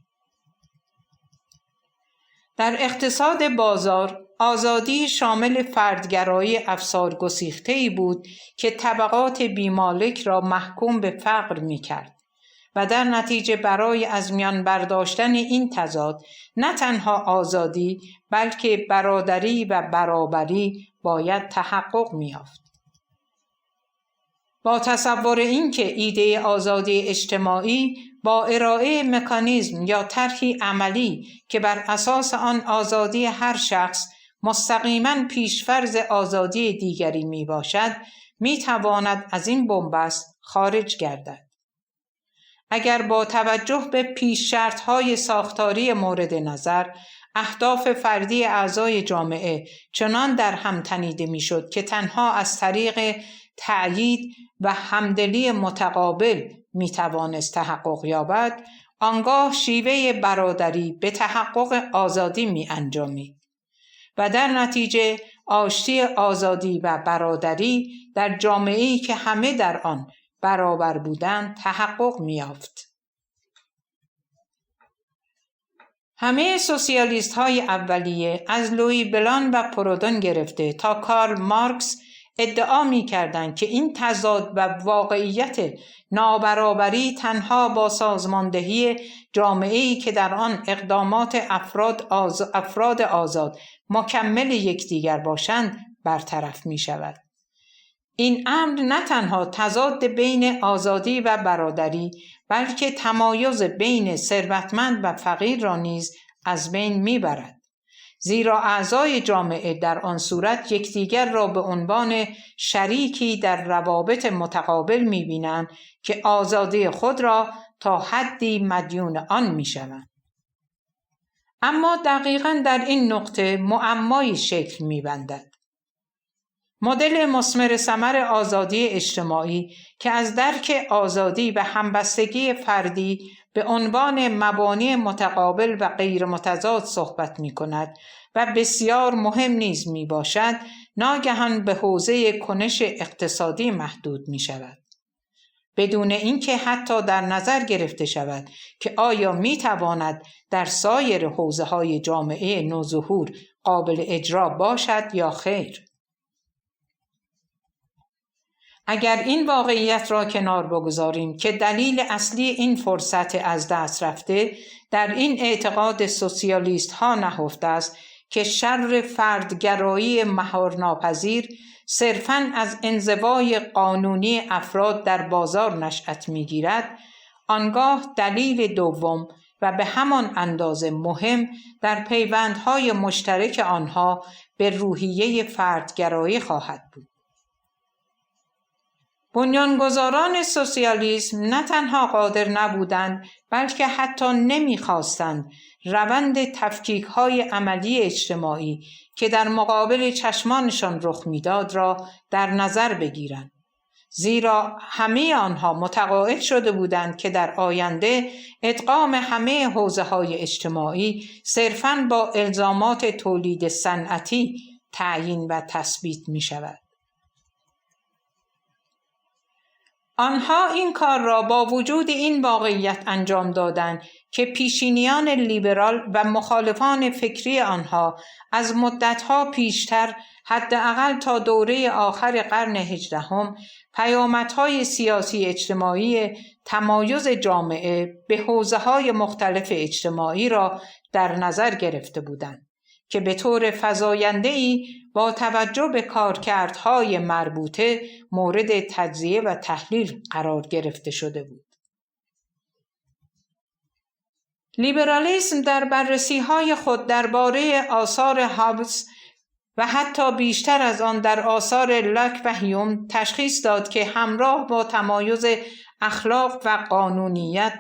در اقتصاد بازار، آزادی شامل فردگرایی افسارگسیخته‌ای بود که طبقات بیمالک را محکوم به فقر می‌کرد و در نتیجه برای از میان برداشتن این تضاد نه تنها آزادی بلکه برادری و برابری باید تحقق می‌یافت. با تصور این که ایده آزادی اجتماعی با ارائه مکانیزم یا طرحی عملی که بر اساس آن آزادی هر شخص مستقیما پیشفرض آزادی دیگری می باشد، می تواند از این بنبست خارج گردد. اگر با توجه به پیش شرط‌های ساختاری مورد نظر اهداف فردی اعضای جامعه چنان در هم تنیده میشد که تنها از طریق تأیید و همدلی متقابل می توانست تحقق یابد، آنگاه شیوه برادری به تحقق آزادی می انجامید و در نتیجه آشتی آزادی و برادری در جامعه‌ای که همه در آن برابر بودند تحقق می یافت. همه سوسیالیست های اولیه از لویی بلان و پرودون گرفته تا کارل مارکس ادعا می‌کردند که این تضاد و واقعیت نابرابری تنها با سازماندهی جامعه‌ای که در آن اقدامات افراد آزاد مکمل یکدیگر باشند برطرف می‌شود. این امر نه تنها تضاد بین آزادی و برادری، بلکه تمایز بین ثروتمند و فقیر را نیز از بین می‌برد. زیرا اعضای جامعه در آن صورت یکدیگر را به عنوان شریکی در روابط متقابل می‌بینند که آزادی خود را تا حدی مدیون آن می‌شوند. اما دقیقاً در این نقطه معمایی شکل می‌بندد. مدل مثمر ثمر آزادی اجتماعی که از درک آزادی و همبستگی فردی به عنوان مبانی متقابل و غیر متضاد صحبت می کند و بسیار مهم نیز می باشد، ناگهان به حوزه کنش اقتصادی محدود می شود. بدون اینکه حتی در نظر گرفته شود که آیا می تواند در سایر حوزه‌های جامعه نوظهور قابل اجرا باشد یا خیر. اگر این واقعیت را کنار بگذاریم که دلیل اصلی این فرصت از دست رفته در این اعتقاد سوسیالیست ها نهفته است که شر فردگرایی مهارناپذیر صرفاً از انزوای قانونی افراد در بازار نشأت می‌گیرد، آنگاه دلیل دوم و به همان اندازه مهم در پیوندهای مشترک آنها به روحیه فردگرایی خواهد بود. بنیانگذاران سوسیالیسم نه تنها قادر نبودند بلکه حتی نمی‌خواستند روند تفکیک‌های عملی اجتماعی که در مقابل چشمانشان رخ می‌داد را در نظر بگیرند، زیرا همه آنها متقاعد شده بودند که در آینده ادغام همه حوزه‌های اجتماعی صرفاً با الزامات تولید صنعتی تعیین و تثبیت می‌شود. آنها این کار را با وجود این واقعیت انجام دادند که پیشینیان لیبرال و مخالفان فکری آنها از مدتها پیشتر، حداقل تا دوره آخر قرن 18، پیامدهای سیاسی اجتماعی تمایز جامعه به حوزه‌های مختلف اجتماعی را در نظر گرفته بودند که به طور فزاینده‌ای با توجه به کارکردهای مربوطه مورد تجزیه و تحلیل قرار گرفته شده بود. لیبرالیسم در بررسی‌های خود درباره آثار هابز و حتی بیشتر از آن در آثار لاک و هیوم تشخیص داد که همراه با تمایز اخلاق و قانونیت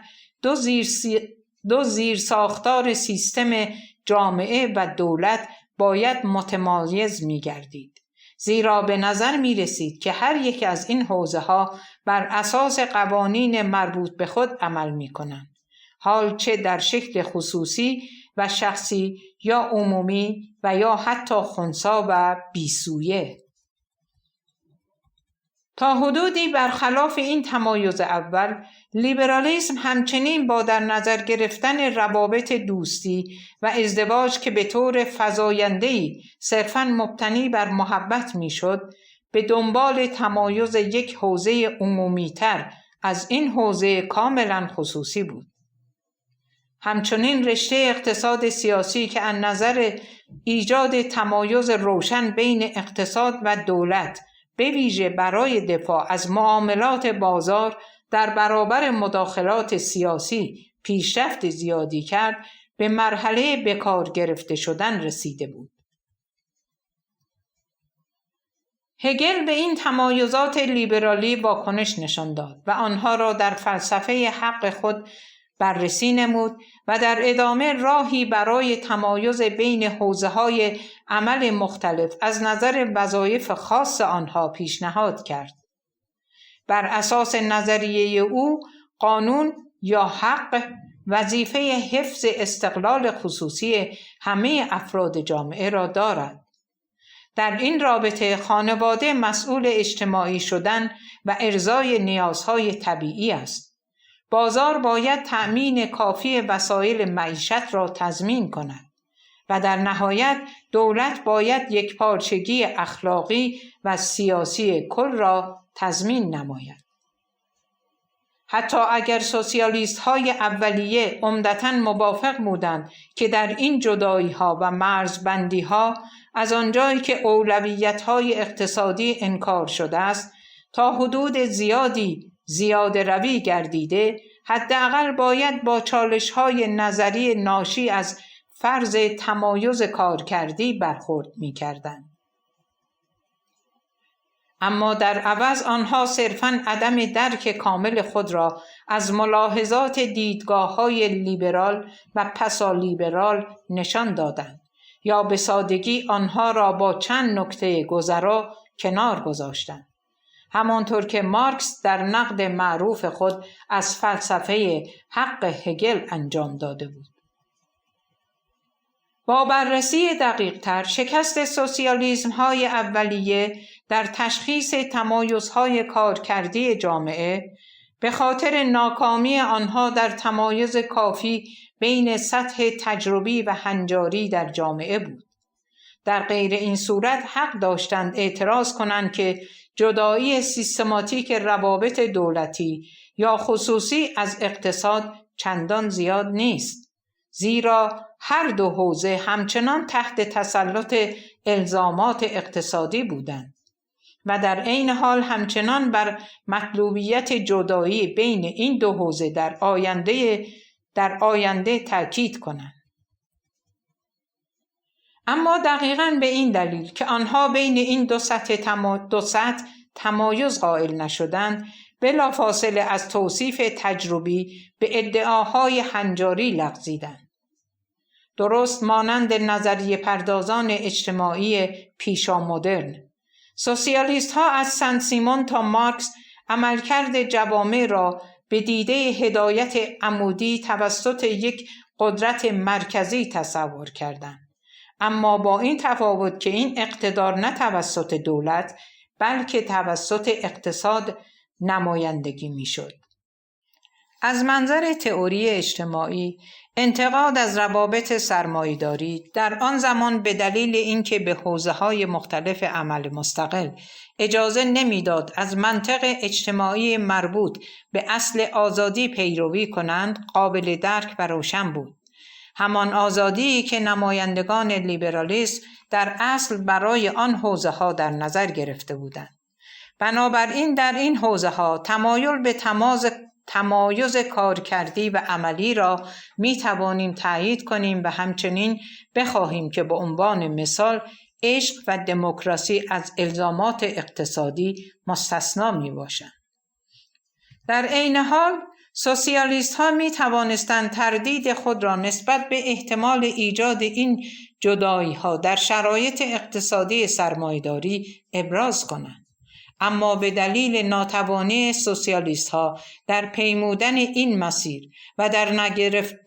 دو زیرساختار سیستم جامعه و دولت باید متمایز می گردید، زیرا به نظر می رسید که هر یک از این حوزه ها بر اساس قوانین مربوط به خود عمل می کنند، حال چه در شکل خصوصی و شخصی یا عمومی و یا حتی خنثی و بیسویه. تا حدودی برخلاف این تمایز اول، لیبرالیسم همچنین با در نظر گرفتن روابط دوستی و ازدواج که به طور فزاینده‌ای صرفاً مبتنی بر محبت میشد، به دنبال تمایز یک حوزه عمومی‌تر از این حوزه کاملاً خصوصی بود. همچنین رشته اقتصاد سیاسی که از نظر ایجاد تمایز روشن بین اقتصاد و دولت به ویژه برای دفاع از معاملات بازار در برابر مداخلات سیاسی پیشرفت زیادی کرد، به مرحله به کار گرفته شدن رسیده بود. هگل به این تمایزات لیبرالی واکنش نشان داد و آنها را در فلسفه حق خود بررسی نمود و در ادامه راهی برای تمایز بین حوزه‌های عمل مختلف از نظر وظایف خاص آنها پیشنهاد کرد. بر اساس نظریه او، قانون یا حق وظیفه حفظ استقلال خصوصی همه افراد جامعه را دارد. در این رابطه خانواده مسئول اجتماعی شدن و ارضای نیازهای طبیعی است. بازار باید تأمین کافی وسایل معیشت را تضمین کند و در نهایت دولت باید یکپارچگی اخلاقی و سیاسی کل را تضمین نماید. حتی اگر سوسیالیست های اولیه عمدتاً موافق بودند که در این جدایی ها و مرزبندی ها از آنجایی که اولویت های اقتصادی انکار شده است تا حدود زیادی زیاده روی گردیده، حداقل باید با چالش های نظری ناشی از فرض تمایز کارکردی برخورد می کردند. اما در عوض آنها صرفاً عدم درک کامل خود را از ملاحظات دیدگاه‌های لیبرال و پسالیبرال نشان دادند یا به سادگی آنها را با چند نکته گذرا کنار گذاشتند. همانطور که مارکس در نقد معروف خود از فلسفه حق هگل انجام داده بود. با بررسی دقیق‌تر شکست سوسیالیسم‌های اولیه در تشخیص تمایزهای کارکردی جامعه به خاطر ناکامی آنها در تمایز کافی بین سطح تجربی و هنجاری در جامعه بود. در غیر این صورت حق داشتند اعتراض کنند که جدایی سیستماتیک روابط دولتی یا خصوصی از اقتصاد چندان زیاد نیست، زیرا هر دو حوزه همچنان تحت تسلط الزامات اقتصادی بودند و در عین حال همچنان بر مطلوبیت جدایی بین این دو حوزه در آینده تأکید کنند. اما دقیقاً به این دلیل که آنها بین این دو سطح تمایز قائل نشدند، بلافاصله از توصیف تجربی به ادعاهای هنجاری لغزیدند. درست مانند نظریه پردازان اجتماعی پیشا مدرن، سوسیالیست ها از سن سیمون تا مارکس عملکرد جوامع را به دیده هدایت عمودی توسط یک قدرت مرکزی تصور کردند، اما با این تفاوت که این اقتدار نه توسط دولت بلکه توسط اقتصاد نمایندگی میشد. از منظر تئوری اجتماعی، انتقاد از روابط سرمایه‌داری در آن زمان به دلیل اینکه به حوزه‌های مختلف عمل مستقل اجازه نمیداد از منطق اجتماعی مربوط به اصل آزادی پیروی کنند، قابل درک و روشن بود. همان آزادی که نمایندگان لیبرالیسم در اصل برای آن حوزه‌ها در نظر گرفته بودند. بنابراین در این حوزه‌ها تمایل به تمایز کارکردی و عملی را می توانیم تأیید کنیم و همچنین بخواهیم که به عنوان مثال عشق و دموکراسی از الزامات اقتصادی مستثنا می باشند. در عین حال سوسیالیست ها می توانستند تردید خود را نسبت به احتمال ایجاد این جدایی ها در شرایط اقتصادی سرمایه‌داری ابراز کنند، اما به دلیل ناتوانی سوسیالیست ها در پیمودن این مسیر و در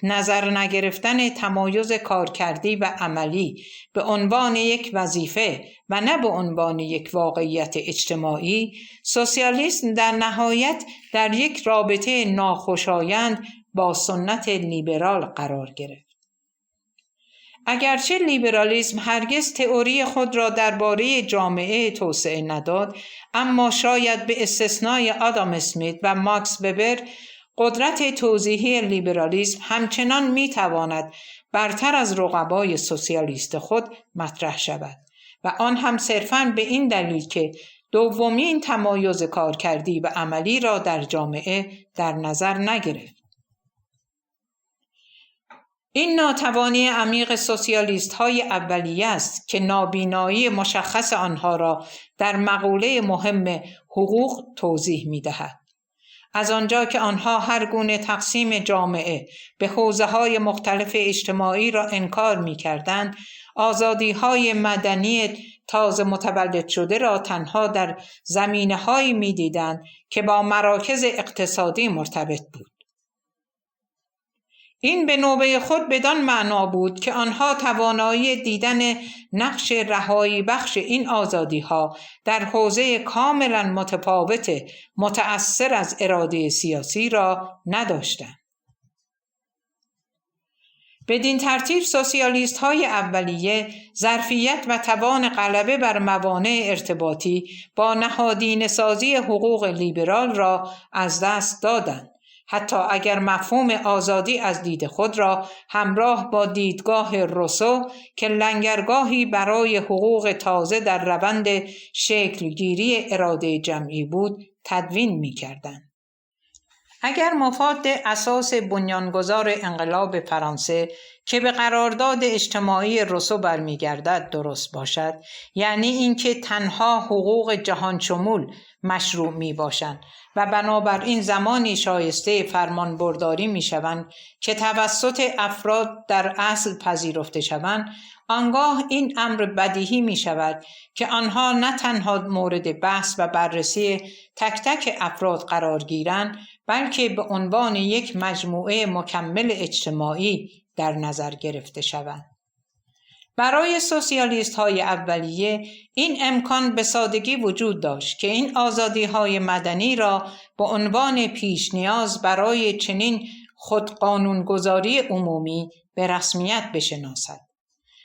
نظر نگرفتن تمایز کارکردی و عملی به عنوان یک وظیفه و نه به عنوان یک واقعیت اجتماعی، سوسیالیسم در نهایت در یک رابطه ناخوشایند با سنت لیبرال قرار گرفت. اگرچه لیبرالیسم هرگز تئوری خود را درباره جامعه توسعه نداد، اما شاید به استثنای آدام اسمیت و ماکس وبر، قدرت توضیحی لیبرالیسم همچنان میتواند برتر از رقبای سوسیالیست خود مطرح شود و آن هم صرفاً به این دلیل که دومین تمایز کارکردی و عملی را در جامعه در نظر نگرفت. این ناتوانی عمیق سوسیالیست های اولیه است که نابینایی مشخص آنها را در مقوله مهم حقوق توضیح می دهد. از آنجا که آنها هر گونه تقسیم جامعه به حوزه‌های مختلف اجتماعی را انکار می کردند، آزادی‌های مدنی تازه متولد شده را تنها در زمینه‌هایی می دیدند که با مراکز اقتصادی مرتبط بود. این به نوبه خود بدان معنا بود که آنها توانایی دیدن نقش رهایی بخش این آزادی‌ها در حوزه کاملا متفاوت متأثر از اراده سیاسی را نداشتند. بدین ترتیب سوسیالیست های اولیه ظرفیت و توان غلبه بر موانع ارتباطی با نهادینه سازی حقوق لیبرال را از دست دادند، حتی اگر مفهوم آزادی از دید خود را همراه با دیدگاه روسو که لنگرگاهی برای حقوق تازه در روند شکلگیری اراده جمعی بود تدوین می‌کردند. اگر مفاد اساس بنیانگذار انقلاب فرانسه که به قرارداد اجتماعی روسو برمیگردد درست باشد، یعنی اینکه تنها حقوق جهان شمول مشروع می باشند و بنابراین زمانی شایسته فرمان برداری می شوند که توسط افراد در اصل پذیرفته شوند، آنگاه این امر بدیهی می شود که آنها نه تنها مورد بحث و بررسی تک تک افراد قرار گیرند، بلکه به عنوان یک مجموعه مکمل اجتماعی در نظر گرفته شوند. برای سوسیالیست های اولیه این امکان به سادگی وجود داشت که این آزادی های مدنی را به عنوان پیش نیاز برای چنین خودقانونگذاری عمومی به رسمیت بشناسد.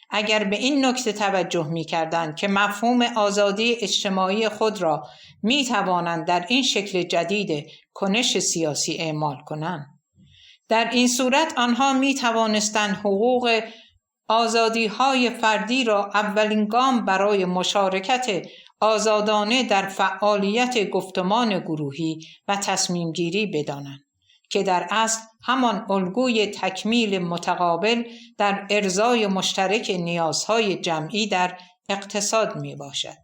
اگر به این نکته توجه می کردند که مفهوم آزادی اجتماعی خود را می توانند در این شکل جدید کنش سیاسی اعمال کنند، در این صورت آنها می توانستند حقوق آزادی های فردی را اولین گام برای مشارکت آزادانه در فعالیت گفتمان گروهی و تصمیم گیری بدانند که در اصل همان الگوی تکمیل متقابل در ارضای مشترک نیازهای جمعی در اقتصاد می باشد.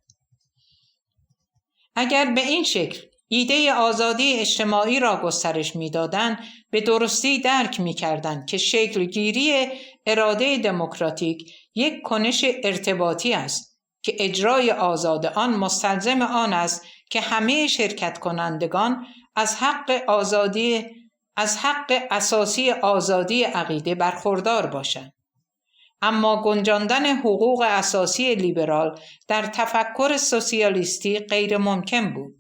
اگر به این شکل ایده آزادی اجتماعی را گسترش می‌دادند، به درستی درک می‌کردند که شکلگیری اراده دموکراتیک یک کنش ارتباطی است که اجرای آزاد آن مستلزم آن است که همه شرکت کنندگان از حق اساسی آزادی عقیده برخوردار باشند. اما گنجاندن حقوق اساسی لیبرال در تفکر سوسیالیستی غیر ممکن بود،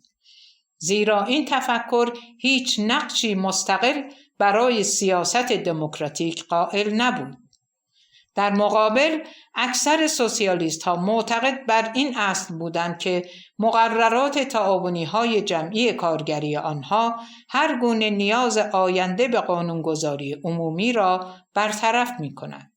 زیرا این تفکر هیچ نقشی مستقل برای سیاست دموکراتیک قائل نبود. در مقابل اکثر سوسیالیست ها معتقد بر این اصل بودند که مقررات تعاونی های جمعی کارگری آنها هر گونه نیاز آینده به قانونگذاری عمومی را برطرف می کند.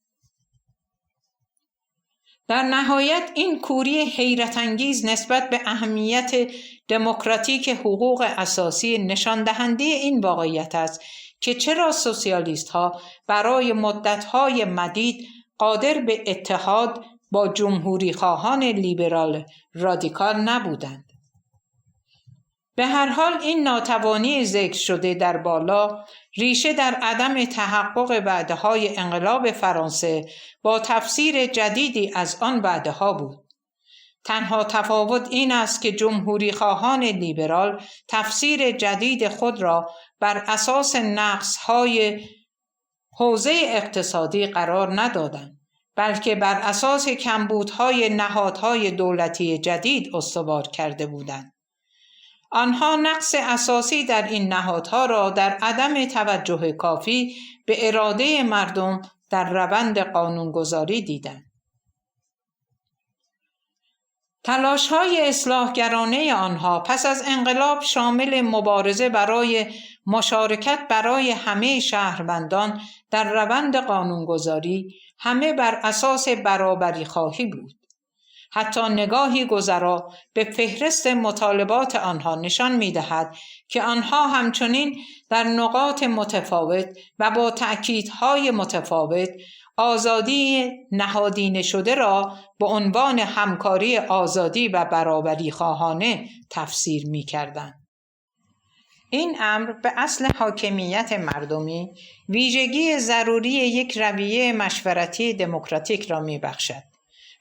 در نهایت این کوری حیرت انگیز نسبت به اهمیت دموکراتیک حقوق اساسی نشان دهنده این واقعیت است که چرا سوسیالیست ها برای مدت های مدید قادر به اتحاد با جمهوری خواهان لیبرال رادیکال نبودند. به هر حال این ناتوانی ذکر شده در بالا ریشه در عدم تحقق وعده‌های انقلاب فرانسه با تفسیر جدیدی از آن وعده‌ها بود. تنها تفاوت این است که جمهوری خواهان لیبرال تفسیر جدید خود را بر اساس نقص‌های حوزه اقتصادی قرار ندادند، بلکه بر اساس کمبودهای نهادهای دولتی جدید استوار کرده بودند. آنها نقص اساسی در این نهادها را در عدم توجه کافی به اراده مردم در روند قانونگذاری دیدند. تلاش‌های اصلاحگرانه آنها پس از انقلاب شامل مبارزه برای مشارکت برای همه شهروندان در روند قانونگذاری همه بر اساس برابری خواهی بود. حتی نگاهی گذرا به فهرست مطالبات آنها نشان می‌دهد که آنها همچنین در نقاط متفاوت و با تأکیدهای متفاوت آزادی نهادینه شده را به عنوان همکاری آزادی و برابری خواهانه تفسیر می‌کردند. این امر به اصل حاکمیت مردمی ویژگی ضروری یک رویه مشورتی دموکراتیک را می‌بخشد.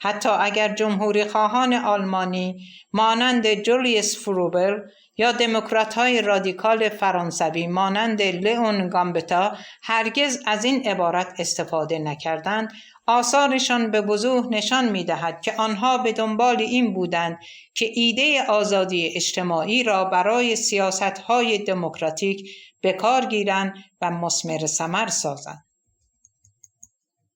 حتی اگر جمهوری خواهان آلمانی مانند جولیوس فروبل یا دموکرات‌های رادیکال فرانسوی مانند لئون گامبتا هرگز از این عبارت استفاده نکردند، آثارشان به وضوح نشان می‌دهد که آنها به دنبال این بودند که ایده آزادی اجتماعی را برای سیاست‌های دموکراتیک به کار گیرند و مثمر ثمر سازند.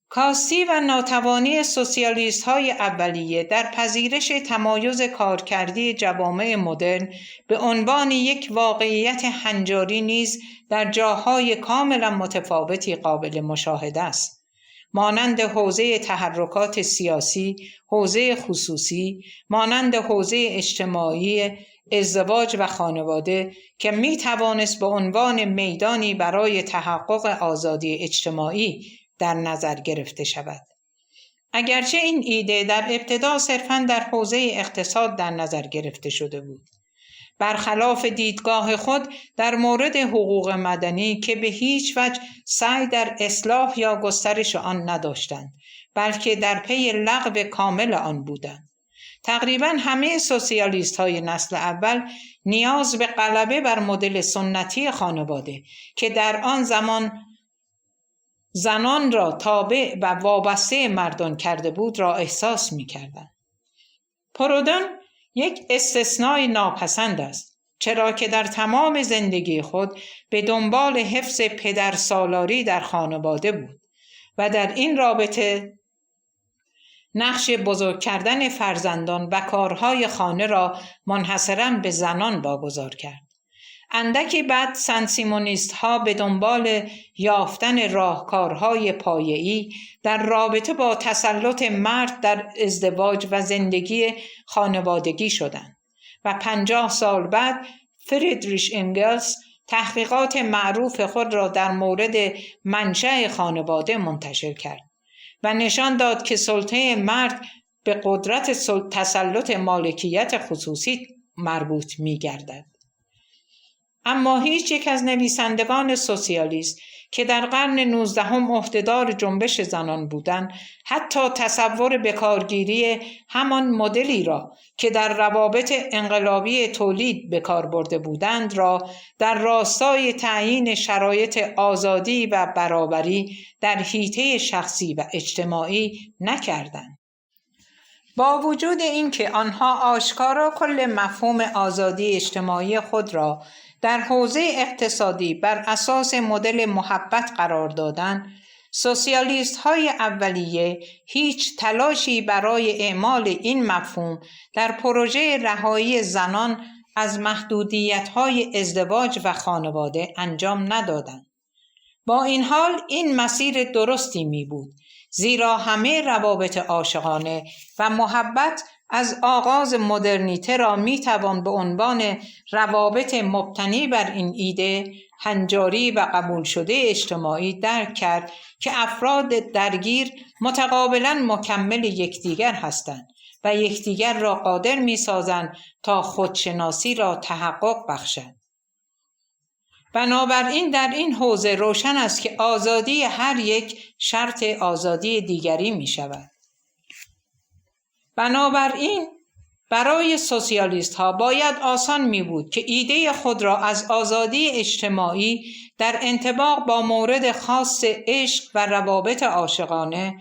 کاستی و ناتوانی سوسیالیست های اولیه در پذیرش تمایز کارکردی جوامع مدرن به عنوان یک واقعیت هنجاری نیز در جاهای کاملا متفاوتی قابل مشاهده است، مانند حوزه تحرکات سیاسی، حوزه خصوصی، مانند حوزه اجتماعی، ازدواج و خانواده که می توانست به عنوان میدانی برای تحقق آزادی اجتماعی در نظر گرفته شود. اگرچه این ایده در ابتدا صرفاً در حوزه اقتصاد در نظر گرفته شده بود، برخلاف دیدگاه خود در مورد حقوق مدنی که به هیچ وجه سعی در اصلاح یا گسترش آن نداشتند، بلکه در پی لغو کامل آن بودند. تقریباً همه سوسیالیست های نسل اول نیاز به غلبه بر مدل سنتی خانواده که در آن زمان زنان را تابع و وابسته مردان کرده بود را احساس می کردند. پرودن یک استثنای ناپسند است، چرا که در تمام زندگی خود به دنبال حفظ پدرسالاری در خانواده بود و در این رابطه نقش بزرگ کردن فرزندان و کارهای خانه را منحصراً به زنان واگذار کرد. اندکی بعد سن سیمونیست ها به دنبال یافتن راهکارهای پایه‌ای در رابطه با تسلط مرد در ازدواج و زندگی خانوادگی شدند و 50 سال بعد فریدریش انگلز تحقیقات معروف خود را در مورد منشأ خانواده منتشر کرد و نشان داد که سلطه مرد به قدرت تسلط مالکیت خصوصی مربوط می گردد. اما هیچ یک از نویسندگان سوسیالیست که در قرن 19 عهدهدار جنبش زنان بودند، حتی تصور بکارگیری همان مدلی را که در روابط انقلابی تولید به کار برده بودند را در راستای تعیین شرایط آزادی و برابری در حیطه شخصی و اجتماعی نکردند. با وجود اینکه آنها آشکارا کل مفهوم آزادی اجتماعی خود را در حوزه اقتصادی بر اساس مدل محبت قرار دادند، سوسیالیست های اولیه هیچ تلاشی برای اعمال این مفهوم در پروژه رهایی زنان از محدودیت های ازدواج و خانواده انجام ندادند. با این حال این مسیر درستی می بود، زیرا همه روابط عاشقانه و محبت از آغاز مدرنیته را می توان به عنوان روابط مبتنی بر این ایده هنجاری و قبول شده اجتماعی درک کرد که افراد درگیر متقابلاً مکمل یکدیگر هستند و یکدیگر را قادر می سازند تا خودشناسی را تحقق بخشند. بنابراین در این حوزه روشن است که آزادی هر یک شرط آزادی دیگری می شود. بنابراین برای سوسیالیست ها باید آسان می بود که ایده خود را از آزادی اجتماعی در انطباق با مورد خاص عشق و روابط عاشقانه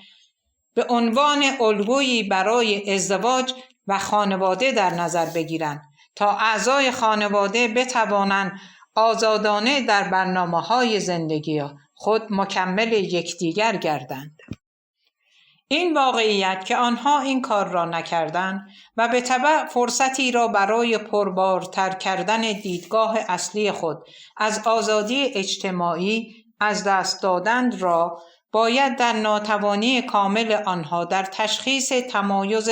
به عنوان الگویی برای ازدواج و خانواده در نظر بگیرند تا اعضای خانواده بتوانند آزادانه در برنامه‌های زندگی خود مکمل یکدیگر گردند. این واقعیت که آنها این کار را نکردند و به تبع فرصتی را برای پربارتر کردن دیدگاه اصلی خود از آزادی اجتماعی از دست دادند را باید در ناتوانی کامل آنها در تشخیص تمایز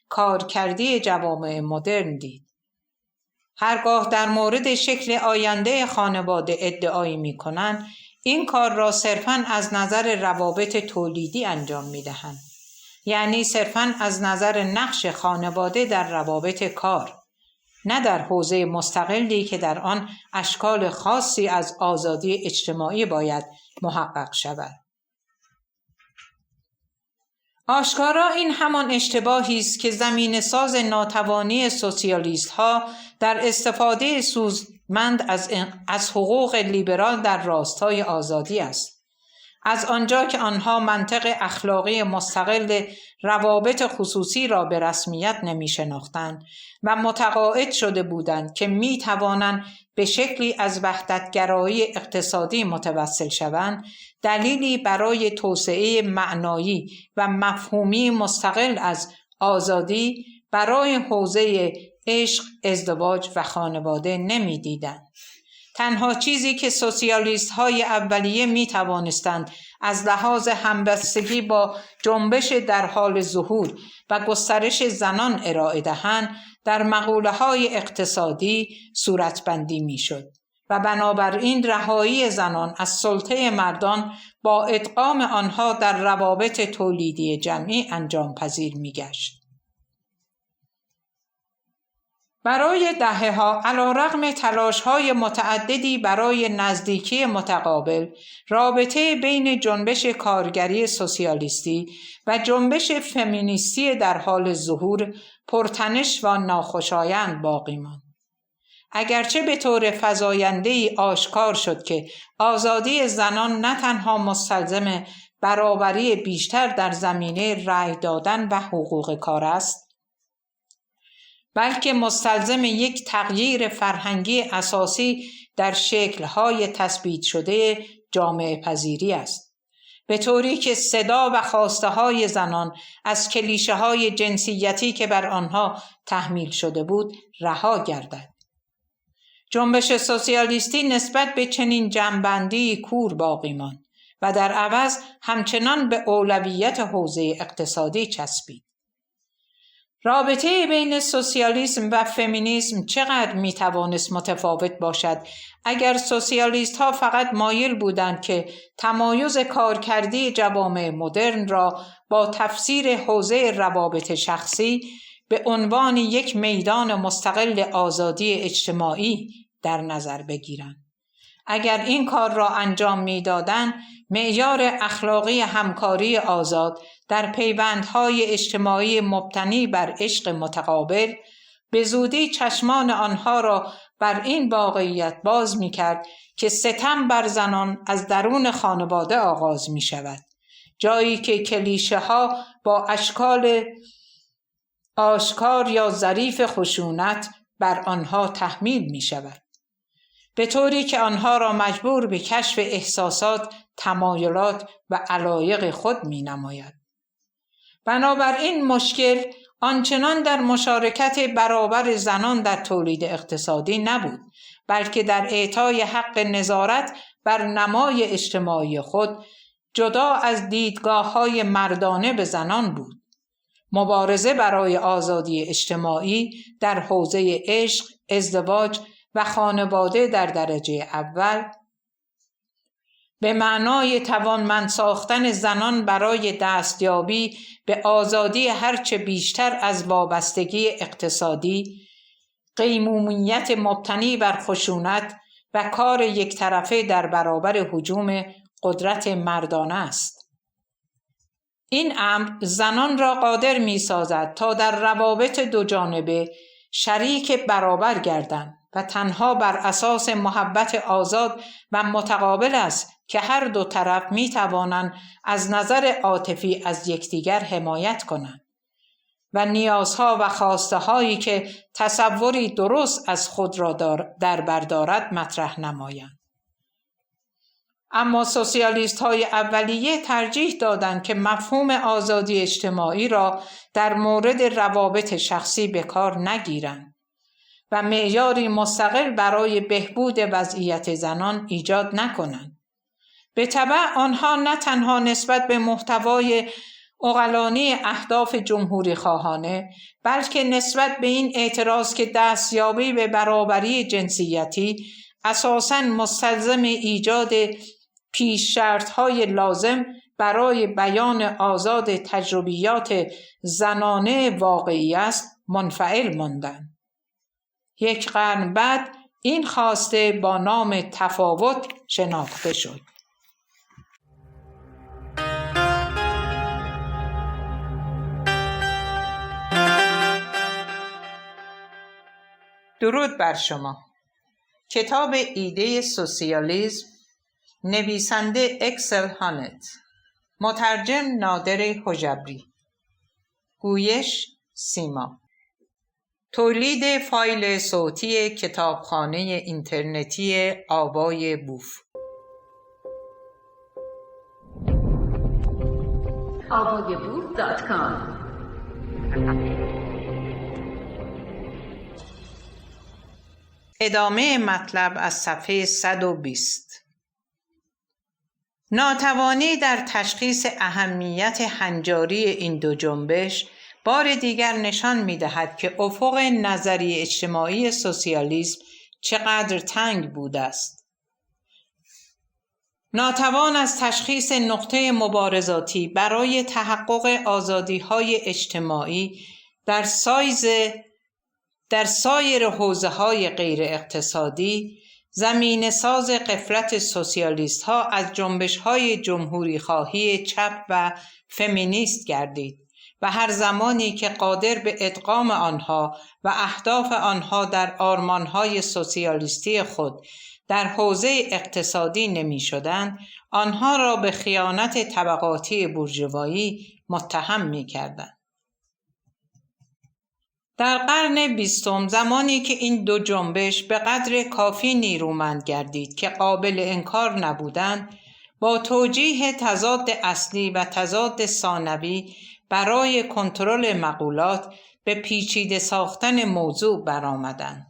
کارکردی جوامع مدرن دید. هرگاه در مورد شکل آینده خانواده ادعایی می کنند، این کار را صرفاً از نظر روابط تولیدی انجام می دهند. یعنی صرفاً از نظر نقش خانواده در روابط کار، نه در حوزه مستقلی که در آن اشکال خاصی از آزادی اجتماعی باید محقق شود. آشکارا این همان اشتباهی است که زمینه ساز ناتوانی سوسیالیست ها در استفاده سودمند از حقوق لیبرال در راستای آزادی است. از آنجا که آنها منطق اخلاقی مستقل روابط خصوصی را به رسمیت نمی شناختند و متقاعد شده بودند که می توانند به شکلی از وحدتگرایی اقتصادی متوسل شوند، دلیلی برای توسعه معنایی و مفهومی مستقل از آزادی برای حوزه عشق، ازدواج و خانواده نمی دیدند. تنها چیزی که سوسیالیست های اولیه می توانستند از لحاظ همبستگی با جنبش در حال ظهور و گسترش زنان ارائه دهند در مقوله های اقتصادی صورتبندی می شد و بنابراین رهایی زنان از سلطه مردان با ادغام آنها در روابط تولیدی جمعی انجام پذیر می گشت. برای دهه‌ها علی‌رغم تلاش‌های متعددی برای نزدیکی متقابل، رابطه بین جنبش کارگری سوسیالیستی و جنبش فمینیستی در حال ظهور پرتنش و ناخوشایند باقی ماند. اگرچه به طور فزاینده‌ای آشکار شد که آزادی زنان نه تنها مستلزم برابری بیشتر در زمینه رأی دادن و حقوق کار است، بلکه مستلزم یک تغییر فرهنگی اساسی در شکل‌های تثبیت شده جامعه پذیری است، به طوری که صدا و خواسته‌های زنان از کلیشه‌های جنسیتی که بر آنها تحمیل شده بود رها گردد. جنبش سوسیالیستی نسبت به چنین جنبندی کور باقی ماند و در عوض همچنان به اولویت حوزه اقتصادی چسبید. رابطه بین سوسیالیسم و فمینیسم چقدر میتوانست متفاوت باشد اگر سوسیالیست ها فقط مایل بودند که تمایز کارکردی جوامع مدرن را با تفسیر حوزه روابط شخصی به عنوان یک میدان مستقل آزادی اجتماعی در نظر بگیرند. اگر این کار را انجام میدادند، معیار اخلاقی همکاری آزاد در پیوندهای اجتماعی مبتنی بر عشق متقابل به زودی چشمان آنها را بر این واقعیت باز می‌کرد که ستم بر زنان از درون خانواده آغاز می‌شود، جایی که کلیشه‌ها با اشکال آشکار یا ظریف خشونت بر آنها تحمیل می‌شود، به طوری که آنها را مجبور به کشف احساسات، تمایلات و علایق خود می‌نماید. بنابراین مشکل آنچنان در مشارکت برابر زنان در تولید اقتصادی نبود، بلکه در اعطای حق نظارت بر نمای اجتماعی خود جدا از دیدگاه‌های مردانه به زنان بود. مبارزه برای آزادی اجتماعی در حوزه عشق، ازدواج و خانواده در درجه اول به معنای توانمند ساختن زنان برای دستیابی به آزادی هرچه بیشتر از وابستگی اقتصادی، قیمومیت مبتنی بر خشونت و کار یک طرفه در برابر هجوم قدرت مردانه است. این امر زنان را قادر می سازد تا در روابط دو جانبه شریک برابر گردند و تنها بر اساس محبت آزاد و متقابل است که هر دو طرف می توانند از نظر عاطفی از یکدیگر حمایت کنند و نیازها و خواسته هایی که تصوری درست از خود را در بر دارد مطرح نمایند. اما سوسیالیست های اولیه ترجیح دادند که مفهوم آزادی اجتماعی را در مورد روابط شخصی به کار نگیرند و معیاری مستقل برای بهبود وضعیت زنان ایجاد نکنند. به تبع آنها نه تنها نسبت به محتوای عقلانی اهداف جمهوری خواهانه، بلکه نسبت به این اعتراض که دستیابی به برابری جنسیتی اساساً مستلزم ایجاد پیش شرط‌های لازم برای بیان آزاد تجربیات زنانه واقعی است، منفعل ماندند. یک قرن بعد این خواسته با نام تفاوت شناخته شد. درود بر شما. کتاب ایده سوسیالیسم نویسنده اکسل هانت، مترجم نادر حجبری، گویش سیما. تولید فایل صوتی کتابخانه اینترنتی آوای بوف. avayaboof.com. ادامه مطلب از صفحه 120. ناتوانی در تشخیص اهمیت هنجاری این دو جنبش بار دیگر نشان می‌دهد که افق نظری اجتماعی سوسیالیسم چقدر تنگ بوده است. ناتوان از تشخیص نقطه مبارزاتی برای تحقق آزادی‌های اجتماعی در سایر حوزه‌های غیر اقتصادی، زمینه ساز غفلت سوسیالیست‌ها از جنبش‌های جمهوری‌خواهی چپ و فمینیست گردید و هر زمانی که قادر به ادغام آنها و اهداف آنها در آرمان‌های سوسیالیستی خود در حوزه اقتصادی نمی‌شدند، آنها را به خیانت طبقاتی بورژوایی متهم می‌کردند. در قرن 20 زمانی که این دو جنبش به قدر کافی نیرومند گردید که قابل انکار نبودند، با توجیه تضاد اصلی و تضاد ثانوی برای کنترل مقولات به پیچیده ساختن موضوع برآمدند.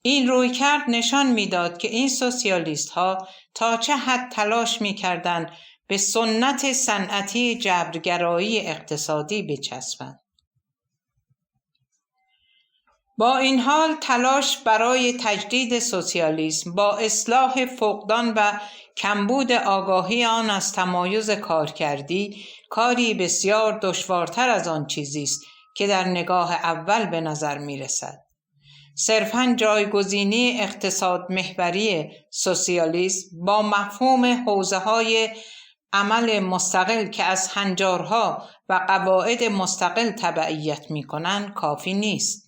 این رویکرد نشان می‌داد که این سوسیالیست‌ها تا چه حد تلاش می‌کردند به سنت صنعتی جبرگرایی اقتصادی بچسبند. با این حال تلاش برای تجدید سوسیالیسم با اصلاح فقدان و کمبود آگاهی آن از تمایز کارکردی کاری بسیار دشوارتر از آن چیزی است که در نگاه اول به نظر می رسد. صرفاً جایگزینی اقتصاد محوری سوسیالیسم با مفهوم حوزه‌های عمل مستقل که از هنجارها و قواعد مستقل تبعیت می کنند کافی نیست.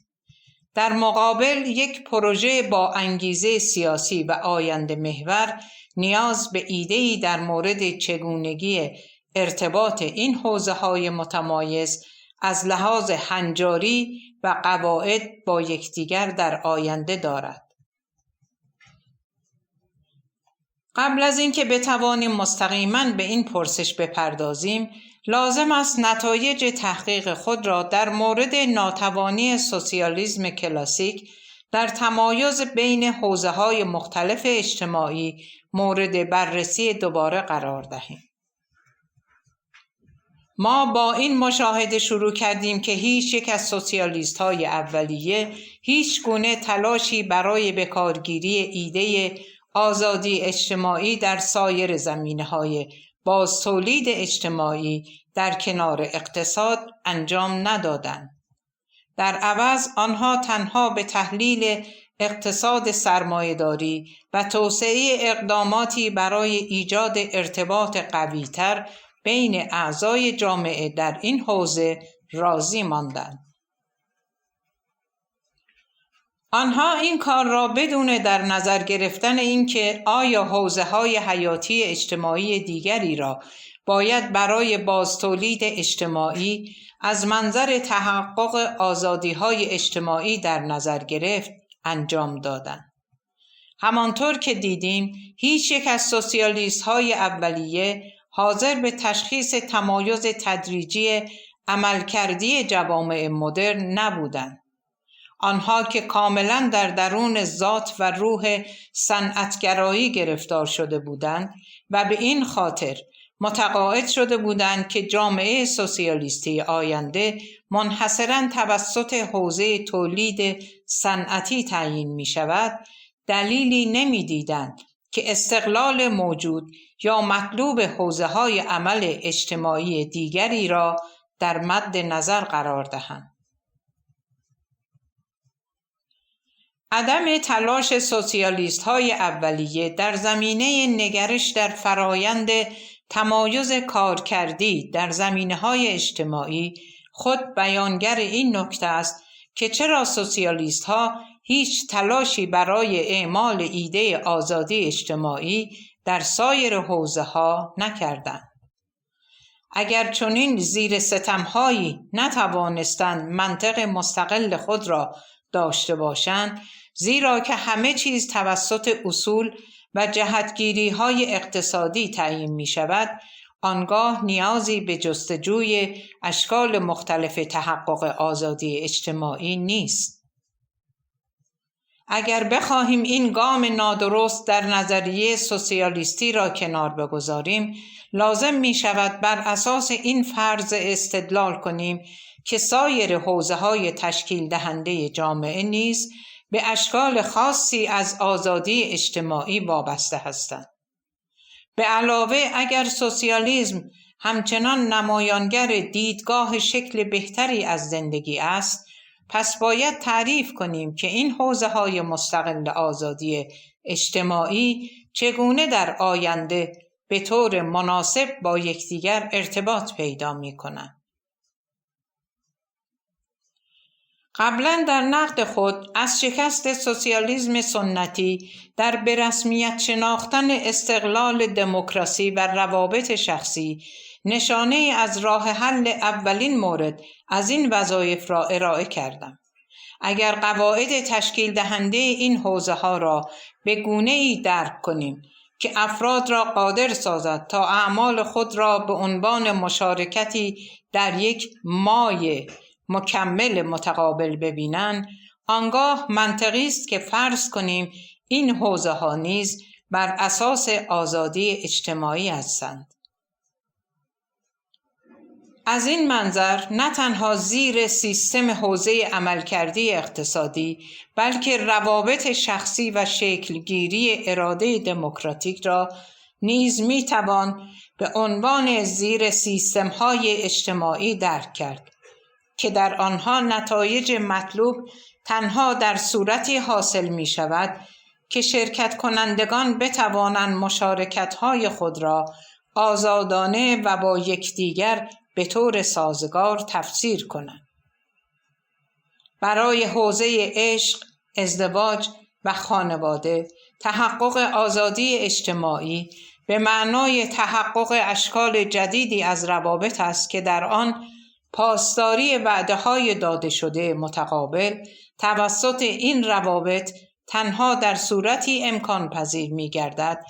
در مقابل یک پروژه با انگیزه سیاسی و آینده محور نیاز به ایده‌ای در مورد چگونگی ارتباط این حوزه‌های متمایز از لحاظ هنجاری و قواعد با یکدیگر در آینده دارد. قبل از اینکه بتوانیم مستقیما به این پرسش بپردازیم، لازم است نتایج تحقیق خود را در مورد ناتوانی سوسیالیسم کلاسیک در تمایز بین حوزه‌های مختلف اجتماعی مورد بررسی دوباره قرار دهیم. ما با این مشاهده شروع کردیم که هیچ یک از سوسیالیست‌های اولیه هیچ گونه تلاشی برای بکارگیری ایده آزادی اجتماعی در سایر زمینه‌های باز تولید اجتماعی در کنار اقتصاد انجام ندادند. در عوض آنها تنها به تحلیل اقتصاد سرمایه‌داری و توسعه اقداماتی برای ایجاد ارتباط قوی‌تر بین اعضای جامعه در این حوزه راضی ماندند. آنها این کار را بدون در نظر گرفتن اینکه آیا حوزه‌های حیاتی اجتماعی دیگری را باید برای بازتولید اجتماعی از منظر تحقق آزادی‌های اجتماعی در نظر گرفت انجام دادند. همانطور که دیدیم هیچ یک از سوسیالیست‌های اولیه حاضر به تشخیص تمایز تدریجی عملکردی جوامع مدرن نبودند. آنها که کاملا در درون ذات و روح صنعتگرایی گرفتار شده بودند و به این خاطر متقاعد شده بودند که جامعه سوسیالیستی آینده منحصراً توسط حوزه تولید صنعتی تعیین می شود، دلیلی نمی دیدند که استقلال موجود یا مطلوب حوزه‌های عمل اجتماعی دیگری را در مد نظر قرار دهند. عدم تلاش سوسیالیست‌های اولیه در زمینه نگرش در فرایند تمایز کارکردی در زمینه‌های اجتماعی خود بیانگر این نکته است که چرا سوسیالیست‌ها هیچ تلاشی برای اعمال ایده آزادی اجتماعی در سایر حوزه‌ها نکردند. اگر چنین زیر ستم‌هایی نتوانستند منطق مستقل خود را داشته باشند، زیرا که همه چیز توسط اصول و جهتگیری‌های اقتصادی تعیین می‌شود، آنگاه نیازی به جستجوی اشکال مختلف تحقق آزادی اجتماعی نیست. اگر بخواهیم این گام نادرست در نظریه سوسیالیستی را کنار بگذاریم، لازم می شود بر اساس این فرض استدلال کنیم که سایر حوزه‌های تشکیل دهنده جامعه نیز به اشکال خاصی از آزادی اجتماعی وابسته هستند. به علاوه اگر سوسیالیسم همچنان نمایانگر دیدگاه شکل بهتری از زندگی است، پس باید تعریف کنیم که این حوزه‌های مستقل آزادی اجتماعی چگونه در آینده به طور مناسب با یکدیگر ارتباط پیدا می‌کنند. قبلا در نقد خود از شکست سوسیالیسم سنتی در به رسمیت شناختن استقلال دموکراسی و روابط شخصی، نشانه از راه حل اولین مورد از این وظایف را ارائه کردم. اگر قواعد تشکیل دهنده این حوزه ها را به گونه‌ای درک کنیم که افراد را قادر سازد تا اعمال خود را به عنوان مشارکتی در یک مایه مکمل متقابل ببینند، آنگاه منطقی است که فرض کنیم این حوزه ها نیز بر اساس آزادی اجتماعی هستند. از این منظر نه تنها زیر سیستم حوزه عملکردی اقتصادی، بلکه روابط شخصی و شکلگیری اراده دموکراتیک را نیز میتوان به عنوان زیر سیستم‌های اجتماعی درک کرد که در آنها نتایج مطلوب تنها در صورتی حاصل می شود که شرکت کنندگان بتوانند مشارکت‌های خود را آزادانه و با یکدیگر به طور سازگار تفسیر کنند. برای حوزه عشق، ازدواج و خانواده، تحقق آزادی اجتماعی به معنای تحقق اشکال جدیدی از روابط است که در آن پاسداری وعده‌های داده شده متقابل توسط این روابط تنها در صورتی امکان پذیر می‌گردد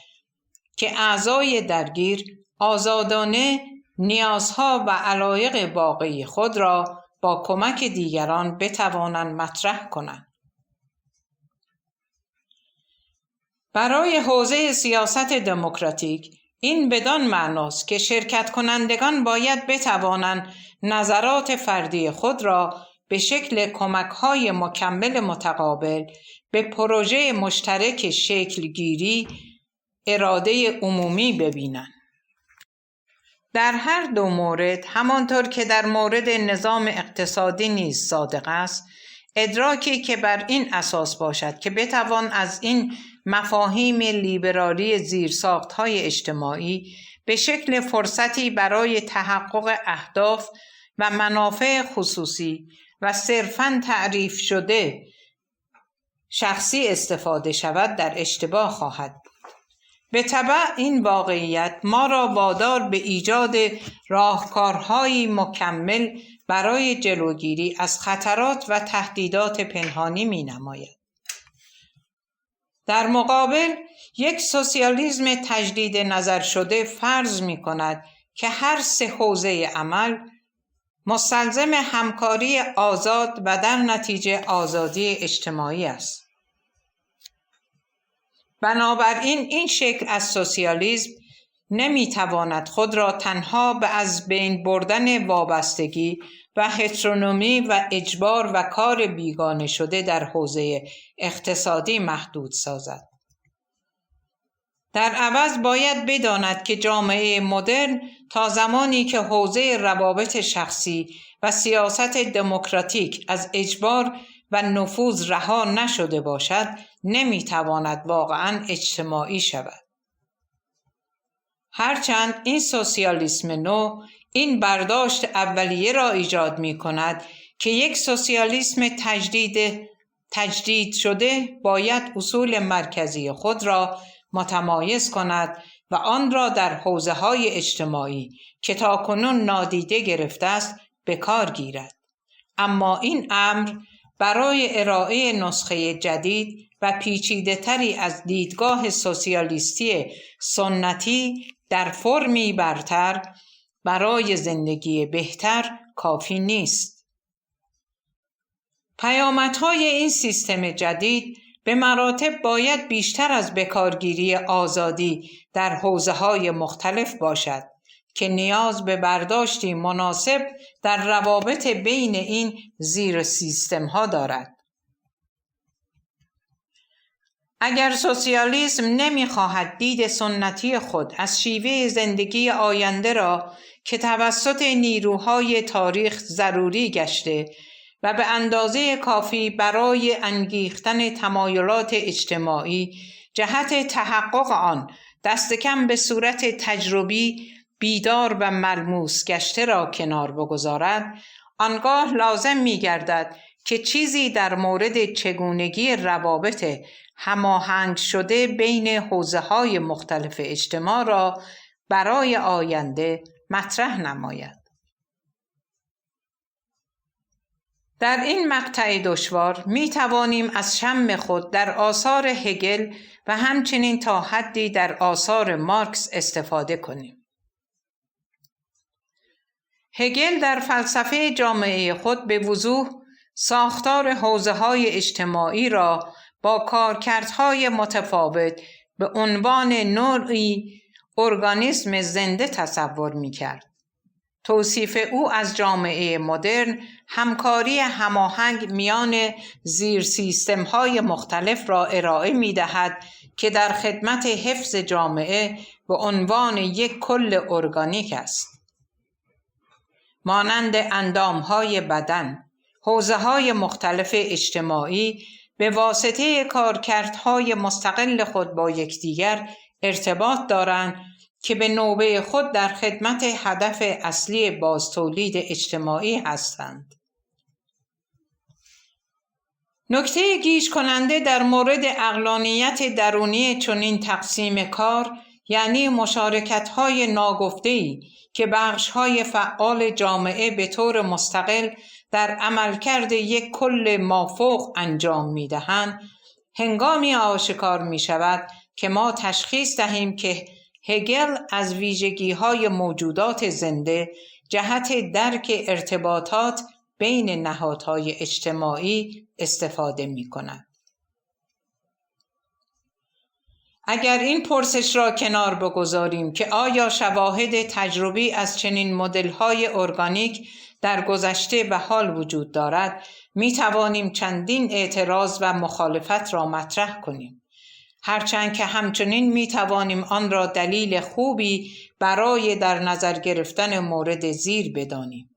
که اعضای درگیر آزادانه نیازها و علایق واقعی خود را با کمک دیگران بتوانند مطرح کنند. برای حوزه سیاست دموکراتیک این بدان معناست که شرکت کنندگان باید بتوانند نظرات فردی خود را به شکل کمک‌های مکمل متقابل به پروژه مشترک شکلگیری اراده عمومی ببینند. در هر دو مورد، همانطور که در مورد نظام اقتصادی نیز صادق است، ادراکی که بر این اساس باشد که بتوان از این مفاهیم لیبرالی زیرساخت‌های اجتماعی به شکل فرصتی برای تحقق اهداف و منافع خصوصی و صرفاً تعریف شده شخصی استفاده شود در اشتباه خواهد بود. به تبع این واقعیت ما را وادار به ایجاد راهکارهایی مکمل برای جلوگیری از خطرات و تهدیدات پنهانی می نماید. در مقابل یک سوسیالیسم تجدید نظر شده فرض می کند که هر سه حوزه عمل مستلزم همکاری آزاد و در نتیجه آزادی اجتماعی است. بنابراین این شکل از سوسیالیسم نمیتواند خود را تنها به از بین بردن وابستگی و هترونومی و اجبار و کار بیگانه شده در حوزه اقتصادی محدود سازد. در عوض باید بداند که جامعه مدرن تا زمانی که حوزه روابط شخصی و سیاست دموکراتیک از اجبار و نفوذ رها نشده باشد، نمیتواند واقعاً اجتماعی شود. هرچند این سوسیالیسم نو این برداشت اولیه را ایجاد می کند که یک سوسیالیسم تجدید شده باید اصول مرکزی خود را متمایز کند و آن را در حوزه‌های اجتماعی که تاکنون نادیده گرفته است به کار گیرد. اما این امر برای ارائه نسخه جدید و پیچیده‌تری از دیدگاه سوسیالیستی سنتی در فرمی برتر برای زندگی بهتر کافی نیست. پیامدهای این سیستم جدید به مراتب باید بیشتر از بکارگیری آزادی در حوزه‌های مختلف باشد که نیاز به برداشتی مناسب در روابط بین این زیر سیستم‌ها دارد. اگر سوسیالیسم نمی‌خواهد دید سنتی خود از شیوه زندگی آینده را که توسط نیروهای تاریخ ضروری گشته و به اندازه کافی برای انگیختن تمایلات اجتماعی جهت تحقق آن دست کم به صورت تجربی بیدار و ملموس گشته را کنار بگذارد، آنگاه لازم می‌گردد که چیزی در مورد چگونگی روابط هماهنگ شده بین حوزه‌های مختلف اجتماع را برای آینده مطرح نماید. در این مقطع دشوار می توانیم از شم خود در آثار هگل و همچنین تا حدی در آثار مارکس استفاده کنیم. هگل در فلسفه جامعه خود به وضوح ساختار حوزه‌های اجتماعی را با کارکردهای متفاوت به عنوان نوعی ارگانیسم زنده تصور می‌کرد. توصیف او از جامعه مدرن همکاری هماهنگ میان زیر سیستم‌های مختلف را ارائه می‌دهد که در خدمت حفظ جامعه به عنوان یک کل ارگانیک است. مانند اندام‌های بدن، حوزه‌های مختلف اجتماعی به واسطه کارکردهای مستقل خود با یکدیگر ارتباط دارند که به نوبه خود در خدمت هدف اصلی بازتولید اجتماعی هستند. نکته گیج کننده در مورد عقلانیت درونی چنین تقسیم کار یعنی مشارکت‌های ناگفته‌ای که بخش‌های فعال جامعه به طور مستقل در عملکرد یک کل مافوق انجام می‌دهند، هنگامی آشکار می‌شود که ما تشخیص دهیم که هگل از ویژگی‌های موجودات زنده جهت درک ارتباطات بین نهادهای اجتماعی استفاده می‌کند. اگر این پرسش را کنار بگذاریم که آیا شواهد تجربی از چنین مدل‌های ارگانیک در گذشته و حال وجود دارد، می‌توانیم چندین اعتراض و مخالفت را مطرح کنیم. هرچند که همچنین می‌توانیم آن را دلیل خوبی برای در نظر گرفتن مورد زیر بدانیم.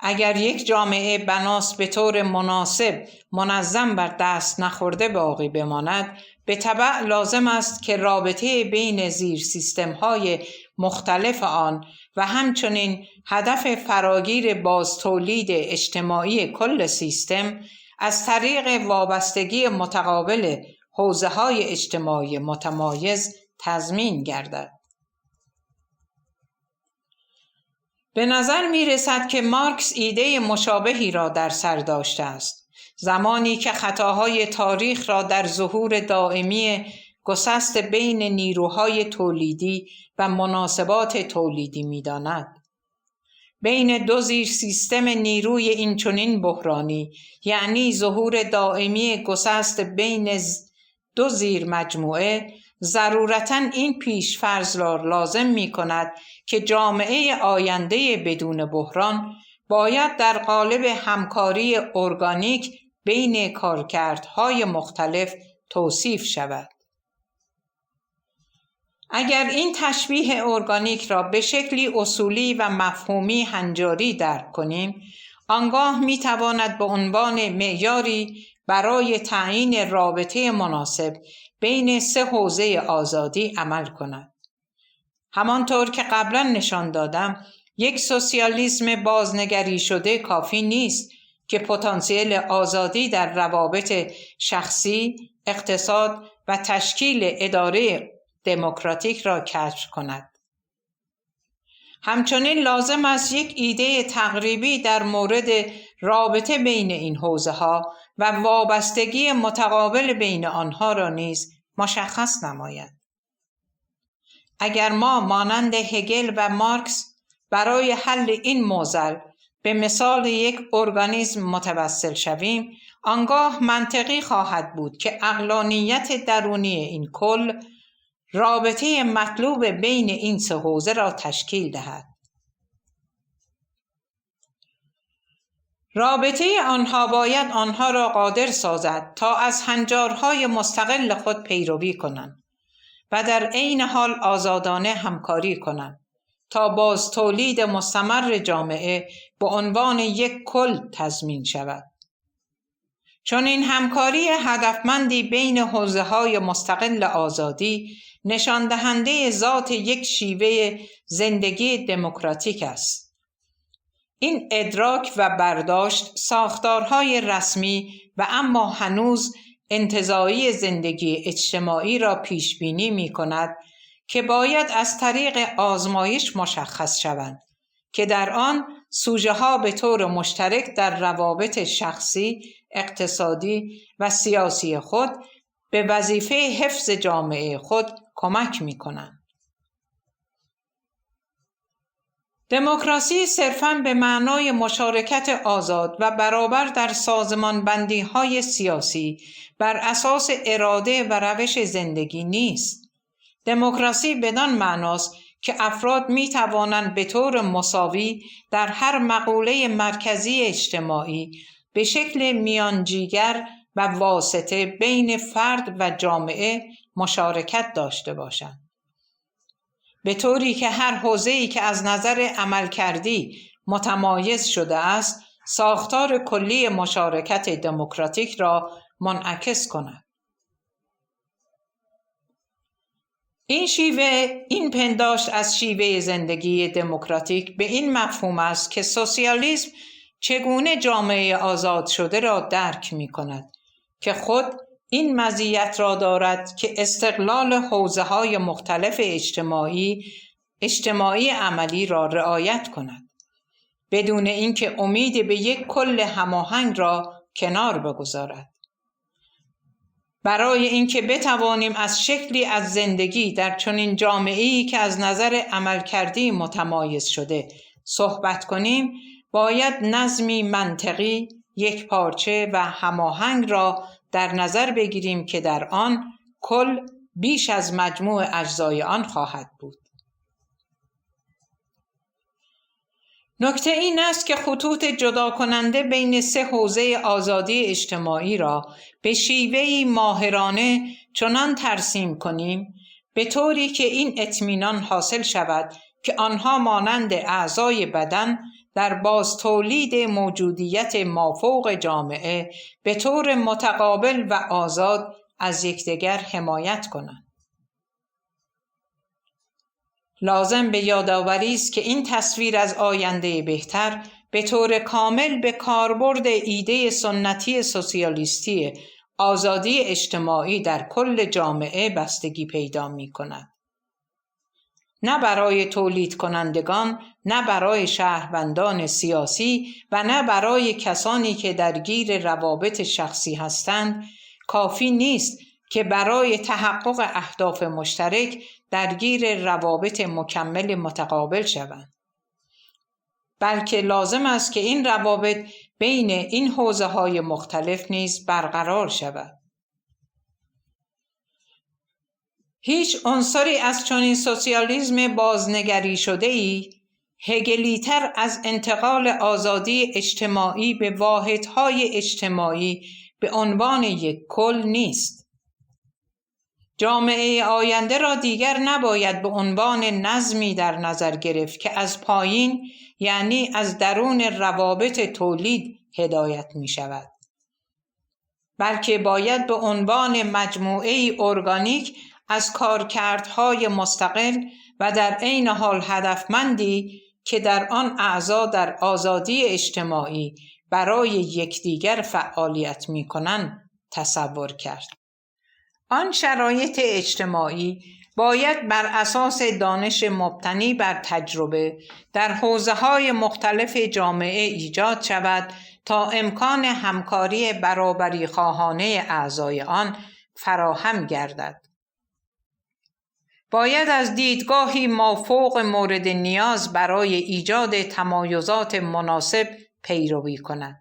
اگر یک جامعه بناس به طور مناسب منظم بر دست نخورده باقی بماند، به تبع لازم است که رابطه بین زیر سیستم‌های مختلف آن و همچنین هدف فراگیر بازتولید اجتماعی کل سیستم از طریق وابستگی متقابل حوزه‌های اجتماعی متمایز تضمین گردد. به نظر می رسد که مارکس ایده مشابهی را در سر داشته است، زمانی که خطاهای تاریخ را در ظهور دائمی گسست بین نیروهای تولیدی و مناسبات تولیدی می داند. بین دو زیر سیستم نیروی اینچنین بحرانی، یعنی ظهور دائمی گسست بین دو زیر مجموعه، ضرورتاً این پیش‌فرض را لازم می کند که جامعه آینده بدون بحران باید در قالب همکاری ارگانیک بین کارکردهای مختلف توصیف شود. اگر این تشبیه ارگانیک را به شکلی اصولی و مفهومی هنجاری درک کنیم، آنگاه می تواند به عنوان معیاری برای تعیین رابطه مناسب بین سه حوزه آزادی عمل کند. همانطور که قبلا نشان دادم، یک سوسیالیسم بازنگری شده کافی نیست که پتانسیل آزادی در روابط شخصی اقتصاد و تشکیل اداره دموکراتیک را کشف کند. همچنین لازم است یک ایده تقریبی در مورد رابطه بین این حوزه‌ها و وابستگی متقابل بین آنها را نیز مشخص نماید. اگر ما مانند هگل و مارکس برای حل این معضل به مثال یک ارگانیسم متوسل شویم، آنگاه منطقی خواهد بود که عقلانیت درونی این کل رابطه مطلوب بین این سه حوزه را تشکیل دهد. رابطه آنها باید آنها را قادر سازد تا از هنجارهای مستقل خود پیروی کنند و در عین حال آزادانه همکاری کنند تا باز تولید مستمر جامعه به عنوان یک کل تضمین شود. چون این همکاری هدفمندی بین حوزه‌های مستقل آزادی نشان دهنده ذات یک شیوه زندگی دموکراتیک است. این ادراک و برداشت ساختارهای رسمی و اما هنوز انتزاعی زندگی اجتماعی را پیش بینی می کند که باید از طریق آزمایش مشخص شوند که در آن سوژه ها به طور مشترک در روابط شخصی، اقتصادی و سیاسی خود به وظیفه حفظ جامعه خود کمک می کنند. دموکراسی صرفاً به معنای مشارکت آزاد و برابر در سازمان بندی های سیاسی بر اساس اراده و روش زندگی نیست. دموکراسی بدان معناست که افراد می توانند به طور مساوی در هر مقوله مرکزی اجتماعی به شکل میانجیگر و واسطه بین فرد و جامعه مشارکت داشته باشند، به طوری که هر حوزه‌ای که از نظر عملکردی متمایز شده است ساختار کلی مشارکت دموکراتیک را منعکس کند. این پنداشت از شیوه زندگی دموکراتیک به این مفهوم است که سوسیالیسم چگونه جامعه آزاد شده را درک می کند که خود این مزیت را دارد که استقلال حوزه‌های مختلف اجتماعی عملی را رعایت کند بدون اینکه امید به یک کل هماهنگ را کنار بگذارد. برای اینکه بتوانیم از شکلی از زندگی در چنین جامعه‌ای که از نظر عملکردی متمایز شده صحبت کنیم، باید نظمی منطقی، یکپارچه و هماهنگ را در نظر بگیریم که در آن کل بیش از مجموع اجزای آن خواهد بود. نکته این است که خطوط جدا کننده بین سه حوزه آزادی اجتماعی را به شیوهی ماهرانه چنان ترسیم کنیم به طوری که این اطمینان حاصل شود که آنها مانند اعضای بدن در باز تولید موجودیت مافوق جامعه به طور متقابل و آزاد از یکدیگر حمایت کنند. لازم به یادآوری است که این تصویر از آینده بهتر به طور کامل به کاربرد ایده سنتی سوسیالیستی آزادی اجتماعی در کل جامعه بستگی پیدا می کند. نه برای تولید کنندگان، نه برای شهروندان سیاسی و نه برای کسانی که درگیر روابط شخصی هستند، کافی نیست که برای تحقق اهداف مشترک درگیر روابط مکمل متقابل شوند، بلکه لازم است که این روابط بین این حوزه‌های مختلف نیز برقرار شود. هیچ عنصری از چنین سوسیالیسم بازنگری شده‌ای هگلی‌تر از انتقال آزادی اجتماعی به واحدهای اجتماعی به عنوان یک کل نیست. جامعه آینده را دیگر نباید به عنوان نظمی در نظر گرفت که از پایین، یعنی از درون روابط تولید هدایت می شود، بلکه باید به عنوان مجموعه ارگانیک از کارکردهای مستقل و در عین حال هدفمندی که در آن اعضا در آزادی اجتماعی برای یکدیگر فعالیت می کنند تصور کرد. آن شرایط اجتماعی باید بر اساس دانش مبتنی بر تجربه در حوزه‌های مختلف جامعه ایجاد شود تا امکان همکاری برابری خواهانه اعضای آن فراهم گردد. باید از دیدگاهی مافوق مورد نیاز برای ایجاد تمایزات مناسب پیروی کند.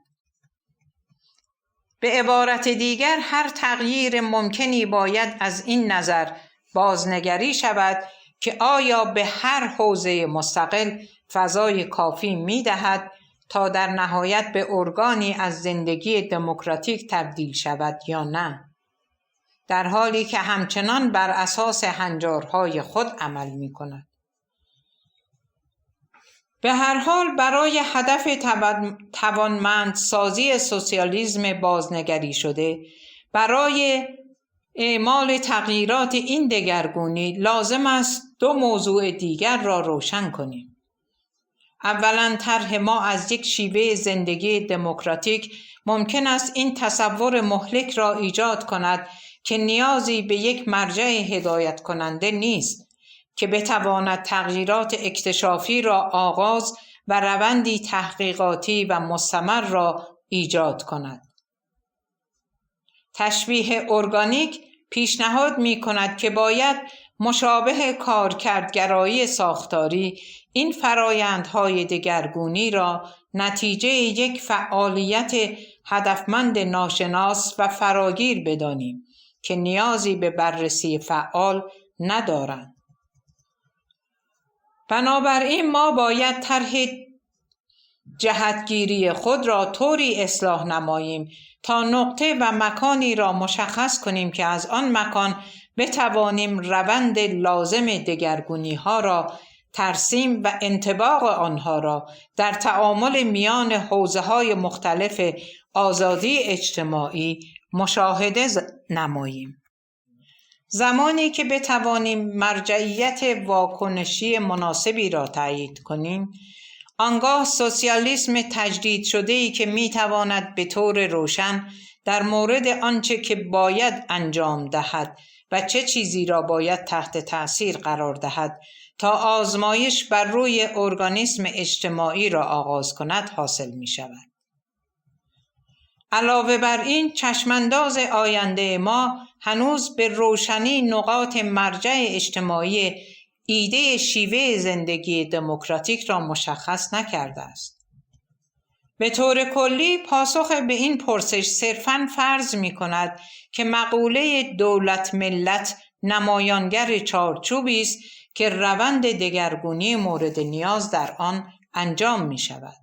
به عبارت دیگر هر تغییر ممکنی باید از این نظر بازنگری شود که آیا به هر حوزه مستقل فضای کافی می‌دهد تا در نهایت به ارگانی از زندگی دموکراتیک تبدیل شود یا نه، در حالی که همچنان بر اساس هنجارهای خود عمل می‌کند. به هر حال برای هدف توانمندسازی سوسیالیسم بازنگری شده، برای اعمال تغییرات این دگرگونی لازم است دو موضوع دیگر را روشن کنیم. اولاً طرح ما از یک شیوه زندگی دموکراتیک ممکن است این تصور مهلک را ایجاد کند که نیازی به یک مرجع هدایت کننده نیست که بتواند تغییرات اکتشافی را آغاز و روندی تحقیقاتی و مستمر را ایجاد کند. تشبیه ارگانیک پیشنهاد می کند که باید مشابه کارکردگرایی ساختاری این فرایندهای دگرگونی را نتیجه یک فعالیت هدفمند ناشناس و فراگیر بدانیم که نیازی به بررسی فعال ندارند. بنابراین ما باید طرح جهتگیری خود را طوری اصلاح نماییم تا نقطه و مکانی را مشخص کنیم که از آن مکان بتوانیم روند لازم دگرگونی ها را ترسیم و انطباق آنها را در تعامل میان حوزه‌های مختلف آزادی اجتماعی مشاهده نماییم. زمانی که بتوانیم مرجعیت واکنشی مناسبی را تایید کنیم، آنگاه سوسیالیسم تجدید شده‌ای که میتواند به طور روشن در مورد آنچه که باید انجام دهد و چه چیزی را باید تحت تأثیر قرار دهد تا آزمایش بر روی ارگانیسم اجتماعی را آغاز کند حاصل می شود. علاوه بر این، چشمانداز آینده ما هنوز به روشنی نقاط مرجع اجتماعی ایده شیوه زندگی دموکراتیک را مشخص نکرده است. به طور کلی پاسخ به این پرسش صرفاً فرض می کند که مقوله دولت ملت نمایانگر چارچوبی است که روند دگرگونی مورد نیاز در آن انجام می شود.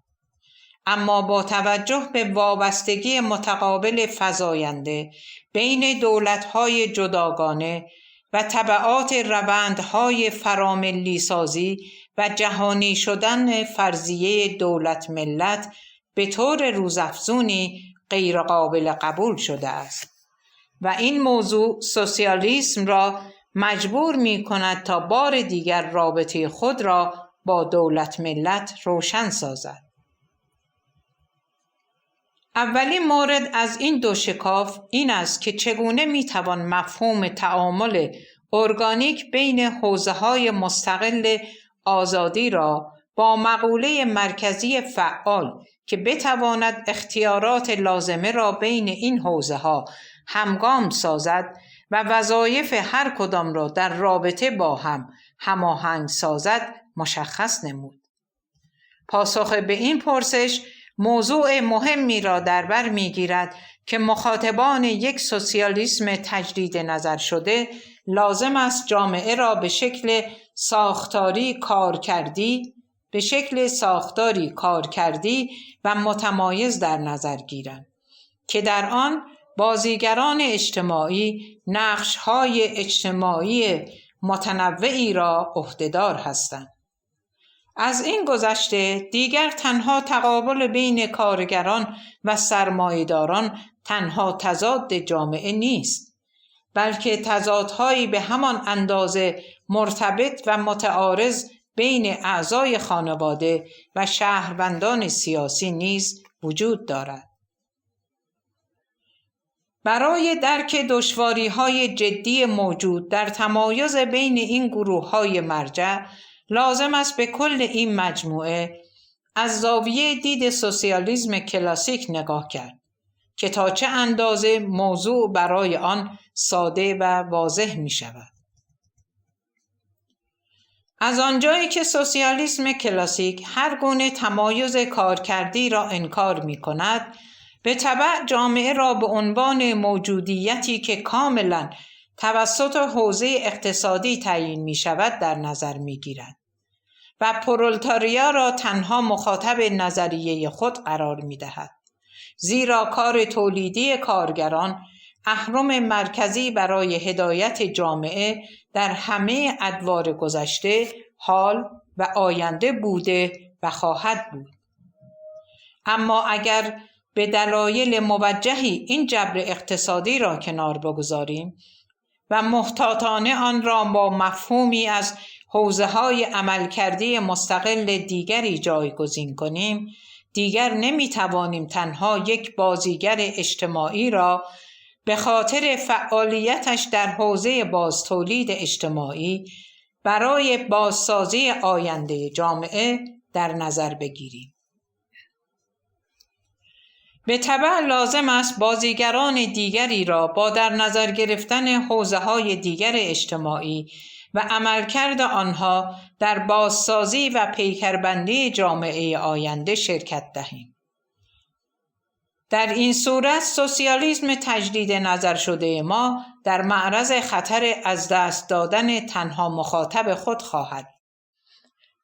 اما با توجه به وابستگی متقابل فزاینده بین دولت‌های جداگانه و تبعات روندهای فراملی سازی و جهانی شدن فرضیه دولت ملت به طور روزافزونی غیرقابل قبول شده است و این موضوع سوسیالیسم را مجبور می کند تا بار دیگر رابطه خود را با دولت ملت روشن سازد. اولین مورد از این دو شکاف این است که چگونه میتوان مفهوم تعامل ارگانیک بین حوزه‌های مستقل آزادی را با مقوله مرکزی فعال که بتواند اختیارات لازمه را بین این حوزه‌ها همگام سازد و وظایف هر کدام را در رابطه با هم هماهنگ سازد مشخص نمود. پاسخ به این پرسش موضوع مهمی را در بر می‌گیرد که مخاطبان یک سوسیالیسم تجدید نظر شده لازم است جامعه را به شکل ساختاری کارکردی و متمایز در نظر گیرند که در آن بازیگران اجتماعی نقش‌های اجتماعی متنوعی را عهده‌دار هستند. از این گذشته دیگر تنها تقابل بین کارگران و سرمایه‌داران تنها تضاد جامعه نیست، بلکه تضادهایی به همان اندازه مرتبط و متعارض بین اعضای خانواده و شهروندان سیاسی نیز وجود دارد. برای درک دشواری‌های جدی موجود در تمایز بین این گروه‌های مرجع، لازم است به کل این مجموعه از زاویه دید سوسیالیسم کلاسیک نگاه کرد که تا چه اندازه موضوع برای آن ساده و واضح می شود. از آنجایی که سوسیالیسم کلاسیک هر گونه تمایز کارکردی را انکار می کند، به تبع جامعه را به عنوان موجودیتی که کاملا توسط حوزه اقتصادی تعیین می شود در نظر می گیرد و پرولتاریا را تنها مخاطب نظریه خود قرار می دهد. زیرا کار تولیدی کارگران اهرم مرکزی برای هدایت جامعه در همه ادوار گذشته، حال و آینده بوده و خواهد بود. اما اگر به دلایل موجهی این جبر اقتصادی را کنار بگذاریم و محتاطانه آن را با مفهومی از حوزه‌های عملکردی مستقل دیگری جایگزین کنیم، دیگر نمی‌توانیم تنها یک بازیگر اجتماعی را به خاطر فعالیتش در حوزه بازتولید اجتماعی برای بازسازی آینده جامعه در نظر بگیریم. به تبع لازم است بازیگران دیگری را با در نظر گرفتن حوزه‌های دیگر اجتماعی و عملکرد آنها در بازسازی و پیکربندی جامعه آینده شرکت دهیم. در این صورت سوسیالیسم تجدید نظر شده ما در معرض خطر از دست دادن تنها مخاطب خود خواهد.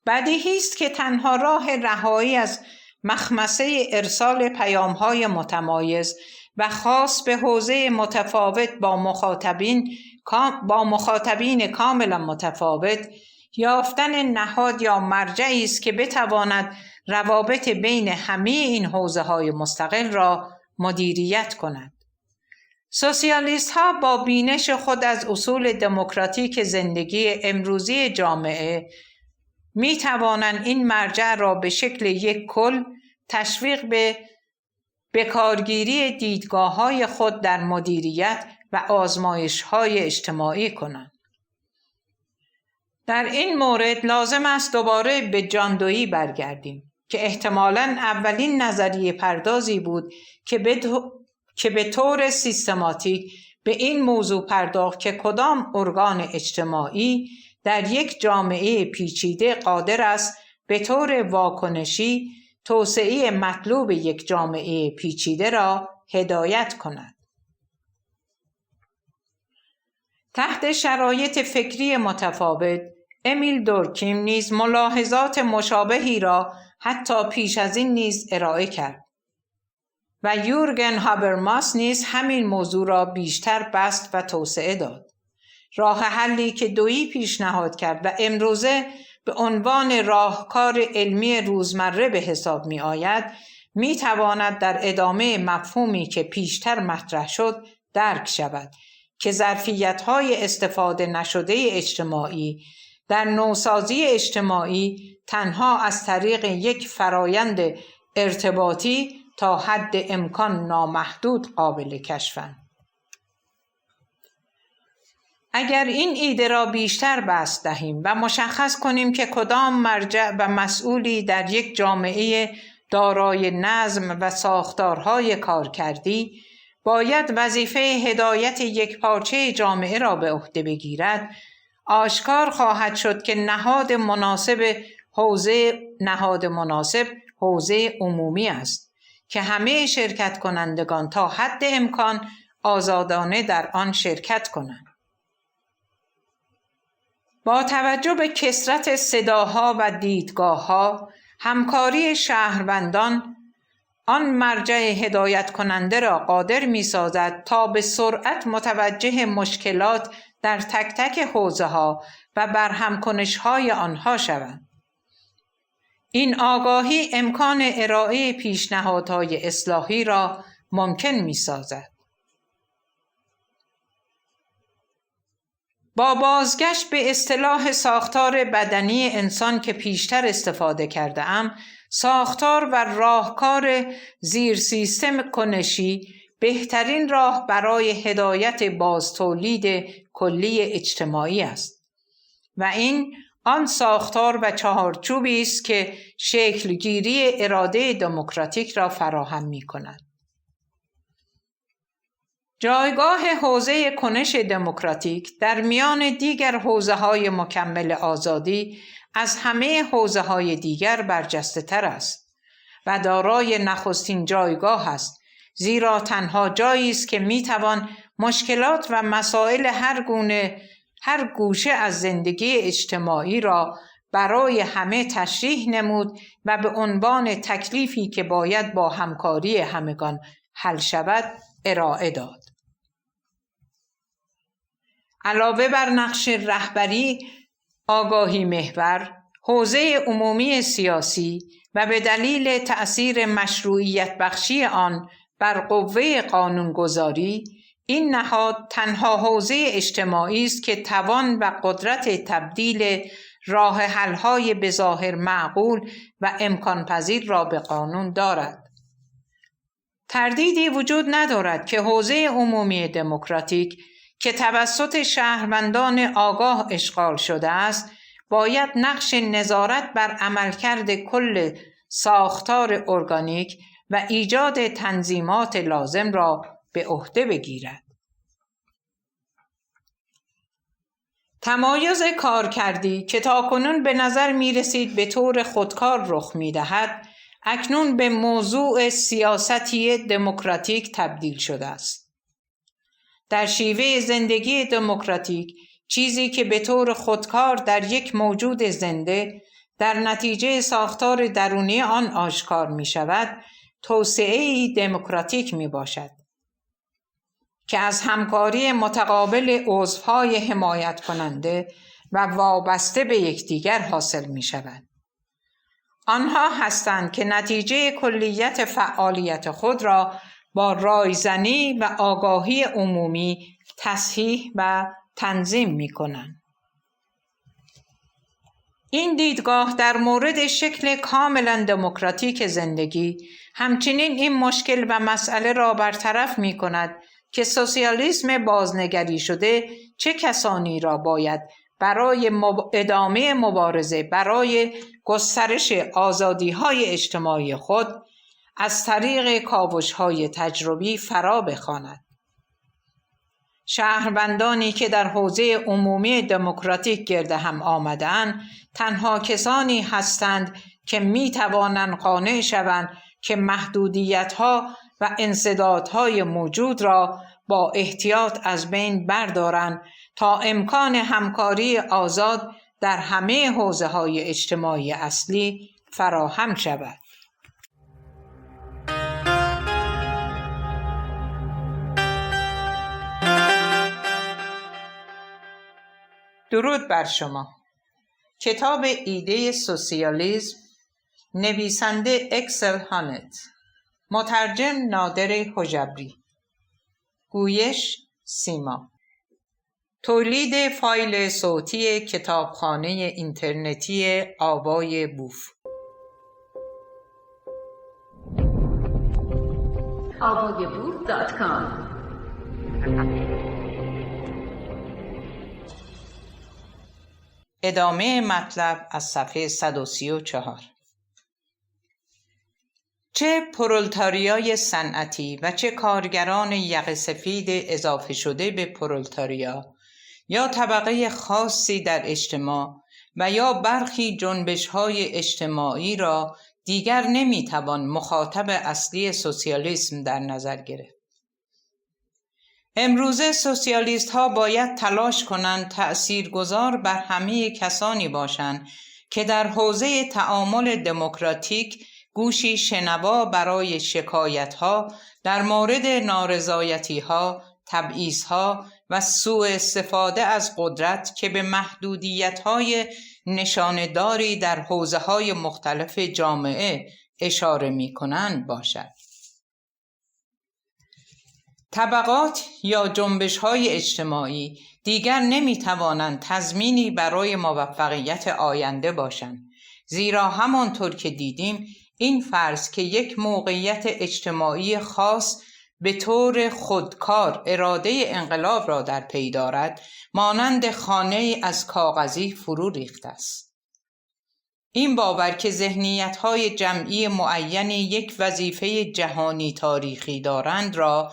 بدیهی است که تنها راه رهایی از مخمسه ارسال پیام‌های متمایز و خاص به حوزه متفاوت با مخاطبین کاملا متفاوت یافتن نهاد یا مرجعی است که بتواند روابط بین همه این حوزه‌های مستقل را مدیریت کند. سوسیالیست‌ها با بینش خود از اصول دموکراتیک زندگی امروزی جامعه می توانند این مرجع را به شکل یک کل تشویق به کارگیری دیدگاه‌های خود در مدیریت و آزمایش‌های اجتماعی کنند. در این مورد لازم است دوباره به جان دویی برگردیم که احتمالاً اولین نظریه پردازی بود که به طور سیستماتیک به این موضوع پرداخت که کدام ارگان اجتماعی در یک جامعه پیچیده قادر است به طور واکنشی توسعه مطلوب یک جامعه پیچیده را هدایت کند. تحت شرایط فکری متفاوت، امیل دورکیم نیز ملاحظات مشابهی را حتی پیش از این نیز ارائه کرد و یورگن هابرماس نیز همین موضوع را بیشتر بسط و توسعه داد. راه حلی که دویی پیشنهاد کرد و امروزه به عنوان راهکار علمی روزمره به حساب می آید، می تواند در ادامه مفهومی که پیشتر مطرح شد درک شود که ظرفیت‌های استفاده نشده اجتماعی در نوسازی اجتماعی تنها از طریق یک فرایند ارتباطی تا حد امکان نامحدود قابل کشفند. اگر این ایده را بیشتر بسط دهیم و مشخص کنیم که کدام مرجع و مسئولی در یک جامعه دارای نظم و ساختارهای کارکردی باید وظیفه هدایت یک پارچه جامعه را به عهده بگیرد، آشکار خواهد شد که نهاد مناسب حوزه عمومی است که همه شرکت کنندگان تا حد امکان آزادانه در آن شرکت کنند. با توجه به کثرت صداها و دیدگاه‌ها، همکاری شهروندان آن مرجع هدایت کننده را قادر می سازد تا به سرعت متوجه مشکلات در تک تک حوزه‌ها و برهم‌کنش‌های آنها شوند. این آگاهی امکان ارائه پیشنهادهای اصلاحی را ممکن می سازد. با بازگشت به اصطلاح ساختار بدنی انسان که پیشتر استفاده کرده‌ام، ساختار و راهکار زیر سیستم کنشی بهترین راه برای هدایت بازتولید کلی اجتماعی است و این آن ساختار و چهارچوبی است که شکلگیری اراده دموکراتیک را فراهم می‌کند. جایگاه حوزه کنش دموکراتیک در میان دیگر حوزه‌های مکمل آزادی از همه حوزه‌های دیگر برجسته‌تر است و دارای نخستین جایگاه است، زیرا تنها جایی است که می‌توان مشکلات و مسائل هر گوشه از زندگی اجتماعی را برای همه تشریح نمود و به عنوان تکلیفی که باید با همکاری همگان حل شود ارائه داد. علاوه بر نقش رهبری آگاهی محور، حوزه عمومی سیاسی و به دلیل تأثیر مشروعیت بخشی آن بر قوه قانونگذاری، این نهاد تنها حوزه اجتماعی است که توان و قدرت تبدیل راه حل‌های بظاهر معقول و امکان پذیر را به قانون دارد. تردیدی وجود ندارد که حوزه عمومی دموکراتیک که توسط شهروندان آگاه اشغال شده است، باید نقش نظارت بر عملکرد کل ساختار ارگانیک و ایجاد تنظیمات لازم را به عهده بگیرد. تمایز کارکردی که تاکنون به نظر می رسید به طور خودکار رخ می دهد، اکنون به موضوع سیاستی دموکراتیک تبدیل شده است. در شیوه زندگی دموکراتیک، چیزی که به طور خودکار در یک موجود زنده در نتیجه ساختار درونی آن آشکار می شود، توسعه‌ای دموکراتیک می باشد که از همکاری متقابل عضوهای حمایت کننده و وابسته به یکدیگر حاصل می شود. آنها هستند که نتیجه کلیت فعالیت خود را با رایزنی و آگاهی عمومی تصحیح و تنظیم می کنند. این دیدگاه در مورد شکل کاملا دموکراتیک زندگی همچنین این مشکل و مسئله را برطرف می کند که سوسیالیسم بازنگری شده چه کسانی را باید برای ادامه مبارزه برای گسترش آزادی‌های اجتماعی خود از طریق کاوش‌های تجربی فرا بخواند. شهروندانی که در حوزه عمومی دموکراتیک گرد هم آمدند، تنها کسانی هستند که می‌توانند قانع شوند که محدودیت‌ها و انسدادهای موجود را با احتیاط از بین بردارند تا امکان همکاری آزاد در همه حوزه‌های اجتماعی اصلی فراهم شود. درود بر شما. کتاب ایده سوسیالیسم، نویسنده اکسل هانت، مترجم نادر حجبری، گویش سیما، تولید فایل صوتی کتابخانه اینترنتی آوای بوف. avayaboof.com. ادامه مطلب از صفحه 134. چه پرولتاریای صنعتی و چه کارگران یقه سفید اضافه شده به پرولتاریا یا طبقه خاصی در اجتماع و یا برخی جنبش‌های اجتماعی را دیگر نمی‌توان مخاطب اصلی سوسیالیسم در نظر گرفت. امروزه سوسیالیست ها باید تلاش کنند تأثیرگذار بر همه کسانی باشند که در حوزه تعامل دموکراتیک گوشی شنوا برای شکایت ها در مورد نارضایتی ها، تبعیض ها و سوء استفاده از قدرت که به محدودیت های نشانه‌داری در حوزه های مختلف جامعه اشاره می کنند باشد. طبقات یا جنبش‌های اجتماعی دیگر نمی‌توانند تضمینی برای موفقیت آینده باشند، زیرا همانطور که دیدیم این فرض که یک موقعیت اجتماعی خاص به طور خودکار اراده انقلاب را در پی دارد، مانند خانه از کاغذی فرو ریخته است. این باور که ذهنیت‌های جمعی معینی یک وظیفه جهانی تاریخی دارند را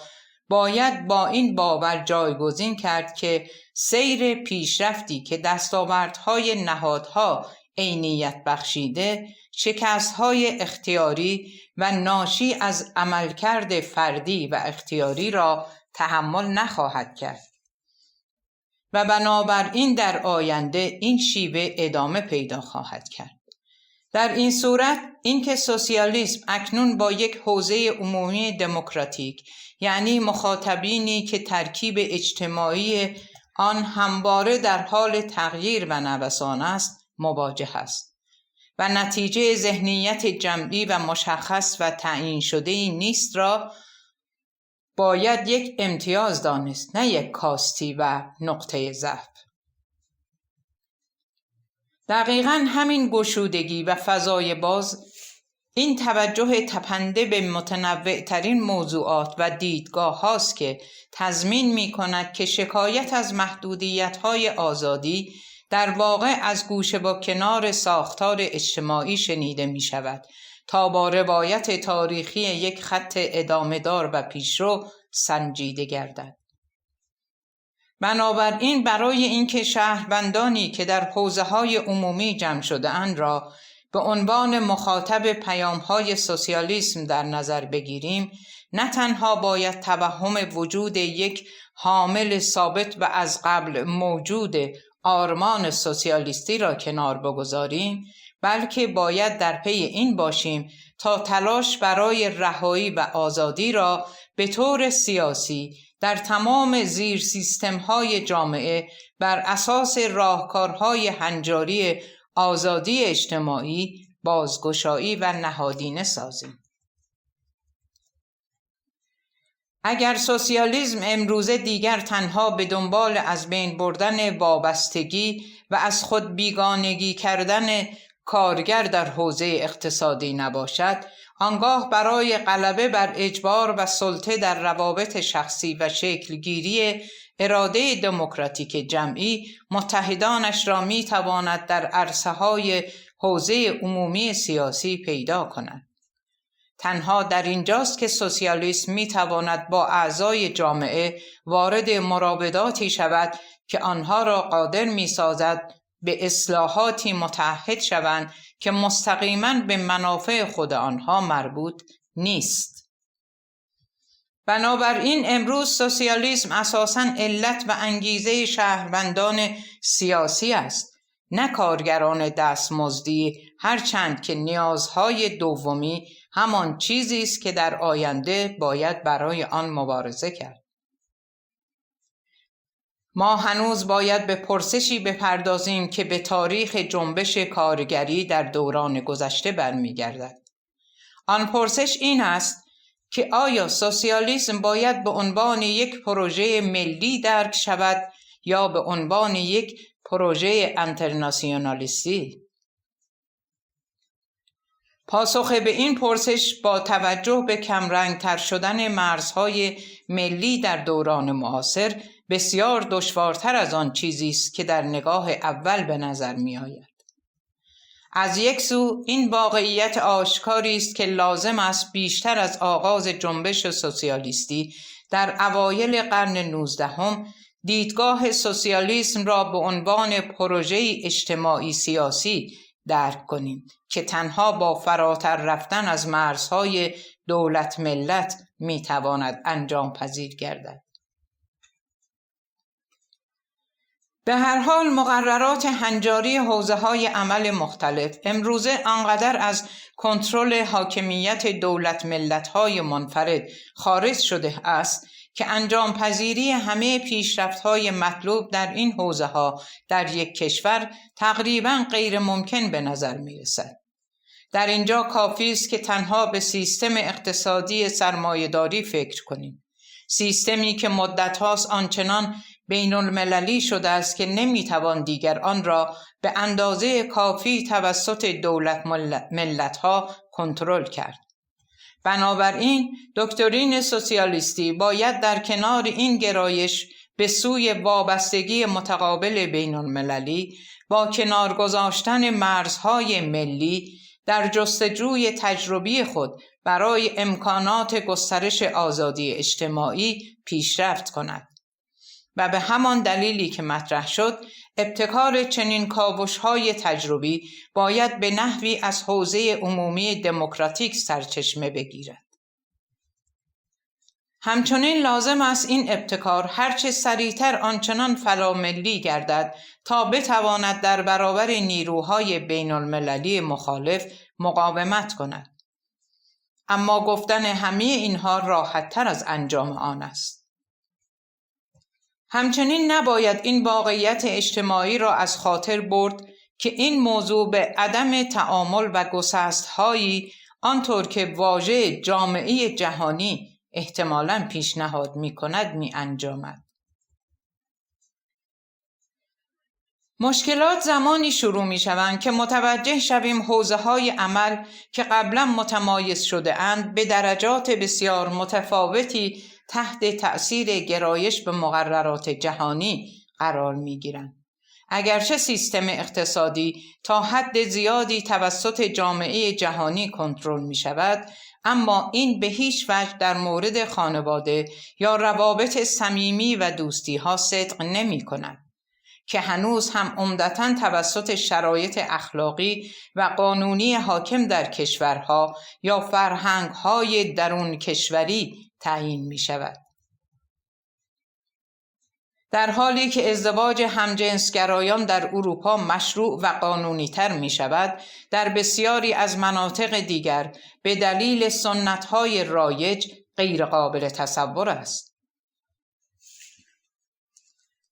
باید با این باور جایگزین کرد که سیر پیشرفتی که دستاوردهای نهادها عینیت بخشیده، شکست‌های اختیاری و ناشی از عملکرد فردی و اختیاری را تحمل نخواهد کرد و بنابراین در آینده این شیوه ادامه پیدا خواهد کرد. در این صورت اینکه سوسیالیسم اکنون با یک حوزه عمومی دموکراتیک، یعنی مخاطبینی که ترکیب اجتماعی آن همواره در حال تغییر و نوسان است، مواجه است و نتیجه ذهنیت جمعی و مشخص و تعیین شده‌ای نیست را باید یک امتیاز دانست، نه یک کاستی و نقطه ضعف. دقیقاً همین گشودگی و فضای باز، این توجه تپنده به متنوع‌ترین موضوعات و دیدگاه هاست که تضمین می کند که شکایت از محدودیت‌های آزادی در واقع از گوشه با کنار ساختار اجتماعی شنیده می شود تا با روایت تاریخی یک خط ادامه‌دار و پیشرو سنجیده گردد. بنابراین برای اینکه شهروندانی که در حوزه‌های عمومی جمع شده‌اند را به عنوان مخاطب پیام‌های سوسیالیسم در نظر بگیریم، نه تنها باید توهم وجود یک حامل ثابت و از قبل موجود آرمان سوسیالیستی را کنار بگذاریم، بلکه باید در پی این باشیم تا تلاش برای رهایی و آزادی را به طور سیاسی در تمام زیر سیستم‌های جامعه بر اساس راهکارهای هنجاری آزادی اجتماعی، بازگشایی و نهادینه سازیم. اگر سوسیالیسم امروزه دیگر تنها به دنبال از بین بردن وابستگی و از خود بیگانگی کردن کارگر در حوزه اقتصادی نباشد، آنگاه برای غلبه بر اجبار و سلطه در روابط شخصی و شکلگیری اراده دموکراتیک جمعی، متحدانش را می تواند در عرصه‌های حوزه عمومی سیاسی پیدا کند. تنها در اینجاست که سوسیالیسم می تواند با اعضای جامعه وارد مرابطاتی شود که آنها را قادر می سازد به اصلاحاتی متعهد شوند که مستقیما به منافع خود آنها مربوط نیست. بنابراین امروز سوسیالیسم اساساً علت و انگیزه شهروندان سیاسی است، نه کارگران دستمزدی، هرچند که نیازهای دومی همان چیزی است که در آینده باید برای آن مبارزه کرد. ما هنوز باید به پرسشی بپردازیم که به تاریخ جنبش کارگری در دوران گذشته برمیگردد. آن پرسش این است که آیا سوسیالیسم باید به عنوان یک پروژه ملی درک شود یا به عنوان یک پروژه انترناسیونالیستی؟ پاسخ به این پرسش با توجه به کمرنگ‌تر شدن مرزهای ملی در دوران معاصر بسیار دشوارتر از آن چیزی است که در نگاه اول به نظر می آید. از یک سو این واقعیت آشکاری است که لازم است بیشتر از آغاز جنبش سوسیالیستی در اوایل قرن 19 دیدگاه سوسیالیسم را به عنوان پروژه اجتماعی سیاسی درک کنیم که تنها با فراتر رفتن از مرزهای دولت ملت می تواند انجام پذیر گردد. به هر حال مقررات هنجاری حوزه‌های عمل مختلف امروزه آنقدر از کنترل حاکمیت دولت ملت‌های منفرد خارج شده است که انجام پذیری همه پیشرفت‌های مطلوب در این حوزه‌ها در یک کشور تقریباً غیر ممکن به نظر می‌رسد. در اینجا کافی است که تنها به سیستم اقتصادی سرمایه‌داری فکر کنیم. سیستمی که مدت‌هاست آنچنان بین المللی شده است که نمیتوان دیگر آن را به اندازه کافی توسط دولت ملت‌ها کنترل کرد. بنابراین دکترین سوسیالیستی باید در کنار این گرایش به سوی وابستگی متقابل بین المللی با کنار گذاشتن مرزهای ملی در جستجوی تجربی خود برای امکانات گسترش آزادی اجتماعی پیشرفت کند و به همان دلیلی که مطرح شد ابتکار چنین کاوش‌های تجربی باید به نحوی از حوزه عمومی دموکراتیک سرچشمه بگیرد. همچنین لازم است این ابتکار هرچه سریعتر آنچنان فلاملی گردد تا بتواند در برابر نیروهای بین المللی مخالف مقاومت کند. اما گفتن همه اینها راحت‌تر از انجام آن است. همچنین نباید این واقعیت اجتماعی را از خاطر برد که این موضوع به عدم تعامل و گسست‌هایی آنطور که واژه جامعه جهانی احتمالاً پیشنهاد می‌کند می‌انجامد. مشکلات زمانی شروع می‌شوند که متوجه شویم حوزه‌های عمل که قبلا متمایز شده اند به درجات بسیار متفاوتی تحت تأثیر گرایش به مقررات جهانی قرار می‌گیرند. اگرچه سیستم اقتصادی تا حد زیادی توسط جامعه جهانی کنترل می‌شود، اما این به هیچ وجه در مورد خانواده یا روابط صمیمی و دوستی‌ها صدق نمی‌کند که هنوز هم عمدتاً توسط شرایط اخلاقی و قانونی حاکم در کشورها یا فرهنگ‌های درون کشوری تعیین می‌شود. در حالی که ازدواج همجنسگرایان در اروپا مشروع و قانونی‌تر می‌شود، در بسیاری از مناطق دیگر به دلیل سنت‌های رایج غیرقابل تصور است.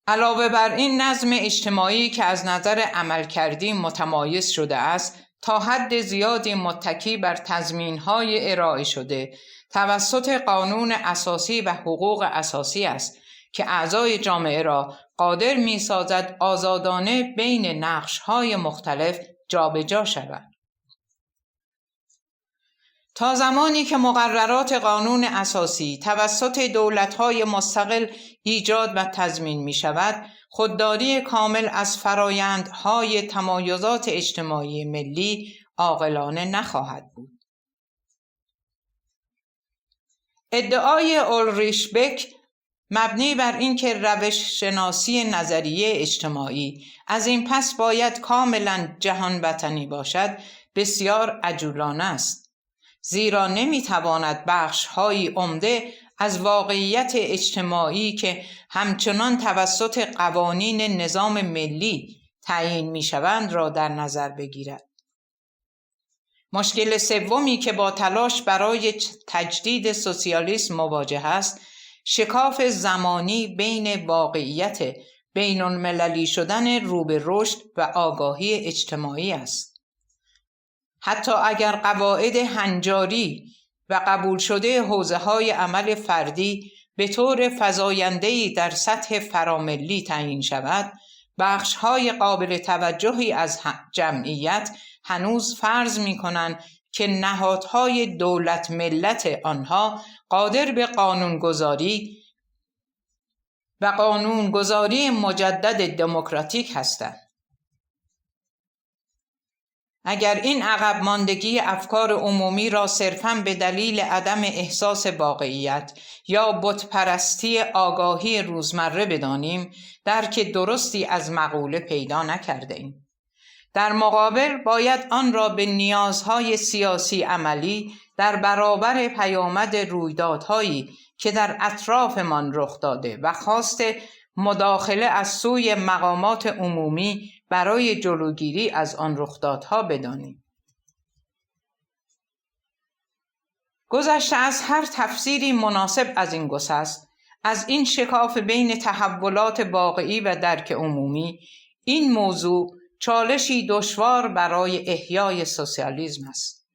علاوه بر این نظم اجتماعی که از نظر عملکردی متمایز شده است، تا حد زیادی متکی بر تضمین‌های ارائه شده توسط قانون اساسی و حقوق اساسی است که اعضای جامعه را قادر می‌سازد آزادانه بین نقش‌های مختلف جابجا شوند. تا زمانی که مقررات قانون اساسی توسط دولت‌های مستقل ایجاد و تضمین می‌شود، خودداری کامل از فرایندهای تمایزات اجتماعی ملی عاقلانه نخواهد بود. ادعای اولریش بک مبنی بر اینکه روش شناسی نظریه اجتماعی از این پس باید کاملا جهان وطنی باشد بسیار عجولانه است، زیرا نمیتواند بخش‌های عمده از واقعیت اجتماعی که همچنان توسط قوانین نظام ملی تعیین میشوند را در نظر بگیرد. مشکل سومی که با تلاش برای تجدید سوسیالیسم مواجه است، شکاف زمانی بین واقعیت بین المللی شدن رو به رشد و آگاهی اجتماعی است. حتی اگر قواعد هنجاری و قبول شده حوزه‌های عمل فردی به طور فزاینده‌ای در سطح فراملی تعیین شود، بخش‌های قابل توجهی از جمعیت هنوز فرض می‌کنند که نهادهای دولت ملت آنها قادر به قانونگذاری مجدد دموکراتیک هستند. اگر این عقب ماندگی افکار عمومی را صرفاً به دلیل عدم احساس واقعیت یا بتپرستی آگاهی روزمره بدانیم، درک درستی از مقوله پیدا نکرده ایم. در مقابل باید آن را به نیازهای سیاسی عملی در برابر پیامد رویدادهایی که در اطرافمان رخ داده و خواست مداخله از سوی مقامات عمومی برای جلوگیری از آن رخدادها بدانیم. گذشته از هر تفسیری مناسب از این گسست، از این شکاف بین تحولات واقعی و درک عمومی، این موضوع چالشی دشوار برای احیای سوسیالیسم است.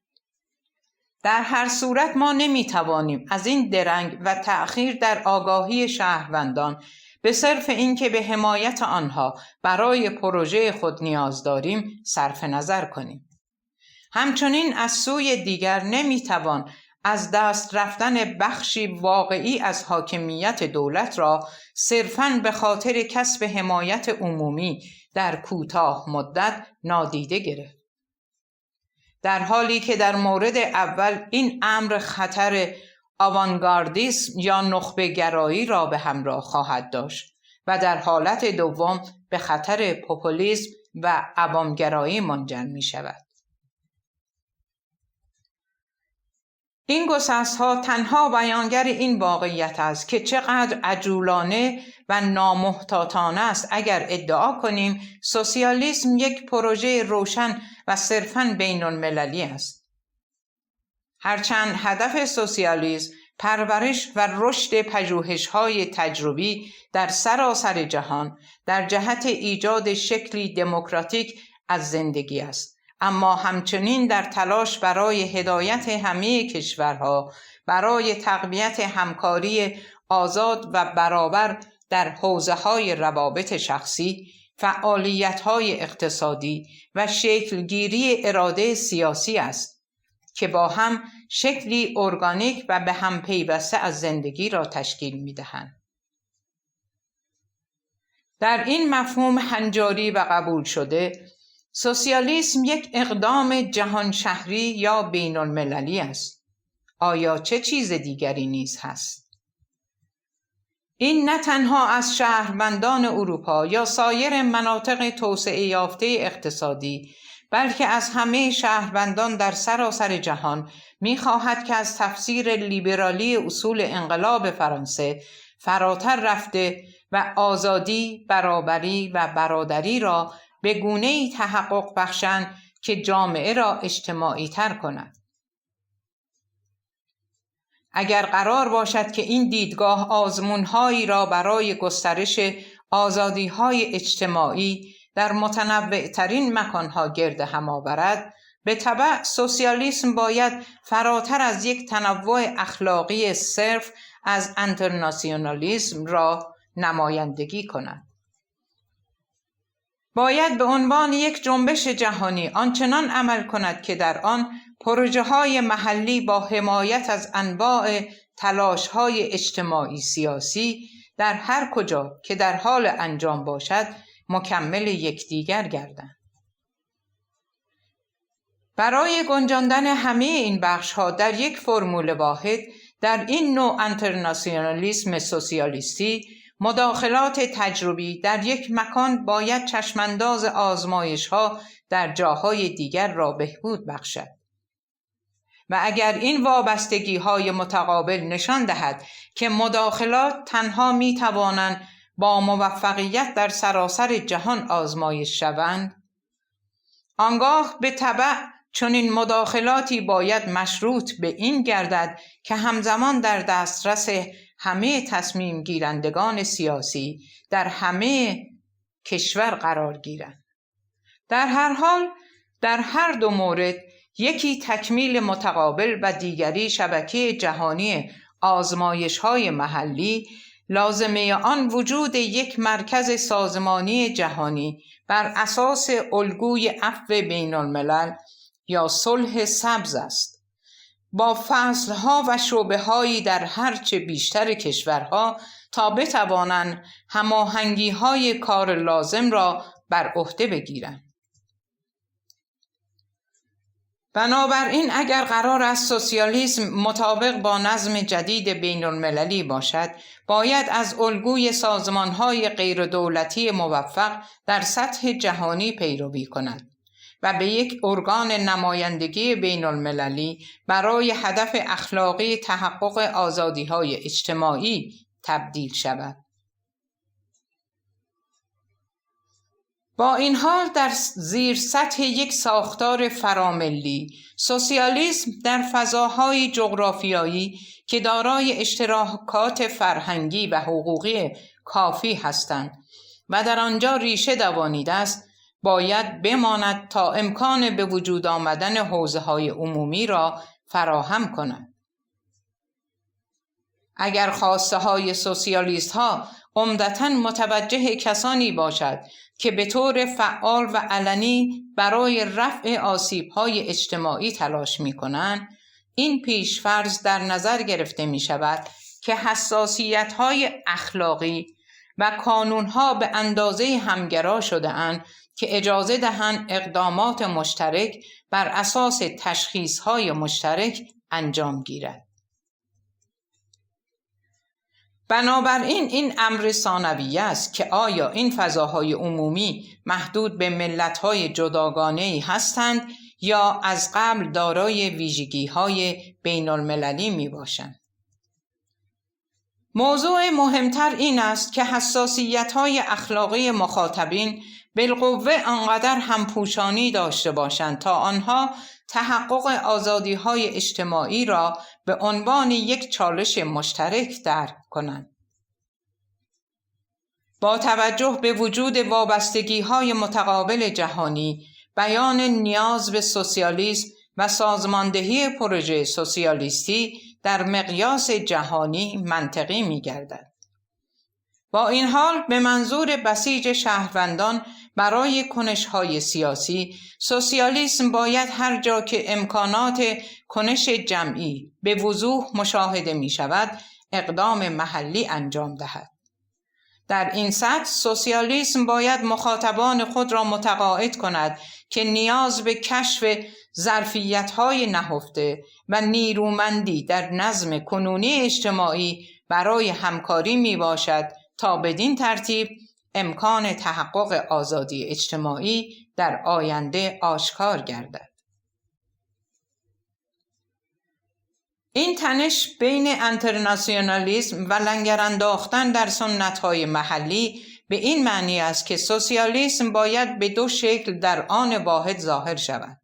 در هر صورت ما نمیتوانیم از این درنگ و تأخیر در آگاهی شهروندان به صرف اینکه به حمایت آنها برای پروژه خود نیاز داریم صرف نظر کنیم. همچنین از سوی دیگر نمیتوان از دست رفتن بخشی واقعی از حاکمیت دولت را صرفاً به خاطر کسب حمایت عمومی در کوتاه مدت نادیده گرفت. در حالی که در مورد اول این امر خطر آوانگاردیسم یا نخبه گرایی را به همراه خواهد داشت و در حالت دوم به خطر پوپولیسم و عوامگرایی منجر می شود. این گسست‌ها تنها بیانگر این واقعیت است که چقدر عجولانه و نامحتاطانه است اگر ادعا کنیم سوسیالیسم یک پروژه روشن و صرفاً بین‌المللی است. هرچند هدف سوسیالیسم پرورش و رشد پژوهش‌های تجربی در سراسر جهان در جهت ایجاد شکلی دموکراتیک از زندگی است، اما همچنین در تلاش برای هدایت همه کشورها برای تقویت همکاری آزاد و برابر در حوزه‌های روابط شخصی، فعالیت‌های اقتصادی و شکلگیری اراده سیاسی است که با هم شکلی ارگانیک و به هم پیوسته از زندگی را تشکیل می‌دهند. در این مفهوم هنجاری و قبول شده، سوسیالیسم یک اقدام جهان شهری یا بین المللی است. آیا چه چیز دیگری نیز هست؟ این نه تنها از شهروندان اروپا یا سایر مناطق توسعه یافته اقتصادی، بلکه از همه شهروندان در سراسر جهان می‌خواهد که از تفسیر لیبرالی اصول انقلاب فرانسه فراتر رفته و آزادی، برابری و برادری را به گونه‌ای تحقق بخشند که جامعه را اجتماعی تر کند. اگر قرار باشد که این دیدگاه آزمون‌هایی را برای گسترش آزادی‌های اجتماعی در متنوع‌ترین مکان‌ها گرد هم آورد، به تبع سوسیالیسم باید فراتر از یک تنوع اخلاقی صرف از انترناسیونالیسم را نمایندگی کند. باید به عنوان یک جنبش جهانی آنچنان عمل کند که در آن پروژه‌های محلی با حمایت از انواع تلاش‌های اجتماعی سیاسی در هر کجا که در حال انجام باشد مکمل یکدیگر گردند. برای گنجاندن همه این بخش‌ها در یک فرمول واحد در این نوع انترناسیونالیسم سوسیالیستی، مداخلات تجربی در یک مکان باید چشمانداز آزمایش‌ها در جاهای دیگر را بهبود بخشد. و اگر این وابستگی‌های متقابل نشان دهد که مداخلات تنها می‌توانند با موفقیت در سراسر جهان آزمایش شوند، آنگاه به تبع چنین مداخلاتی باید مشروط به این گردد که همزمان در دسترس همه تصمیم گیرندگان سیاسی در همه کشور قرار گیرند. در هر حال در هر دو مورد یکی تکمیل متقابل و دیگری شبکه جهانی آزمایش‌های محلی، لازمه آن وجود یک مرکز سازمانی جهانی بر اساس الگوی عفو بین الملل یا صلح سبز است، با فصلها و شعبه‌هایی در هرچه بیشتر کشورها تا بتوانند هماهنگی‌های کار لازم را بر عهده بگیرند. بنابراین اگر قرار است سوسیالیسم مطابق با نظم جدید بین المللی باشد، باید از الگوی سازمان‌های غیردولتی موفق در سطح جهانی پیروی کند و به یک ارگان نمایندگی بین المللی برای هدف اخلاقی تحقق آزادی‌های اجتماعی تبدیل شود. با این حال در زیر سطح یک ساختار فراملی، سوسیالیسم در فضاهای جغرافیایی که دارای اشتراکات فرهنگی و حقوقی کافی هستند و در آنجا ریشه دوانیده است، باید بماند تا امکان به وجود آمدن حوزه‌های عمومی را فراهم کند. اگر خواسته های سوسیالیست ها عمدتاً متوجه کسانی باشد که به طور فعال و علنی برای رفع آسیب‌های اجتماعی تلاش می‌کنند، این پیشفرض در نظر گرفته می شود که حساسیت‌های اخلاقی و کانون‌ها به اندازه همگرا شده اند که اجازه دهند اقدامات مشترک بر اساس تشخیص‌های مشترک انجام گیرد. بنابراین این امر ثانویه است که آیا این فضاهای عمومی محدود به ملت‌های جداگانه‌ای هستند یا از قبل دارای ویژگی‌های بین‌المللی میباشند. موضوع مهمتر این است که حساسیت‌های اخلاقی مخاطبین بالقوه آنقدر همپوشانی داشته باشند تا آنها تحقق آزادی‌های اجتماعی را به عنوان یک چالش مشترک درک کنند. با توجه به وجود وابستگی‌های متقابل جهانی، بیان نیاز به سوسیالیسم و سازماندهی پروژه سوسیالیستی در مقیاس جهانی منطقی می‌گردد. با این حال به منظور بسیج شهروندان برای کنش‌های سیاسی، سوسیالیسم باید هر جا که امکانات کنش جمعی به وضوح مشاهده می‌شود، اقدام محلی انجام دهد. در این سطح سوسیالیسم باید مخاطبان خود را متقاعد کند که نیاز به کشف ظرفیت‌های نهفته و نیرومندی در نظم کنونی اجتماعی برای همکاری میباشد تا بدین ترتیب امکان تحقق آزادی اجتماعی در آینده آشکار گردد. این تنش بین انترناسیونالیسم و لنگر انداختن در سنت‌های محلی به این معنی است که سوسیالیسم باید به دو شکل در آن واحد ظاهر شود.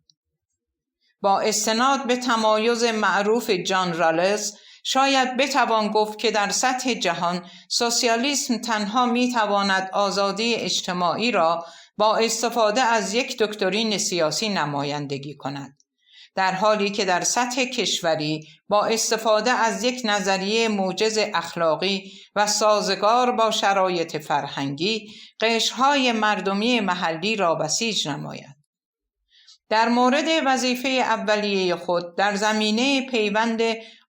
با استناد به تمایز معروف جان رالز شاید بتوان گفت که در سطح جهان سوسیالیسم تنها میتواند آزادی اجتماعی را با استفاده از یک دکترین سیاسی نمایندگی کند، در حالی که در سطح کشوری با استفاده از یک نظریه موجز اخلاقی و سازگار با شرایط فرهنگی قشرهای مردمی محلی را بسیج نماید. در مورد وظیفه اولیه خود در زمینه پیوند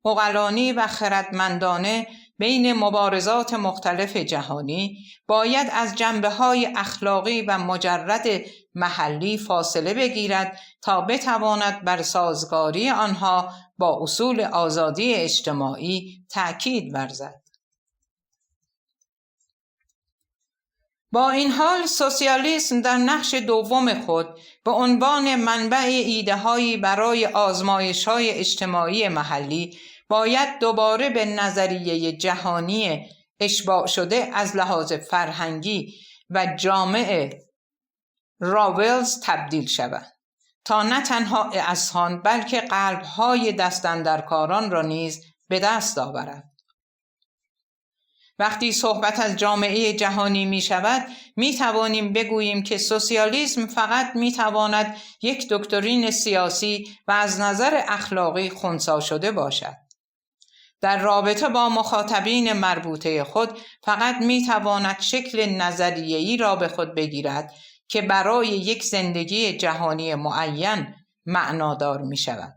عقلانی و خردمندانه بین مبارزات مختلف جهانی باید از جنبه‌های اخلاقی و مجرد محلی فاصله بگیرد تا بتواند بر سازگاری آنها با اصول آزادی اجتماعی تأکید ورزد. با این حال سوسیالیسم در نقش دوم خود به عنوان منبع ایده‌هایی برای آزمایش‌های اجتماعی محلی باید دوباره به نظریه جهانی اشباع شده از لحاظ فرهنگی و جامع راولز تبدیل شود تا نه تنها اذهان بلکه قلب‌های دستاندرکاران را نیز به دست آورد. وقتی صحبت از جامعه جهانی می شود، می توانیم بگوییم که سوسیالیسم فقط می تواند یک دکترین سیاسی و از نظر اخلاقی خنثی شده باشد. در رابطه با مخاطبین مربوطه خود فقط می تواند شکل نظریه‌ای را به خود بگیرد که برای یک زندگی جهانی معین معنادار می شود.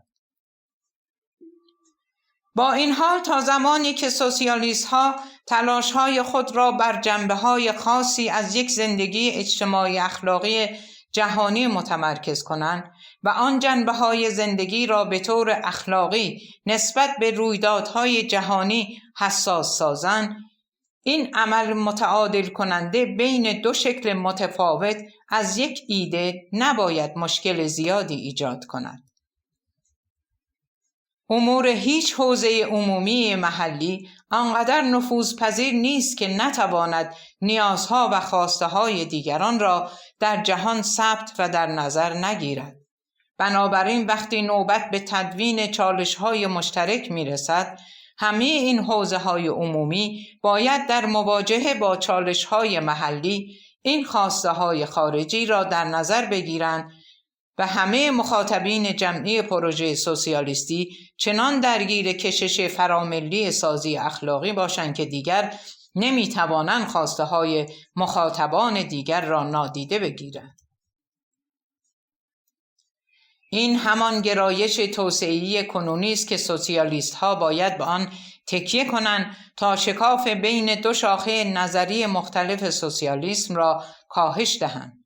با این حال تا زمانی که سوسیالیست ها تلاش های خود را بر جنبه های خاصی از یک زندگی اجتماعی اخلاقی جهانی متمرکز کنند و آن جنبه های زندگی را به طور اخلاقی نسبت به رویدادهای جهانی حساس سازند، این عمل متعادل کننده بین دو شکل متفاوت از یک ایده نباید مشکل زیادی ایجاد کند. امور هیچ حوزه عمومی محلی آنقدر نفوذپذیر نیست که نتواند نیازها و خواسته‌های دیگران را در جهان ثبت و در نظر نگیرد. بنابراین وقتی نوبت به تدوین چالش‌های مشترک می‌رسد، همه این حوزه‌های عمومی باید در مواجهه با چالش‌های محلی این خواسته‌های خارجی را در نظر بگیرند و همه مخاطبین جمعی پروژه سوسیالیستی چنان درگیر کشش فراملی سازی اخلاقی باشند که دیگر نمیتوانند خواسته های مخاطبان دیگر را نادیده بگیرند. این همان گرایش توسعه‌ای کنونی است که سوسیالیست‌ها باید به آن تکیه کنند تا شکاف بین دو شاخه نظری مختلف سوسیالیسم را کاهش دهند.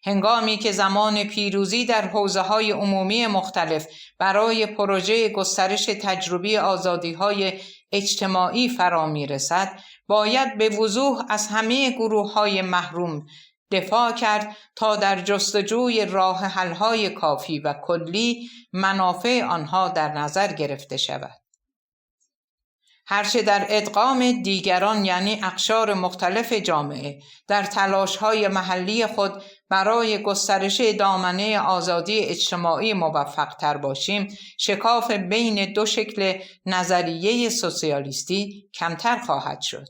هنگامی که زمان پیروزی در حوزه‌های عمومی مختلف برای پروژه گسترش تجربی آزادی‌های اجتماعی فرا می‌رسد، باید به وضوح از همه گروه‌های محروم دفاع کرد تا در جستجوی راه حل‌های کافی و کلی منافع آنها در نظر گرفته شود. هرچه در ادغام دیگران یعنی اقشار مختلف جامعه در تلاش‌های محلی خود برای گسترش دامنه آزادی اجتماعی موفق‌تر باشیم، شکاف بین دو شکل نظریه سوسیالیستی کمتر خواهد شد.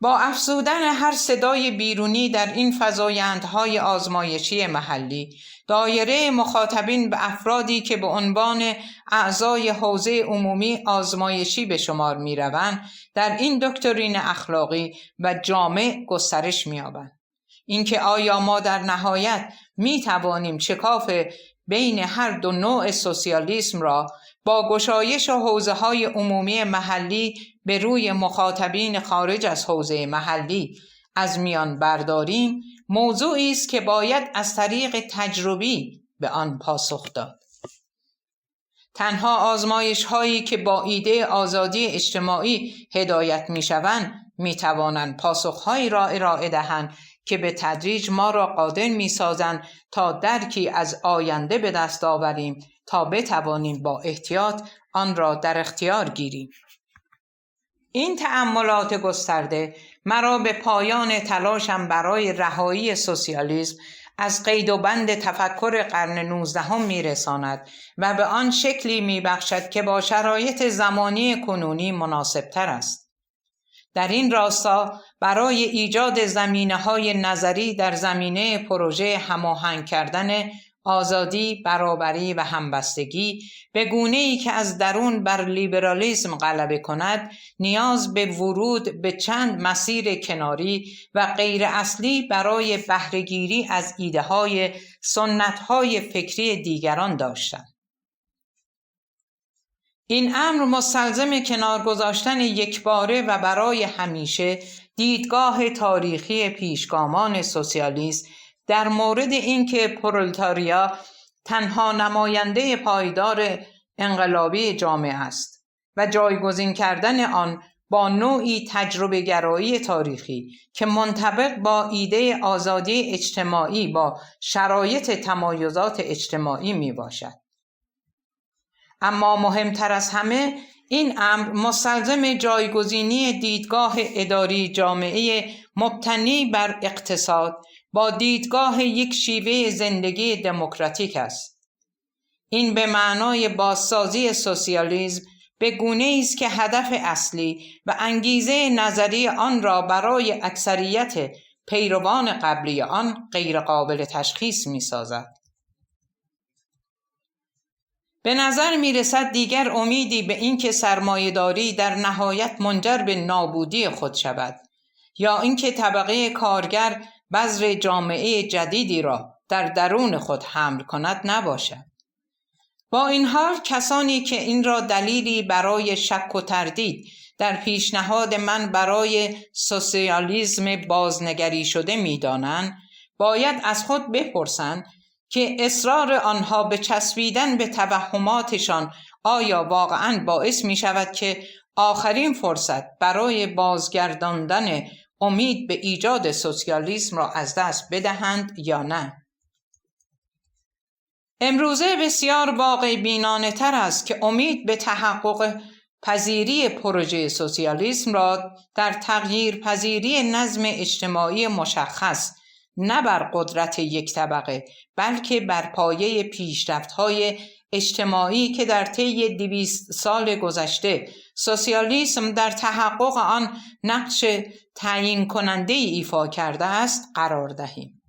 با افزودن هر صدای بیرونی در این فزایندهای آزمایشی محلی، دایره مخاطبین به افرادی که به عنوان اعضای حوزه عمومی آزمایشی به شمار می‌روند، در این دکترین اخلاقی و جامع گسترش می‌یابند. اینکه آیا ما در نهایت می‌توانیم شکاف بین هر دو نوع سوسیالیسم را با گشایش حوزه‌های عمومی محلی به روی مخاطبین خارج از حوزه محلی از میان برداریم، موضوعی است که باید از طریق تجربی به آن پاسخ داد. تنها آزمایش‌هایی که با ایده آزادی اجتماعی هدایت می‌شوند می‌توانند پاسخ‌هایی را ارائه دهند که به تدریج ما را قادر می‌سازند تا درکی از آینده به دست آوریم تا بتوانیم با احتیاط آن را در اختیار گیریم. این تأملات گسترده مرا به پایان تلاشم برای رهایی سوسیالیسم از قید و بند تفکر قرن 19 میرساند و به آن شکلی میبخشد که با شرایط زمانی کنونی مناسبتر است. در این راستا برای ایجاد زمینه‌های نظری در زمینه پروژه هماهنگ کردن آزادی، برابری و همبستگی به گونه‌ای که از درون بر لیبرالیسم غلبه کند، نیاز به ورود به چند مسیر کناری و غیر اصلی برای بهره‌گیری از ایده‌های سنت‌های فکری دیگران داشتند. این امر مستلزم کنار گذاشتن یکباره و برای همیشه دیدگاه تاریخی پیشگامان سوسیالیسم در مورد اینکه پرولتاریا تنها نماینده پایدار انقلابی جامعه است و جایگزین کردن آن با نوعی تجربه گرایی تاریخی که منطبق با ایده آزادی اجتماعی با شرایط تمایزات اجتماعی می باشد. اما مهمتر از همه این امر مستلزم جایگزینی دیدگاه اداری جامعه مبتنی بر اقتصاد با دیدگاه یک شیوه زندگی دموکراتیک است. این به معنای بازسازی سوسیالیسم به گونه‌ای است که هدف اصلی و انگیزه نظری آن را برای اکثریت پیروان قبلی آن غیر قابل تشخیص می‌سازد. به نظر می‌رسد دیگر امیدی به اینکه سرمایه‌داری در نهایت منجر به نابودی خود شود یا اینکه طبقه کارگر بذر جامعه جدیدی را در درون خود حمل کند نباشد. با این حال کسانی که این را دلیلی برای شک و تردید در پیشنهاد من برای سوسیالیسم بازنگری شده می‌دانند، باید از خود بپرسند که اصرار آنها به چسبیدن به توهماتشان آیا واقعاً باعث می شود که آخرین فرصت برای بازگرداندن امید به ایجاد سوسیالیسم را از دست بدهند یا نه؟ امروزه بسیار واقع بینانه تر است که امید به تحقق پذیری پروژه سوسیالیسم را در تغییر پذیری نظم اجتماعی مشخص، نه بر قدرت یک طبقه، بلکه بر پایه پیشرفت‌های اجتماعی که در طی 200 سال گذشته سوسیالیسم در تحقق آن نقش تعیین کننده ایفا کرده است قرار دهیم.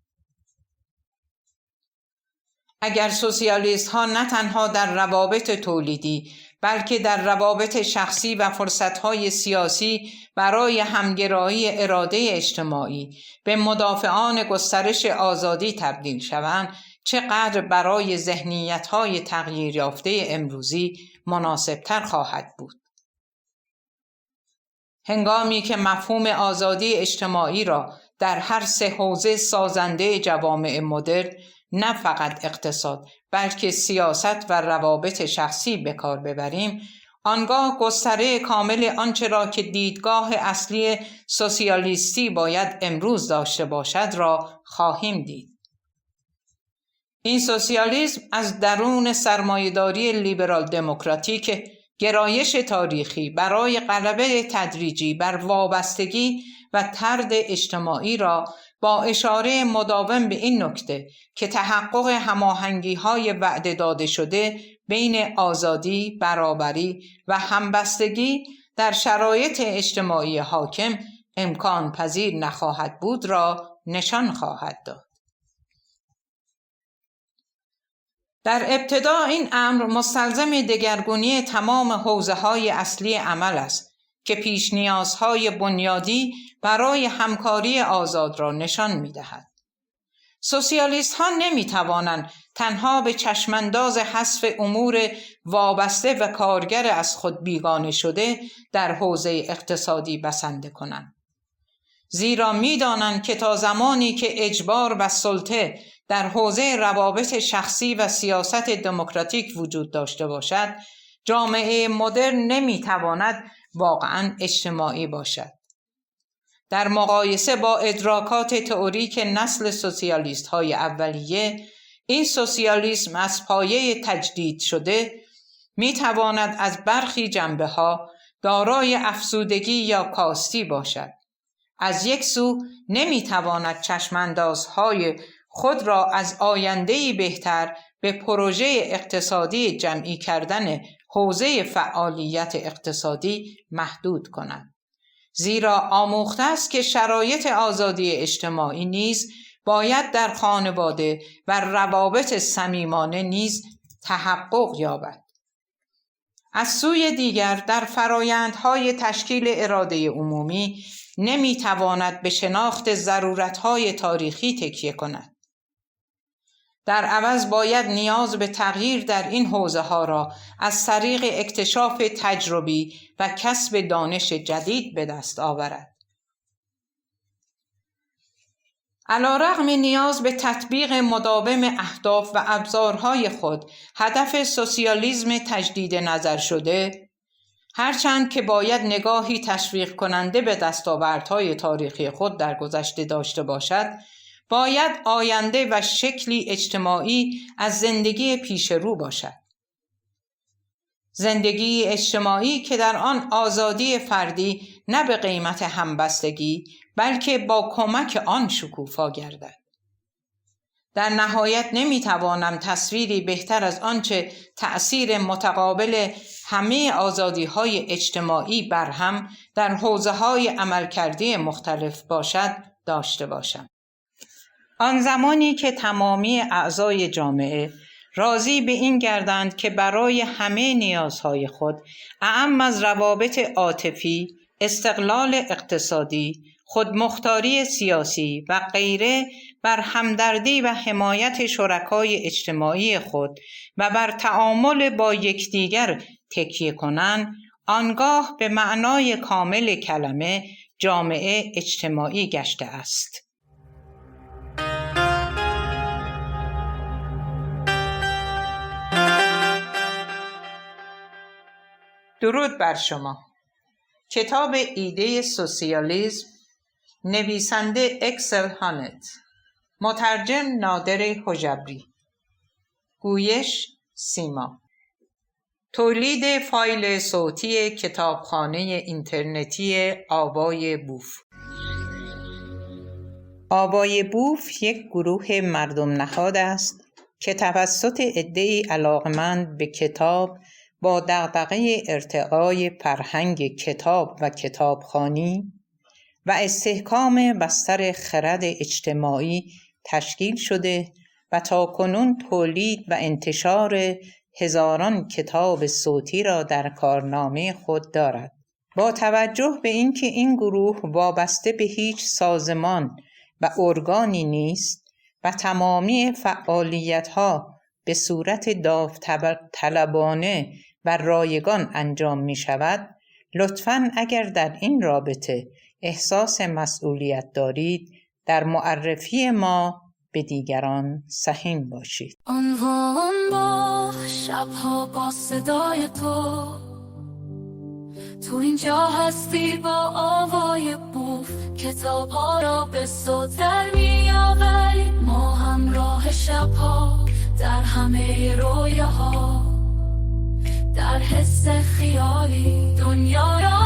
اگر سوسیالیست ها نه تنها در روابط تولیدی بلکه در روابط شخصی و فرصت‌های سیاسی برای همگرایی اراده اجتماعی به مدافعان گسترش آزادی تبدیل شوند، چقدر برای ذهنیت‌های تغییر یافته امروزی مناسب‌تر خواهد بود. هنگامی که مفهوم آزادی اجتماعی را در هر سه حوزه سازنده جوامع مدرن، نه فقط اقتصاد بلکه سیاست و روابط شخصی به کار ببریم، آنگاه گستره کامل آنچه را که دیدگاه اصلی سوسیالیستی باید امروز داشته باشد را خواهیم دید. این سوسیالیسم از درون سرمایه‌داری لیبرال دموکراتیک، گرایش تاریخی برای غلبه تدریجی بر وابستگی و طرد اجتماعی را با اشاره مداوم به این نکته که تحقق هماهنگی‌های وعده داده شده بین آزادی، برابری و همبستگی در شرایط اجتماعی حاکم امکان پذیر نخواهد بود را نشان خواهد داد. در ابتدا این امر مستلزم دگرگونی تمام حوزه‌های اصلی عمل است که پیش نیازهای بنیادی برای همکاری آزاد را نشان می‌دهد. سوسیالیست‌ها نمی‌توانند تنها به چشمانداز حذف امور وابسته و کارگر از خود بیگانه شده در حوزه اقتصادی بسنده کنند. زیرا می‌دانند که تا زمانی که اجبار و سلطه در حوزه روابط شخصی و سیاست دموکراتیک وجود داشته باشد، جامعه مدرن نمی‌تواند واقعاً اجتماعی باشد. در مقایسه با ادراکات تئوریک نسل سوسیالیست‌های اولیه، این سوسیالیسم از پایه تجدید شده می‌تواند از برخی جنبه‌ها دارای افزودگی یا کاستی باشد. از یک سو نمی‌تواند چشماندازهای خود را از آینده‌ای بهتر به پروژه اقتصادی جمعی کردن حوزه فعالیت اقتصادی محدود کند. زیرا آموخته است که شرایط آزادی اجتماعی نیز باید در خانواده و روابط صمیمانه نیز تحقق یابد. از سوی دیگر در فرایندهای تشکیل اراده عمومی نمی‌تواند به شناخت ضرورت‌های تاریخی تکیه کند. در عوض باید نیاز به تغییر در این حوزه‌ها را از طریق اکتشاف تجربی و کسب دانش جدید به دست آورد. علی‌رغم نیاز به تطبیق مداوم اهداف و ابزارهای خود، هدف سوسیالیسم تجدید نظر شده، هرچند که باید نگاهی تشویق کننده به دستاوردهای تاریخی خود در گذشته داشته باشد، باید آینده و شکلی اجتماعی از زندگی پیش رو باشد. زندگی اجتماعی که در آن آزادی فردی نه به قیمت همبستگی بلکه با کمک آن شکوفا گردد. در نهایت نمیتوانم تصویری بهتر از آنچه تأثیر متقابل همه آزادی‌های اجتماعی بر هم در حوزه‌های عملکردی مختلف باشد داشته باشم. آن زمانی که تمامی اعضای جامعه راضی به این گردند که برای همه نیازهای خود، اعم از روابط عاطفی، استقلال اقتصادی، خودمختاری سیاسی و غیره، بر همدردی و حمایت شرکای اجتماعی خود و بر تعامل با یکدیگر تکیه کنند، آنگاه به معنای کامل کلمه جامعه اجتماعی گشته است. درود بر شما. کتاب ایده سوسیالیسم، نویسنده اکسل هانت، مترجم نادر حجبری، گویش سیما، تولید فایل صوتی کتابخانه اینترنتی آوای بوف. آوای بوف یک گروه مردم نهاد است که توسط عده‌ای علاقمند به کتاب با دغدغه ارتقای فرهنگ کتاب و کتابخوانی و استحکام بستر خرد اجتماعی تشکیل شده و تاکنون تولید و انتشار هزاران کتاب صوتی را در کارنامه خود دارد. با توجه به اینکه این گروه وابسته به هیچ سازمان و ارگانی نیست، و تمامی فعالیت‌ها به صورت داوطلبانه و رایگان انجام می شود، لطفاً اگر در این رابطه احساس مسئولیت دارید، در معرفی ما به دیگران سهیم باشید. عنوان با شبها با صدای تو اینجا هستی با آوای بوف، کتاب ها را به صوت در می آوری، ما همراه شبها در همه رویاها، در حس خیالی دنیا را